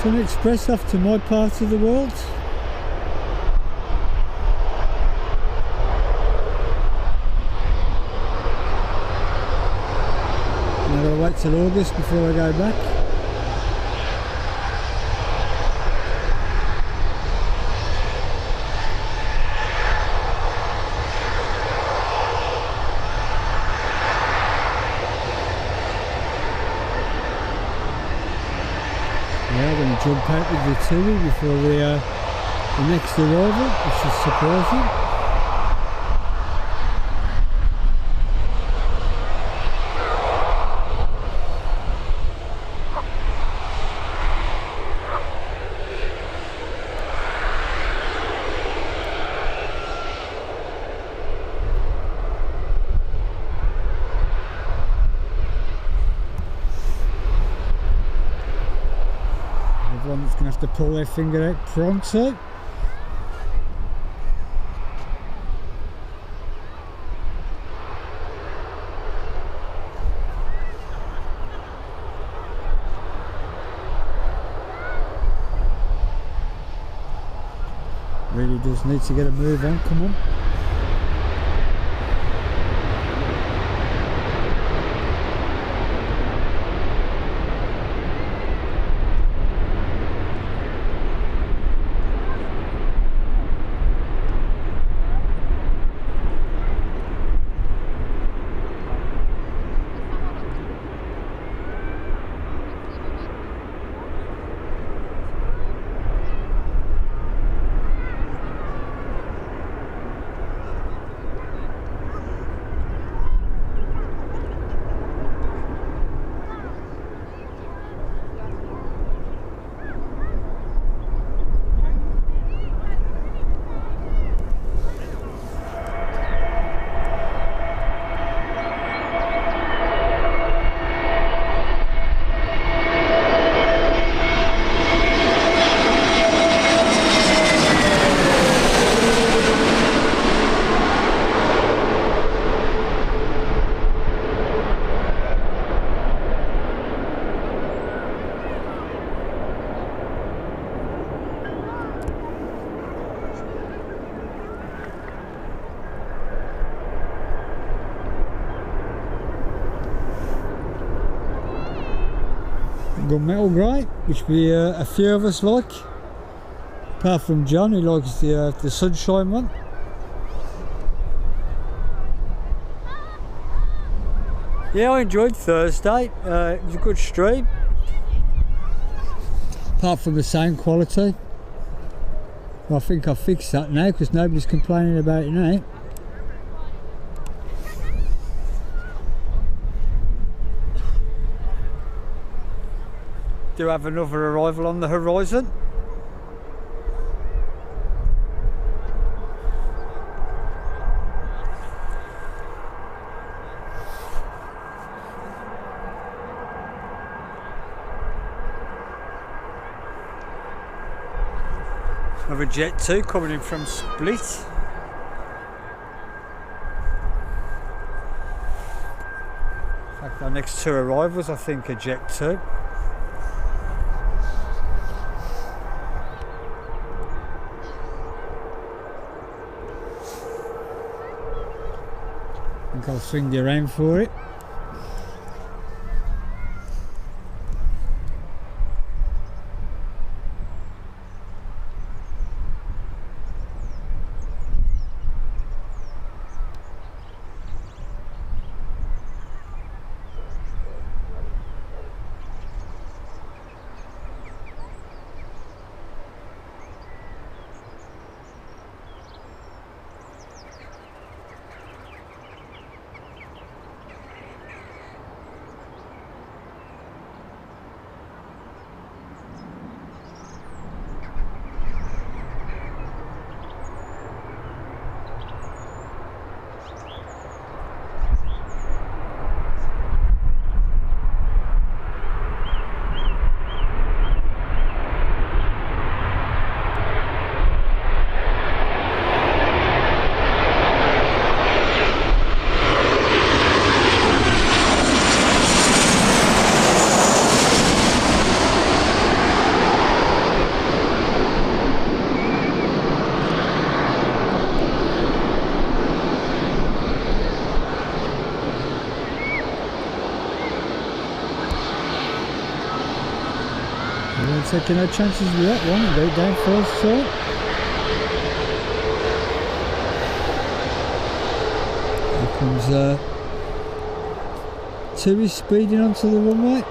Sun Express off to my part of the world. And I've got to wait till August before I go back. Yeah, I'm going to jump out with the TUI before the next arrival, which is surprising. Everyone's going to have to pull their finger out pronto. Really does need to get a move on, come on. gunmetal grey, which we a few of us like, apart from John, who likes the sunshine one. Yeah, I enjoyed Thursday. It was a good stream. Apart from the sound quality, well, I think I've fixed that now because nobody's complaining about it now. Do have another arrival on the horizon. Another Jet 2 coming in from Split. In fact, our next 2 arrivals I think are Jet 2. I think I'll swing you around for it. Taking no chances with that one, and go down first side. Here comes Tui speeding onto the runway.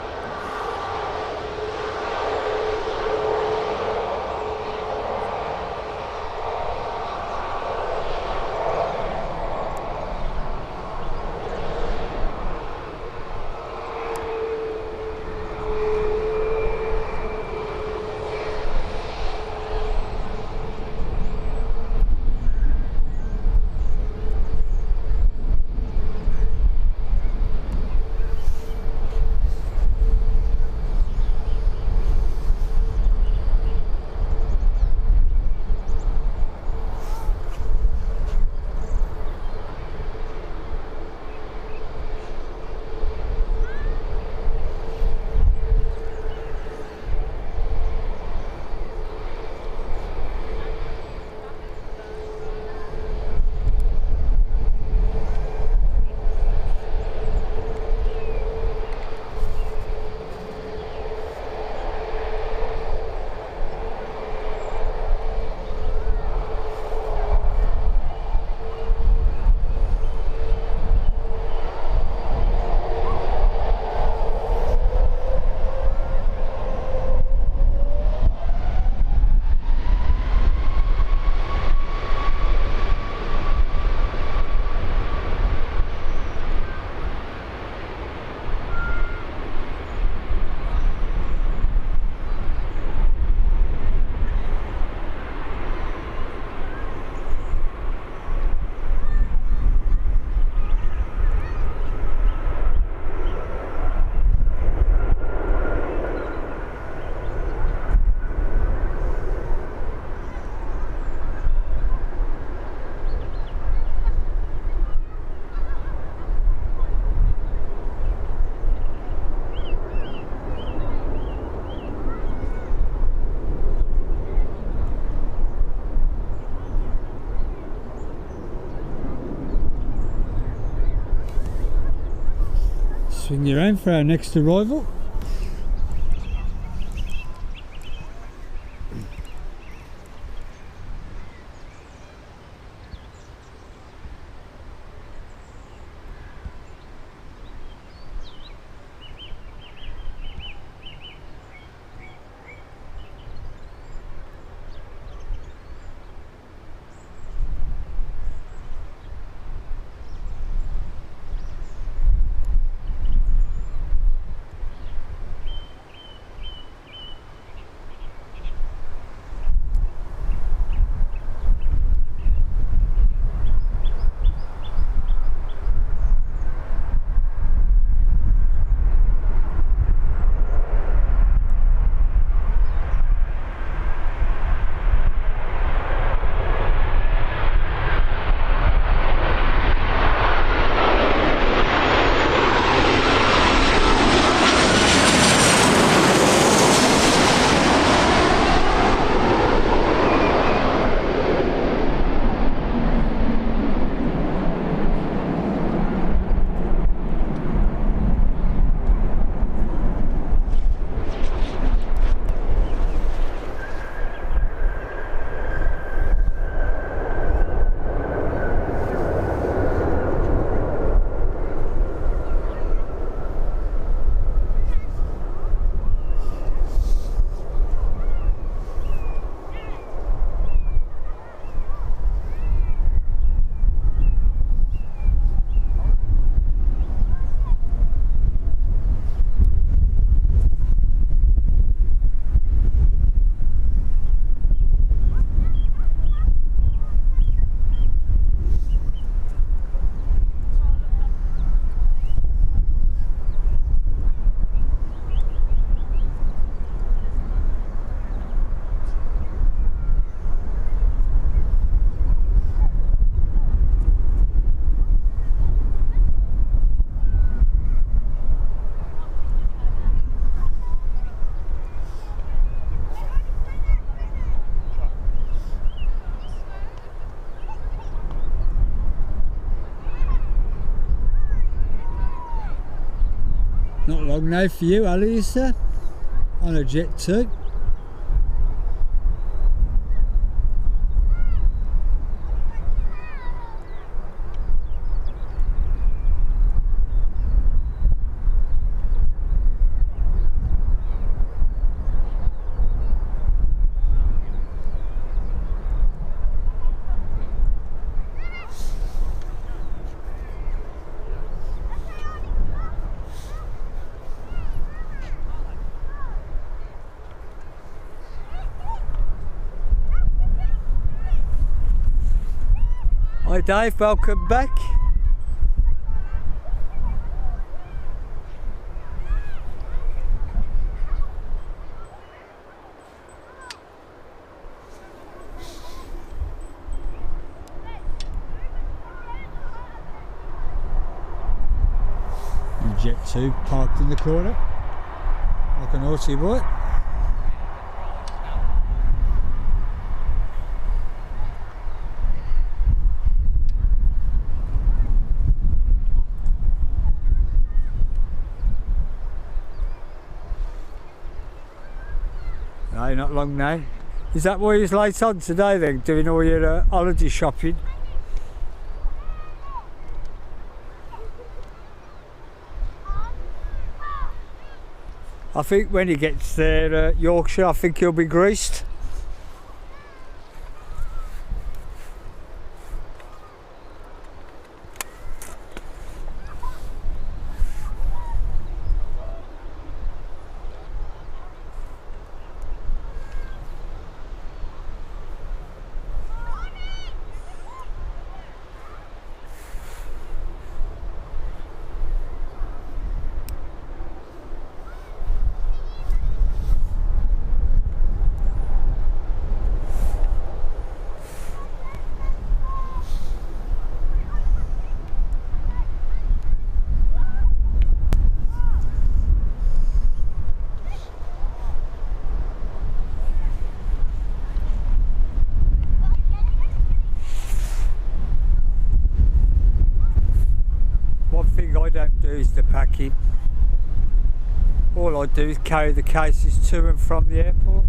Swing you around for our next arrival. Not long now for you, Ali, is there? On a jet too. Hi Dave, welcome back. Jet 2 parked in the corner like a naughty boy. No, not long now. Is that why you're late on today then, doing all your holiday shopping? I think when he gets there, Yorkshire, I think he'll be greased. One thing I don't do is the packing. All I do is carry the cases to and from the airport.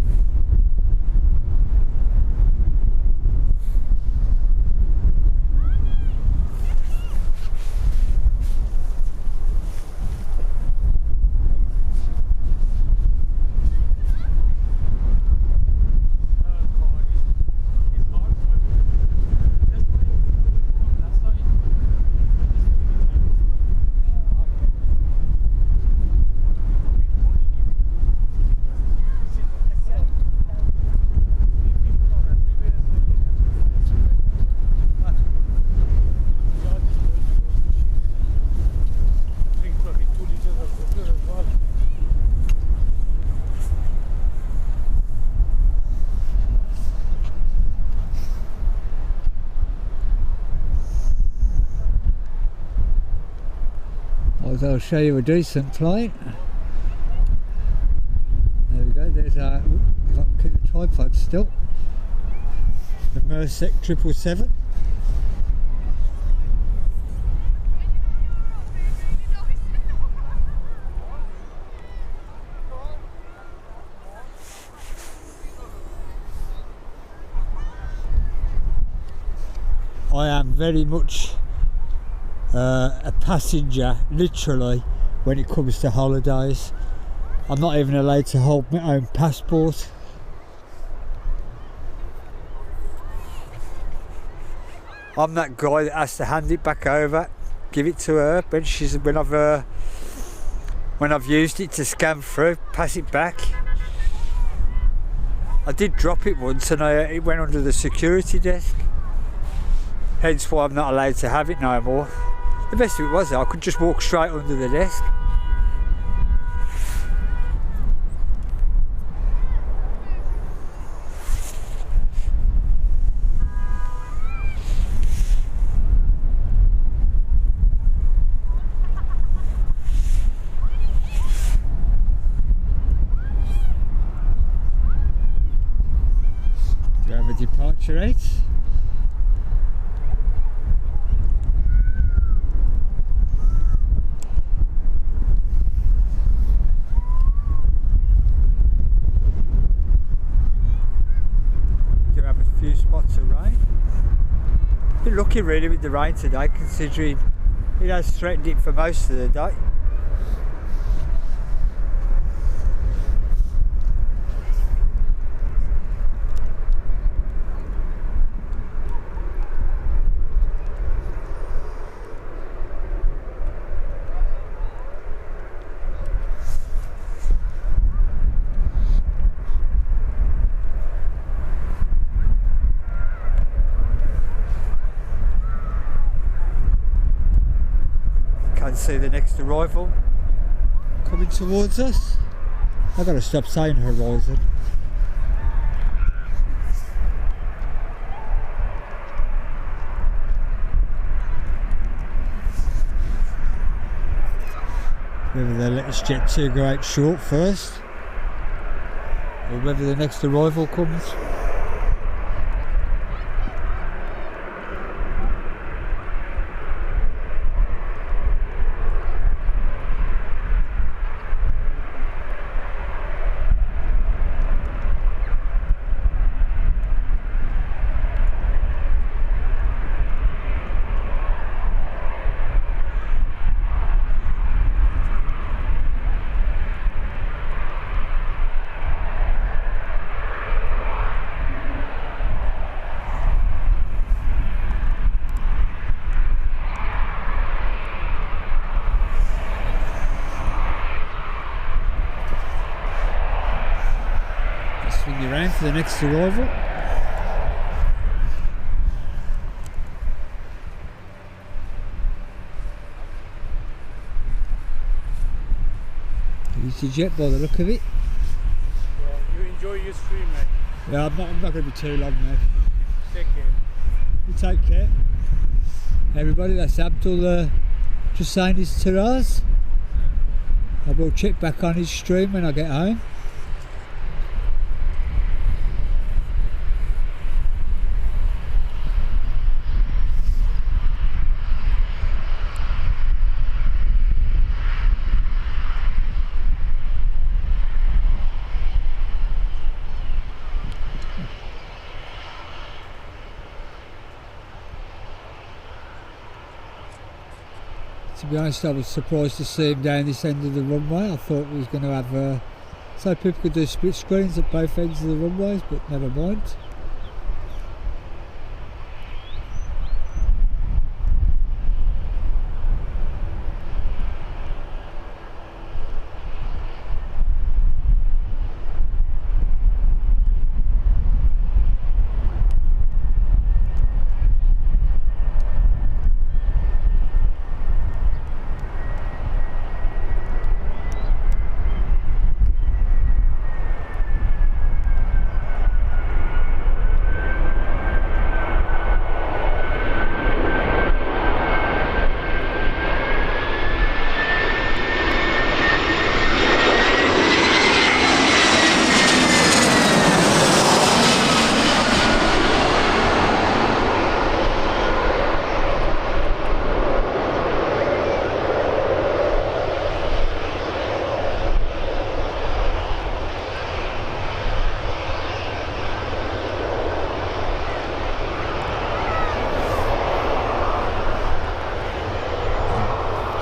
I'll show you a decent flight. There we go, there's our, if I can keep the tripod still, the Mersec 777. I am very much a passenger, literally, when it comes to holidays. I'm not even allowed to hold my own passport. I'm that guy that has to hand it back over, give it to her when I've used it to scan through, pass it back. I did drop it once and it went under the security desk. Hence why I'm not allowed to have it no more. The best of it was I could just walk straight under the desk. Do you have a departure rate? lucky really with the rain today, considering it has threatened it for most of the day. Can't see the next arrival. Coming towards us. I've got to stop saying horizon. Whether they let us Jet 2 go out short first, or whether the next arrival comes. Swing you round for the next arrival. Easy jet by the look of it. Yeah, you enjoy your stream, mate. Yeah, I'm not going to be too long now. Take care. You take care. Everybody, that's Abdul just saying his taras. I will check back on his stream when I get home. To be honest, I was surprised to see him down this end of the runway. I thought we was going to have so people could do split screens at both ends of the runways, but never mind.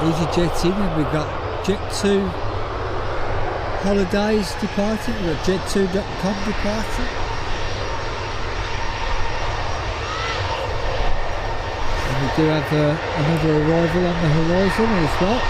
EasyJet in, and we've got Jet 2 holidays departing, we've got jet2.com departing. And we do have another arrival on the horizon as well.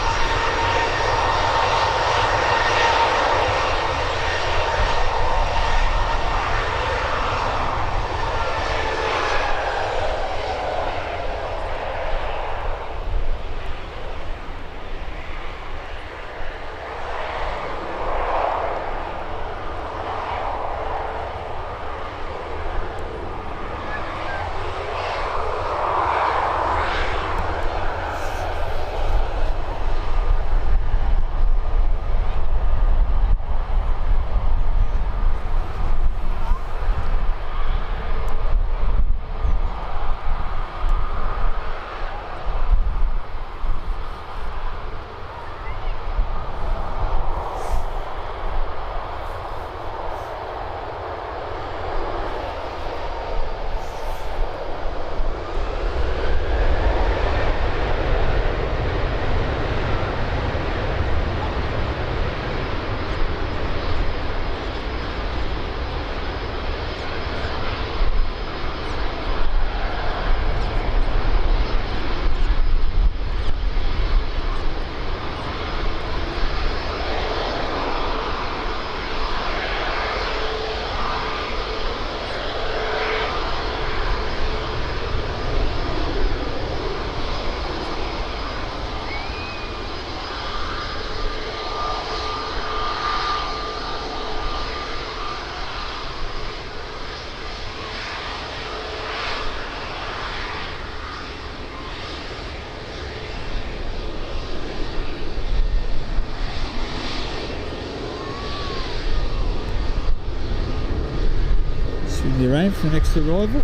you around for the next arrival.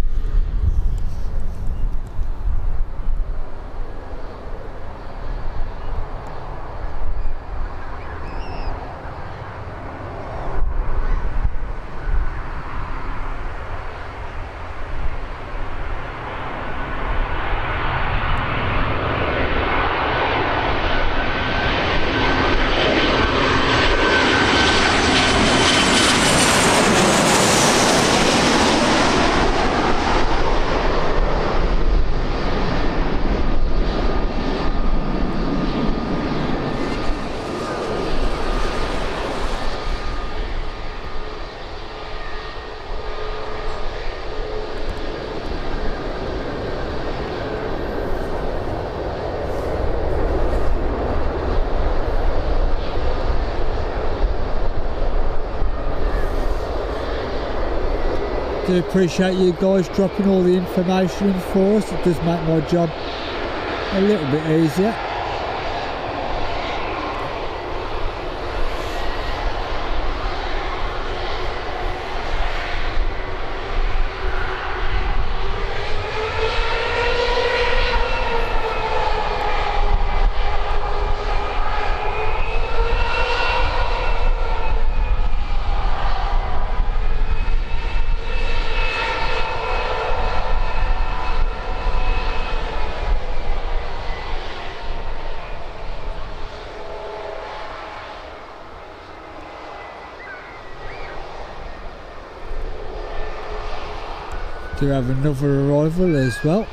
Do appreciate you guys dropping all the information in for us. It does make my job a little bit easier. Do have another arrival as well.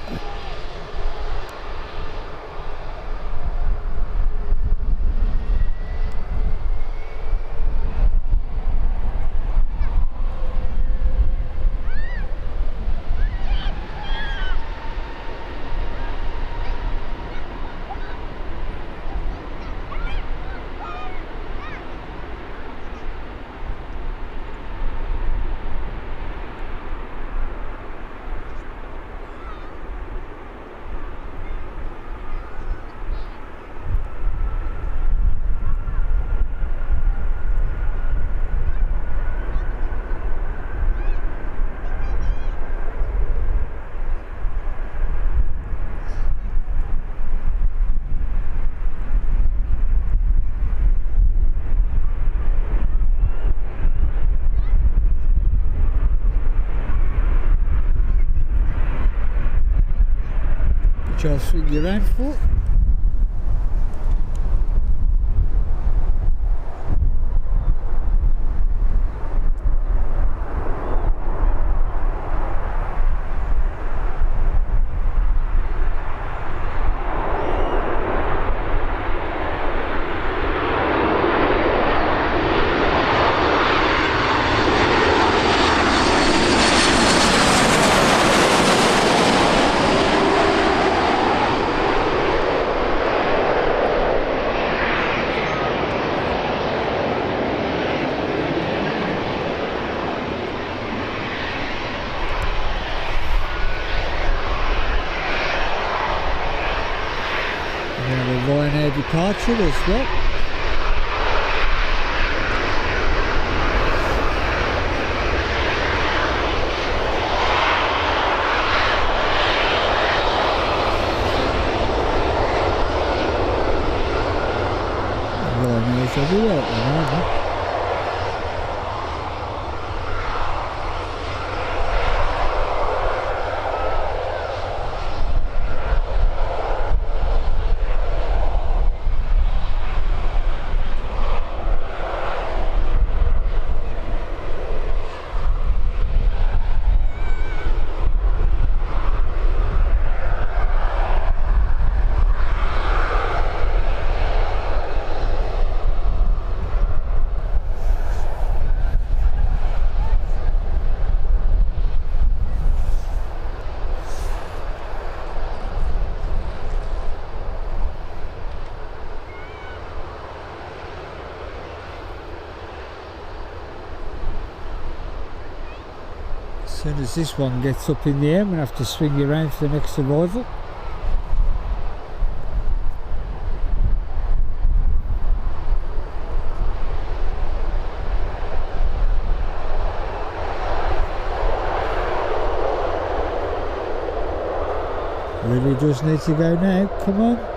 Which I'll swing you around for. Departure as well. Ryanair's everywhere at the moment. As soon as this one gets up in the air, I'm going to have to swing you around for the next arrival. just need to go now. Come on.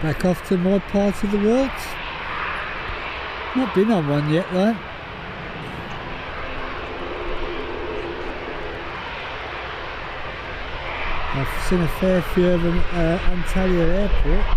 Back off to my part of the world. Not been on one yet though. I've seen a fair few of them at Antalya Airport.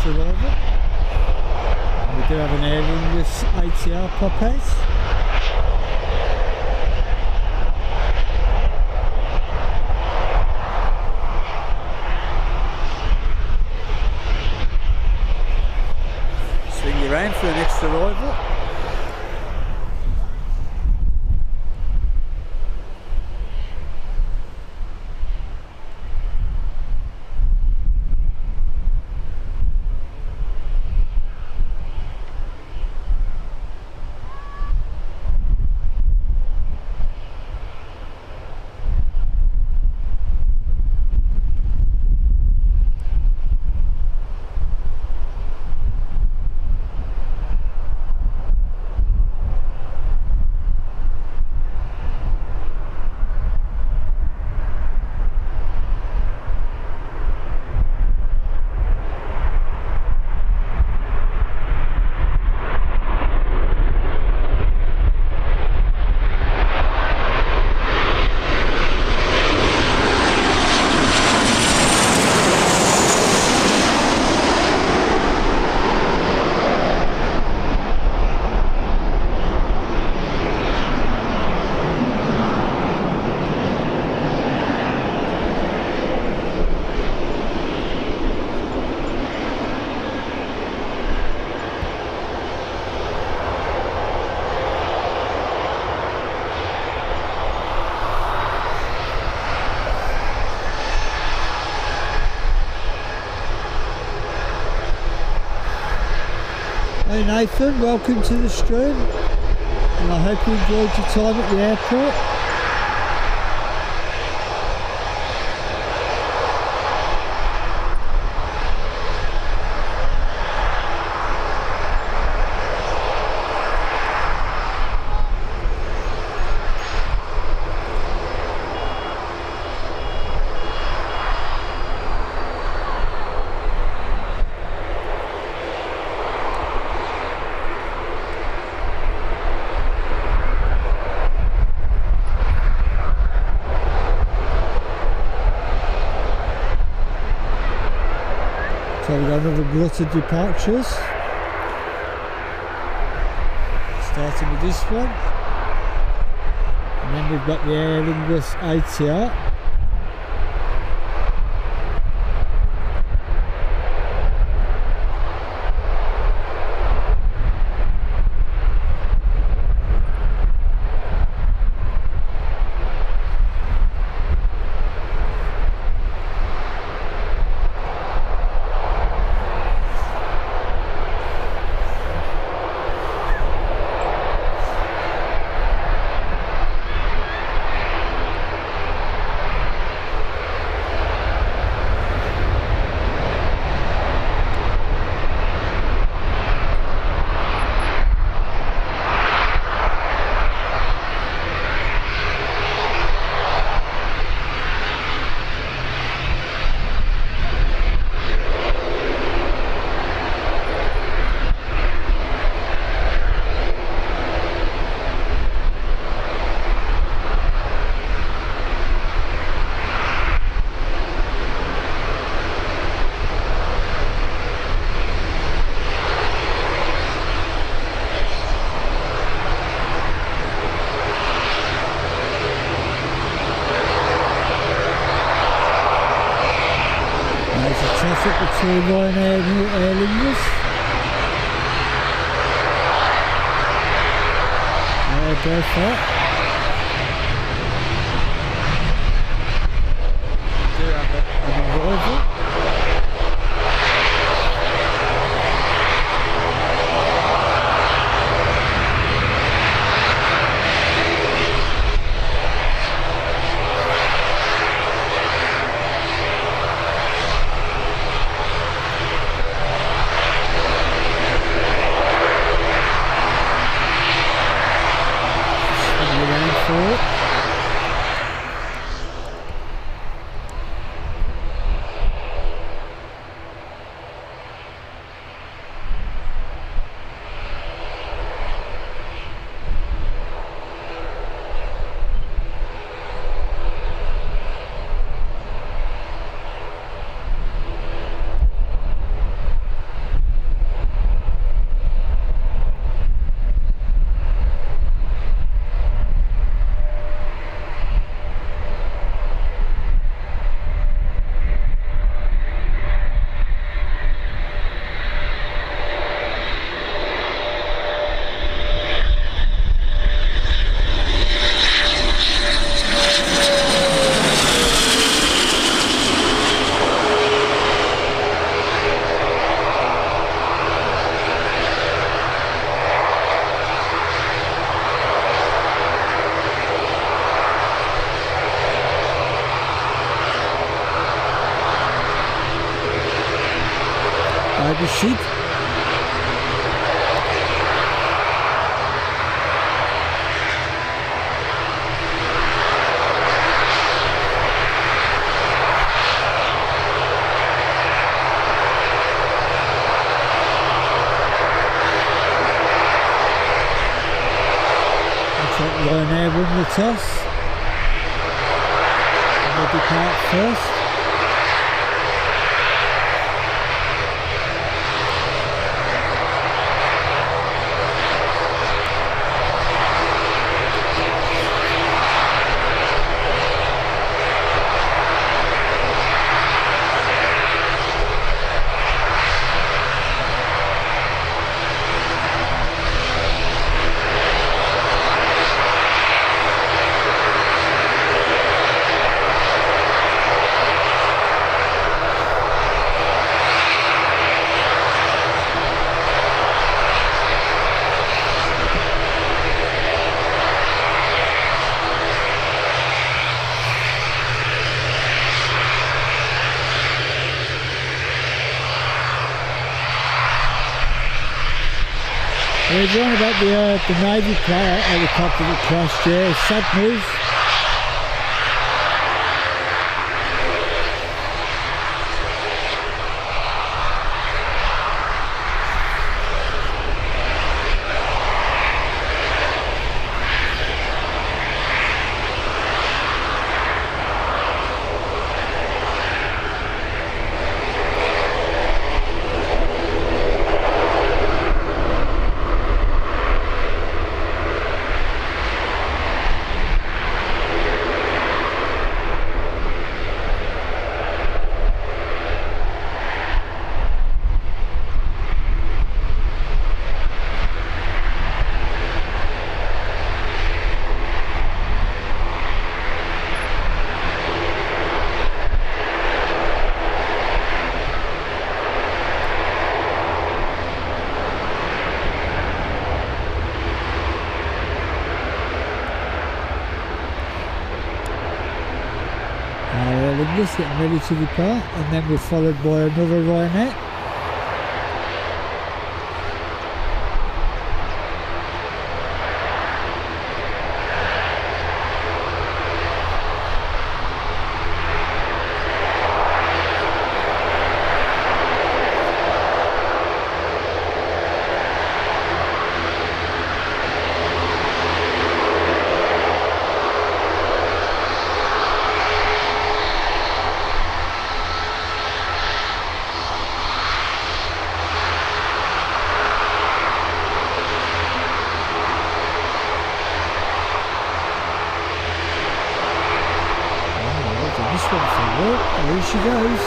We do have an Air Lingus ATR Popeyes. Swing you round for the next arrival. Hey Nathan, welcome to the stream, and I hope you enjoyed your time at the airport. So we've got another glut of departures. Starting with this one. And then we've got the Aer Lingus ATR. Between Ryanair and Aer Lingus. Go for it. We do have an arrival. The sheet. Looks like Ryanair won the toss. And they depart first. We're going about the Navy helicopter that crashed here. Sad news. Angus getting ready to depart, and then we're followed by another Ryanair. This one for work, here she goes.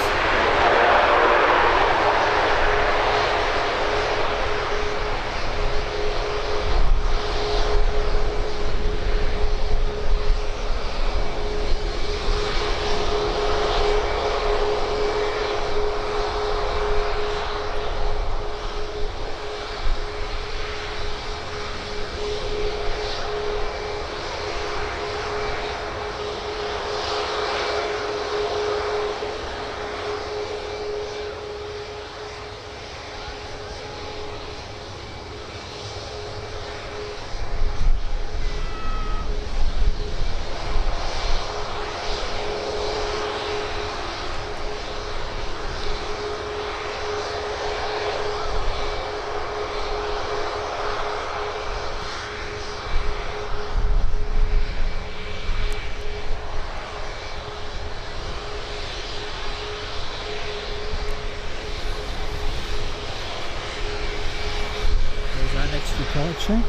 Next departure.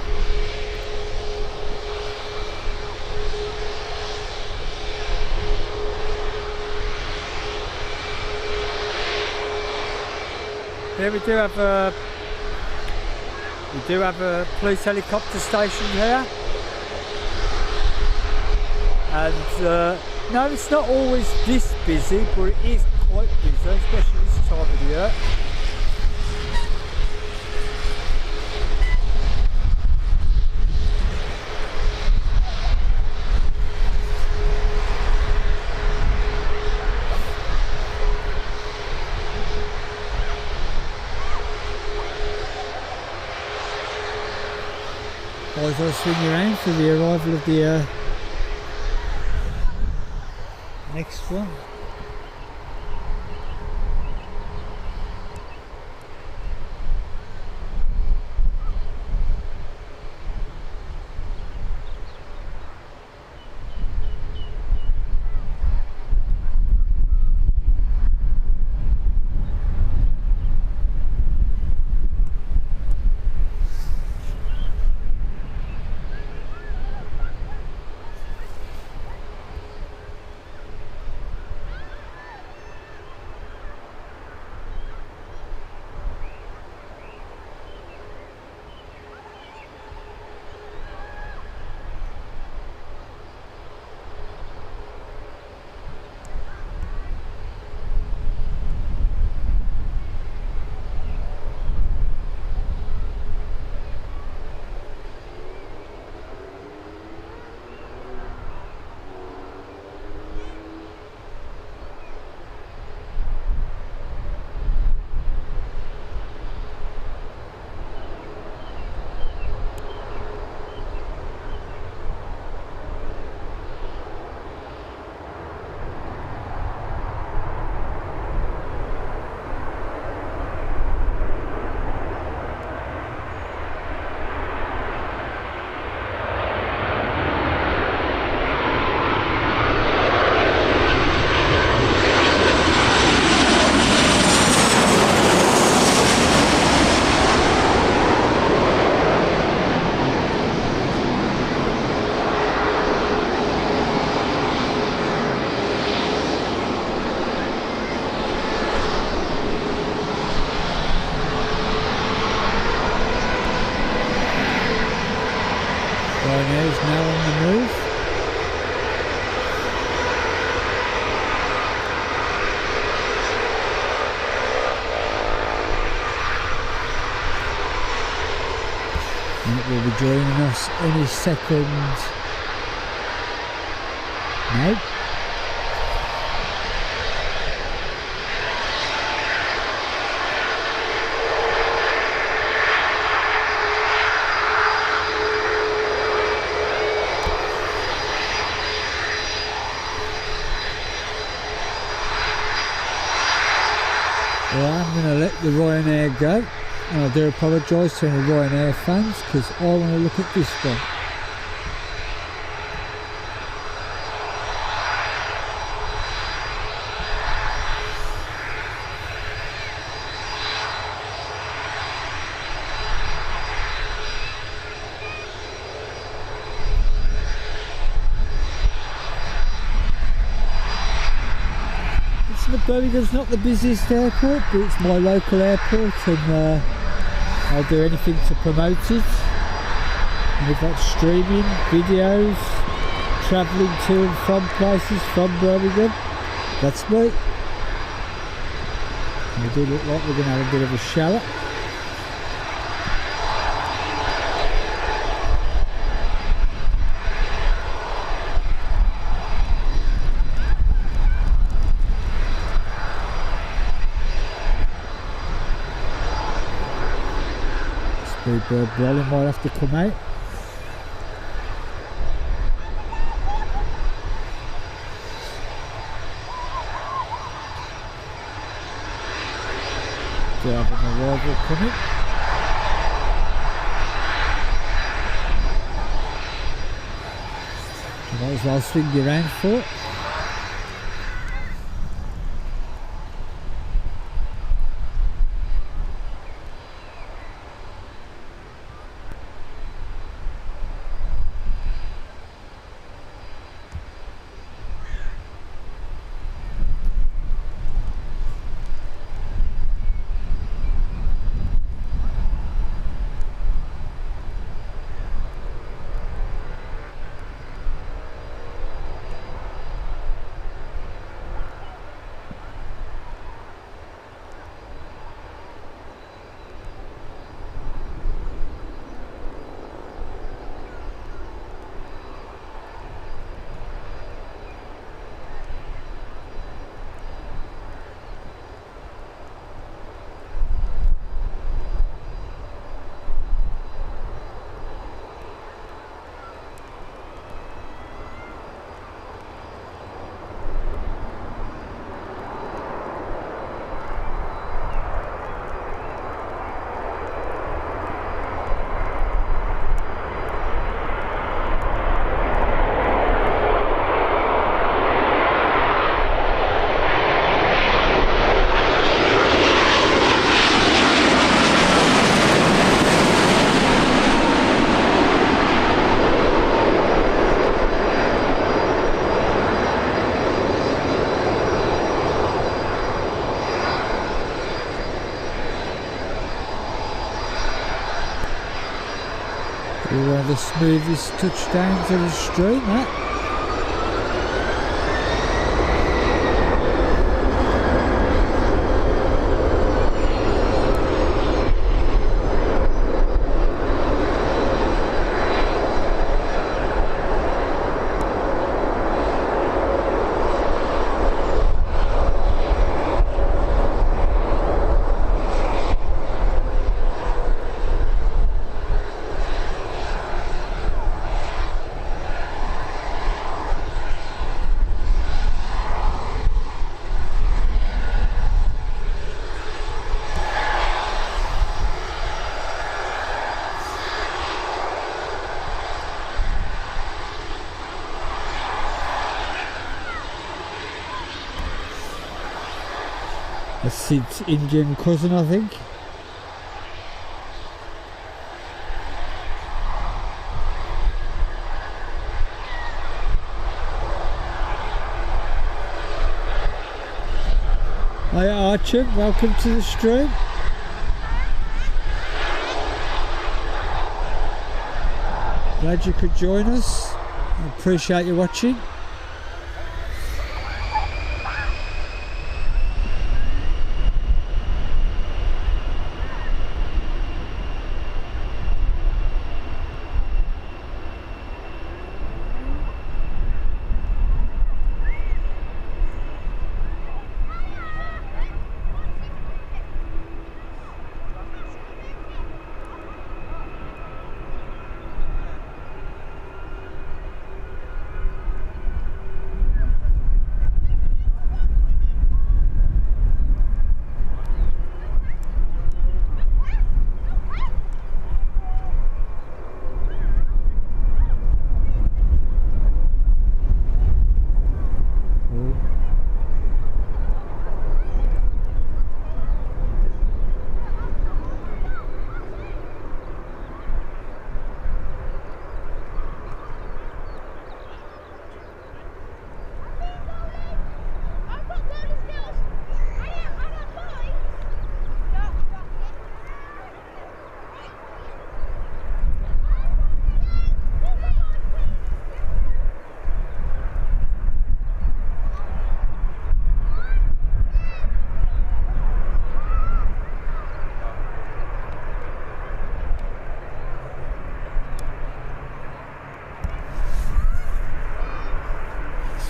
Here we do have a police helicopter station here, and no, it's not always this busy, but it is quite busy, especially this time of the year. I'll swing around for the arrival of the next one. Ryanair is now on the move. And it will be joining us any second now. Ryanair go, and I do apologise to any Ryanair fans because I want to look at this one. Birmingham's not the busiest airport, but it's my local airport, and I'll do anything to promote it. And if that's streaming, videos, travelling to and from places from Birmingham, that's me. And we do look like we're going to have a bit of a shower. Bird Brolin might have to come out. Do have an arrival coming. You might as well swing you around for it. One of the smoothest touchdowns of the stream, that. That's Sid's Indian cousin, I think. Hi Archer, welcome to the stream. Glad you could join us. I appreciate you watching.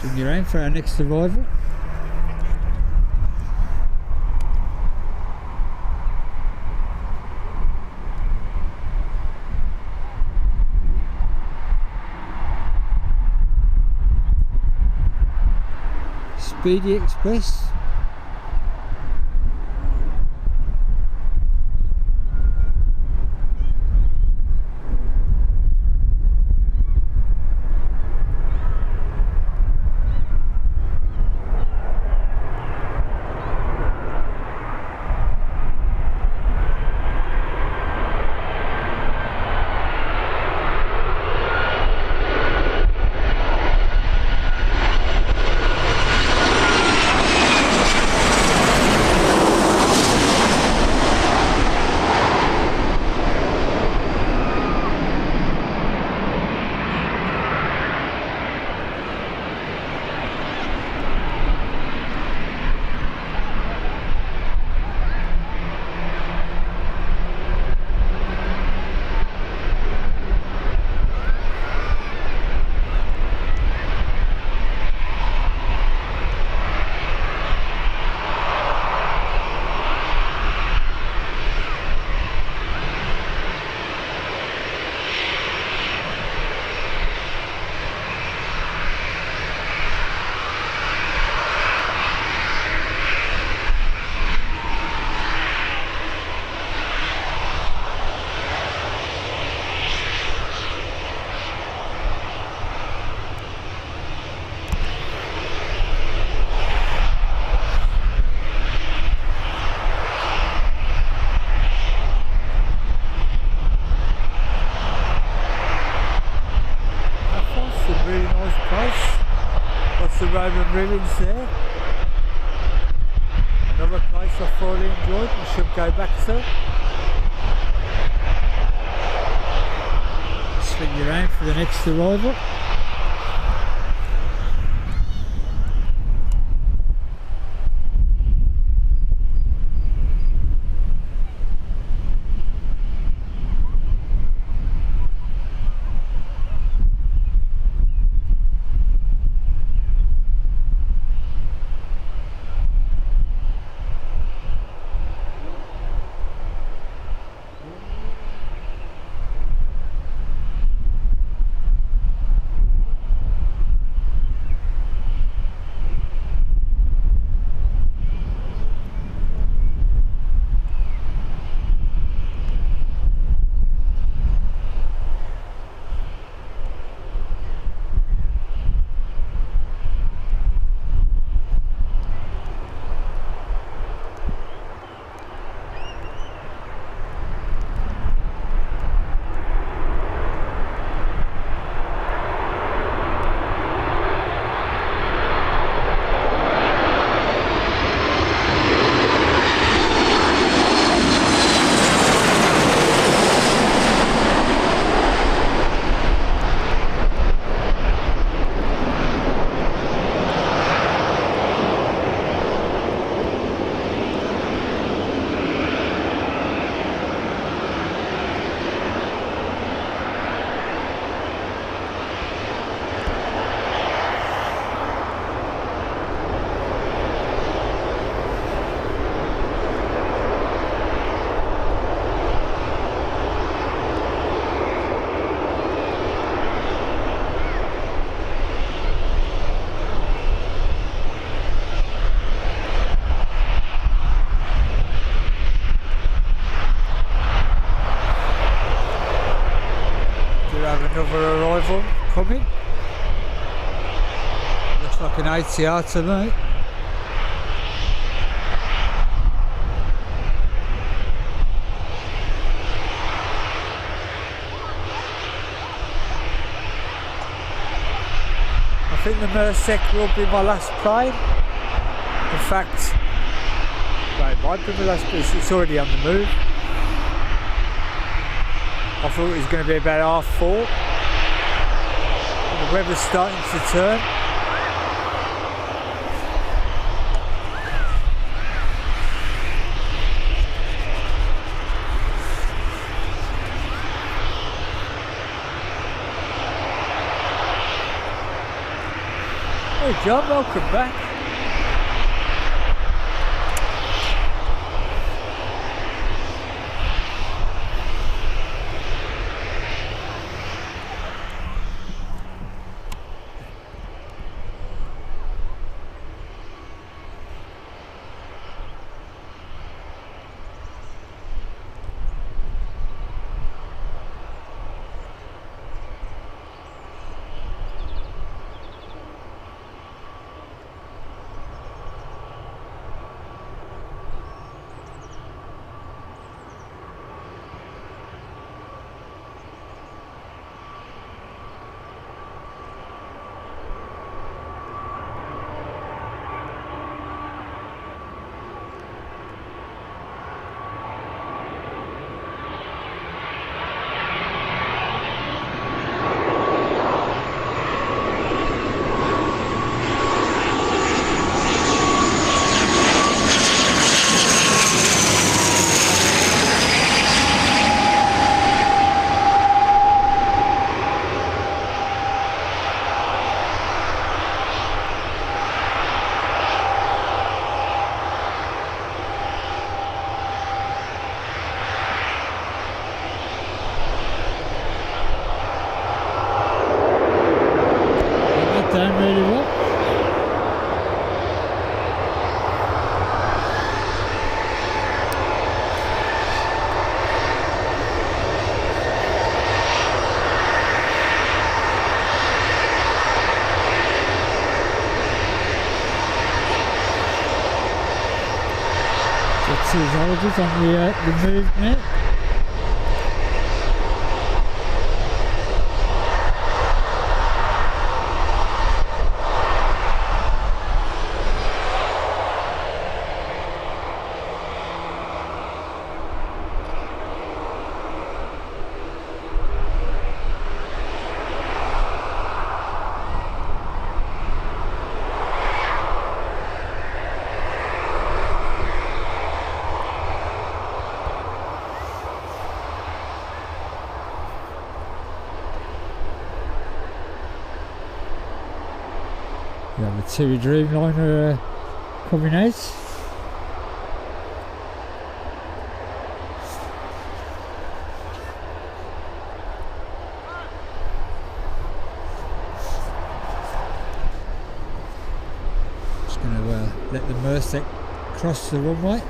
Swing you around for our next arrival. Speedy Express. Really nice place. Lots of Roman ruins there. Another place I thoroughly enjoyed and should go back to. Swing you around for the next arrival. Another arrival coming. Looks like an ATR to me. I think the Mersec will be my last plane. In fact, well, it might be my last, but it's already on the move. I thought it was going to be about 4:30. The weather's starting to turn. Hey John, welcome back. Down really well. That's his holders on the move now. We have the two Dreamliner coming out. Just going to let the Merced cross the runway.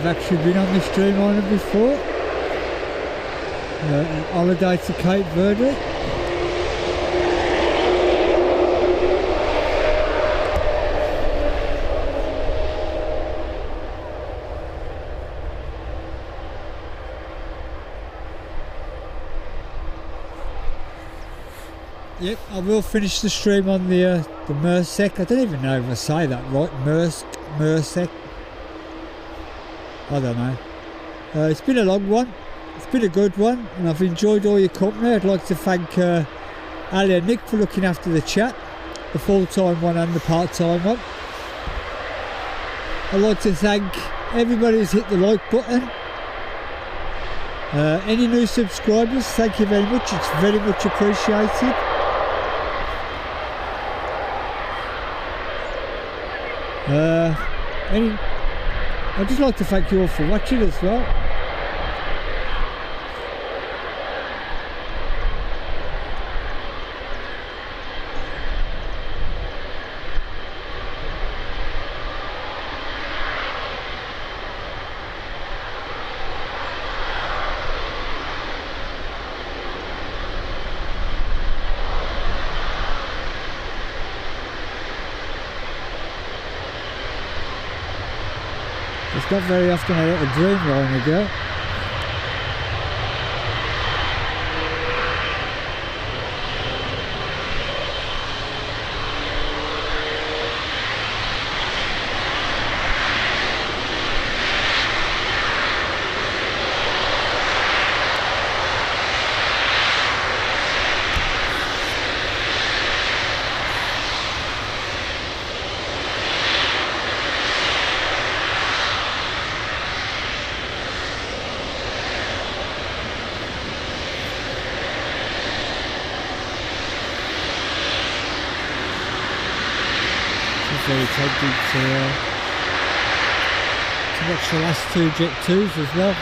I've actually been on this streamliner before. Holiday to Cape Verde. Yep, I will finish the stream on the Mersek. I don't even know if I say that right. Mersek. I don't know. It's been a long one. It's been a good one, and I've enjoyed all your company. I'd like to thank Ali and Nick for looking after the chat, the full-time one and the part-time one. I'd like to thank everybody who's hit the like button. Any new subscribers, thank you very much. It's very much appreciated. I'd just like to thank you all for watching as well. It's not very often I let a dreamliner go. Very tempting to watch the last two Jet 2s as well.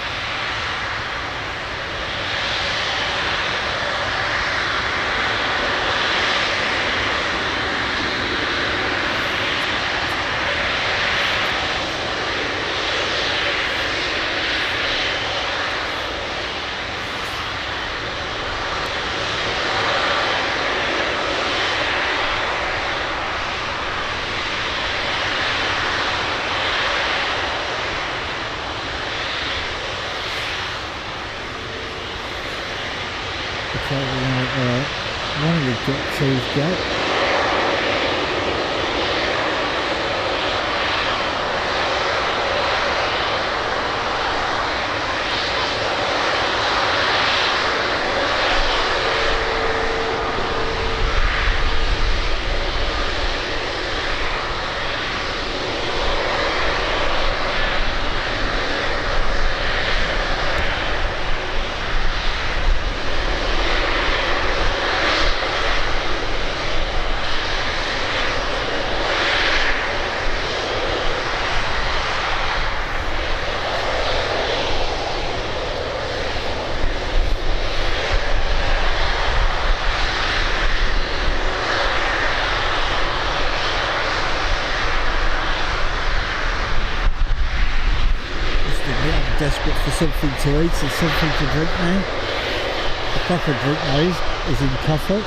One of the Jet 2s go. Desperate for something to eat and something to drink now. The proper drink now is in coffee.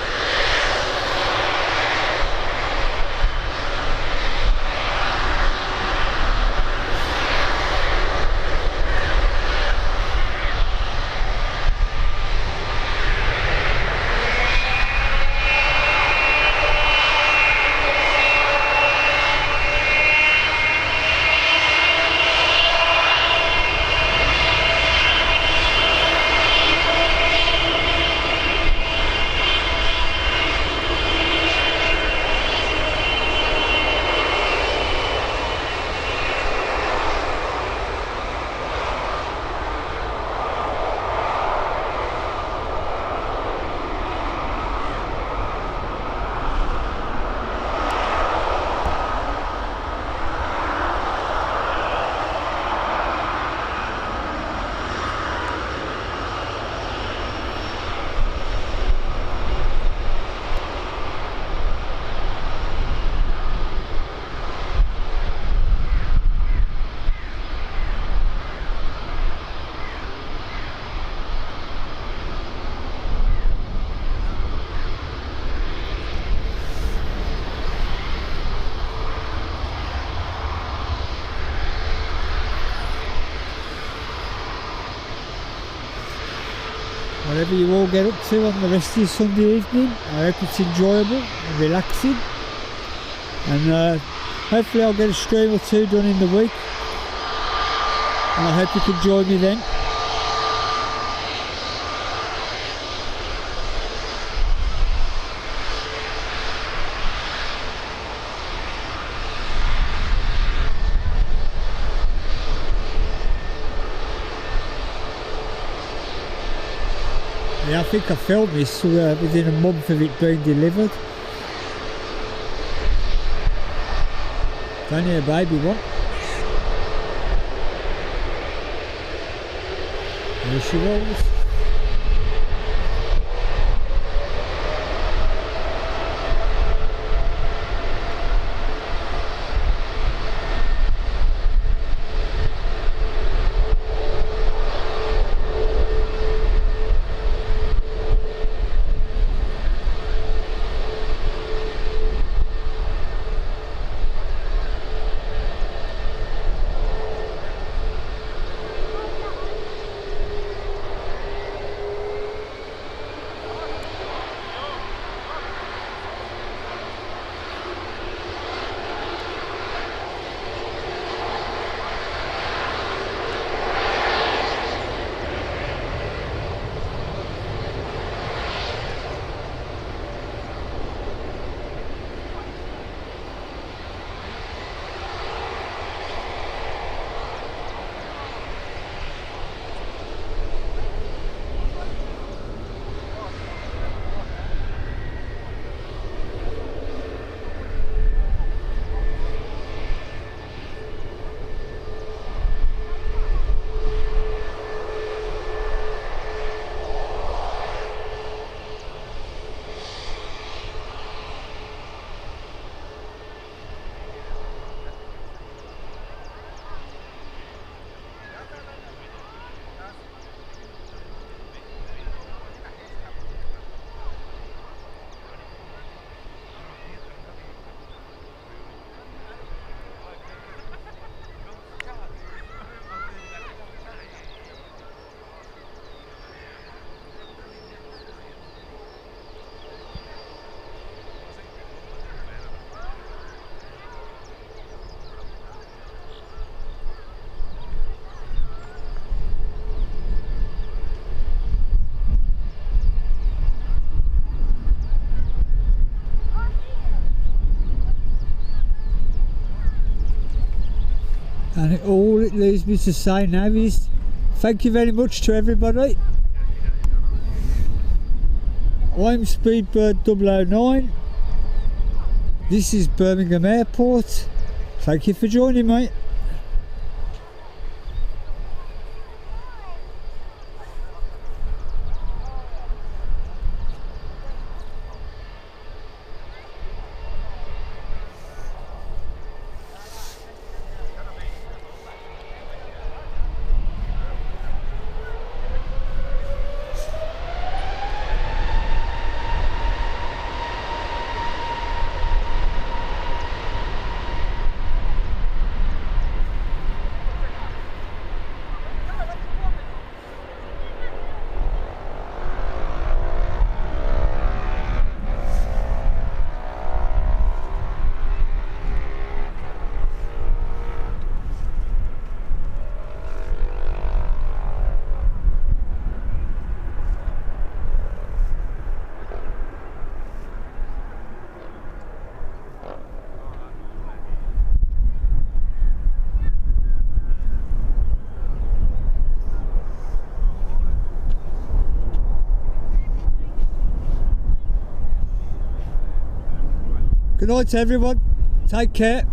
whatever you all get up to on the rest of your Sunday evening, I hope it's enjoyable and relaxing, and hopefully I'll get a stream or two done in the week, and I hope you can join me then. Yeah, I think I filmed this within a month of it being delivered. Don't you, baby, what? There she rolls. And all it leaves me to say now is thank you very much to everybody. I'm Speedbird 009. This is Birmingham Airport. Thank you for joining me. Good night to everyone. Take care.